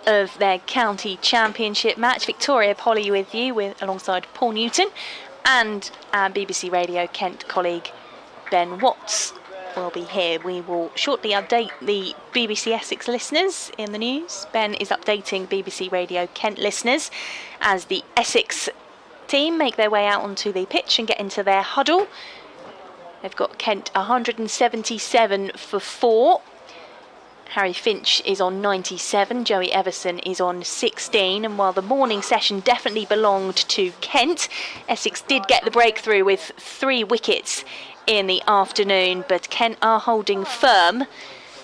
of their county championship match. Victoria Polly with you, alongside Paul Newton, and our BBC Radio Kent colleague Ben Watts will be here. We will shortly update the BBC Essex listeners in the news. Ben is updating BBC Radio Kent listeners as the Essex team make their way out onto the pitch and get into their huddle. They've got Kent 177 for 4. Harry Finch is on 97, Joey Everson is on 16, and while the morning session definitely belonged to Kent, Essex did get the breakthrough with 3 wickets in the afternoon, but Kent are holding firm,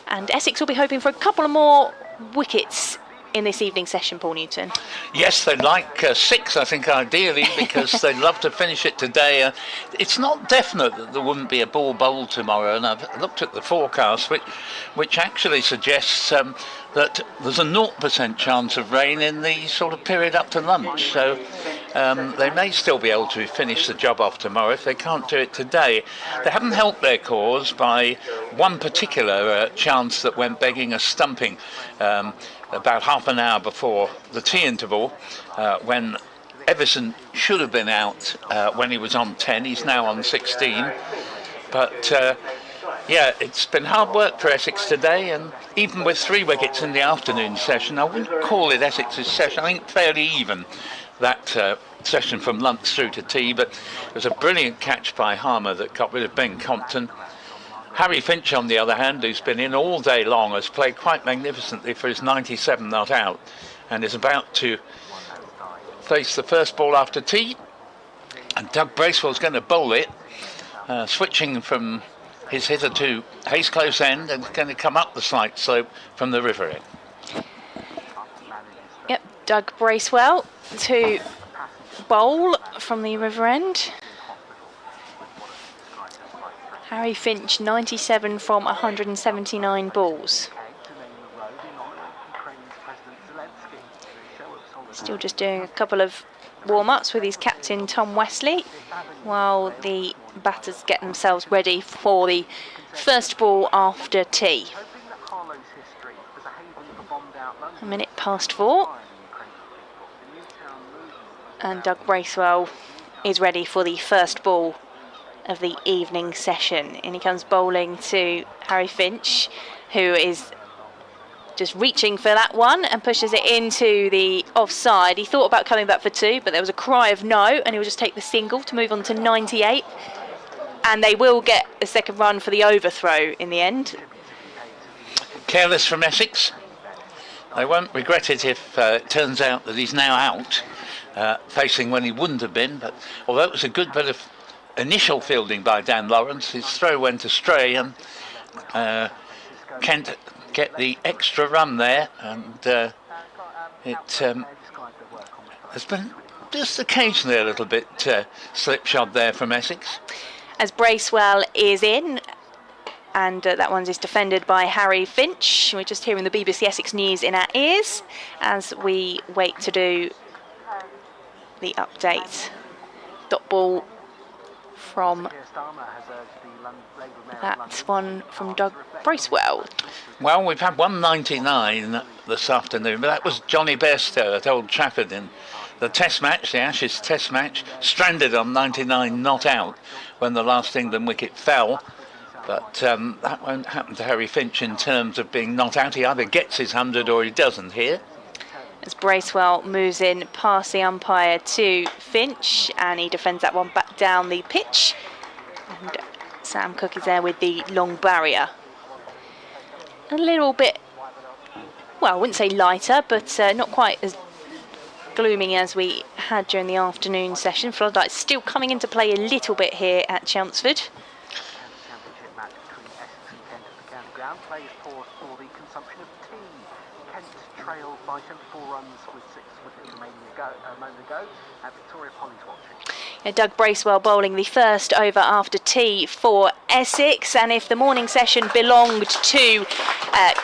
and Essex will be hoping for a couple of more wickets in this evening session, Paul Newton. Yes, they'd like 6, I think, ideally, because they'd love to finish it today. It's not definite that there wouldn't be a ball bowled tomorrow, and I've looked at the forecast, which actually suggests that there's a 0% chance of rain in the sort of period up to lunch. So they may still be able to finish the job off tomorrow if they can't do it today. They haven't helped their cause by one particular chance that went begging a stumping about half an hour before the tea interval, when Everson should have been out when he was on 10. He's now on 16. But yeah, it's been hard work for Essex today, and even with 3 wickets in the afternoon session, I wouldn't call it Essex's session. I think fairly even, that session from lunch through to tea, but it was a brilliant catch by Harmer that got rid of Ben Compton. Harry Finch, on the other hand, who's been in all day long, has played quite magnificently for his 97 not out, and is about to face the first ball after tea. And Doug Bracewell's going to bowl it, switching from his hitherto Hayes close end, and going to come up the slight slope from the river end. Yep, Doug Bracewell to bowl from the river end. Harry Finch, 97 from 179 balls. Still just doing a couple of warm-ups with his captain Tom Wesley, while the batters get themselves ready for the first ball after tea. 4:01, and Doug Bracewell is ready for the first ball of the evening session, and he comes bowling to Harry Finch, who is just reaching for that one and pushes it into the offside. He thought about coming back for 2, but there was a cry of no, and he will just take the single to move on to 98, and they will get a second run for the overthrow in the end. Careless from Essex. They won't regret it if it turns out that he's now out, facing when he wouldn't have been, but although it was a good bit of initial fielding by Dan Lawrence, his throw went astray, and Kent get the extra run there, and it has been just occasionally a little bit slipshod there from Essex. As Bracewell is in, and that one is defended by Harry Finch. We're just hearing the BBC Essex news in our ears as we wait to do the update. Dot ball from that one from Doug Bracewell. Well, we've had 199 this afternoon, but that was Johnny Bairstow at Old Trafford in the Test match, the Ashes Test match, stranded on 99 not out when the last England wicket fell. But that won't happen to Harry Finch in terms of being not out. He either gets his 100 or he doesn't here. As Bracewell moves in past the umpire to Finch, and he defends that one back down the pitch. And Sam Cook is there with the long barrier. A little bit, well, I wouldn't say lighter, but not quite as gloomy as we had during the afternoon session. Floodlights still coming into play a little bit here at Chelmsford. Play is paused for the consumption of tea. Kent trailed by 74 runs with 6 wickets remaining a moment ago. Victoria Polly's watching. Yeah, Doug Bracewell bowling the first over after tea for Essex, and if the morning session belonged to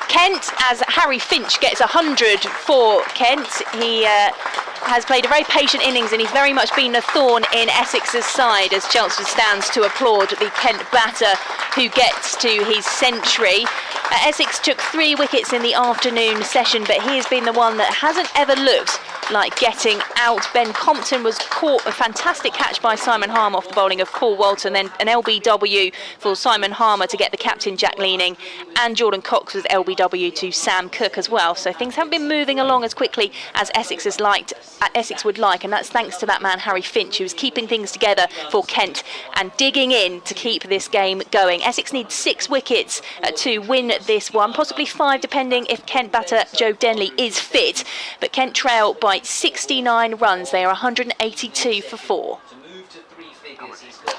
Kent, as Harry Finch gets 100 for Kent, he has played a very patient innings, and he's very much been a thorn in Essex's side as Chelmsford stands to applaud the Kent batter who gets to his century. Essex took 3 wickets in the afternoon session, but he has been the one that hasn't ever looked like getting out. Ben Compton was caught, a fantastic catch by Simon Harmer off the bowling of Paul Walton, then an LBW for Simon Harmer to get the captain Jack Leaning, and Jordan Cox was LBW to Sam Cook as well. So things haven't been moving along as quickly as Essex would like, and that's thanks to that man Harry Finch, who's keeping things together for Kent and digging in to keep this game going. Essex needs 6 wickets to win this one, possibly 5 depending if Kent batter Joe Denley is fit, but Kent trail by 69 runs. They are 182 for 4.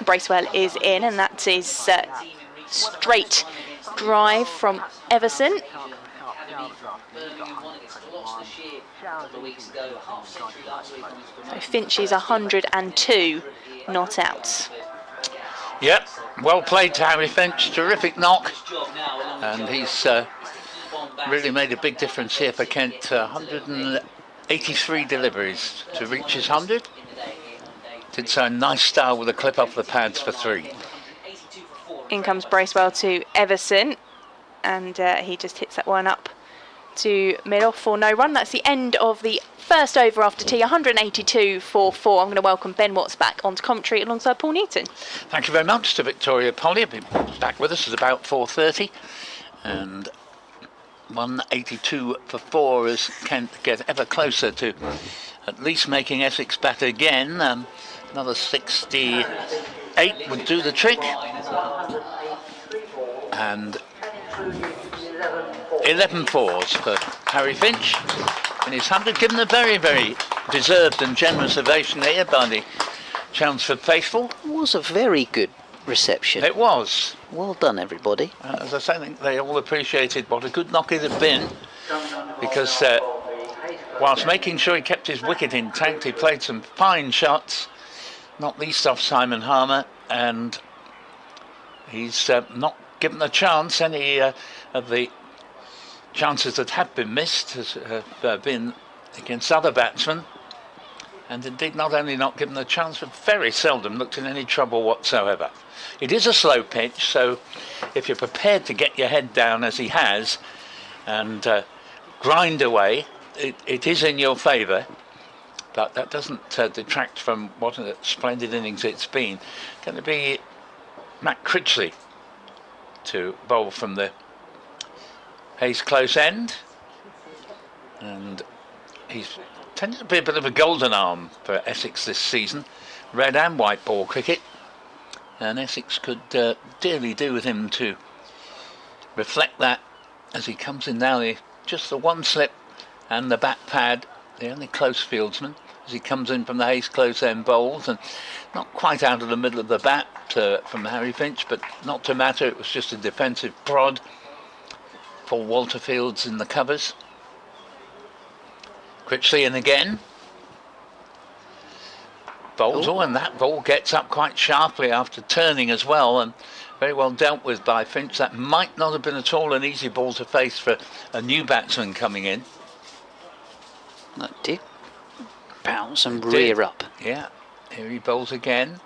Bracewell is in, and that is straight drive from Everson. So Finch is 102 not out. Yep, well played to Harry Finch, terrific knock, and he's really made a big difference here for Kent. 183 deliveries to reach his 100. Did so in nice style with a clip off the pads for 3. In comes Bracewell to Everson, and he just hits that one up to mid-off for no run. That's the end of the first over after tea, 182 for 4. I'm going to welcome Ben Watts back onto commentary alongside Paul Newton. Thank you very much to Victoria Polly. Be back with us at about 4:30, and 182 for 4 as Kent get ever closer to at least making Essex bat again. Another 68 would do the trick, and 11 fours for Harry Finch in his 100, given a very, very deserved and generous ovation here by the Chelmsford faithful. It was a very good reception. It was. Well done, everybody. As I say, I think they all appreciated what a good knock it had been, because whilst making sure he kept his wicket intact, he played some fine shots, not least off Simon Harmer, and he's not given a chance. Any of the chances that have been missed have been against other batsmen, and indeed not only not given a chance, but very seldom looked in any trouble whatsoever. It is a slow pitch, so if you're prepared to get your head down as he has and grind away, it is in your favour, but that doesn't detract from what a splendid innings it's been. Going to be Matt Critchley to bowl from the Hayes close end, and he's tended to be a bit of a golden arm for Essex this season, red and white ball cricket, and Essex could dearly do with him to reflect that as he comes in now. Just the one slip and the bat pad, the only close fieldsman as he comes in from the Hayes close end bowls, and not quite out of the middle of the bat from Harry Finch, but not to matter, it was just a defensive prod. Paul Walterfield's in the covers. Critchley in again. Bowls, and that ball gets up quite sharply after turning as well, and very well dealt with by Finch. That might not have been at all an easy ball to face for a new batsman coming in. That did bounce and rear up. Yeah, here he bowls again.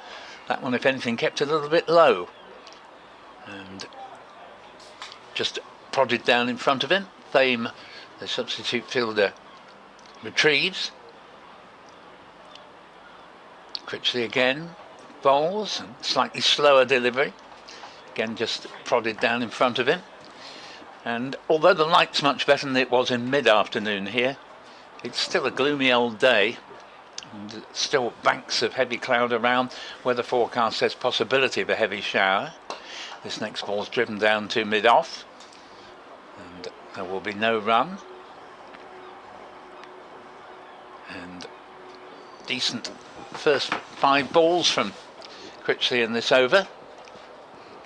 That one, if anything, kept a little bit low, and just prodded down in front of him. Thame, the substitute fielder, retrieves. Critchley again bowls, and slightly slower delivery. Again, just prodded down in front of him. And although the light's much better than it was in mid-afternoon here, it's still a gloomy old day, and still banks of heavy cloud around. Weather forecast says possibility of a heavy shower. This next ball's driven down to mid-off, and there will be no run. And decent first 5 balls from Critchley in this over.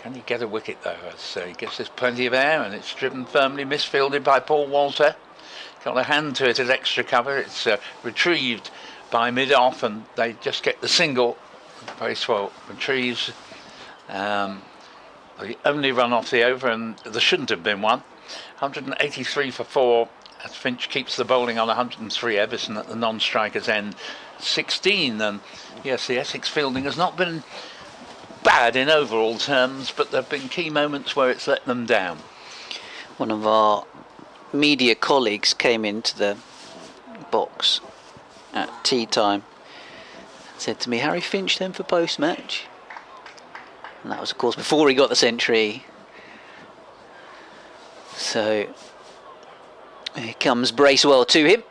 Can he get a wicket though? So he gives this plenty of air, and it's driven firmly, misfielded by Paul Walter. Got a hand to it at extra cover. It's retrieved by mid-off, and they just get the single. Bracewell retrieves the only run off the over, and there shouldn't have been one. 183 for 4 as Finch keeps the bowling on 103. Everson at the non-striker's end 16, and yes, the Essex fielding has not been bad in overall terms, but there have been key moments where it's let them down. One of our media colleagues came into the box at tea time, said to me, Harry Finch then for post-match? And that was of course before he got the century. So here comes Bracewell to him,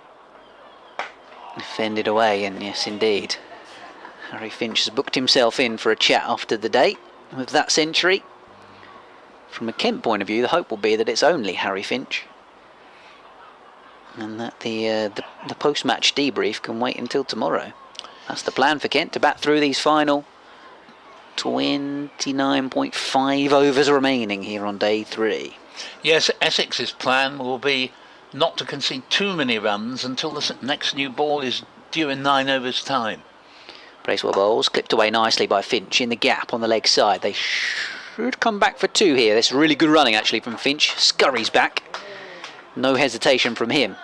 fended away, and yes indeed, Harry Finch has booked himself in for a chat after the day with that century. From a Kent point of view, the hope will be that it's only Harry Finch, and that the post-match debrief can wait until tomorrow. That's the plan for Kent, to bat through these final 29.5 overs remaining here on day 3. Yes, Essex's plan will be not to concede too many runs until the next new ball is due in 9 overs' time. Bracewell bowls, clipped away nicely by Finch in the gap on the leg side. They should come back for 2 here. This really good running actually from Finch. Scurries back. No hesitation from him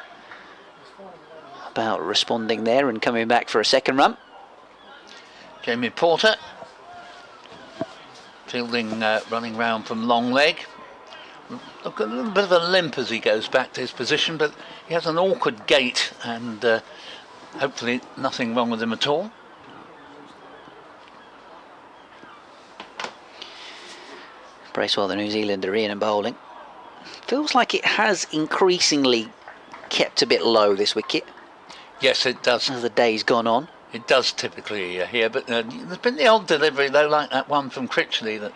about responding there and coming back for a second run. Jamie Porter fielding, running round from long leg. Look, a little bit of a limp as he goes back to his position, but he has an awkward gait, and hopefully nothing wrong with him at all. Bracewell, the New Zealander, in and bowling. Feels like it has increasingly kept a bit low, this wicket, Yes, it does. as the day's gone on. It does typically here, but there's been the odd delivery though, like that one from Critchley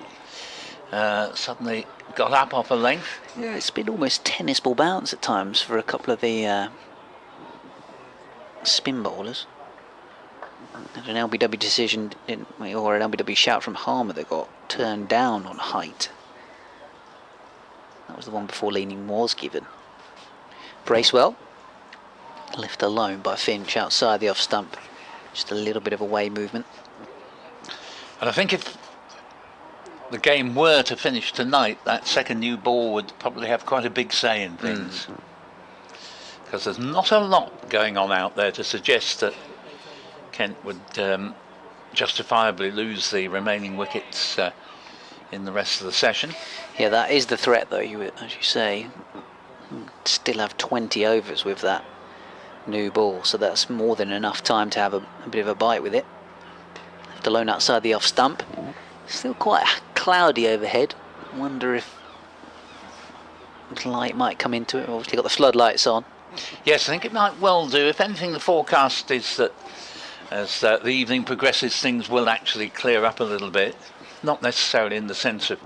that suddenly got up off a length. Yeah, it's been almost tennis ball bounce at times for a couple of the spin bowlers. There's an LBW decision, or an LBW shout from Harmer that got turned down on height. That was the one before leaning was given. Bracewell, left alone by Finch outside the off stump. Just a little bit of away movement. And I think if the game were to finish tonight, that second new ball would probably have quite a big say in things. Because there's not a lot going on out there to suggest that Kent would justifiably lose the remaining wickets in the rest of the session. Yeah, that is the threat though, as you say. Still have 20 overs with that new ball, so that's more than enough time to have a bit of a bite with it. Left alone outside the off stump. Still quite cloudy overhead. Wonder if light might come into it. Obviously got the floodlights on. Yes, I think it might well do. If anything, the forecast is that as the evening progresses, things will actually clear up a little bit. Not necessarily in the sense of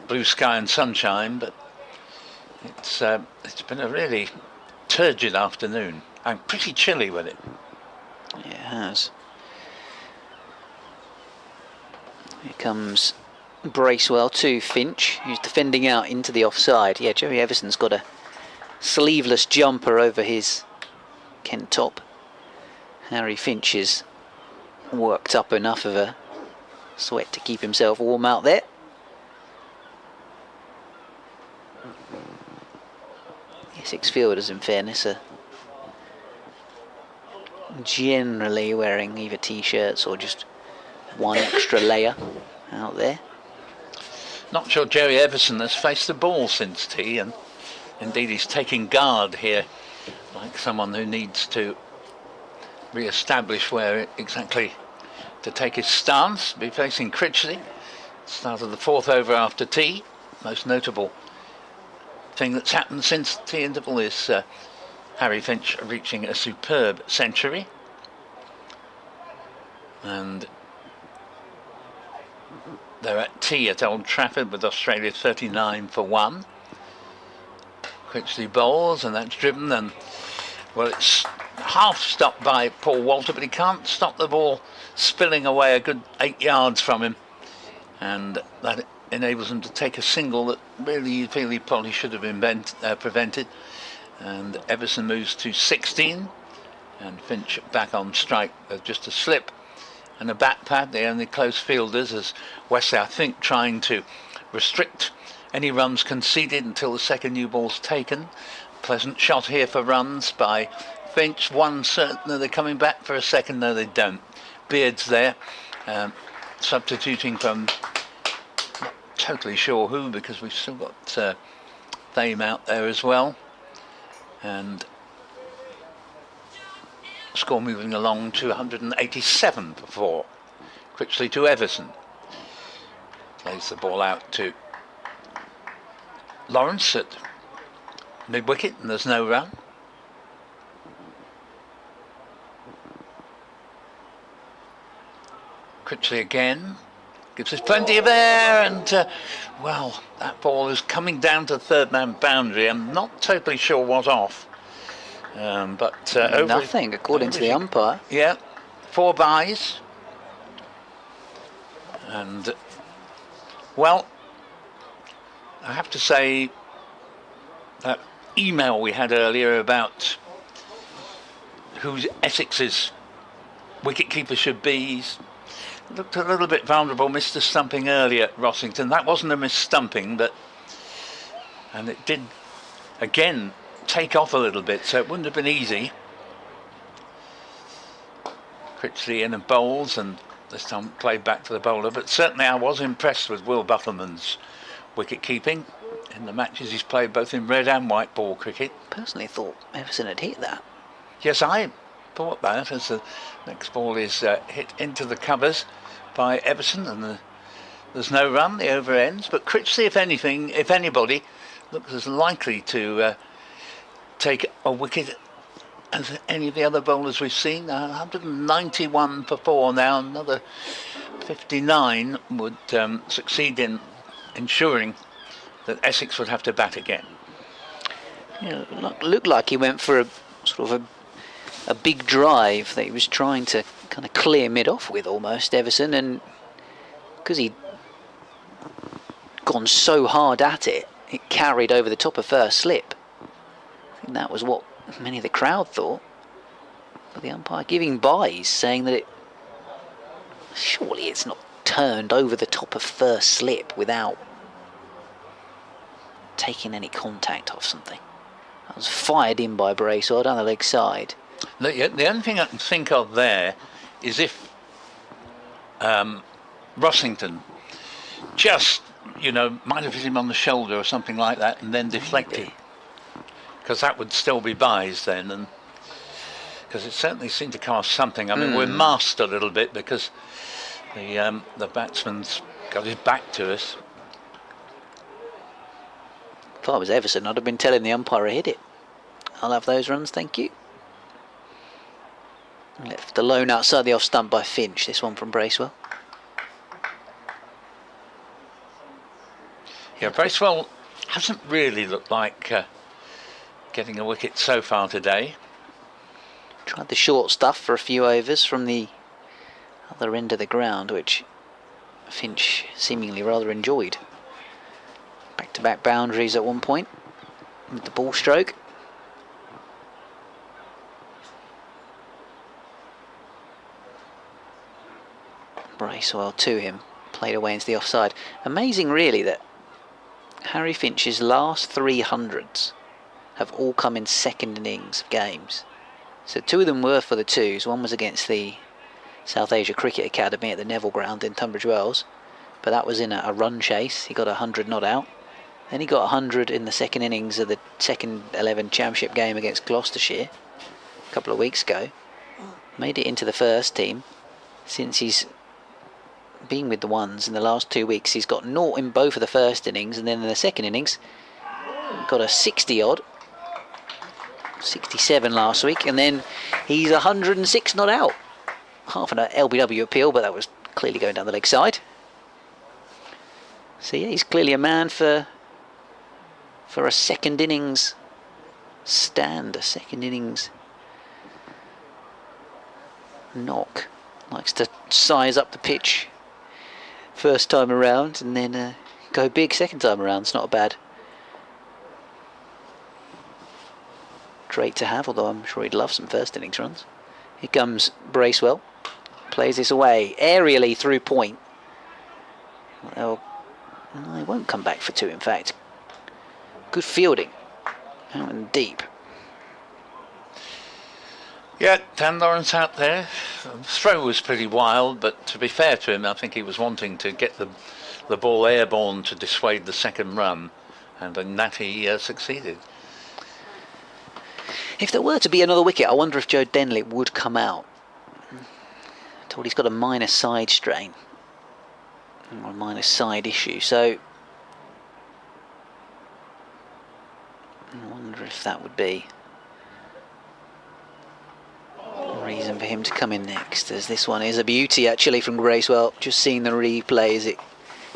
blue sky and sunshine, but it's been a really turgid afternoon and pretty chilly with it. Yeah, it has. Here comes Bracewell to Finch, who's defending out into the offside. Yeah, Joey Everson's got a sleeveless jumper over his Kent top. Harry Finch is worked up enough of a sweat to keep himself warm out there. The Essex fielders, in fairness, are generally wearing either t-shirts or just one extra layer out there. Not sure Jerry Everson has faced the ball since tea, and indeed he's taking guard here like someone who needs to re-establish where exactly to take his stance. Be facing Critchley. Start of the 4th over after tea. Most notable thing that's happened since the tea interval is Harry Finch reaching a superb century, and they're at tea at Old Trafford with Australia 39 for 1. Critchley bowls, and that's driven, and well, it's half stopped by Paul Walter, but he can't stop the ball spilling away a good 8 yards from him, and that enables him to take a single that really you feel he probably should have been prevented. And Everson moves to 16, and Finch back on strike. Just a slip and a bat pad, the only close fielders, as Wesley, I think, trying to restrict any runs conceded until the second new ball's taken. Pleasant shot here for runs by Finch. One certain. Are they coming back for a second? No, they don't. Beard's there, substituting from not totally sure who, because we've still got fame out there as well. And score moving along to 187 for 4. Critchley to Everson. Plays the ball out to Lawrence at mid-wicket, and there's no run. Critchley again. Gives us plenty of air, and well, that ball is coming down to the third man boundary. I'm not totally sure what off, but nothing according to the umpire. Yeah, 4 byes, and well, I have to say that email we had earlier about who Essex's wicketkeeper should be. Looked a little bit vulnerable, Mr. Stumping earlier at Rossington. That wasn't a mis-stumping, and it did again take off a little bit, so it wouldn't have been easy. Critchley in and bowls, and this time played back to the bowler, but certainly I was impressed with Will Butterman's wicket keeping in the matches he's played both in red and white ball cricket. Personally thought Everson had hit that. Yes, I thought that as the next ball is hit into the covers by Everson, and there's no run, the over ends. But Critchley, if anything, if anybody, looks as likely to take a wicket as any of the other bowlers we've seen. 191 for 4 now, another 59 would succeed in ensuring that Essex would have to bat again. Yeah, looked like he went for a sort of a big drive that he was trying to kind of clear mid off with almost, Everson, and because he'd gone so hard at it, it carried over the top of first slip. I think that was what many of the crowd thought. But the umpire giving byes, saying that surely it's not turned over the top of first slip without taking any contact off something. That was fired in by Bracewell down the leg side. The only thing I can think of there is if Rossington just, might have hit him on the shoulder or something like that and then deflected, because that would still be byes then, and because it certainly seemed to cast something. I mean, we're masked a little bit because the batsman's got his back to us. If I was Everson, I'd have been telling the umpire I hit it. I'll have those runs, thank you. Left alone outside the off stump by Finch, this one from Bracewell. Yeah, Bracewell hasn't really looked like getting a wicket so far today. Tried the short stuff for a few overs from the other end of the ground, which Finch seemingly rather enjoyed. Back-to-back boundaries at one point with the ball stroke. Bracewell to him, played away into the offside. Amazing really that Harry Finch's last 300s have all come in second innings of games. So 2 of them were for the twos. One was against the South Asia Cricket Academy at the Neville Ground in Tunbridge Wells, but that was in a run chase. He got 100 not out. Then he got 100 in the second innings of the second 11 championship game against Gloucestershire a couple of weeks ago. Made it into the first team. Since he's been with the ones in the last 2 weeks, he's got 0 in both of the first innings, and then in the second innings got a 60 odd, 67 last week, and then he's 106 not out. Half an LBW appeal, but that was clearly going down the leg side. So yeah, he's clearly a man for a second innings stand, a second innings knock. Likes to size up the pitch first time around and then go big second time around. It's not a bad trait to have, although I'm sure he'd love some first innings runs. Here comes Bracewell, plays this away aerially through point. Well, he won't come back for 2, in fact. Good fielding out and deep. Yeah, Dan Lawrence out there. The throw was pretty wild, but to be fair to him, I think he was wanting to get the ball airborne to dissuade the second run, and in that he succeeded. If there were to be another wicket, I wonder if Joe Denley would come out. Told he's got a minor side strain, or a minor side issue, so I wonder if that would be a reason for him to come in next, as this one is a beauty actually from Gracewell. Just seeing the replay as it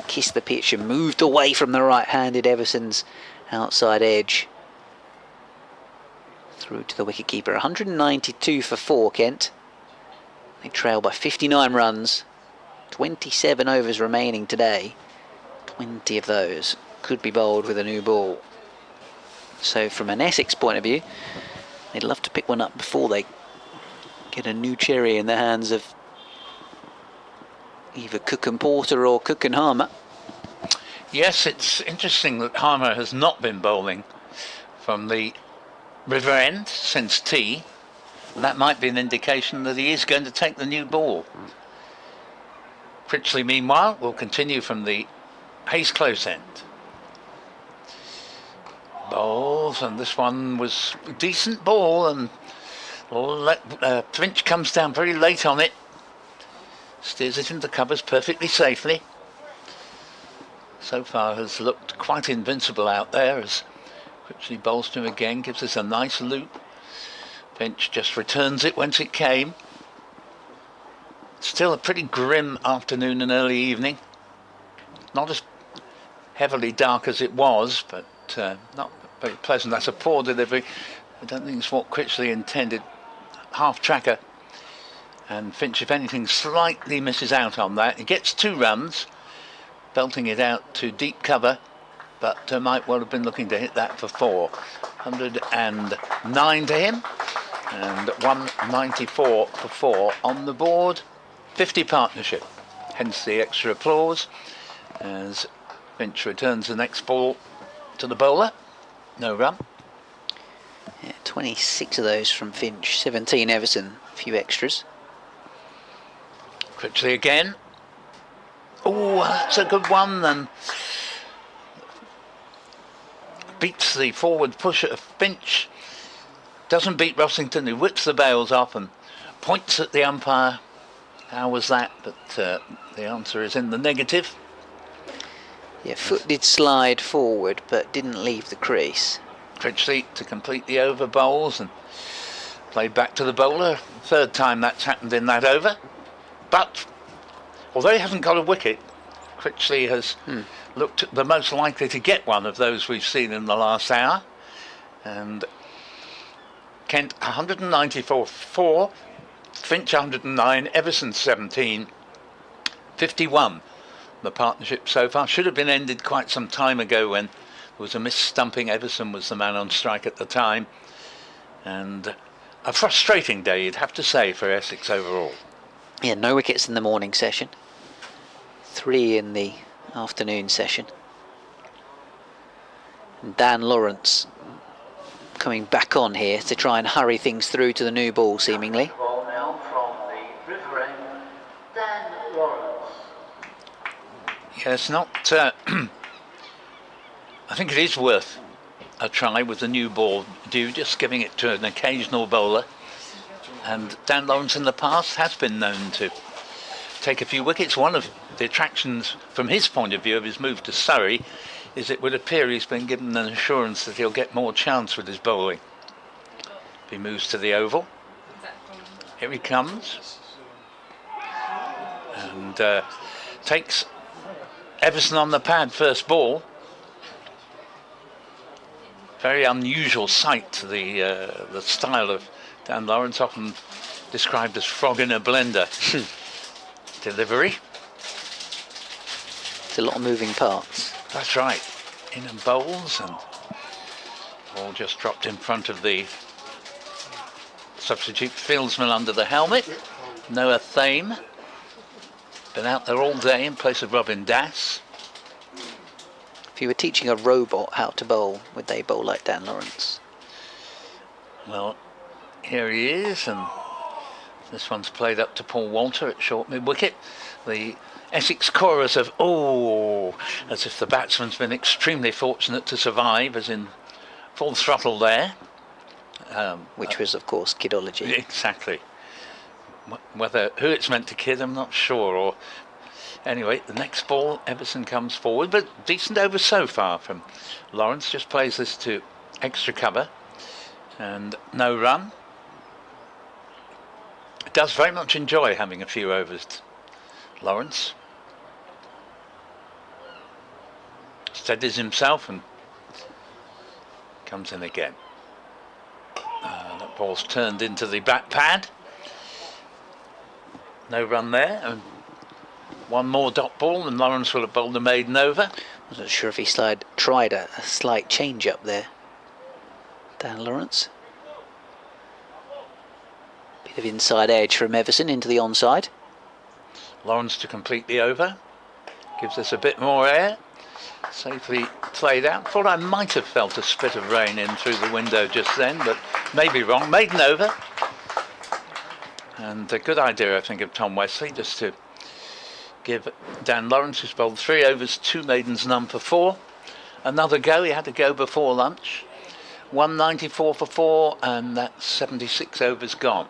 kissed the pitch and moved away from the right-handed Everson's outside edge through to the wicketkeeper. 192 for 4, Kent. They trail by 59 runs, 27 overs remaining today. 20 of those could be bowled with a new ball. So from an Essex point of view, they'd love to pick one up before they get a new cherry in the hands of either Cook and Porter or Cook and Harmer. Yes, it's interesting that Harmer has not been bowling from the river end since tea. That might be an indication that he is going to take the new ball. Critchley, meanwhile, will continue from the Hayes close end. Bowls, and this one was a decent ball, and Finch comes down very late on it. Steers it into covers perfectly safely. So far has looked quite invincible out there as Critchley bowls to him again, gives us a nice loop. Finch just returns it whence it came. Still a pretty grim afternoon and early evening. Not as heavily dark as it was, but not very pleasant. That's a poor delivery. I don't think it's what Critchley intended. Half tracker. And Finch, if anything, slightly misses out on that. He gets 2 runs, belting it out to deep cover, but might well have been looking to hit that for 4. 109 to him, and 194 for 4 on the board. 50 partnership, hence the extra applause as Finch returns the next ball to the bowler. No run. Yeah, 26 of those from Finch, 17 Everson, a few extras. Critchley again. Oh, that's a good one, and beats the forward push of Finch. Doesn't beat Rossington, who whips the bails off and points at the umpire. How was that? But the answer is in the negative. Yeah, foot did slide forward but didn't leave the crease. Critchley to complete the over bowls and played back to the bowler. 3rd time that's happened in that over. But although he hasn't got a wicket, Critchley has looked the most likely to get one of those we've seen in the last hour. And Kent 194 for 4, Finch 109, Everson 17, 51. The partnership so far should have been ended quite some time ago when there was a miss-stumping. Everson was the man on strike at the time. And a frustrating day, you'd have to say, for Essex overall. Yeah, no wickets in the morning session. 3 in the afternoon session. And Dan Lawrence coming back on here to try and hurry things through to the new ball, seemingly. Ball now from the river end, Dan Lawrence. Yes, not. I think it is worth a try with the new ball. Just giving it to an occasional bowler. And Dan Lawrence in the past has been known to take a few wickets. One of the attractions from his point of view of his move to Surrey is it would appear he's been given an assurance that he'll get more chance with his bowling. He moves to the oval. Here he comes. And takes Everson on the pad first ball. Very unusual sight, the style of Dan Lawrence, often described as frog in a blender. Delivery. It's a lot of moving parts. That's right. In and bowls, and all just dropped in front of the substitute fieldsman under the helmet. Noah Thame. Been out there all day in place of Robin Dass. If you were teaching a robot how to bowl, would they bowl like Dan Lawrence? Well, here he is, and this one's played up to Paul Walter at short mid-wicket. The Essex chorus of "oh," as if the batsman's been extremely fortunate to survive, as in full throttle there. Which was, of course, kidology. Exactly. Whether who it's meant to kid, I'm not sure. Or anyway, the next ball, Everson comes forward, but decent over so far from Lawrence. Just plays this to extra cover, and no run. Does very much enjoy having a few overs, Lawrence. Steadies himself and comes in again. That ball's turned into the back pad. No run there, and one more dot ball and Lawrence will have bowled the maiden over. I wasn't sure if he tried a slight change up there, Dan Lawrence. Bit of inside edge from Everson into the onside. Lawrence to complete the over. Gives us a bit more air. Safely played out. Thought I might have felt a spit of rain in through the window just then, but maybe wrong. Maiden over. And a good idea, I think, of Tom Wesley, just to give Dan Lawrence, who's bowled 3 overs, 2 maidens, none for 4. Another go. He had to go before lunch. 194 for 4, and that's 76 overs gone.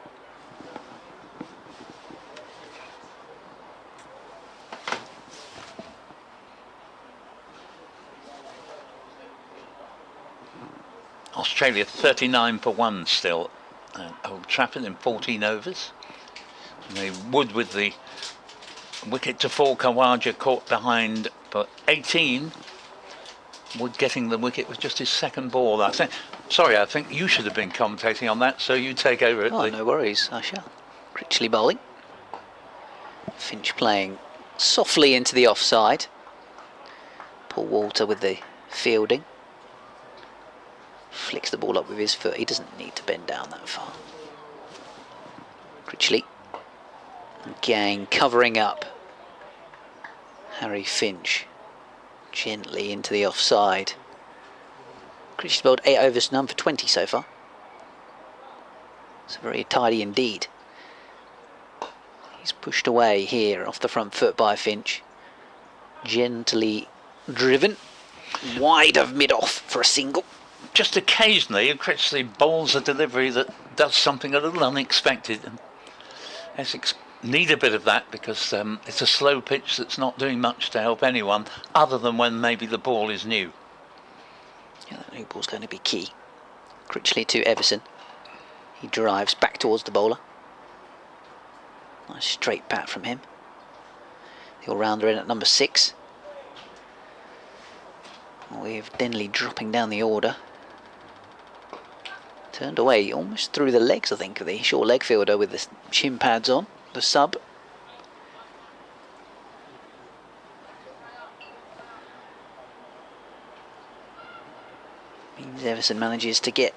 Australia 39 for 1 still at Old Trafford in 14 overs. And they would, with the wicket to fall, Khawaja caught behind for 18. Wood getting the wicket with just his second ball. I think you should have been commentating on that, so you take over it. Oh, no worries, I shall. Critchley bowling. Finch playing softly into the offside. Paul Walter with the fielding. Flicks the ball up with his foot. He doesn't need to bend down that far. Critchley. Gang covering up. Harry Finch gently into the offside. Critchley's bowled 8 overs, none for 20 so far. It's very tidy indeed. He's pushed away here off the front foot by Finch. Gently driven. Wide of mid-off for a single. Just occasionally, Critchley bowls a delivery that does something a little unexpected. And Essex need a bit of that because it's a slow pitch that's not doing much to help anyone other than when maybe the ball is new. Yeah, that new ball's going to be key. Critchley to Everson. He drives back towards the bowler. Nice straight bat from him. The all-rounder in at number 6. With Denley dropping down the order. Turned away almost through the legs, I think, of the short leg fielder with the shin pads on, the sub. Means Everson manages to get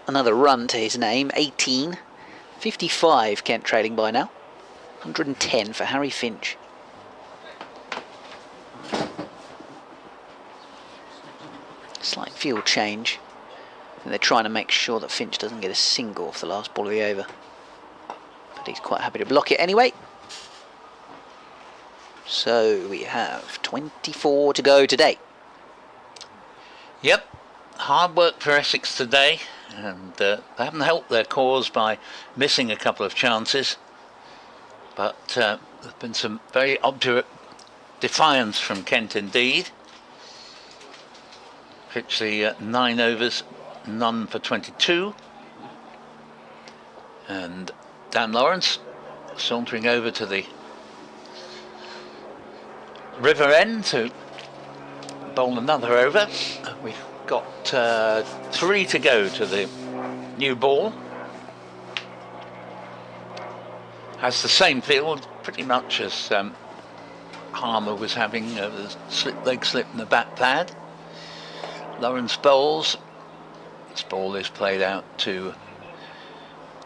another run to his name. 18. 55 Kent trailing by now. 110 for Harry Finch. Slight field change. And they're trying to make sure that Finch doesn't get a single off the last ball of the over. But he's quite happy to block it anyway. So we have 24 to go today. Yep, hard work for Essex today, and they haven't helped their cause by missing a couple of chances. But there's been some very obdurate defiance from Kent indeed. Critchley 9 overs, none for 22. And Dan Lawrence sauntering over to the river end to bowl another over. We've got 3 to go to the new ball. Has the same field pretty much as Harmer was having, the leg slip in the back pad. Lawrence bowls. This ball is played out to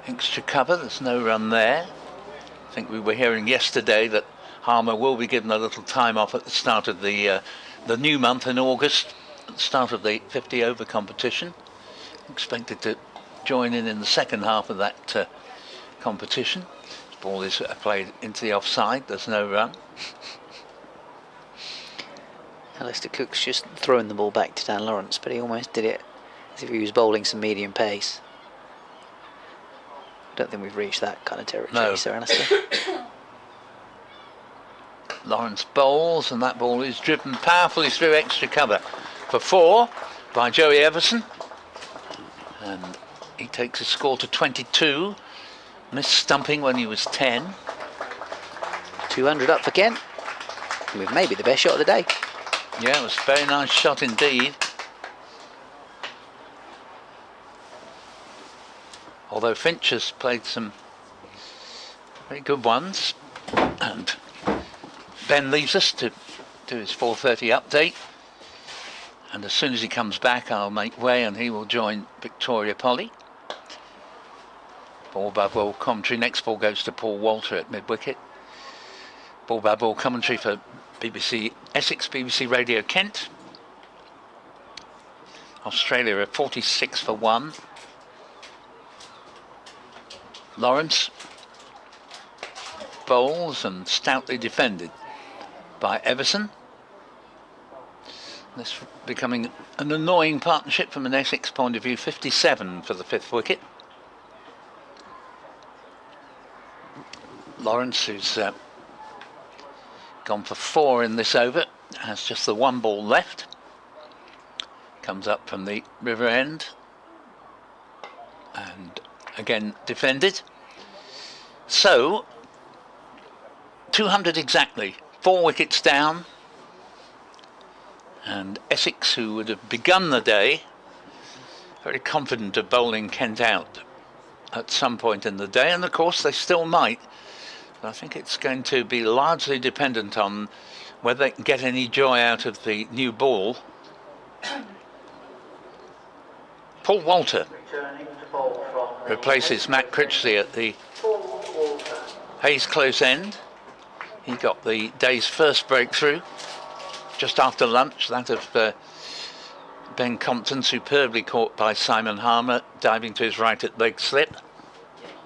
extra cover. There's no run there. I think we were hearing yesterday that Harmer will be given a little time off at the start of the new month in August, at the start of the 50 over competition. Expected to join in the second half of that competition. This ball is played into the offside. There's no run. Alistair Cook's just throwing the ball back to Dan Lawrence, but he almost did it as if he was bowling some medium pace. I don't think we've reached that kind of territory, No. Sir Alistair. Lawrence bowls, and that ball is driven powerfully through extra cover for 4 by Joey Everson, and he takes his score to 22. Missed stumping when he was 10. 200 up for Kent, with maybe the best shot of the day. Yeah, it was a very nice shot indeed. Although Finch has played some very good ones, and Ben leaves us to do his 4:30 update, and as soon as he comes back I'll make way and he will join Victoria Polly. Ball by ball commentary. Next ball goes to Paul Walter at mid-wicket. Ball by ball commentary for BBC Essex, BBC Radio Kent. Australia are 46 for 1. Lawrence bowls and stoutly defended by Everson. This becoming an annoying partnership from an Essex point of view. 57 for the 5th wicket. Lawrence, who's gone for 4 in this over, has just the 1 ball left. Comes up from the river end and again defended. So 200 exactly, 4 wickets down, and Essex, who would have begun the day very confident of bowling Kent out at some point in the day, and of course they still might. I think it's going to be largely dependent on whether they can get any joy out of the new ball. Paul Walter replaces Matt Critchley at the Hayes close end. He got the day's first breakthrough just after lunch, that of Ben Compton, superbly caught by Simon Harmer, diving to his right at leg slip.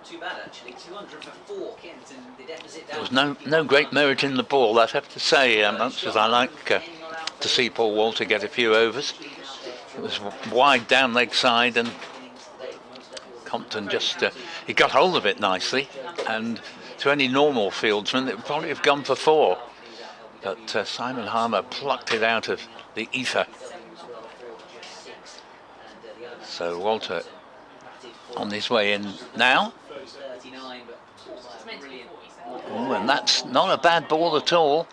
Too bad actually, 200 for 4 Kent, and the deficit down. There was no great merit in the ball, I'd have to say, much as I like to see Paul Walter get a few overs. It was wide down leg side, and Compton just, he got hold of it nicely, and to any normal fieldsman it would probably have gone for 4. But Simon Harmer plucked it out of the ether. So Walter on his way in now. Oh, and that's not a bad ball at all.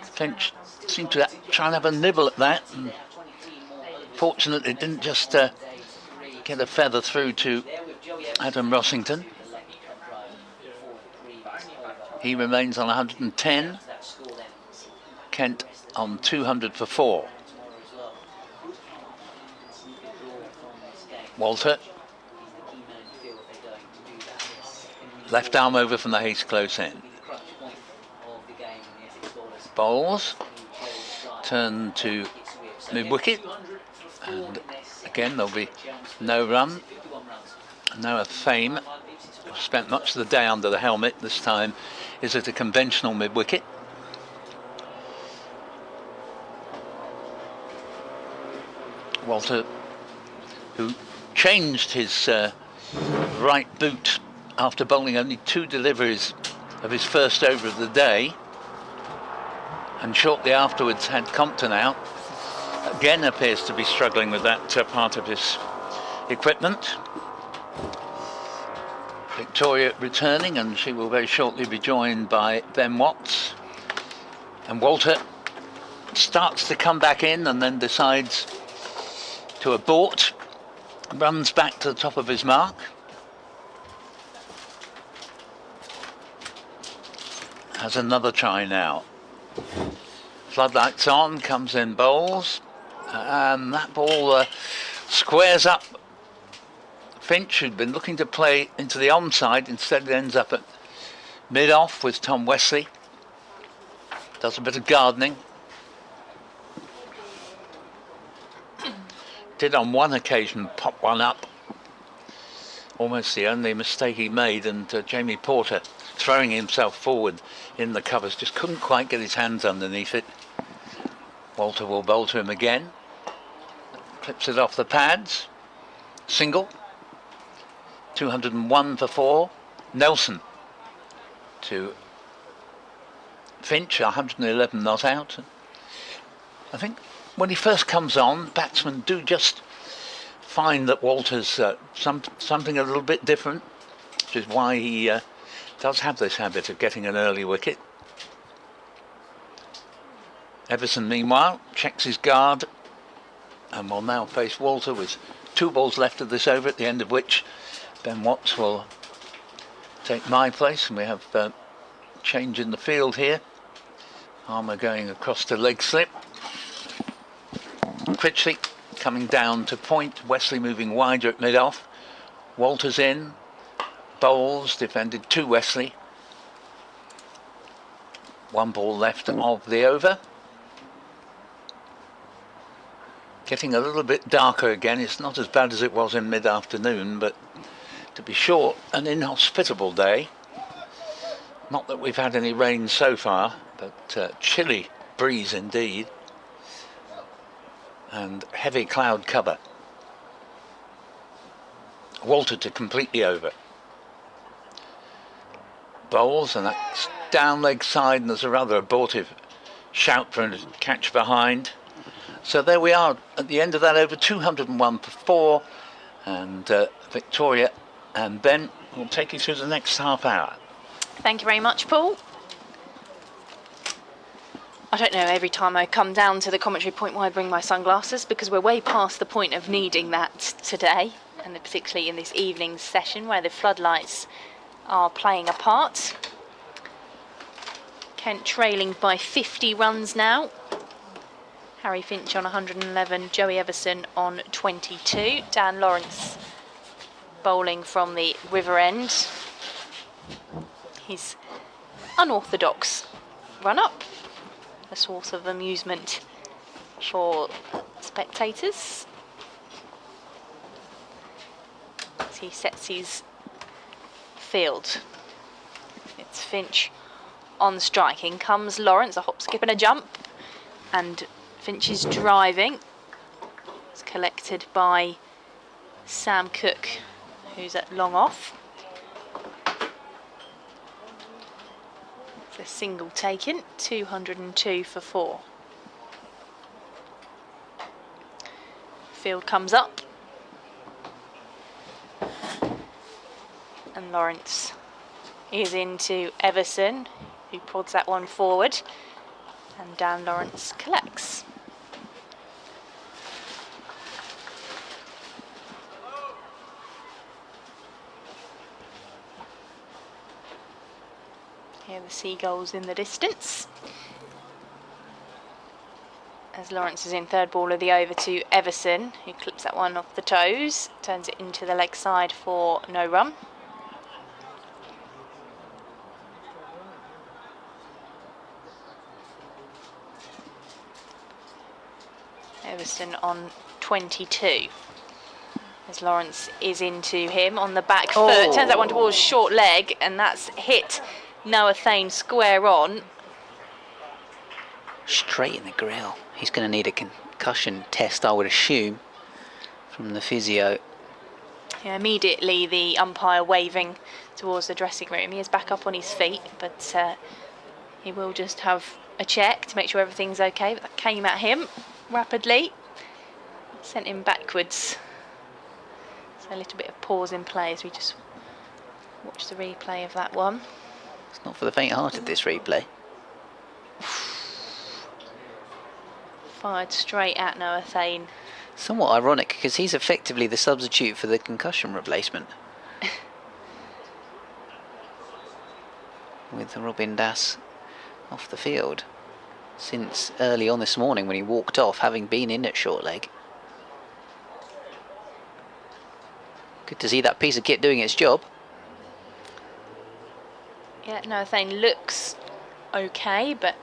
Finch seemed to try and have a nibble at that, and fortunately it didn't just get a feather through to Adam Rossington. He remains on 110. Kent on 200 for 4. Walter, left arm over from the Hayes close end. Bowls, turn to mid-wicket, and again there'll be no run. Noah Fame, who spent much of the day under the helmet, this time is at a conventional mid-wicket. Walter, who changed his right boot after bowling only 2 deliveries of his first over of the day, and shortly afterwards had Compton out, again appears to be struggling with that part of his equipment. Victoria returning, and she will very shortly be joined by Ben Watts. And Walter starts to come back in and then decides to abort, runs back to the top of his mark. Has another try now. Floodlights on, comes in, bowls, and that ball squares up Finch, who'd been looking to play into the onside. Instead it ends up at mid-off with Tom Wesley. Does a bit of gardening. Did on one occasion pop one up. Almost the only mistake he made, and Jamie Porter, throwing himself forward in the covers, just couldn't quite get his hands underneath it. Walter will bowl to him again. Clips it off the pads. Single. 201 for 4. Nelson to Finch, 111 not out. I think when he first comes on, batsmen do just find that Walter's something a little bit different, which is why he does have this habit of getting an early wicket. Everson, meanwhile, checks his guard and will now face Walter with 2 balls left of this over, at the end of which Ben Watts will take my place, and we have change in the field here. Armour going across to leg slip. Critchley coming down to point. Wesley moving wider at mid-off. Walters in. Bowles defended to Wesley. 1 ball left of the over. Getting a little bit darker again. It's not as bad as it was in mid-afternoon, but to be short, an inhospitable day. Not that we've had any rain so far, but chilly breeze indeed. And heavy cloud cover. Walter to complete the over. Bowles, and that's down leg side, and there's a rather abortive shout for a catch behind. So there we are at the end of that over, 201 for 4, and Victoria and Ben will take you through the next half hour. Thank you very much, Paul. I don't know, every time I come down to the commentary point why I bring my sunglasses, because we're way past the point of needing that today, and particularly in this evening's session where the floodlights are playing a part. Kent trailing by 50 runs now. Harry Finch on 111, Joey Everson on 22. Dan Lawrence bowling from the river end. His unorthodox run-up, a source of amusement for spectators as he sets his field. It's Finch on strike. In comes Lawrence, a hop, skip and a jump, and Finch is driving. It's collected by Sam Cook, who's at long off. It's a single taken, 202 for 4. Field comes up, and Lawrence is into Everson, who prods that one forward, and Dan Lawrence collects. Hear the seagulls in the distance. As Lawrence is in third ball of the over to Everson, who clips that one off the toes, turns it into the leg side for no run. Everson on 22. As Lawrence is into him on the back foot, turns that one towards short leg, and that's hit Noah Thane square on. Straight in the grill. He's going to need a concussion test, I would assume, from the physio. Yeah, immediately the umpire waving towards the dressing room. He is back up on his feet, but he will just have a check to make sure everything's okay. But that came at him rapidly, sent him backwards. So a little bit of pause in play as we just watch the replay of that one. It's not for the faint-hearted, this replay. Fired straight at Noah Thane. Somewhat ironic, because he's effectively the substitute for the concussion replacement. With Robin Das off the field since early on this morning when he walked off, having been in at short leg. Good to see that piece of kit doing its job. Yeah, Noah Thane looks okay, but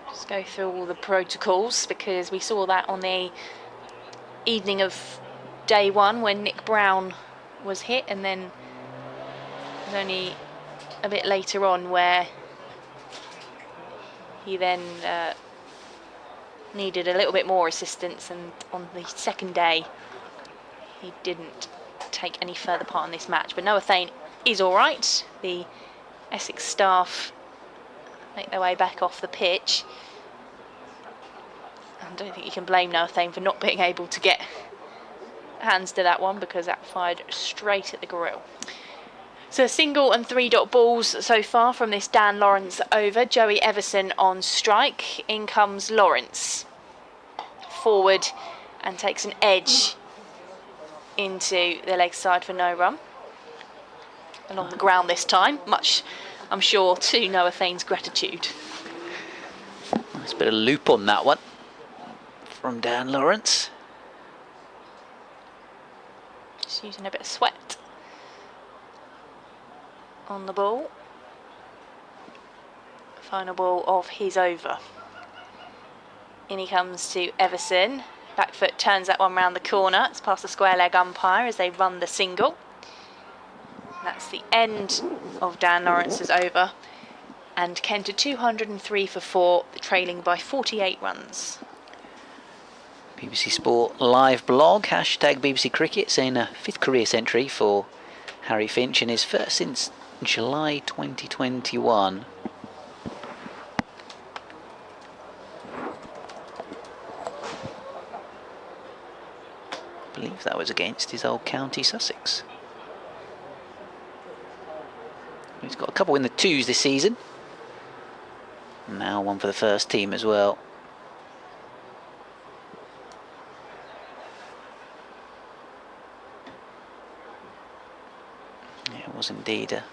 just go through all the protocols, because we saw that on the evening of day 1 when Nick Brown was hit, and then it was only a bit later on where he then needed a little bit more assistance, and on the second day he didn't take any further part in this match. But Noah Thane is all right. The Essex staff make their way back off the pitch. I don't think you can blame Noah Thane for not being able to get hands to that one, because that fired straight at the grill. So a single and 3 dot balls so far from this Dan Lawrence over. Joey Everson on strike. In comes Lawrence. Forward and takes an edge into the leg side for no run. Along the ground this time, much, I'm sure, to Noah Thane's gratitude. Nice bit of loop on that one from Dan Lawrence. Just using a bit of sweat on the ball. Final ball of his over. In he comes to Everson. Back foot turns that one round the corner. It's past the square leg umpire as they run the single. That's the end of Dan Lawrence's over. And Kent are 203 for 4, trailing by 48 runs. BBC Sport live blog, hashtag BBC Cricket, saying a 5th career century for Harry Finch and his first since July 2021. I believe that was against his old county Sussex. He's got a couple in the 2s this season. Now one for the first team as well. Yeah, it was indeed a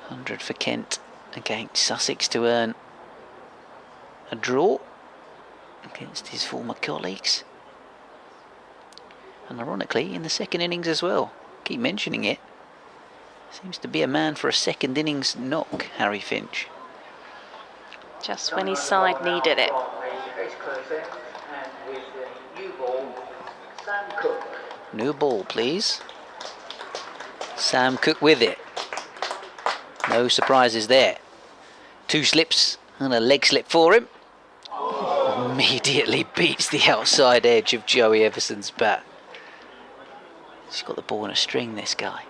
100 for Kent against Sussex to earn a draw against his former colleagues. And ironically, in the second innings as well. Keep mentioning it. Seems to be a man for a second innings knock, Harry Finch. Just when his side needed it. New ball, please. Sam Cook with it. No surprises there. 2 slips and a leg slip for him. Immediately beats the outside edge of Joey Everson's bat. He's got the ball in a string, this guy.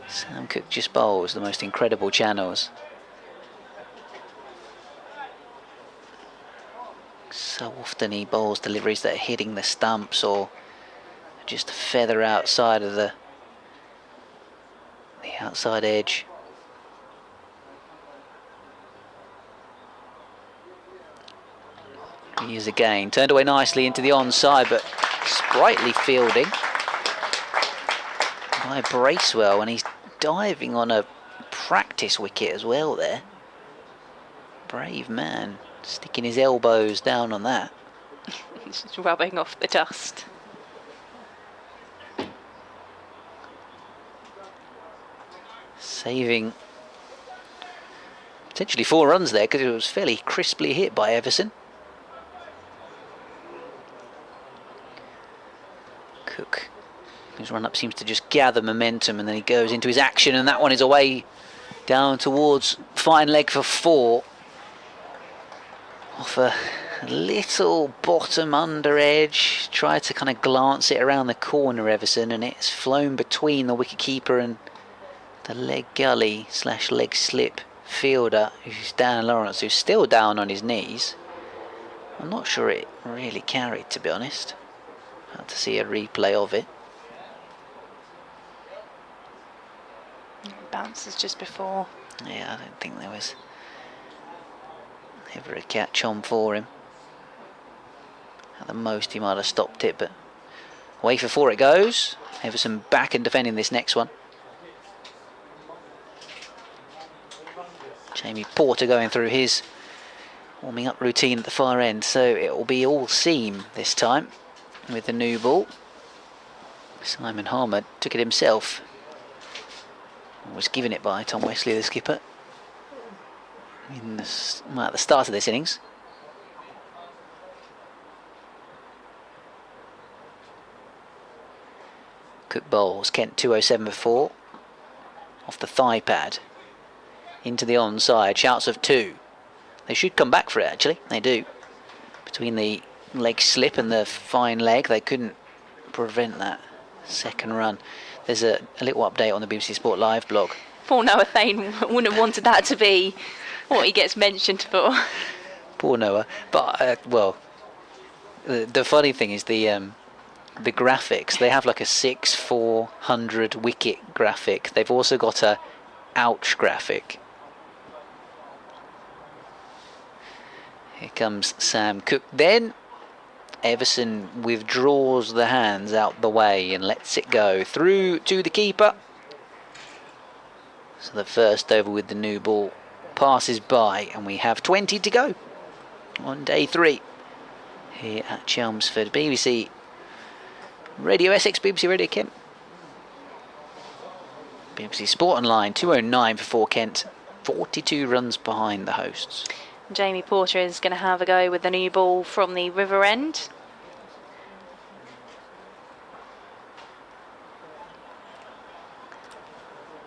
Sam Cook just bowls the most incredible channels. So often he bowls deliveries that are hitting the stumps or just a feather outside of the outside edge. He is again turned away nicely into the onside, but sprightly fielding by Bracewell, and he's diving on a practice wicket as well there. Brave man, sticking his elbows down on that. He's just rubbing off the dust. Saving potentially 4 runs there, because it was fairly crisply hit by Everson. Cook, his run-up seems to just gather momentum, and then he goes into his action, and that one is away down towards fine leg for 4. Off a little bottom under edge, tried to kind of glance it around the corner, Everson, and it's flown between the wicketkeeper and the leg gully / leg slip fielder, who's Dan Lawrence, who's still down on his knees. I'm not sure it really carried, to be honest. Had to see a replay of it. Bounces just before. Yeah, I don't think there was ever a catch on for him. At the most he might have stopped it, but away for 4 it goes. Everson back and defending this next one. Jamie Porter going through his warming up routine at the far end, so it will be all seam this time with the new ball. Simon Harmer took it himself. Was given it by Tom Wesley, the skipper, at the start of this innings. Cook bowls, Kent 207 for 4. Off the thigh pad. into the onside. Shouts of 2. They should come back for it, actually. They do. Between the leg slip and the fine leg, they couldn't prevent that second run. There's a little update on the BBC Sport Live blog. Poor Noah Thane wouldn't have wanted that to be what he gets mentioned for. Poor Noah. But, well, the funny thing is the graphics. They have like a 6-400 wicket graphic. They've also got a ouch graphic. Here comes Sam Cook. Then Everson withdraws the hands out the way and lets it go through to the keeper. So the first over with the new ball passes by, and we have 20 to go on day 3 here at Chelmsford. BBC Radio Essex, BBC Radio Kent, BBC Sport Online. 209 for Kent, 42 runs behind the hosts. Jamie Porter is going to have a go with the new ball from the river end.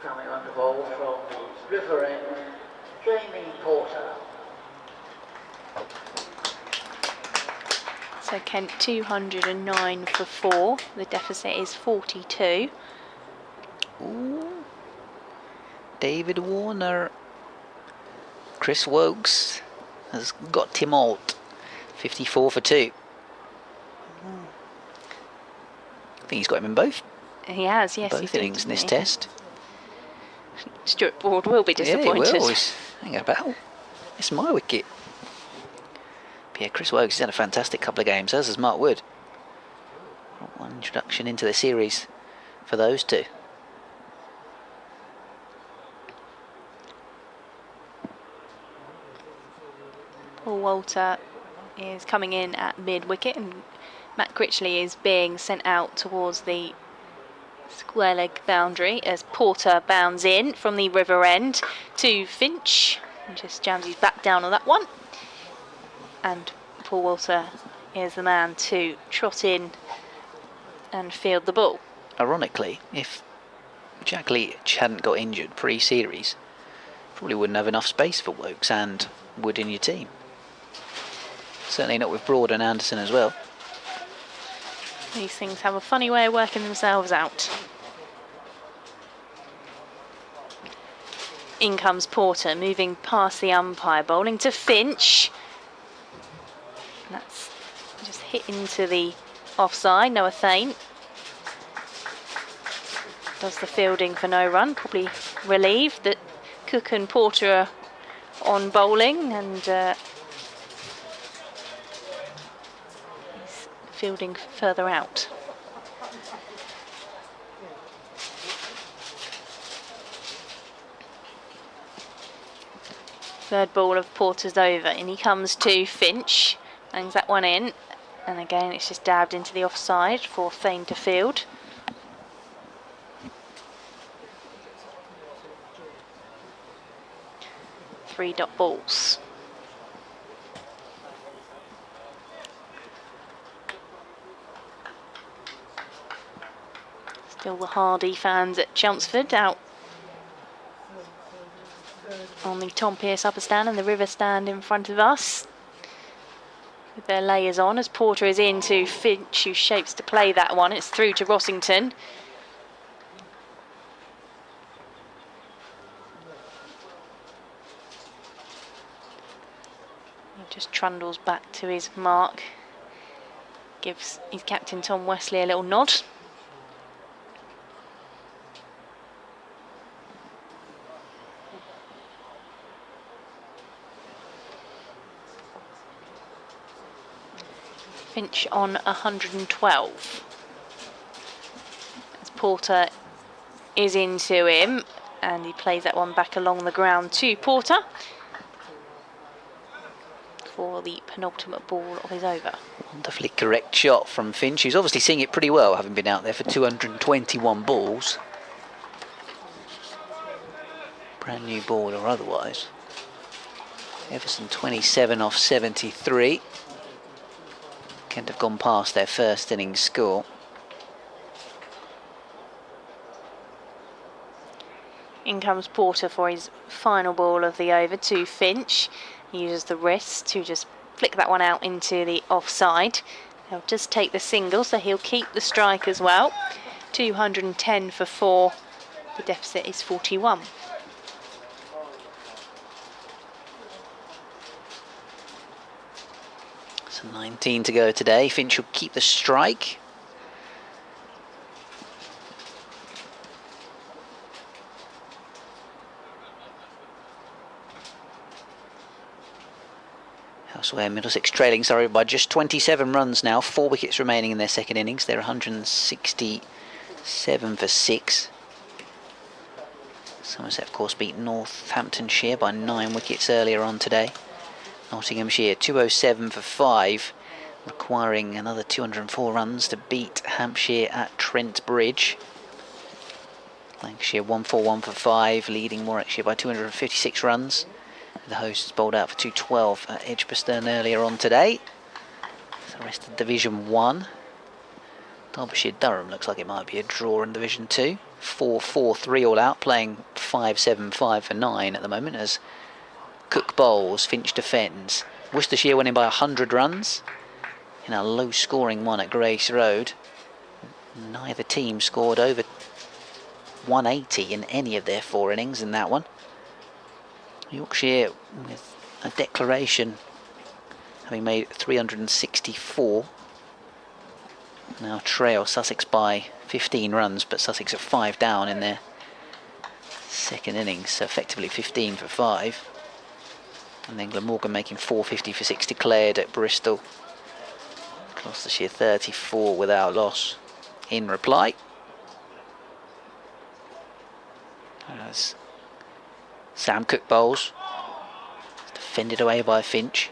Coming on the ball from the river end, Jamie Porter. So Kent 209 for 4. The deficit is 42. Ooh. David Warner. Chris Wokes has got Tim Alt. 54 for 2. I think he's got him in both. He has, yes. Both innings in this test. Stuart Broad will be disappointed. Yeah, he will. He's hanging about. It's my wicket. But yeah, Chris Wokes has had a fantastic couple of games, as has Mark Wood. One introduction into the series for those two. Paul Walter is coming in at mid-wicket, and Matt Critchley is being sent out towards the square leg boundary as Porter bounds in from the river end to Finch and just jams his back down on that one. And Paul Walter is the man to trot in and field the ball. Ironically, if Jack Leach hadn't got injured pre-series, probably wouldn't have enough space for Wokes and Wood in your team. Certainly not with Broad and Anderson as well. These things have a funny way of working themselves out. In comes Porter, moving past the umpire, bowling to Finch. That's just hit into the offside. Noah Thane does the fielding for no run. Probably relieved that Cook and Porter are on bowling, and he's fielding further out. Third ball of Porter's over, and he comes to Finch, hangs that one in, and again it's just dabbed into the offside for Thane to field. Three dot balls. Still the Hardy fans at Chelmsford out on the Tom Pearce upper stand and the river stand in front of us, with their layers on as Porter is in to Finch, who shapes to play that one. It's through to Rossington. He just trundles back to his mark, gives his captain Tom Wesley a little nod. Finch on 112. As Porter is into him, and he plays that one back along the ground to Porter for the penultimate ball of his over. Wonderfully correct shot from Finch, who's obviously seeing it pretty well, having been out there for 221 balls. Brand new ball or otherwise. Everson 27 off 73. Kent have gone past their first innings score. In comes Porter for his final ball of the over to Finch. He uses the wrist to just flick that one out into the offside. He'll just take the single, so he'll keep the strike as well. 210 for 4. The deficit is 41. So 19 to go today. Finch will keep the strike. Elsewhere, Middlesex trailing, by just 27 runs now. 4 wickets remaining in their second innings. They're 167 for 6. Somerset, of course, beat Northamptonshire by 9 wickets earlier on today. Nottinghamshire 207 for 5, requiring another 204 runs to beat Hampshire at Trent Bridge. Lancashire 141 for 5, leading Warwickshire by 256 runs. The hosts bowled out for 212 at Edgbaston earlier on today. The rest of Division 1. Derbyshire-Durham looks like it might be a draw in Division 2. 4-4-3 all out, playing 5-7-5 for 9 at the moment as Cook bowls, Finch defends. Worcestershire winning by 100 runs in a low-scoring one at Grace Road. Neither team scored over 180 in any of their 4 innings in that one. Yorkshire with a declaration, having made 364. Now trail Sussex by 15 runs, but Sussex are 5 down in their second innings, so effectively 15 for 5. And then Glamorgan making 450 for 6 declared at Bristol. Gloucestershire 34 without loss in reply. As Sam Cook bowls, defended away by Finch.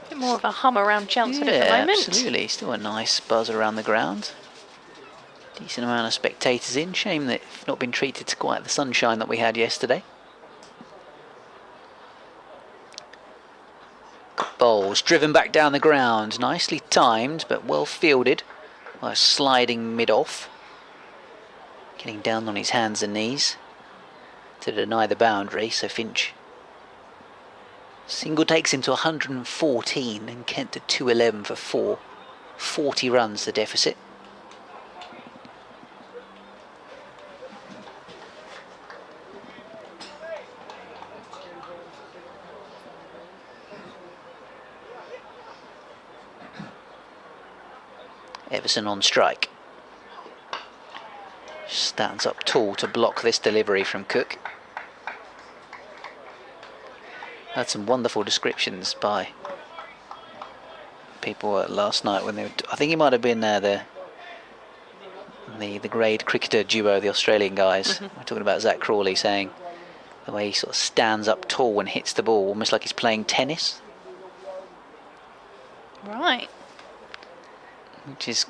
Bit more of a hum around Chelmsford at the Yeah, moment. absolutely. Still a nice buzz around the ground. Decent amount of spectators in. Shame that they've not been treated to quite the sunshine that we had yesterday. Bowls driven back down the ground. Nicely timed, but well fielded by sliding mid-off. Getting down on his hands and knees to deny the boundary, so Finch single takes him to 114 and Kent to 211 for 4. 40 runs the deficit. Everson on strike. Stands up tall to block this delivery from Cook. Had some wonderful descriptions by people last night when they were, I think he might have been the grade cricketer duo, the Australian guys. We're talking about Zach Crawley, saying the way he sort of stands up tall and hits the ball, almost like he's playing tennis. Right. Which is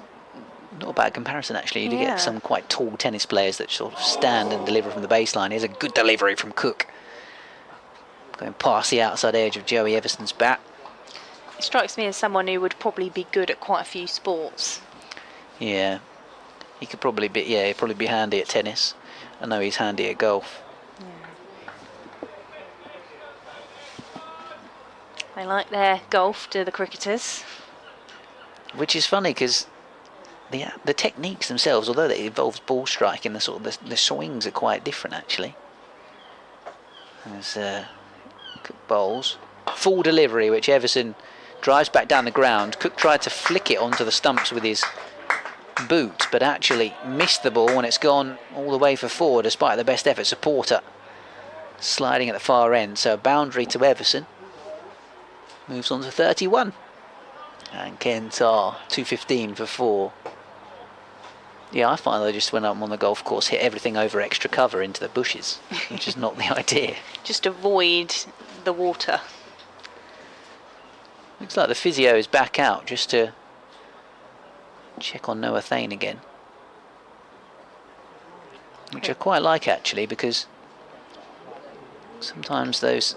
not a bad comparison, actually. You do Yeah. get some quite tall tennis players that sort of stand and deliver from the baseline. Here's a good delivery from Cook, going past the outside edge of Joey Everson's bat. It strikes me as someone who would probably be good at quite a few sports. Yeah, he could probably be. Yeah, he'd probably be handy at tennis. I know he's handy at golf. They like their golf, do the cricketers. Which is funny because the techniques themselves, although it involves ball striking, the sort of the swings are quite different actually. As Cook bowls, full delivery, which Everson drives back down the ground. Cook tried to flick it onto the stumps with his boot, but actually missed the ball, and it's gone all the way for 4 despite the best efforts of Porter sliding at the far end. So a boundary to Everson. Moves on to 31. And Kent are 215 for 4. Yeah, I find they just went up on the golf course, hit everything over extra cover into the bushes, which is not the idea. Just avoid the water. Looks like the physio is back out just to check on Noah Thane again. which I quite like actually, because sometimes those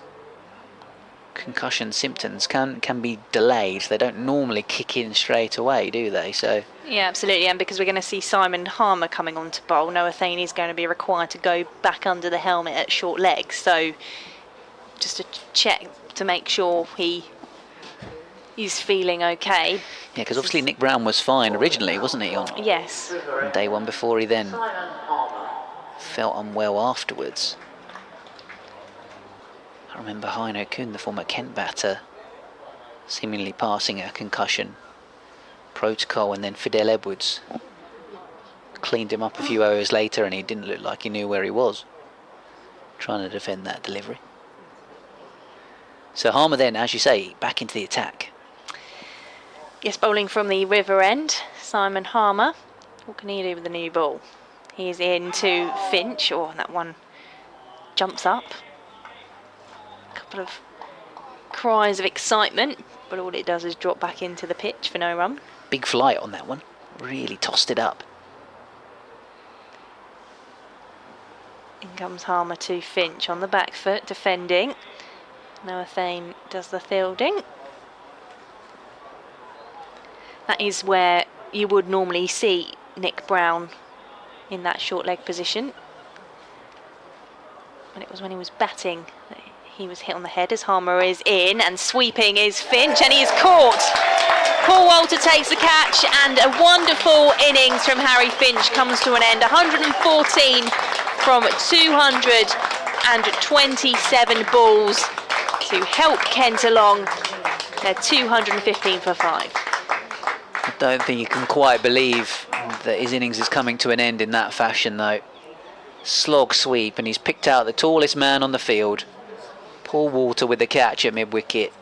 concussion symptoms can be delayed. They don't normally kick in straight away, do they? So Yeah, absolutely, and because we're going to see Simon Harmer coming on to bowl, Noah Thane is going to be required to go back under the helmet at short legs, so just to check to make sure he's feeling okay. yeah, because obviously Nick Brown was fine originally, wasn't he, on Yes. day one, before he then felt unwell afterwards. I remember Heino Kuhn, the former Kent batter, seemingly passing a concussion protocol, and then Fidel Edwards cleaned him up a few hours later and he didn't look like he knew where he was, trying to defend that delivery. So Harmer then, as you say, back into the attack. Yes, bowling from the river end, Simon Harmer. What can he do with the new ball? He's into Finch. Oh, that one jumps up. A couple of cries of excitement, but all it does is drop back into the pitch for no run. Big flight on that one, really tossed it up. In comes Harmer to Finch on the back foot, defending. Noah Thane does the fielding. That is where you would normally see Nick Brown in that short leg position. And it was when he was batting that he was hit on the head, as Harmer is in, and sweeping is Finch, and he is caught. Paul Walter takes the catch, and a wonderful innings from Harry Finch comes to an end. 114 from 227 balls to help Kent along. They're 215 for 5. I don't think you can quite believe that his innings is coming to an end in that fashion, though. Slog sweep, and he's picked out the tallest man on the field. Paul Walter with the catch at mid-wicket.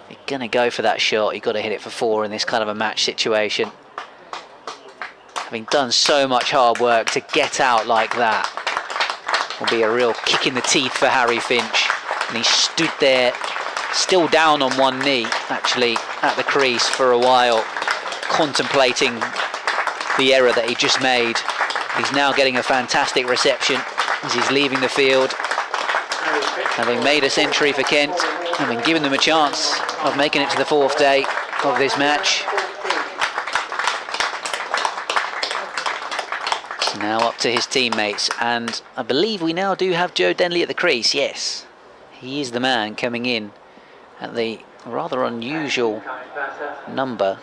You're going to go for that shot, you've got to hit it for 4 in this kind of a match situation. Having done so much hard work, to get out like that will be a real kick in the teeth for Harry Finch. And he stood there, still down on one knee, actually, at the crease for a while, contemplating the error that he just made. He's now getting a fantastic reception as he's leaving the field, having made a century for Kent, having given them a chance of making it to the 4th day of this match. So now up to his teammates, and I believe we now do have Joe Denley at the crease. Yes, he is the man coming in at the rather unusual number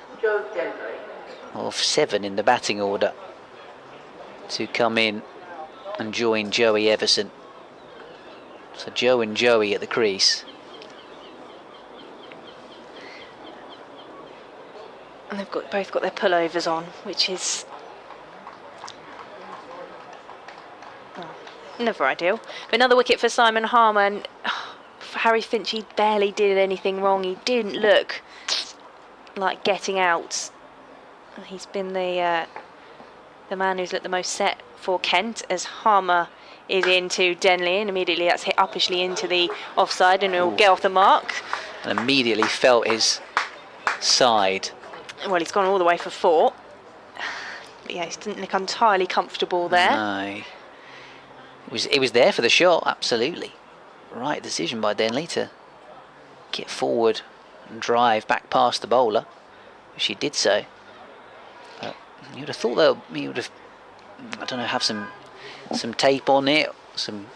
of 7 in the batting order to come in and join Joey Everson. So Joe and Joey at the crease. And they've both got their pullovers on, which is never ideal. But another wicket for Simon Harmer, and for Harry Finch, he barely did anything wrong. He didn't look like getting out. He's been the man who's looked the most set for Kent, as Harmer is into Denley, and immediately that's hit uppishly into the offside, and he'll get off the mark. And immediately felt his side. Well, he's gone all the way for 4. But yeah, he didn't look entirely comfortable there. No. It was there for the shot, absolutely. Right decision by Denley to get forward and drive back past the bowler, which he did so. But you would have thought that he would have, I don't know, have some tape on it, some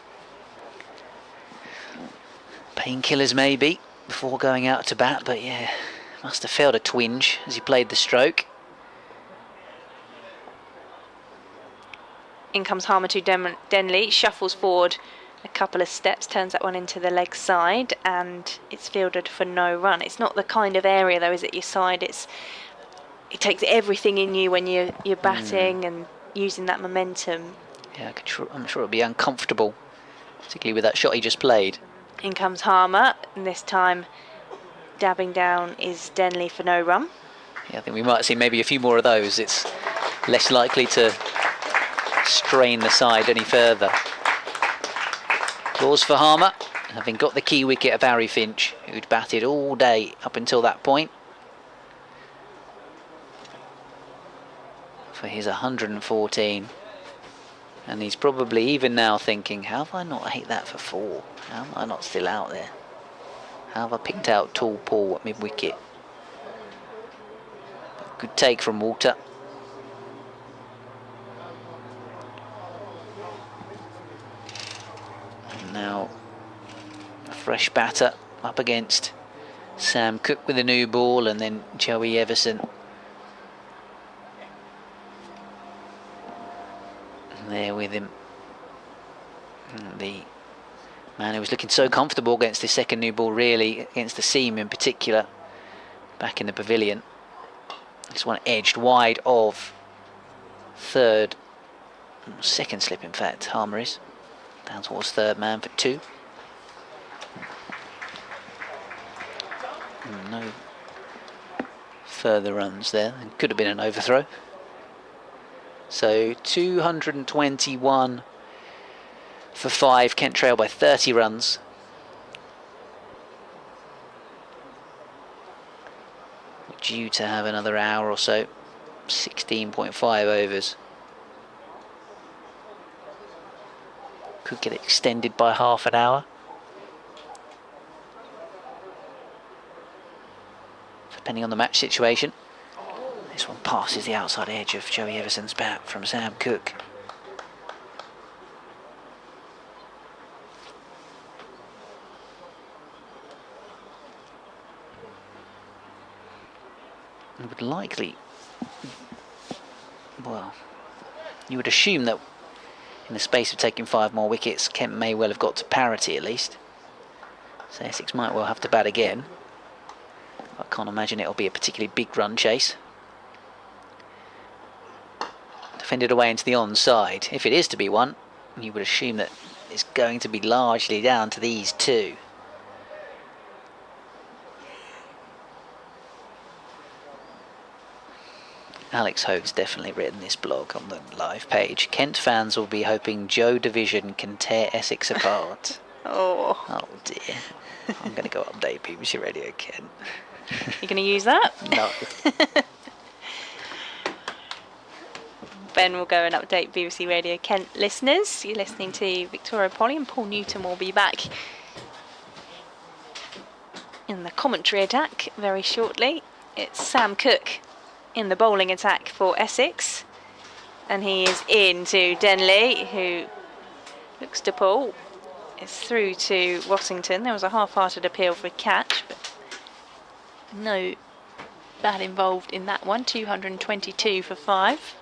painkillers maybe before going out to bat, but yeah, must have felt a twinge as he played the stroke. In comes Harmer to Denley, shuffles forward a couple of steps, turns that one into the leg side, and it's fielded for no run. It's not the kind of area, though, is it, your side? It takes everything in you when you're batting and using that momentum. Yeah, I'm sure it'll be uncomfortable, particularly with that shot he just played. In comes Harmer, and this time dabbing down is Denley for no run. Yeah, I think we might see maybe a few more of those. It's less likely to strain the side any further. Applause for Harmer, having got the key wicket of Harry Finch, who'd batted all day up until that point, for his 114. And he's probably even now thinking, how have I not hit that for 4? How am I not still out there? How have I picked out tall Paul at mid-wicket? Good take from Walter. And now a fresh batter up against Sam Cook with a new ball, and then Joey Everson there with him. The man who was looking so comfortable against the second new ball, really, against the seam in particular, back in the pavilion. This one edged wide of second slip in fact, Harmer is. Down towards third man for 2. No further runs there, and could have been an overthrow. So 221 for 5, Kent trail by 30 runs. Due to have another hour or so, 16.5 overs. Could get extended by half an hour, depending on the match situation. This one passes the outside edge of Joey Everson's bat from Sam Cook. It would likely, well, you would assume that in the space of taking 5 more wickets, Kent may well have got to parity at least. So Essex might well have to bat again. I can't imagine it'll be a particularly big run chase. Defended away into the onside. If it is to be one, you would assume that it's going to be largely down to these 2. Alex Hode's definitely written this blog on the live page. Kent fans will be hoping Joe Division can tear Essex apart. Oh dear. I'm going to go update BBC Radio Kent. You're going to use that? No. Ben will go and update BBC Radio Kent listeners. You're listening to Victoria Polly, and Paul Newton will be back in the commentary attack very shortly. It's Sam Cook in the bowling attack for Essex, and he is in to Denley, who looks to pull. It's through to Rossington. There was a half-hearted appeal for a catch, but no bat involved in that one. 222 for 5.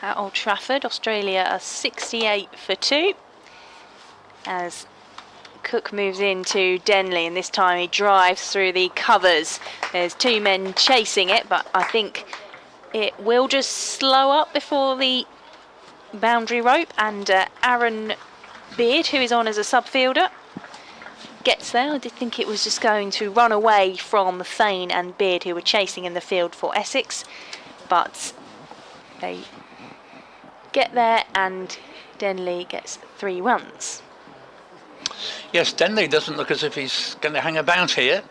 At Old Trafford, Australia are 68 for 2 as Cook moves into Denley, and this time he drives through the covers. There's 2 men chasing it, but I think it will just slow up before the boundary rope, and Aaron Beard, who is on as a subfielder, gets there. I did think it was just going to run away from Thane and Beard, who were chasing in the field for Essex, but they get there and Denley gets 3 runs. Yes, Denley doesn't look as if he's going to hang about here.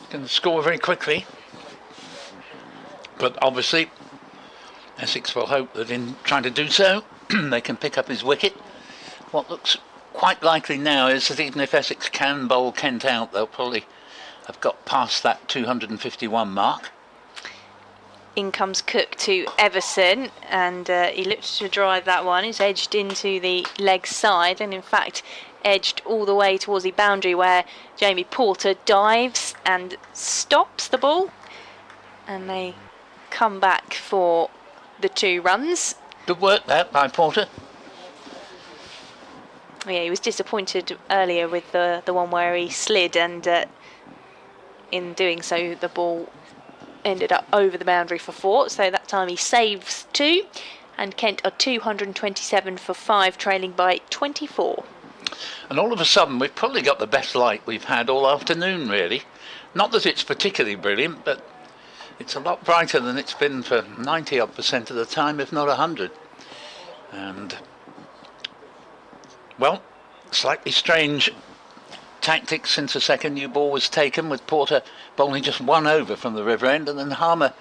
He can score very quickly. But obviously, Essex will hope that in trying to do so, they can pick up his wicket. What looks quite likely now is that even if Essex can bowl Kent out, they'll probably have got past that 251 mark. In comes Cook to Everson, and he looks to drive that one. It's edged into the leg side, and in fact edged all the way towards the boundary, where Jamie Porter dives and stops the ball, and they come back for the 2 runs. Good work that by Porter. Yeah, he was disappointed earlier with the one where he slid, and in doing so the ball ended up over the boundary for 4, so that time he saves 2, and Kent are 227 for 5, trailing by 24. And all of a sudden we've probably got the best light we've had all afternoon, really. Not that it's particularly brilliant, but it's a lot brighter than it's been for 90% of the time, if not 100. And, well, slightly strange tactics since the second new ball was taken, with Porter bowling just 1 over from the river end, and then Harmer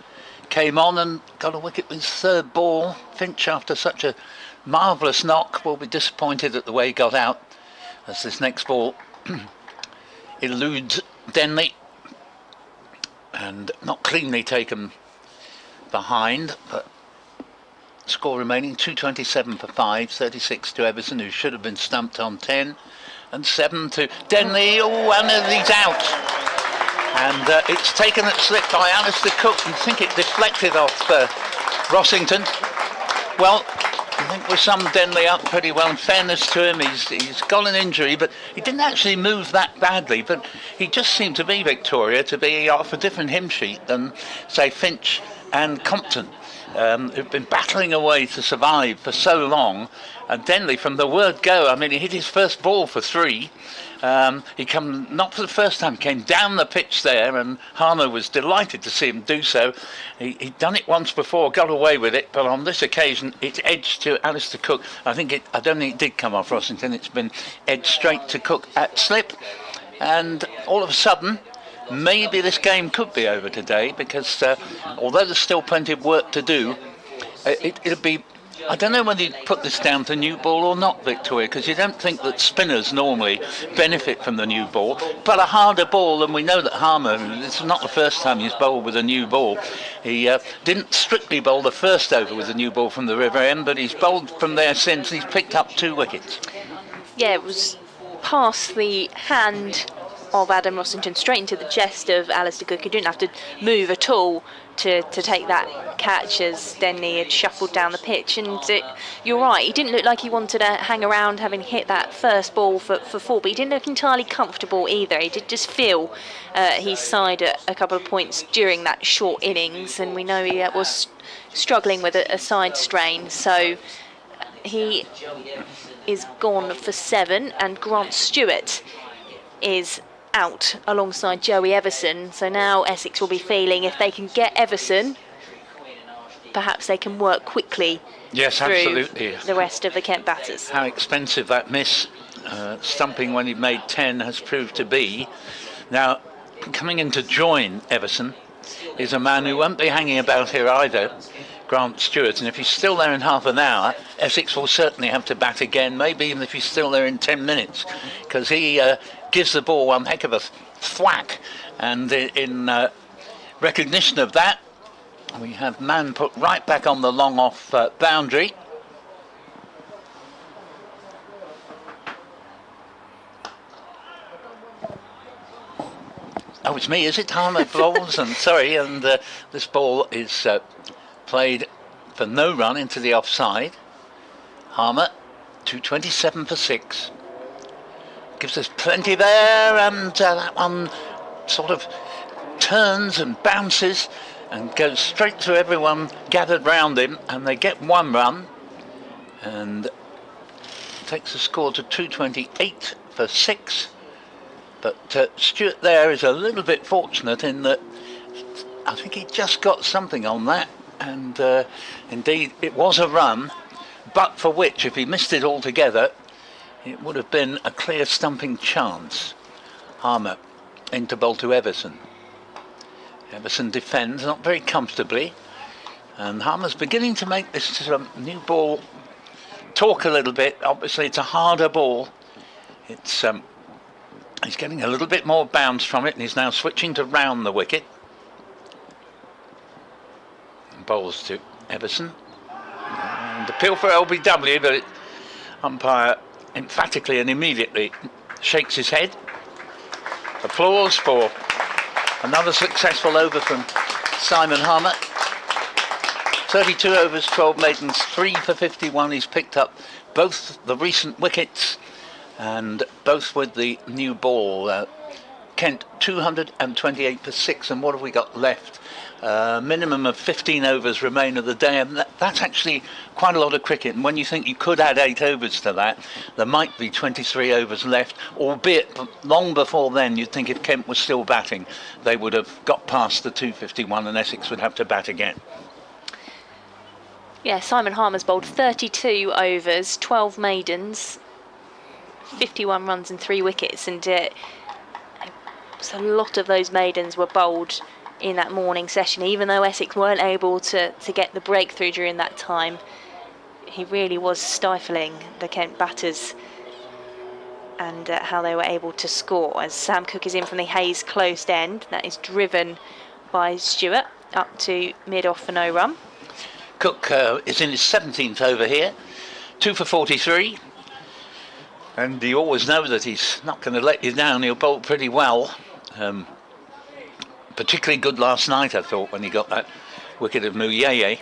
came on and got a wicket with his 3rd ball. Finch, after such a marvellous knock, will be disappointed at the way he got out, as this next ball eludes Denley and not cleanly taken behind, but score remaining 227 for 5, 36 to Everson, who should have been stumped on 10, and 7 to Denley. Oh, and he's out. And it's taken at slip by Alistair Cook. You think it deflected off Rossington. Well, I think we summed Denley up pretty well. In fairness to him, he's got an injury, but he didn't actually move that badly. But he just seemed to be, Victoria, to be off a different hymn sheet than, say, Finch and Compton, who've been battling away to survive for so long. And Denley, from the word go, I mean, he hit his first ball for 3. He come, not for the first time, came down the pitch there, and Harmer was delighted to see him do so. He'd done it once before, got away with it, but on this occasion it edged to Alistair Cook. I don't think it did come off Rossington. It's been edged straight to Cook at slip, and all of a sudden maybe this game could be over today, because although there's still plenty of work to do, it'll be, I don't know whether you put this down to new ball or not, Victoria, because you don't think that spinners normally benefit from the new ball, but a harder ball, and we know that Harmer, this is not the first time he's bowled with a new ball. He didn't strictly bowl the first over with a new ball from the river end, but he's bowled from there since. He's picked up 2 wickets. Yeah, it was past the hand of Adam Rossington, straight into the chest of Alistair Cook. He didn't have to move at all to take that catch, as Denley had shuffled down the pitch. And you're right, he didn't look like he wanted to hang around having hit that first ball for 4, but he didn't look entirely comfortable either. He did just feel his side at a couple of points during that short innings, and we know he was struggling with a side strain. So he is gone for 7, and Grant Stewart is out alongside Joey Everson. So now Essex will be feeling, if they can get Everson, perhaps they can work quickly through Absolutely. the rest of the Kent batters. How expensive that miss, stumping when he made 10, has proved to be. Now, coming in to join Everson is a man who won't be hanging about here either, Grant Stewart, and if he's still there in half an hour, Essex will certainly have to bat again, maybe even if he's still there in 10 minutes, because he gives the ball one heck of a thwack, and in recognition of that, we have man put right back on the long off boundary. Oh, it's me, is it? Harmer bowls, and sorry, and this ball is played for no run into the offside. Harmer, 227 for 6. Gives us plenty there, and that one sort of turns and bounces and goes straight through everyone gathered round him, and they get 1 run, and takes the score to 228 for 6. But Stewart there is a little bit fortunate in that I think he just got something on that, and indeed it was a run, but for which, if he missed it altogether, it would have been a clear stumping chance. Harmer into bowl to Everson. Everson defends, not very comfortably, and Harmer's beginning to make this new ball talk a little bit. Obviously it's a harder ball. It's he's getting a little bit more bounce from it, and he's now switching to round the wicket. Bowls to Everson. And appeal for LBW, but umpire emphatically and immediately shakes his head. Applause for another successful over from Simon Harmer. 32 overs, 12 maidens, 3 for 51. He's picked up both the recent wickets and both with the new ball. Kent 228 for 6, and what have we got left? Minimum of 15 overs remain of the day, and that's actually quite a lot of cricket. And when you think you could add 8 overs to that, there might be 23 overs left, albeit long before then you'd think if Kent was still batting they would have got past the 251 and Essex would have to bat again. Yeah, Simon Harmer's bowled 32 overs, 12 maidens, 51 runs and 3 wickets, and so a lot of those maidens were bowled in that morning session. Even though Essex weren't able to get the breakthrough during that time, he really was stifling the Kent batters and how they were able to score. As Sam Cook is in from the Hayes closed end, that is driven by Stewart up to mid-off for no run. Cook is in his 17th over here, 2 for 43, and you always know that he's not going to let you down. He'll bowl pretty well. Particularly good last night, I thought, when he got that wicket of Muyeye.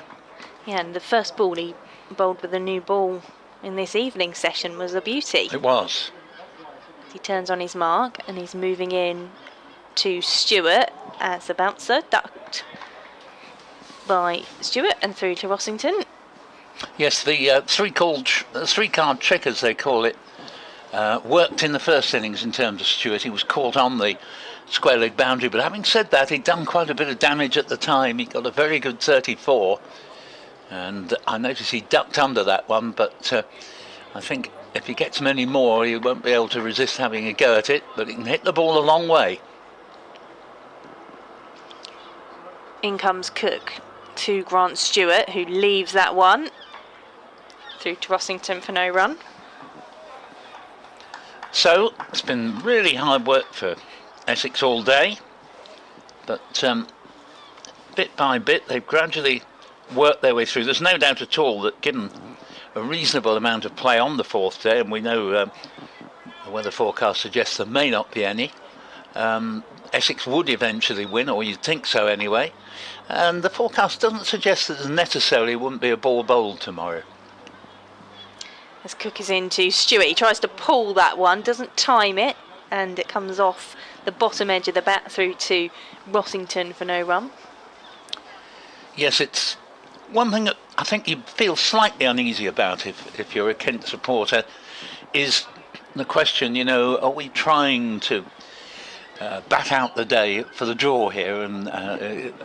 Yeah, and the first ball he bowled with a new ball in this evening session was a beauty. It was. He turns on his mark and he's moving in to Stewart as the bouncer, ducked by Stewart and through to Rossington. Yes, the three-card trick, as they call it, worked in the first innings in terms of Stewart. He was caught on the square leg boundary, but having said that, he'd done quite a bit of damage at the time. He got a very good 34, and I noticed he ducked under that one, but I think if he gets many more he won't be able to resist having a go at it, but he can hit the ball a long way. In comes Cook to Grant Stewart, who leaves that one through to Rossington for no run. So it's been really hard work for Essex all day, but bit by bit they've gradually worked their way through. There's no doubt at all that given a reasonable amount of play on the 4th day, and we know the weather forecast suggests there may not be any, Essex would eventually win, or you'd think so anyway, and the forecast doesn't suggest that there necessarily wouldn't be a ball bowled tomorrow. As Cook is into Stewart, he tries to pull that one, doesn't time it, and it comes off the bottom edge of the bat through to Rossington for no run. Yes, it's one thing that I think you feel slightly uneasy about if you're a Kent supporter, is the question, you know, are we trying to bat out the day for the draw here, and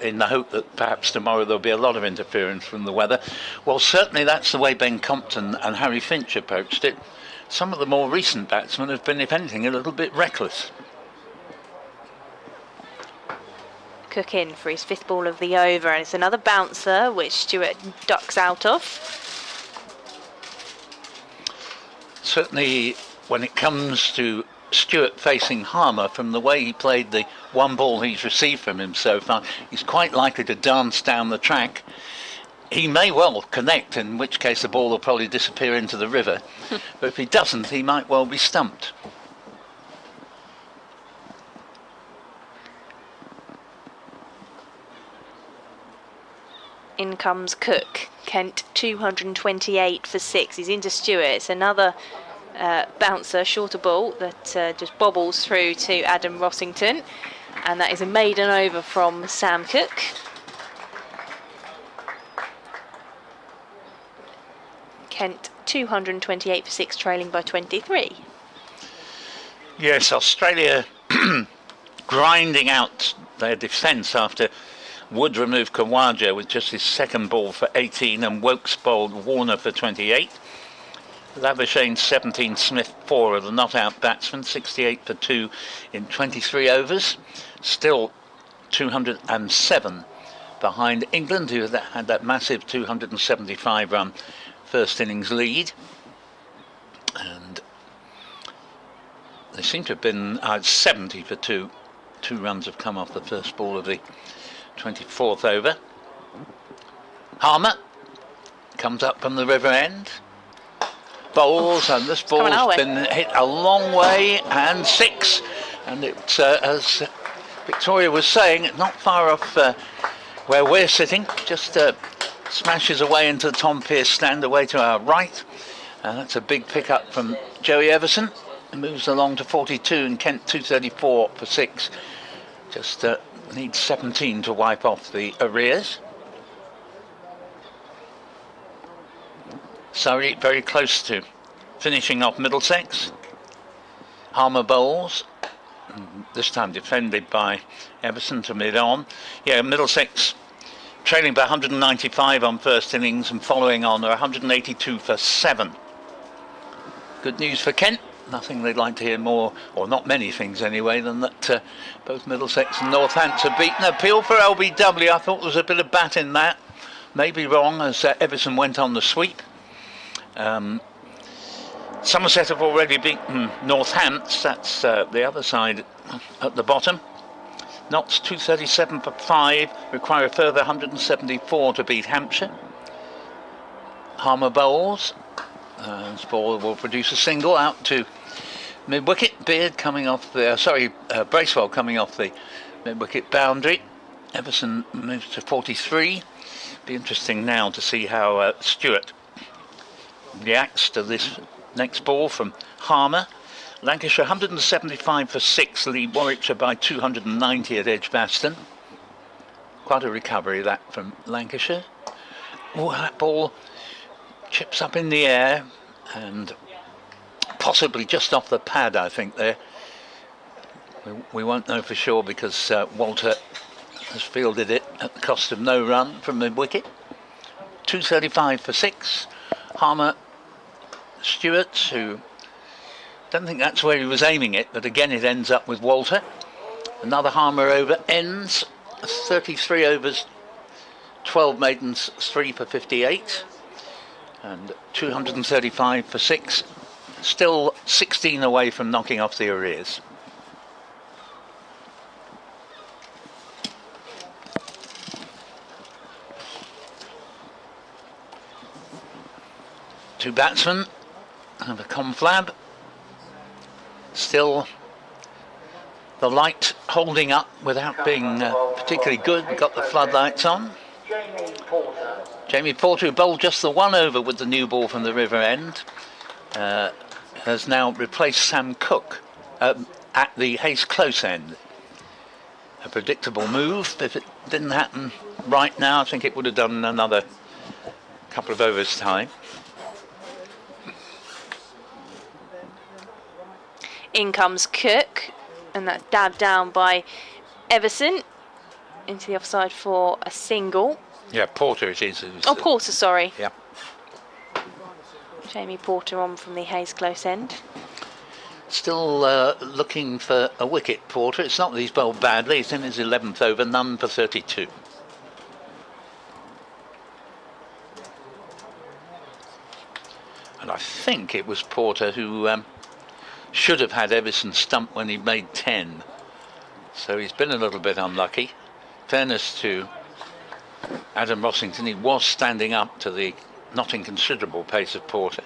in the hope that perhaps tomorrow there'll be a lot of interference from the weather? Well, certainly that's the way Ben Compton and Harry Finch approached it. Some of the more recent batsmen have been, if anything, a little bit reckless. Cook in for his 5th ball of the over, and it's another bouncer which Stewart ducks out of. Certainly when it comes to Stewart facing Harmer, from the way he played the one ball he's received from him so far, he's quite likely to dance down the track. He may well connect, in which case the ball will probably disappear into the river, but if he doesn't, he might well be stumped. In comes Cook. Kent 228 for 6. He's into Stewart. It's another bouncer, shorter ball that just bobbles through to Adam Rossington, and that is a maiden over from Sam Cook. Kent 228 for 6, trailing by 23. Yes, Australia grinding out their defence after Wood removed Kawaja with just his 2nd ball for 18, and Wokes bowled Warner for 28. Labuschagne 17, Smith 4 are the not-out batsmen, 68 for 2 in 23 overs. Still 207 behind England, who had that massive 275 run first innings lead. And they seem to have been 70 for 2. 2 runs have come off the first ball of the 24th over. Harmer comes up from the river end, bowls, and this ball's been hit a long way, and 6. And it's, as Victoria was saying, not far off where we're sitting, just smashes away into the Tom Pearce stand away to our right. And that's a big pick up from Joey Everson, moves along to 42 and Kent 234 for 6. Just needs 17 to wipe off the arrears. Surrey very close to finishing off Middlesex. Harmer bowls, this time defended by Everson to mid-on. Yeah, Middlesex trailing by 195 on first innings and following on are 182 for 7. Good news for Kent. Nothing they'd like to hear more, or not many things anyway, than that both Middlesex and Northants are beaten. Appeal for LBW. I thought there was a bit of bat in that. Maybe wrong as Everson went on the sweep. Somerset have already beaten Northants. That's the other side at the bottom. Notts 237 for 5, require a further 174 to beat Hampshire. Harmer bowls. This ball will produce a single out to mid-wicket. Beard coming off the, Bracewell coming off the mid-wicket boundary. Everson moves to 43. Be interesting now to see how Stewart reacts to this next ball from Harmer. Lancashire 175 for 6, lead Warwickshire by 290 at Edgbaston. Quite a recovery that from Lancashire. Oh, that ball chips up in the air and possibly just off the pad, I think there. We won't know for sure because Walter has fielded it at the cost of no run from mid-wicket. 235 for 6. Harmer, Stewart, who don't think that's where he was aiming it, but again it ends up with Walter. Another Harmer over ends 33 overs, 12 maidens, 3 for 58, and 235 for 6. Still 16 away from knocking off the arrears. Two batsmen and a conflab. Still the light holding up without being particularly good. We've got the floodlights on. Jamie Porter, who bowled just the 1 over with the new ball from the River End, has now replaced Sam Cook at the Hayes Close end. A predictable move. If it didn't happen right now, I think it would have done in another couple of overs' time. In comes Cook, and that's dabbed down by Everson into the offside for a single. Yeah, Porter it is. Oh, Porter, sorry. Yeah. Jamie Porter on from the Hayes Close end. Still looking for a wicket, Porter. It's not that he's bowled badly. It's in his 11th over, none for 32. And I think it was Porter who should have had Everson Stump when he made 10. So he's been a little bit unlucky. Fairness to Adam Rossington, he was standing up to the not inconsiderable pace of Porter.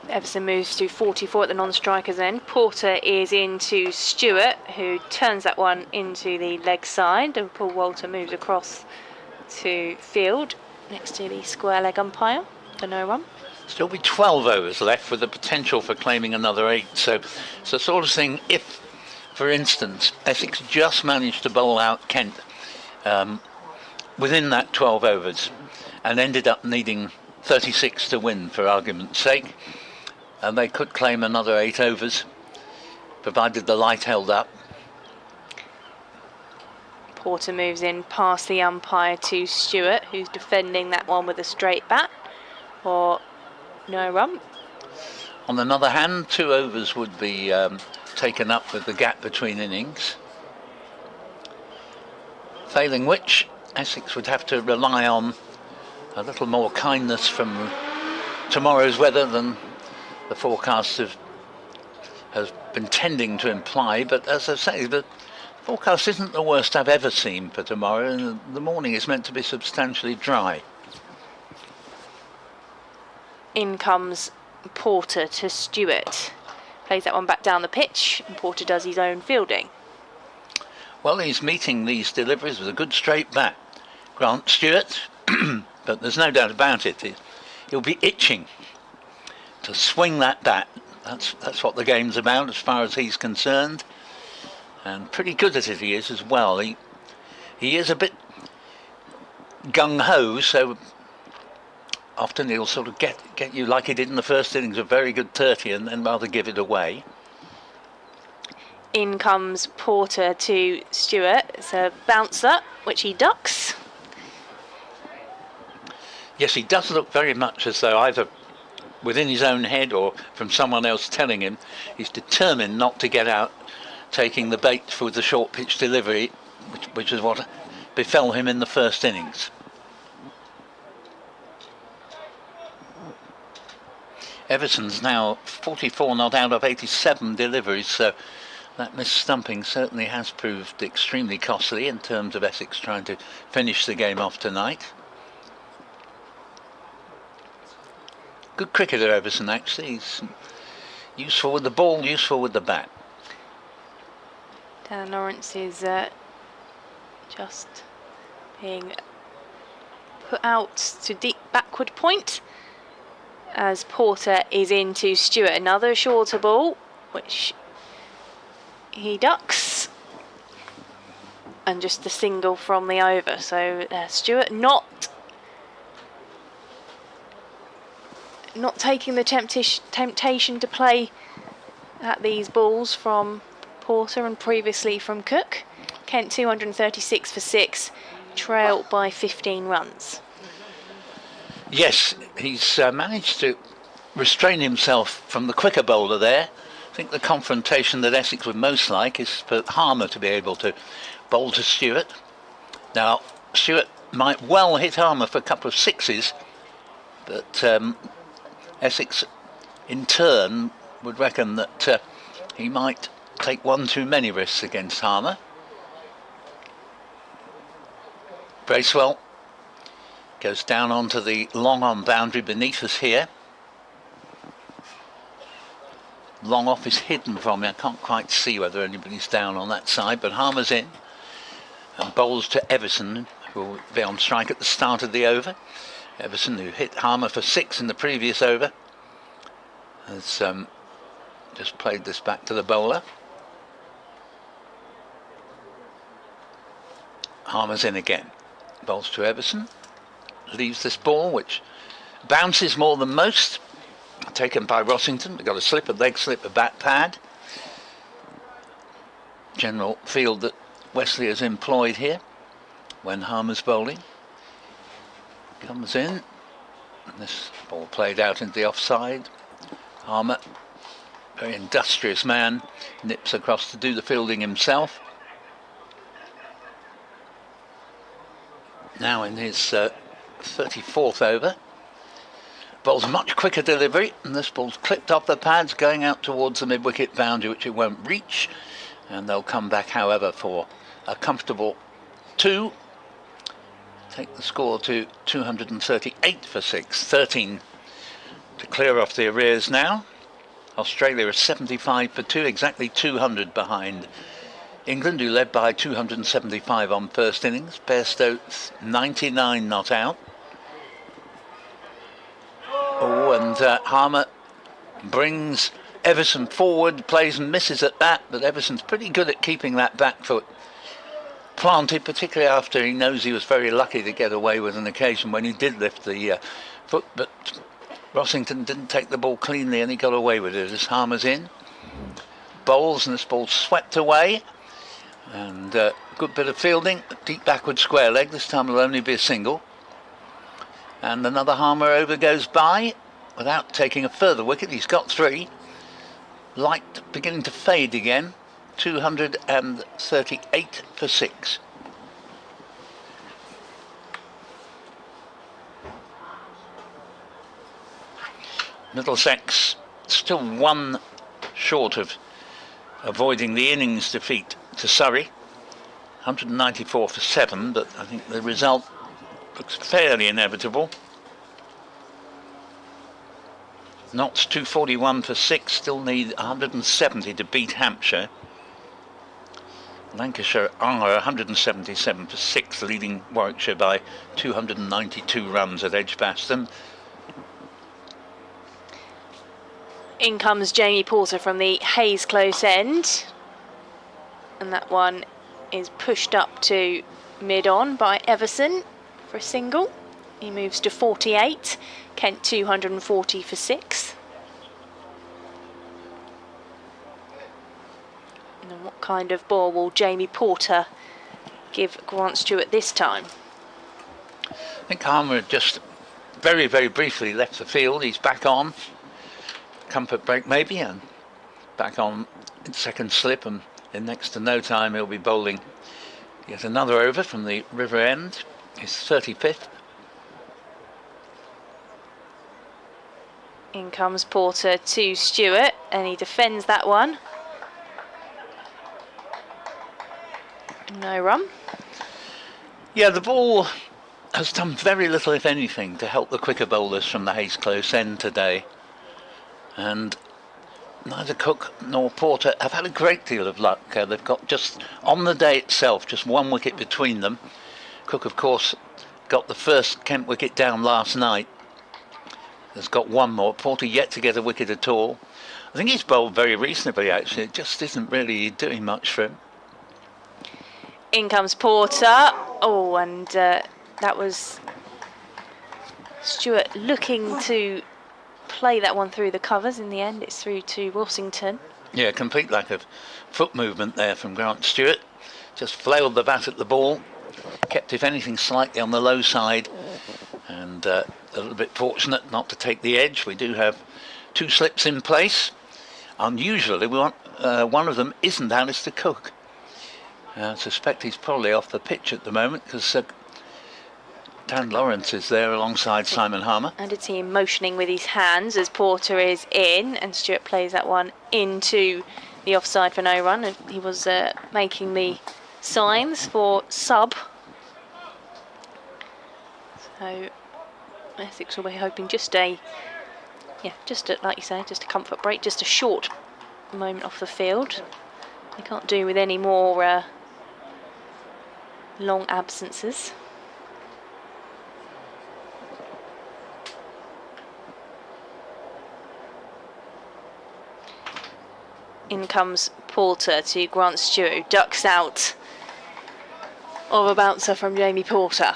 Everson moves to 44 at the non-strikers end. Porter is into Stewart, who turns that one into the leg side. And Paul Walter moves across to field next to the square leg umpire for no run. Still be 12 overs left with the potential for claiming another 8. So it's the sort of thing, if, for instance, Essex just managed to bowl out Kent within that 12 overs and ended up needing 36 to win, for argument's sake, and they could claim another 8 overs, provided the light held up. Porter moves in past the umpire to Stewart, who's defending that one with a straight bat, or no run. On the other hand, 2 overs would be taken up with the gap between innings, failing which Essex would have to rely on a little more kindness from tomorrow's weather than the forecast has been tending to imply. But as I say, the forecast isn't the worst I've ever seen for tomorrow, and the morning is meant to be substantially dry. In comes Porter to Stewart. Plays that one back down the pitch, and Porter does his own fielding. Well, he's meeting these deliveries with a good straight bat, Grant Stewart, but there's no doubt about it. He'll be itching to swing that bat. That's what the game's about as far as he's concerned, and pretty good at it he is as well. He is a bit gung-ho, so often he'll sort of get you like he did in the first innings, a very good 30, and then rather give it away. In comes Porter to Stewart. It's a bouncer, which he ducks. Yes, he does look very much as though either within his own head or from someone else telling him, he's determined not to get out taking the bait for the short pitch delivery, which is what befell him in the first innings. Everson's now 44 not out of 87 deliveries, so that missed stumping certainly has proved extremely costly in terms of Essex trying to finish the game off tonight. Good cricketer, Everson, actually. He's useful with the ball, useful with the bat. Dan Lawrence is just being put out to deep backward point as Porter is into Stewart. Another shorter ball, which he ducks. And just the single from the over. So Stewart not taking the temptation to play at these balls from Porter and previously from Cook. Kent 236 for 6, trailed by 15 runs. Yes, he's managed to restrain himself from the quicker bowler there. I think the confrontation that Essex would most like is for Harmer to be able to bowl to Stewart. Now, Stewart might well hit Harmer for a couple of sixes, but Essex in turn would reckon that he might take one too many risks against Harmer. Bracewell goes down onto the long on boundary beneath us here. Long off is hidden from me. I can't quite see whether anybody's down on that side, but Harmer's in and bowls to Everson, who will be on strike at the start of the over. Everson, who hit Harmer for 6 in the previous over, has just played this back to the bowler. Harmer's in again. Bowls to Everson. Leaves this ball, which bounces more than most. Taken by Rossington. We've got a slip, a leg slip, a bat pad. General field that Wesley has employed here when Harmer's bowling. Comes in. And this ball played out into the offside. Harmer, very industrious man, nips across to do the fielding himself. Now in his 34th over. Bowls a much quicker delivery, and this ball's clipped off the pads, going out towards the mid-wicket boundary, which it won't reach. And they'll come back, however, for a comfortable 2. Take the score to 238 for 6. 13 to clear off the arrears now. Australia is 75 for 2, exactly 200 behind England, who led by 275 on first innings. Bairstow 99 not out. Oh, and Harmer brings Everson forward, plays and misses at that, but Everson's pretty good at keeping that back foot planted, particularly after he knows he was very lucky to get away with an occasion when he did lift the foot, but Rossington didn't take the ball cleanly and he got away with it as Harmer's in. Bowls, and this ball swept away, and good bit of fielding, deep backward square leg. This time it'll only be a single. And another Harmer over goes by without taking a further wicket. He's got 3. Light beginning to fade again. 238 for 6. Middlesex still 1 short of avoiding the innings defeat to Surrey. 194 for 7, but I think the result looks fairly inevitable. Notts 241 for 6, still need 170 to beat Hampshire. Lancashire are 177 for 6, leading Warwickshire by 292 runs at Edgbaston. In comes Jamie Porter from the Hayes close end. And that one is pushed up to mid-on by Everson for a single. He moves to 48. Kent 240 for 6. And then what kind of ball will Jamie Porter give Grant Stewart this time? I think Harmer just very, very briefly left the field. He's back on. Comfort break maybe, and back on in second slip, and in next to no time he'll be bowling yet another over from the river end, his 35th. In comes Porter to Stewart, and he defends that one. No run. Yeah, the ball has done very little, if anything, to help the quicker bowlers from the Hayes close end today. And neither Cook nor Porter have had a great deal of luck. They've got just, on the day itself, just one wicket between them. Cook, of course, got the first Kent wicket down last night. Has got one more. Porter yet to get a wicket at all. I think he's bowled very reasonably, actually. It just isn't really doing much for him. In comes Porter. Oh, and that was Stewart looking to play that one through the covers. In the end, it's through to Wilsington. Yeah, complete lack of foot movement there from Grant Stewart. Just flailed the bat at the ball. Kept, if anything, slightly on the low side. And a little bit fortunate not to take the edge. We do have 2 slips in place. Unusually, one of them isn't Alistair Cook. I suspect he's probably off the pitch at the moment, because Dan Lawrence is there alongside Simon Harmer. And it's him motioning with his hands as Porter is in, and Stewart plays that one into the offside for no run. And he was making the signs for sub. So Essex will be hoping just a, like you say, just a comfort break, just a short moment off the field. They can't do with any more long absences. In comes Porter to Grant Stewart, who ducks out of a bouncer from Jamie Porter.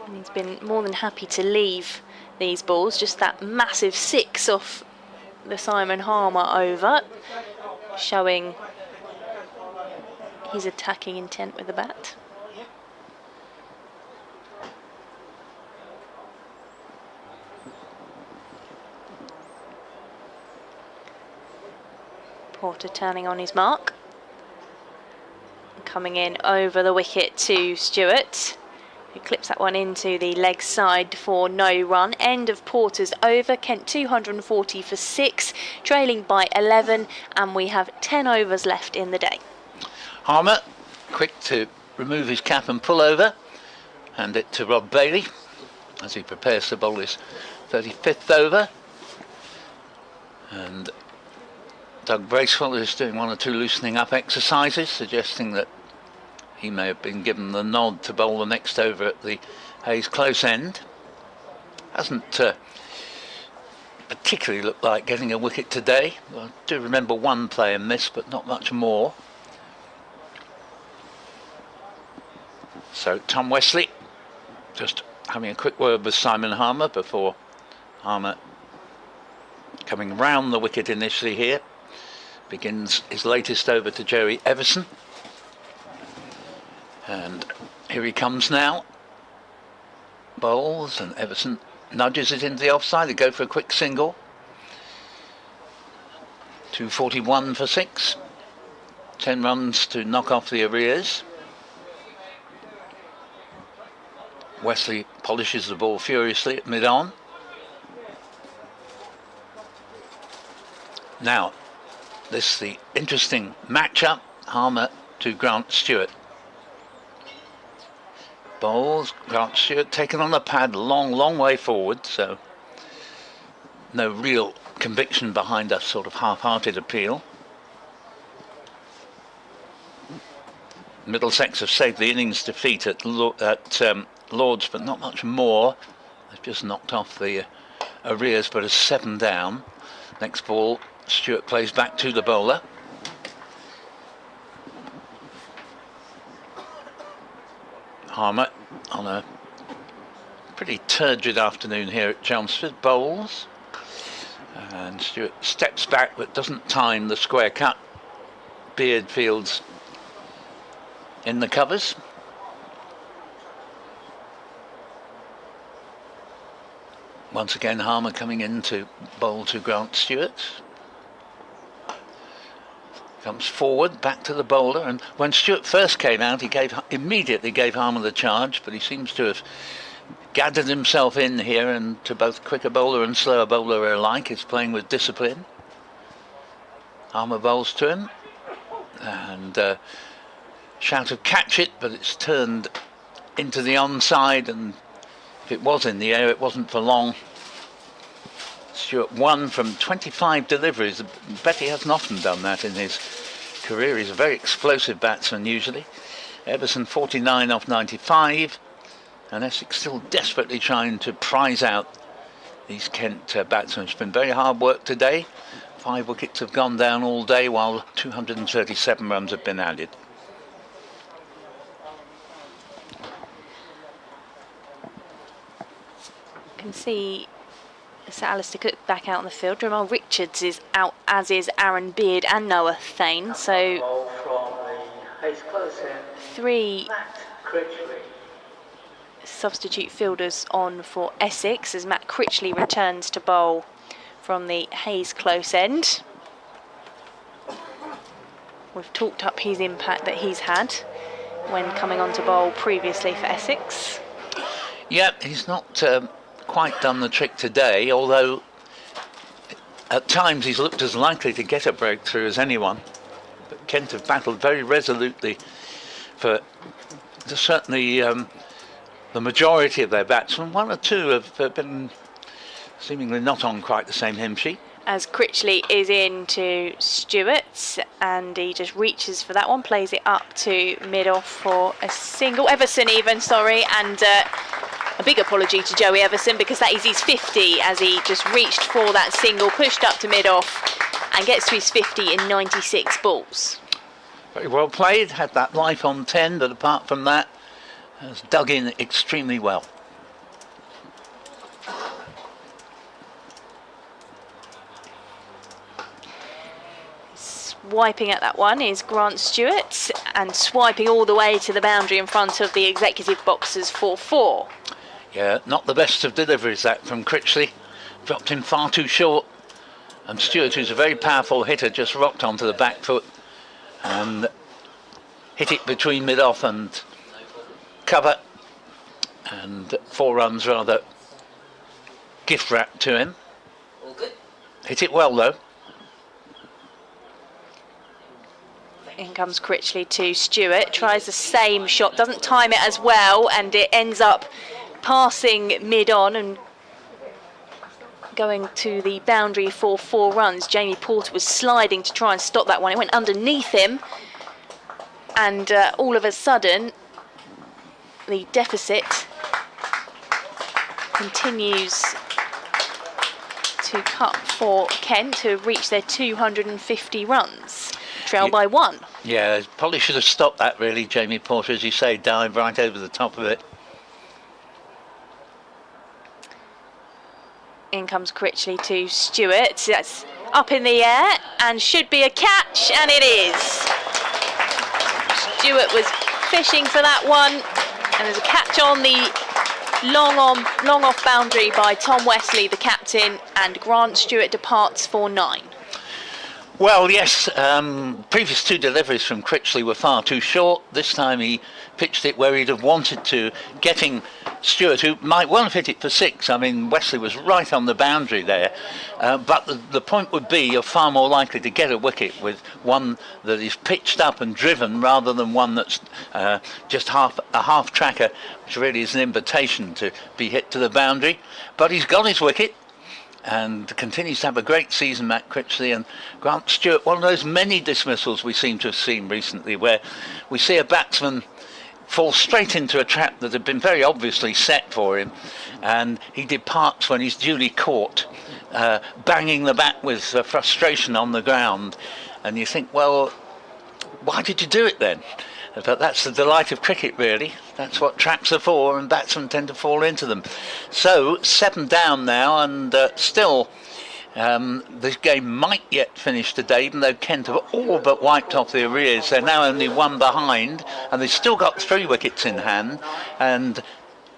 And he's been more than happy to leave these balls, just that massive 6 off the Simon Harmer over, showing his attacking intent with the bat. Porter turning on his mark. Coming in over the wicket to Stewart, who clips that one into the leg side for no run. End of Porter's over. Kent 240 for 6, trailing by 11, and we have 10 overs left in the day. Harmer, quick to remove his cap and pull over. Hand it to Rob Bailey as he prepares to bowl his 35th over. And Doug Bracewell is doing 1 or 2 loosening up exercises, suggesting that he may have been given the nod to bowl the next over at the Hayes close end. Hasn't particularly looked like getting a wicket today. I do remember one player miss, but not much more. So Tom Wesley just having a quick word with Simon Harmer before Harmer coming round the wicket initially here. Begins his latest over to Joey Everson. And here he comes now. Bowls, and Everson nudges it into the offside. They go for a quick single. 241 for 6. 10 runs to knock off the arrears. Wesley polishes the ball furiously at mid-on. Now, this is the interesting matchup. Harmer to Grant Stewart. Bowls, Grant Stewart taken on the pad long way forward, so no real conviction behind a sort of half-hearted appeal. Middlesex have saved the innings defeat at Lord's, but not much more. They've just knocked off the arrears, but a 7 down. Next ball, Stewart plays back to the bowler. Harmer on a pretty turgid afternoon here at Chelmsford bowls, and Stewart steps back but doesn't time the square cut. Beardfield's in the covers. Once again, Harmer coming in to bowl to Grant Stewart. Comes forward, back to the bowler, and when Stewart first came out, he immediately gave Harmer the charge, but he seems to have gathered himself in here, and to both quicker bowler and slower bowler alike, is playing with discipline. Harmer bowls to him, and shout of catch it, but it's turned into the onside, and if it was in the air, it wasn't for long. Stewart won from 25 deliveries. Bet he hasn't often done that in his career. He's a very explosive batsman usually. Everson 49 off 95, and Essex still desperately trying to prize out these Kent batsmen. It's been very hard work today. 5 wickets have gone down all day, while 237 runs have been added. Can see Sir Alistair Cook back out on the field. Jamal Richards is out, as is Aaron Beard and Noah Thane. So 3 substitute fielders on for Essex as Matt Critchley returns to bowl from the Hayes close end. We've talked up his impact that he's had when coming on to bowl previously for Essex. Yep, he's not quite done the trick today, although at times he's looked as likely to get a breakthrough as anyone. But Kent have battled very resolutely for certainly the majority of their batsmen. 1 or 2 have been seemingly not on quite the same hymn sheet. As Critchley is in to Stewart, and he just reaches for that one, plays it up to mid-off for a single. Everson even, sorry, and a big apology to Joey Everson, because that is his 50, as he just reached for that single, pushed up to mid-off and gets to his 50 in 96 balls. Very well played, had that life on 10, but apart from that, has dug in extremely well. Swiping at that one is Grant Stewart, and swiping all the way to the boundary in front of the executive boxes for 4. Yeah, not the best of deliveries that from Critchley. Dropped him far too short. And Stewart, who's a very powerful hitter, just rocked onto the back foot and hit it between mid-off and cover. And 4 runs rather gift wrapped to him. Hit it well though. In comes Critchley to Stewart, tries the same shot, doesn't time it as well, and it ends up passing mid-on and going to the boundary for 4 runs. Jamie Porter was sliding to try and stop that one. It went underneath him, and all of a sudden the deficit continues to cut for Kent, who have reached their 250 runs, trailed by 1. Yeah, probably should have stopped that really, Jamie Porter, as you say, dived right over the top of it. In comes Critchley to Stewart. That's up in the air and should be a catch, and it is. Stewart was fishing for that one, and there's a catch on the long off boundary by Tom Wesley, the captain, and Grant Stewart departs for 9. Well, yes, previous 2 deliveries from Critchley were far too short. This time he pitched it where he'd have wanted to, getting Stewart, who might well have hit it for 6. I mean, Wesley was right on the boundary there. But the point would be you're far more likely to get a wicket with one that is pitched up and driven rather than one that's just a half tracker, which really is an invitation to be hit to the boundary. But he's got his wicket and continues to have a great season, Matt Critchley. And Grant Stewart, one of those many dismissals we seem to have seen recently, where we see a batsman falls straight into a trap that had been very obviously set for him, and he departs when he's duly caught, banging the bat with frustration on the ground. And you think, well, why did you do it then? But that's the delight of cricket, really. That's what traps are for, and batsmen tend to fall into them. So 7 down now, and still this game might yet finish today, even though Kent have all but wiped off the arrears. They're now only 1 behind, and they've still got 3 wickets in hand, and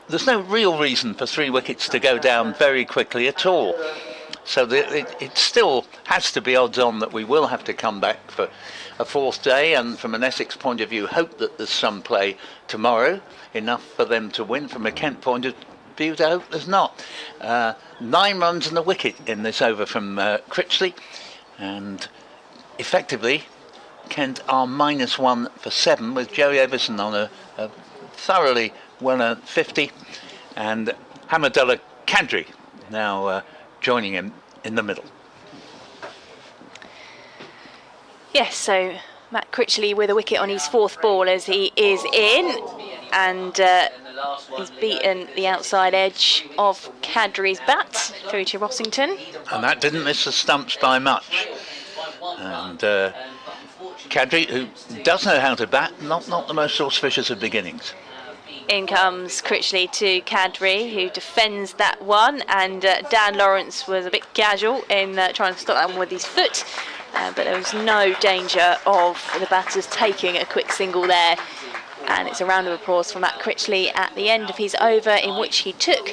there's no real reason for 3 wickets to go down very quickly at all. So it still has to be odds on that we will have to come back for a 4th day, and from an Essex point of view, hope that there's some play tomorrow, enough for them to win. From a Kent point of view, to hope there's not. 9 runs and a wicket in this over from Critchley, and effectively Kent are -1 for 7, with Joey Everson on a thoroughly well-earned 50, and Hamadullah Kadri now joining him in the middle. Yes, so Matt Critchley with a wicket on his 4th ball as he is in, and he's beaten the outside edge of Kadri's bat through to Rossington. And that didn't miss the stumps by much. And Kadri, who does know how to bat, not the most auspicious of beginnings. In comes Critchley to Kadri, who defends that one, and Dan Lawrence was a bit casual in trying to stop that one with his foot, but there was no danger of the batters taking a quick single there. And it's a round of applause for Matt Critchley at the end of his over, in which he took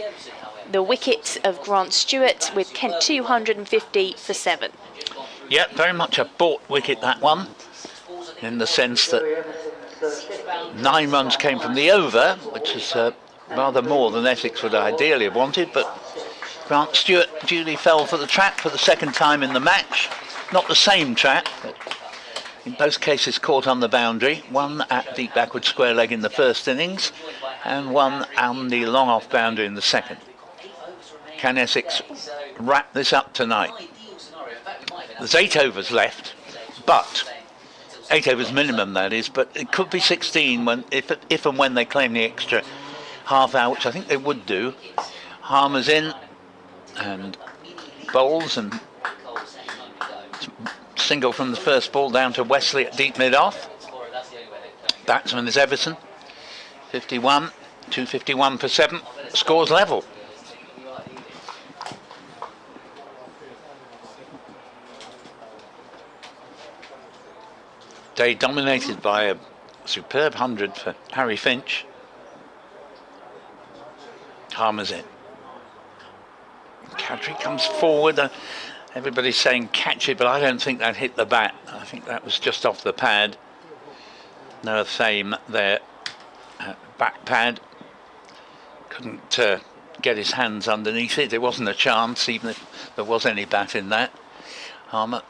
the wicket of Grant Stewart, with Kent 250 for 7. Yeah, very much a bought wicket, that one, in the sense that 9 runs came from the over, which is rather more than Essex would ideally have wanted, but Grant Stewart duly fell for the trap for the 2nd time in the match. Not the same trap, but in both cases caught on the boundary. One at deep backward square leg in the 1st innings, and one on the long off boundary in the 2nd. Can Essex wrap this up tonight? There's 8 overs left, but 8 overs minimum, that is, but it could be 16 when, if and when they claim the extra half hour, which I think they would do. Harmer's in and bowls, and single from the 1st ball down to Wesley at deep mid-off. Batsman is Everson. 51, 251 for 7. Scores level. Day dominated by a superb 100 for Harry Finch. Harmer's in. Kadri comes forward. Everybody's saying catch it, but I don't think that hit the bat. I think that was just off the pad. Noah Thame there, back pad. Couldn't get his hands underneath it. There wasn't a chance, even if there was any bat in that. Harmer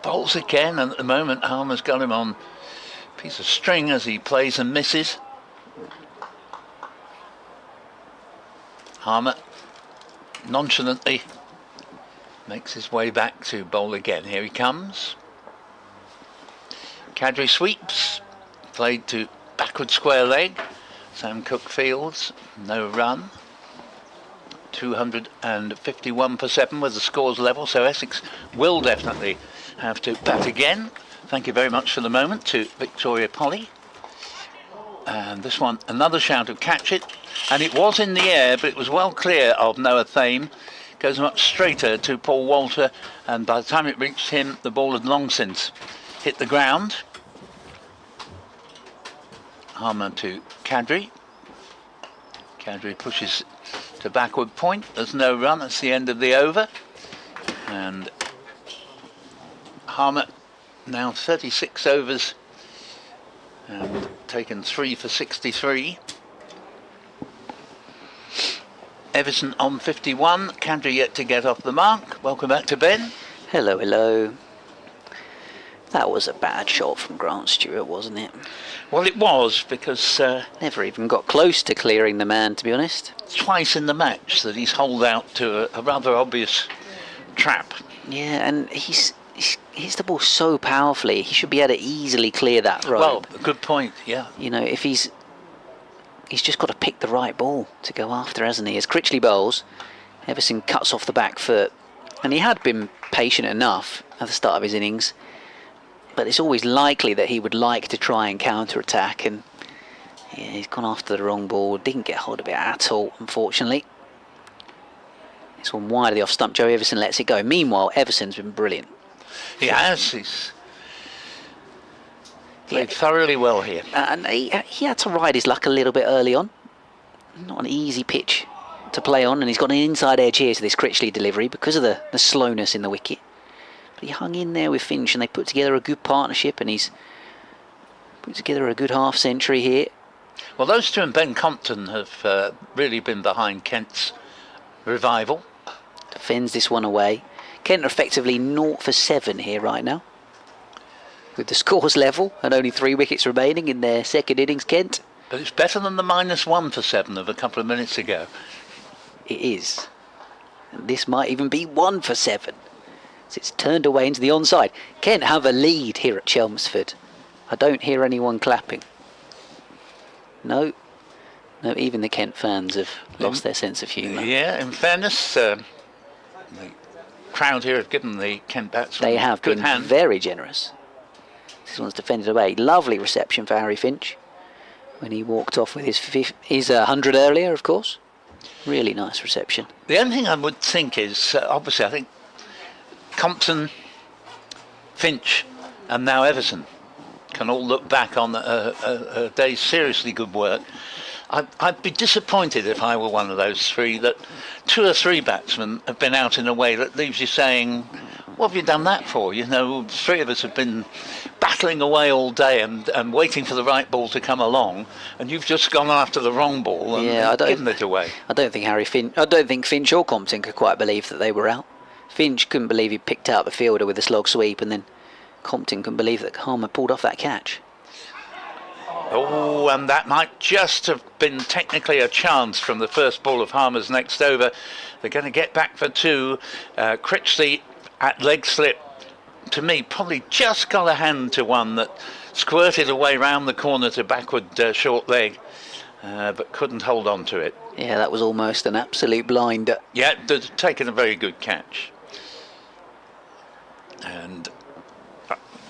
bowls again, and at the moment Harmer's got him on a piece of string as he plays and misses. Harmer nonchalantly makes his way back to bowl again. Here he comes. Kadri sweeps, played to backward square leg. Sam Cook fields, no run. 251 for 7 with the scores level, so Essex will definitely have to bat again. Thank you very much for the moment to Victoria Polly. And this one, another shout of catch it, and it was in the air, but it was well clear of Noah Thame. Goes much straighter to Paul Walter, and by the time it reached him, the ball had long since hit the ground. Harmer to Kadri. Kadri pushes to backward point. There's no run. That's the end of the over. And Harmer now 36 overs and taken 3 for 63. Everson on 51. Kadri yet to get off the mark. Welcome back to Ben. Hello, hello. That was a bad shot from Grant Stewart, wasn't it? Well, it was, because Never even got close to clearing the man, to be honest. twice in the match that he's holed out to a rather obvious trap. Yeah, and he's hits the ball so powerfully. He should be able to easily clear that rope. Well, good point, yeah. You know, if he's he's just got to pick the right ball to go after, hasn't he? As Critchley bowls, Everson cuts off the back foot, and he had been patient enough at the start of his innings, but it's always likely that he would like to try and counter-attack, and yeah, he's gone after the wrong ball, didn't get hold of it at all, unfortunately. This one wide of the off stump, Joe Everson lets it go. Meanwhile, Everson's been brilliant. He has. He's played thoroughly well here. And he had to ride his luck a little bit early on. Not an easy pitch to play on, and he's got an inside edge here to this Critchley delivery because of the slowness in the wicket. But he hung in there with Finch, and they put together a good partnership, and he's put together a good half century here. Well, those two and Ben Compton have really been behind Kent's revival. Defends this one away. Kent are effectively 0 for 7 here right now, with the scores level and only 3 wickets remaining in their second innings. Kent. But it's better than the -1 for 7 of a couple of minutes ago. It is. And this might even be 1 for 7. So it's turned away into the onside. Kent have a lead here at Chelmsford. I don't hear anyone clapping. No, even the Kent fans have lost their sense of humour. Yeah, in fairness, the crowd here have given the Kent batsmen They have good been hand. very generous. This one's defended away. Lovely reception for Harry Finch when he walked off with his 100 earlier, of course. Really nice reception. The only thing I would think is, obviously, I think Compton, Finch, and now Everson can all look back on a day's seriously good work. I'd be disappointed if I were one of those three that 2 or 3 batsmen have been out in a way that leaves you saying, what have you done that for? You know, 3 of us have been battling away all day and waiting for the right ball to come along, and you've just gone after the wrong ball and given it away. I don't think Finch or Compton could quite believe that they were out. Finch couldn't believe he picked out the fielder with a slog sweep, and then Compton couldn't believe that Harmer pulled off that catch. Oh, and that might just have been technically a chance from the first ball of Harmer's next over. They're going to get back for 2. Critchley at leg slip, to me, probably just got a hand to one that squirted away round the corner to backward short leg, but couldn't hold on to it. Yeah, that was almost an absolute blinder. Yeah, they've taken a very good catch. And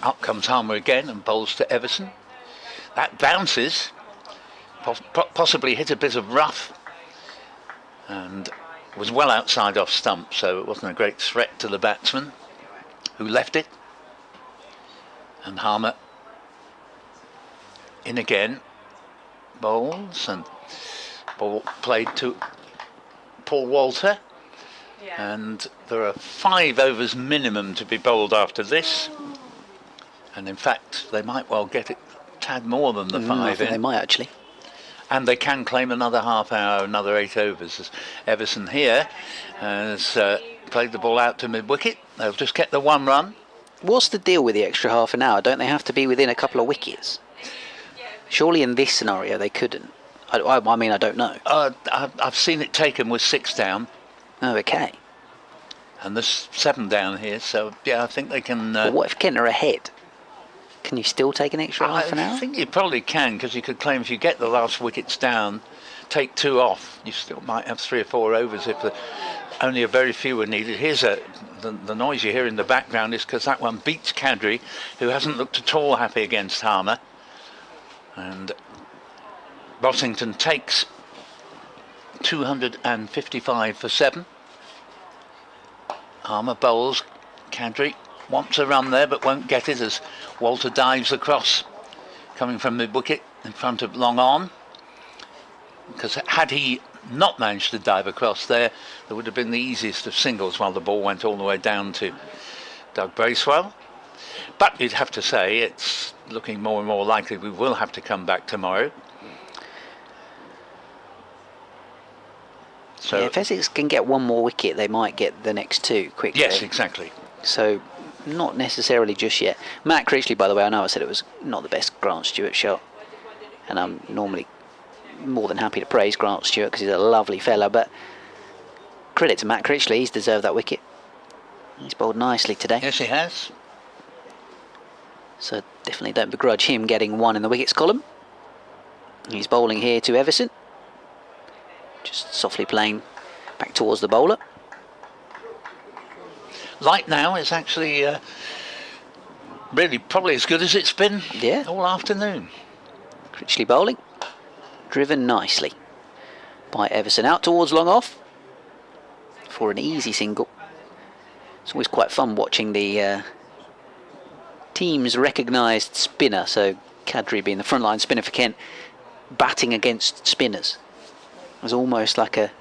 up comes Harmer again and bowls to Everson. That bounces, possibly hit a bit of rough, and was well outside off stump, so it wasn't a great threat to the batsman who left it. And Harmer in again, bowls, and ball played to Paul Walter. And there are 5 overs minimum to be bowled after this, and in fact they might well get it tad more than the 5 I think in. they might actually. And they can claim another half hour, another 8 overs. As Everson here has played the ball out to mid-wicket. They'll just get the 1 run. What's the deal with the extra half an hour? Don't they have to be within a couple of wickets? Surely in this scenario they couldn't. I mean, I don't know. I've seen it taken with 6 down. Oh, okay. And there's 7 down here, so yeah, I think they can... But what if Kent are ahead? Can you still take an extra half an hour? I think you probably can, because you could claim if you get the last wickets down, take 2 off, you still might have 3 or 4 overs if only a very few were needed. Here's the noise you hear in the background is because that one beats Kadri, who hasn't looked at all happy against Harmer. And Bossington takes 255 for 7. Harmer bowls. Kadri wants a run there but won't get it as Walter dives across, coming from mid-wicket in front of long on. Because had he not managed to dive across there would have been the easiest of singles while the ball went all the way down to Doug Bracewell. But you'd have to say it's looking more and more likely we will have to come back tomorrow. So Yeah, if Essex can get 1 more wicket, they might get the next 2 quickly. yes, exactly. So, not necessarily just yet. Matt Critchley, by the way, I know I said it was not the best Grant Stewart shot, and I'm normally more than happy to praise Grant Stewart because he's a lovely fella, but credit to Matt Critchley, he's deserved that wicket. He's bowled nicely today. Yes, he has. So definitely don't begrudge him getting 1 in the wickets column. He's bowling here to Everson. Just softly playing back towards the bowler. Light now is actually really probably as good as it's been all afternoon. Critchley bowling. Driven nicely by Everson. Out towards long off for an easy single. It's always quite fun watching the team's recognised spinner, so Kadri being the frontline spinner for Kent, batting against spinners. It was almost like a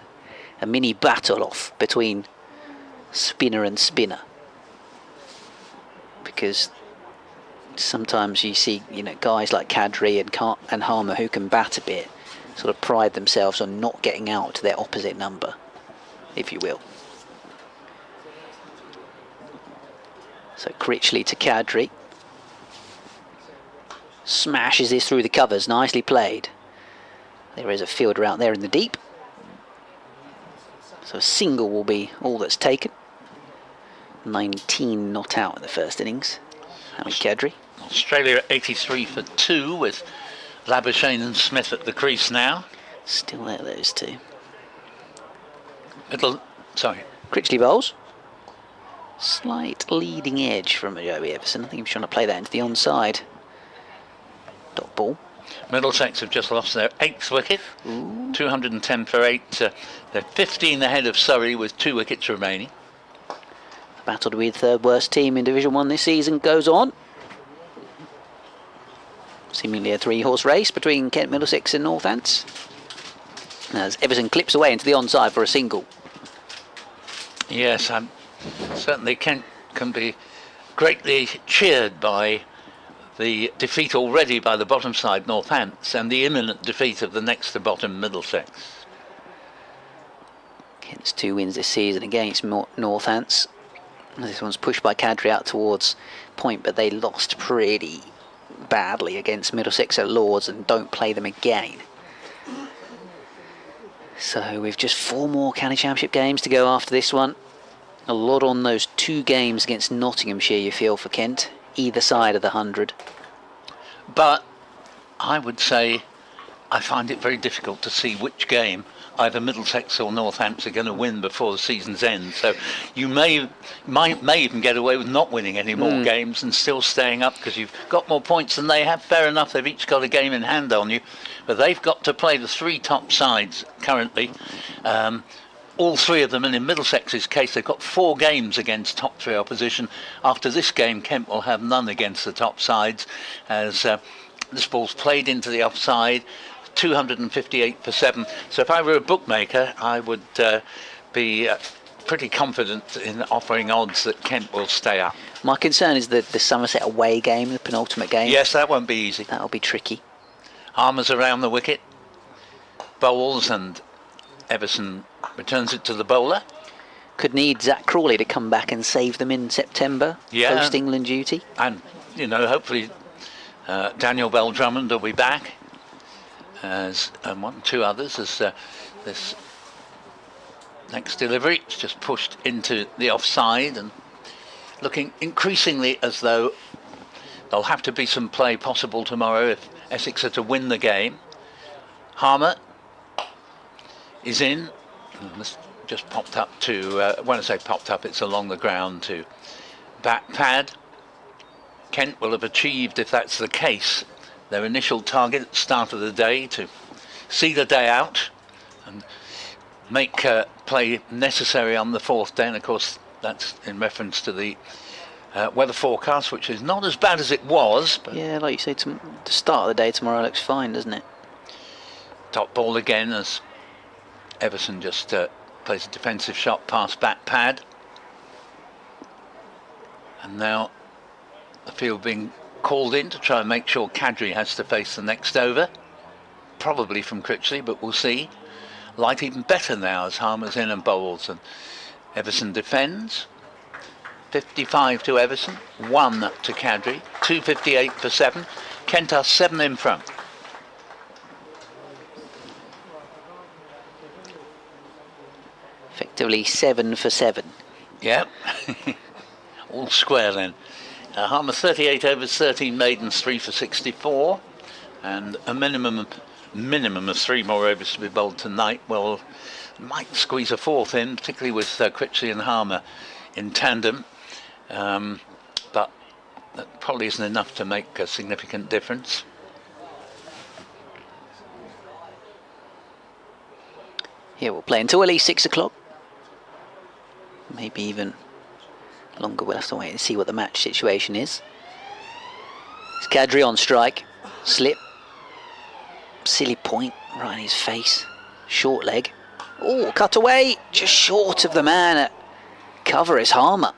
mini battle off between spinner and spinner, because sometimes you see, you know, guys like Kadri and Harmer who can bat a bit, sort of pride themselves on not getting out to their opposite number, if you will. So Critchley to Kadri. Smashes this through the covers, nicely played. There is a fielder out there in the deep. So a single will be all that's taken. 19 not out in the first innings. Hamid Kadri. Australia at 83 for 2 with Labuschagne and Smith at the crease now. Still there, those two. Critchley bowls. Slight leading edge from Joey Everson. I think he was trying to play that into the onside dot ball. Middlesex have just lost their 8th wicket. 210 for 8. They're 15 ahead of Surrey with 2 wickets remaining. Battled with third worst team in Division 1 this season goes on. Seemingly a 3-horse race between Kent, Middlesex and Northants, as Everson clips away into the onside for a single. Yes, certainly Kent can be greatly cheered by the defeat already by the bottom side Northants and the imminent defeat of the next to bottom Middlesex. Kent's 2 wins this season against Northants. This one's pushed by Kadri out towards point, but they lost pretty badly against Middlesex at Lords and don't play them again. So we've just 4 more county championship games to go after this one. A lot on those 2 games against Nottinghamshire, you feel, for Kent, either side of the 100. But I would say I find it very difficult to see which game either Middlesex or Northants are going to win before the season's end. So you may even get away with not winning any more games and still staying up because you've got more points than they have. Fair enough, they've each got a game in hand on you, but they've got to play the 3 top sides currently. All 3 of them, and in Middlesex's case, they've got 4 games against top 3 opposition. After this game, Kent will have none against the top sides, as this ball's played into the offside. 258 for 7. So if I were a bookmaker, I would be pretty confident in offering odds that Kent will stay up. My concern is the Somerset away game, the penultimate game. Yes, that won't be easy. That'll be tricky. Harmer's around the wicket, bowls, and Everson returns it to the bowler. Could need Zach Crawley to come back and save them in September, post England duty. And, you know, hopefully Daniel Bell-Drummond will be back, and 2 others, as this next delivery is just pushed into the offside and looking increasingly as though there'll have to be some play possible tomorrow if Essex are to win the game. Harmer is in. This just popped up to, when I say popped up, it's along the ground to bat pad. Kent will have achieved, if that's the case, their initial target at the start of the day, to see the day out and make play necessary on the 4th day. And of course that's in reference to the weather forecast, which is not as bad as it was. But yeah, like you say, the start of the day tomorrow looks fine, doesn't it? Top ball again as Everson just plays a defensive shot past bat pad. And now the field being called in to try and make sure Kadri has to face the next over. Probably from Critchley, but we'll see. Light even better now as Harmer's in and bowls, and Everson defends. 55 to Everson, 1 to Kadri, 258 for 7. Kent are 7 in front. Effectively 7 for 7. Yep. All square then. Harmer 38 overs, 13 maidens, 3 for 64, and a minimum minimum of 3 more overs to be bowled tonight. Well, might squeeze a fourth in, particularly with Critchley and Harmer in tandem. But that probably isn't enough to make a significant difference. Yeah, we'll play until at least 6 o'clock. Maybe even longer. We'll have to wait and see what the match situation is. It's Kadri on strike. Slip. Silly point right in his face. Short leg. Oh, cut away. Just short of the man at cover is Harmer.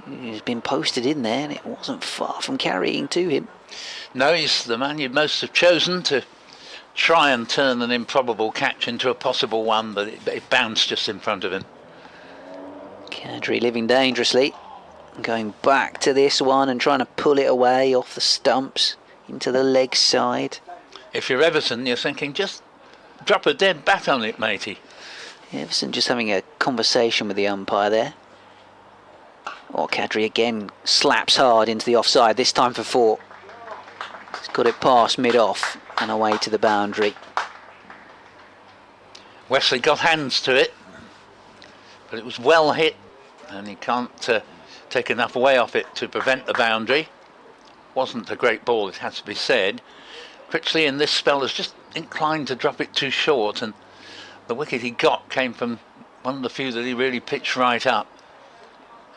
He's been posted in there and it wasn't far from carrying to him. No, he's the man you'd most have chosen to try and turn an improbable catch into a possible one, but it bounced just in front of him. Kadri living dangerously. Going back to this one and trying to pull it away off the stumps into the leg side. If you're Everton, you're thinking, just drop a dead bat on it, matey. Everson just having a conversation with the umpire there. Oh, Kadri again slaps hard into the offside, this time for 4. He's got it past mid-off and away to the boundary. Wesley got hands to it, but it was well hit, and he can't take enough away off it to prevent the boundary. Wasn't a great ball, it has to be said. Critchley in this spell was just inclined to drop it too short, and the wicket he got came from one of the few that he really pitched right up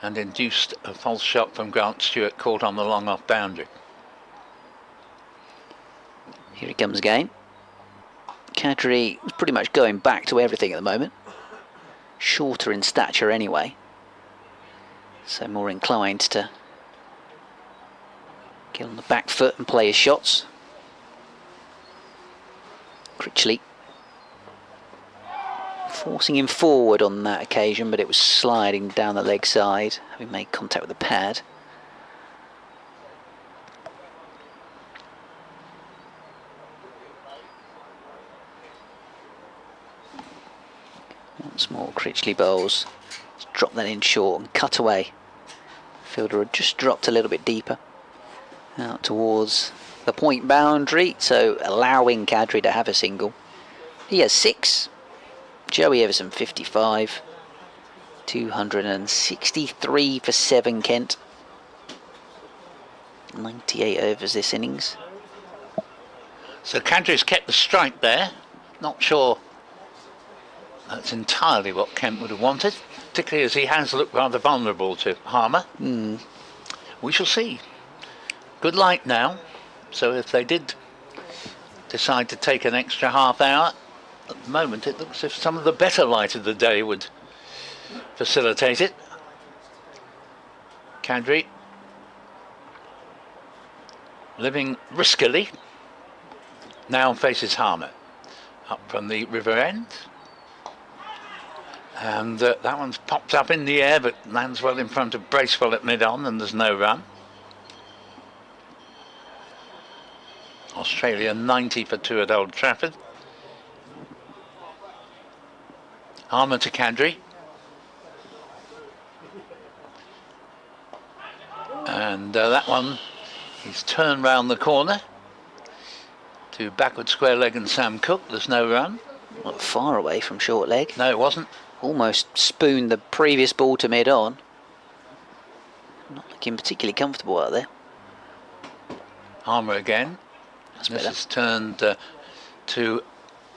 and induced a false shot from Grant Stewart, caught on the long off boundary. Here he comes again. Kadri was pretty much going back to everything at the moment. Shorter in stature anyway, so more inclined to get on the back foot and play his shots. Critchley forcing him forward on that occasion, but it was sliding down the leg side, having made contact with the pad. Once more Critchley bowls. Let's drop that in short and cut away. Fielder had just dropped a little bit deeper out towards the point boundary, so allowing Kadri to have a single. He has 6. Joey Everson 55. 263 for 7 Kent. 98 overs this innings. So Kadri's kept the strike there. Not sure that's entirely what Kent would have wanted, particularly as he has looked rather vulnerable to Harmer. We shall see. Good light now, so if they did decide to take an extra half hour, at the moment it looks as if some of the better light of the day would facilitate it. Kadri living riskily now faces Harmer up from the river end, and that one's popped up in the air but lands well in front of Bracewell at mid-on, and there's no run. Australia 90 for 2 at Old Trafford. Harmer to Kadri, and that one, he's turned round the corner to backward square leg and Sam Cook. There's no run. Not far away from short leg. No, it wasn't. Almost spooned the previous ball to mid-on. Not looking particularly comfortable out there. Harmer again. That's This better. is turned to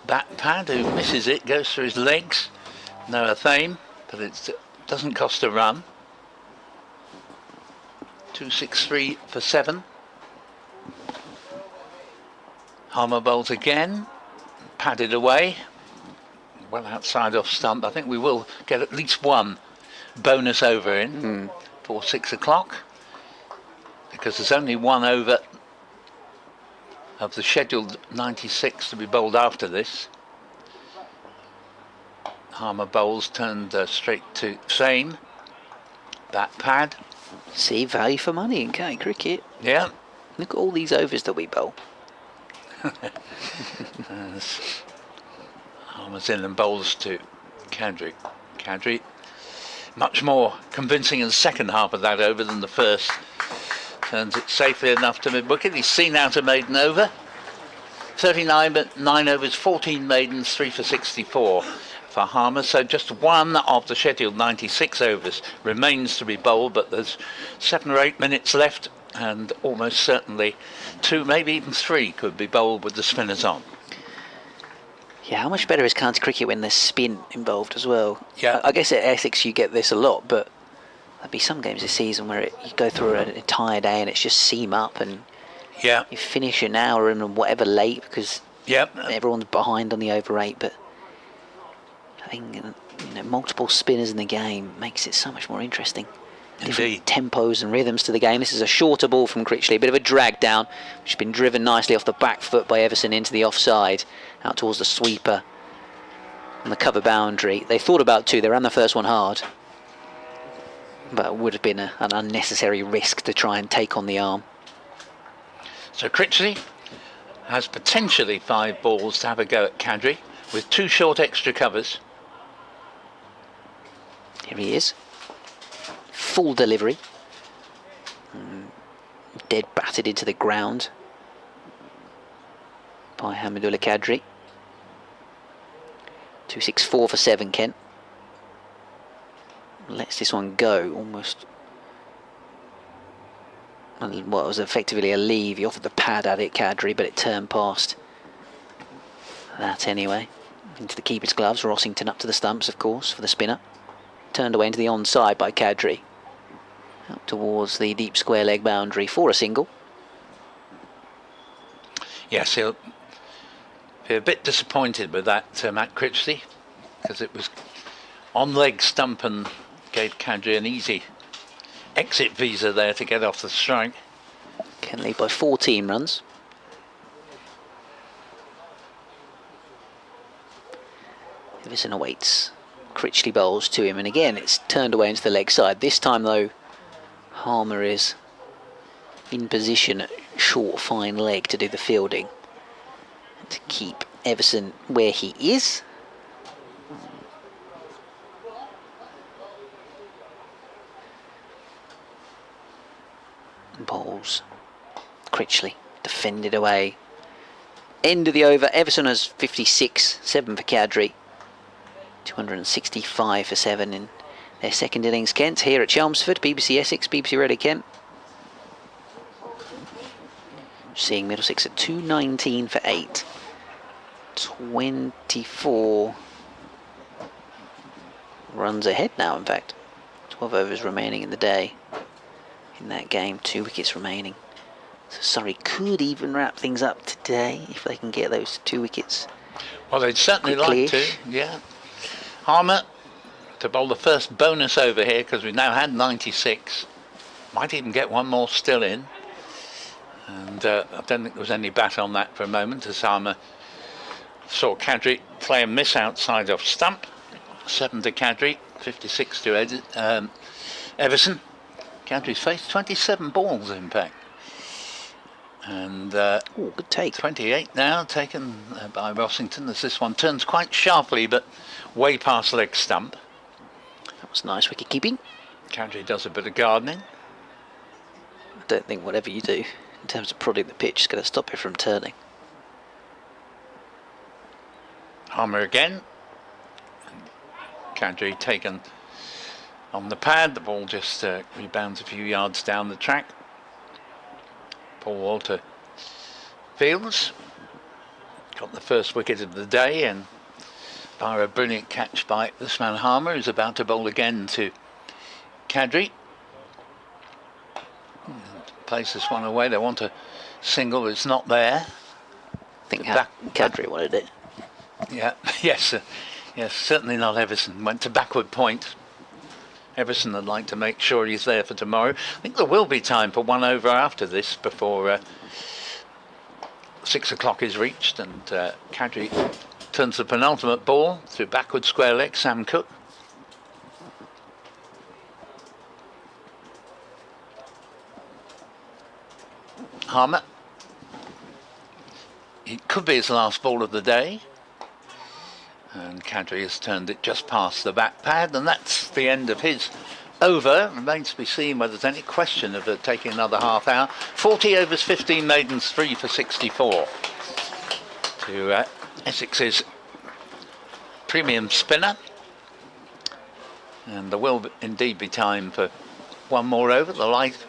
bat pad, who misses it, goes through his legs. No Athame, but it doesn't cost a run. 263 for 7. Harmer bowls again, padded away, well outside off stump. I think we will get at least one bonus over in for 6 o'clock, because there's only one over of the scheduled 96 to be bowled after this. Harmer bowls, turned straight to same. That pad. See, value for money in county cricket. Yeah. Look at all these overs that we bowl. Harmer's in and bowls to Kadri. Kadri, much more convincing in the second half of that over than the first. Turns it safely enough to mid-wicket. He's seen out a maiden over. 39 but 9 overs, 14 maidens, 3 for 64 for Harmer. So just one of the scheduled 96 overs remains to be bowled, but there's 7 or 8 minutes left, and almost certainly 2, maybe even 3 could be bowled with the spinners on. Yeah, how much better is county cricket when there's spin involved as well? Yeah. I guess at Essex you get this a lot, but there'll be some games this season where you go through an entire day and it's just seam up, and Yeah. you finish an hour and whatever late because Yep. everyone's behind on the over 8. But having multiple spinners in the game makes it so much more interesting. Indeed. Different tempos and rhythms to the game. This is a shorter ball from Critchley, a bit of a drag down, which has been driven nicely off the back foot by Everson into the offside, out towards the sweeper on the cover boundary. They thought about 2, they ran the first one hard, but it would have been an unnecessary risk to try and take on the arm. So Critchley has potentially 5 balls to have a go at Kadri with 2 short extra covers. Here he is. Full delivery. Dead batted into the ground by Hamidullah Kadri. 264 for 7, Kent. Lets this one go almost. Well, it was effectively a leave. He offered the pad at it, Kadri, but it turned past that anyway. Into the keeper's gloves. Rossington up to the stumps, of course, for the spinner. Turned away into the onside by Kadri. Out towards the deep square leg boundary for a single. Yes, he'll be a bit disappointed with that, Matt Critchley, because it was on leg stump and gave Kadri an easy exit visa there to get off the strike. Can lead by 14 runs. Everson awaits. Critchley bowls to him, and again it's turned away into the leg side. This time though, Harmer is in position at short fine leg to do the fielding, to keep Everson where he is. Bowls. Critchley defended away. End of the over. Everson has 56, 7 for Kadri. 265 for 7 in their second innings. Kent here at Chelmsford, BBC Essex, BBC Radio Kent. Seeing Middlesex at 219 for 8. 24 runs ahead now, in fact. 12 overs remaining in the day. In that game, 2 wickets remaining. So Surrey could even wrap things up today if they can get those 2 wickets. Well, they'd certainly like to, yeah. Harmer to bowl the first bonus over here, because we've now had 96. Might even get one more still in. And I don't think there was any bat on that for a moment, as Harmer saw Kadri play a miss outside off stump. 7 to Kadri, 56 to Everson. Kadri's faced 27 balls, in fact. And good take. 28 now, taken by Rossington, as this one turns quite sharply, but way past leg stump. That was nice wicket keeping. Kadri does a bit of gardening. I don't think whatever you do in terms of prodding the pitch is going to stop it from turning. Harmer again. Kadri taken on the pad. The ball just rebounds a few yards down the track. Paul Walter fields. Got the first wicket of the day, and by a brilliant catch by this man Harmer, who's about to bowl again to Kadri. Plays this one away. They want a single. It's not there. I think Kadri wanted it. Yeah, yes, yes, certainly not Everson. Went to backward point. Everson would like to make sure he's there for tomorrow. I think there will be time for 1 over after this before 6 o'clock is reached, and Kadri turns the penultimate ball to backward square leg, Sam Cook. Harmer. It could be his last ball of the day. And Kadri has turned it just past the back pad, and that's the end of his over. Remains to be seen whether there's any question of it taking another half hour. 40 overs, 15 maidens, 3 for 64. to Essex's premium spinner. And there will indeed be time for one more over. The light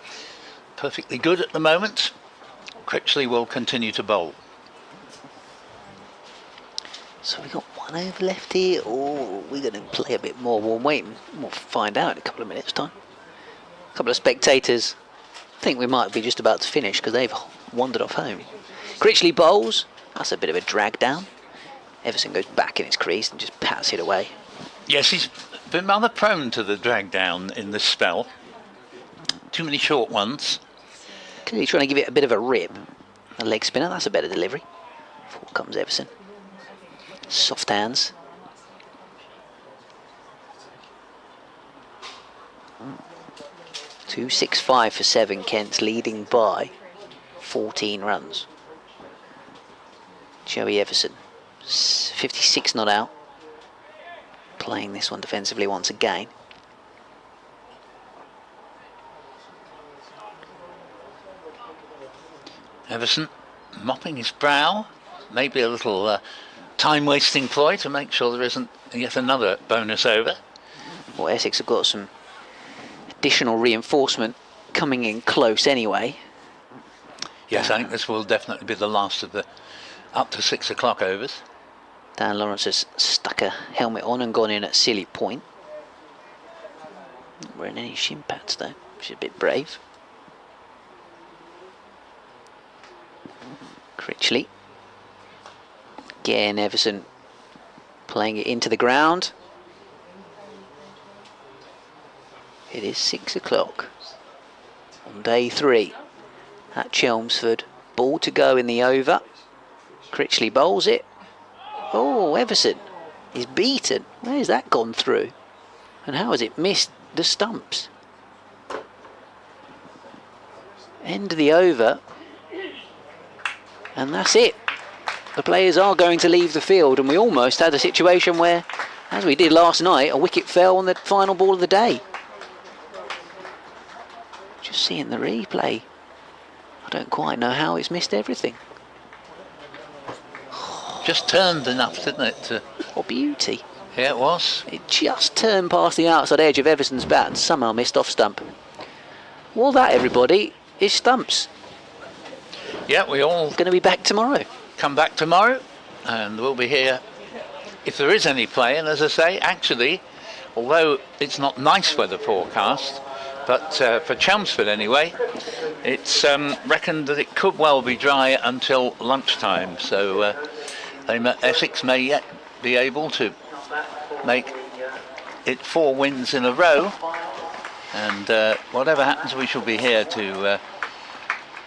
perfectly good at the moment. Critchley will continue to bowl. So we've got one over left here, or we're going to play a bit more. We'll wait and we'll find out in a couple of minutes' time. A couple of spectators think we might be just about to finish because they've wandered off home. Critchley bowls. That's a bit of a drag down. Everson goes back in his crease and just pats it away. Yes, he's been rather prone to the drag down in this spell. Too many short ones. Clearly trying to give it a bit of a rip. A leg spinner, that's a better delivery. Forward comes Everson. Soft hands. Mm. 265 for 7. Kent's leading by 14 runs. Joey Everson, 56 not out. Playing this one defensively once again. Everson mopping his brow. Maybe a little time-wasting ploy to make sure there isn't yet another bonus over. Well, Essex have got some additional reinforcement coming in close anyway. Yes, I think this will definitely be the last of the up to 6 o'clock overs. Dan Lawrence has stuck a helmet on and gone in at silly point. Not wearing any shin pads though, which is a bit brave. Critchley. Again, Everson playing it into the ground. It is 6 o'clock on day 3 at Chelmsford. Ball to go in the over. Critchley bowls it. Oh, Everson is beaten. Where's that gone through? And how has it missed the stumps? End of the over. And that's it. The players are going to leave the field, and we almost had a situation where, as we did last night, a wicket fell on the final ball of the day. Just seeing the replay, I don't quite know how it's missed everything. Just turned enough, didn't it? What beauty. Yeah, it was. It just turned past the outside edge of Everson's bat and somehow missed off stump. Well, that, everybody, is stumps. Yeah, we all Going to be back tomorrow. come back tomorrow, and we'll be here if there is any play. And as I say, actually, although it's not nice weather forecast, but for Chelmsford anyway, it's reckoned that it could well be dry until lunchtime. So Essex may yet be able to make it 4 wins in a row, and whatever happens, we shall be here to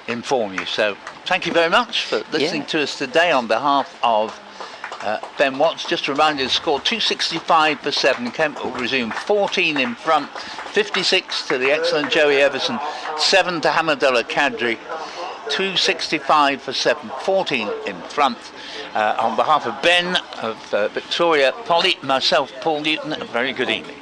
inform you. So thank you very much for listening to us today on behalf of Ben Watts. Just to remind you, the score 265 for 7. Kent will resume 14 in front, 56 to the excellent Joey Everson, 7 to Hamadullah Kadri. 265 for 7, 14 in front. On behalf of Ben, of Victoria, Polly, myself, Paul Newton, a very good evening.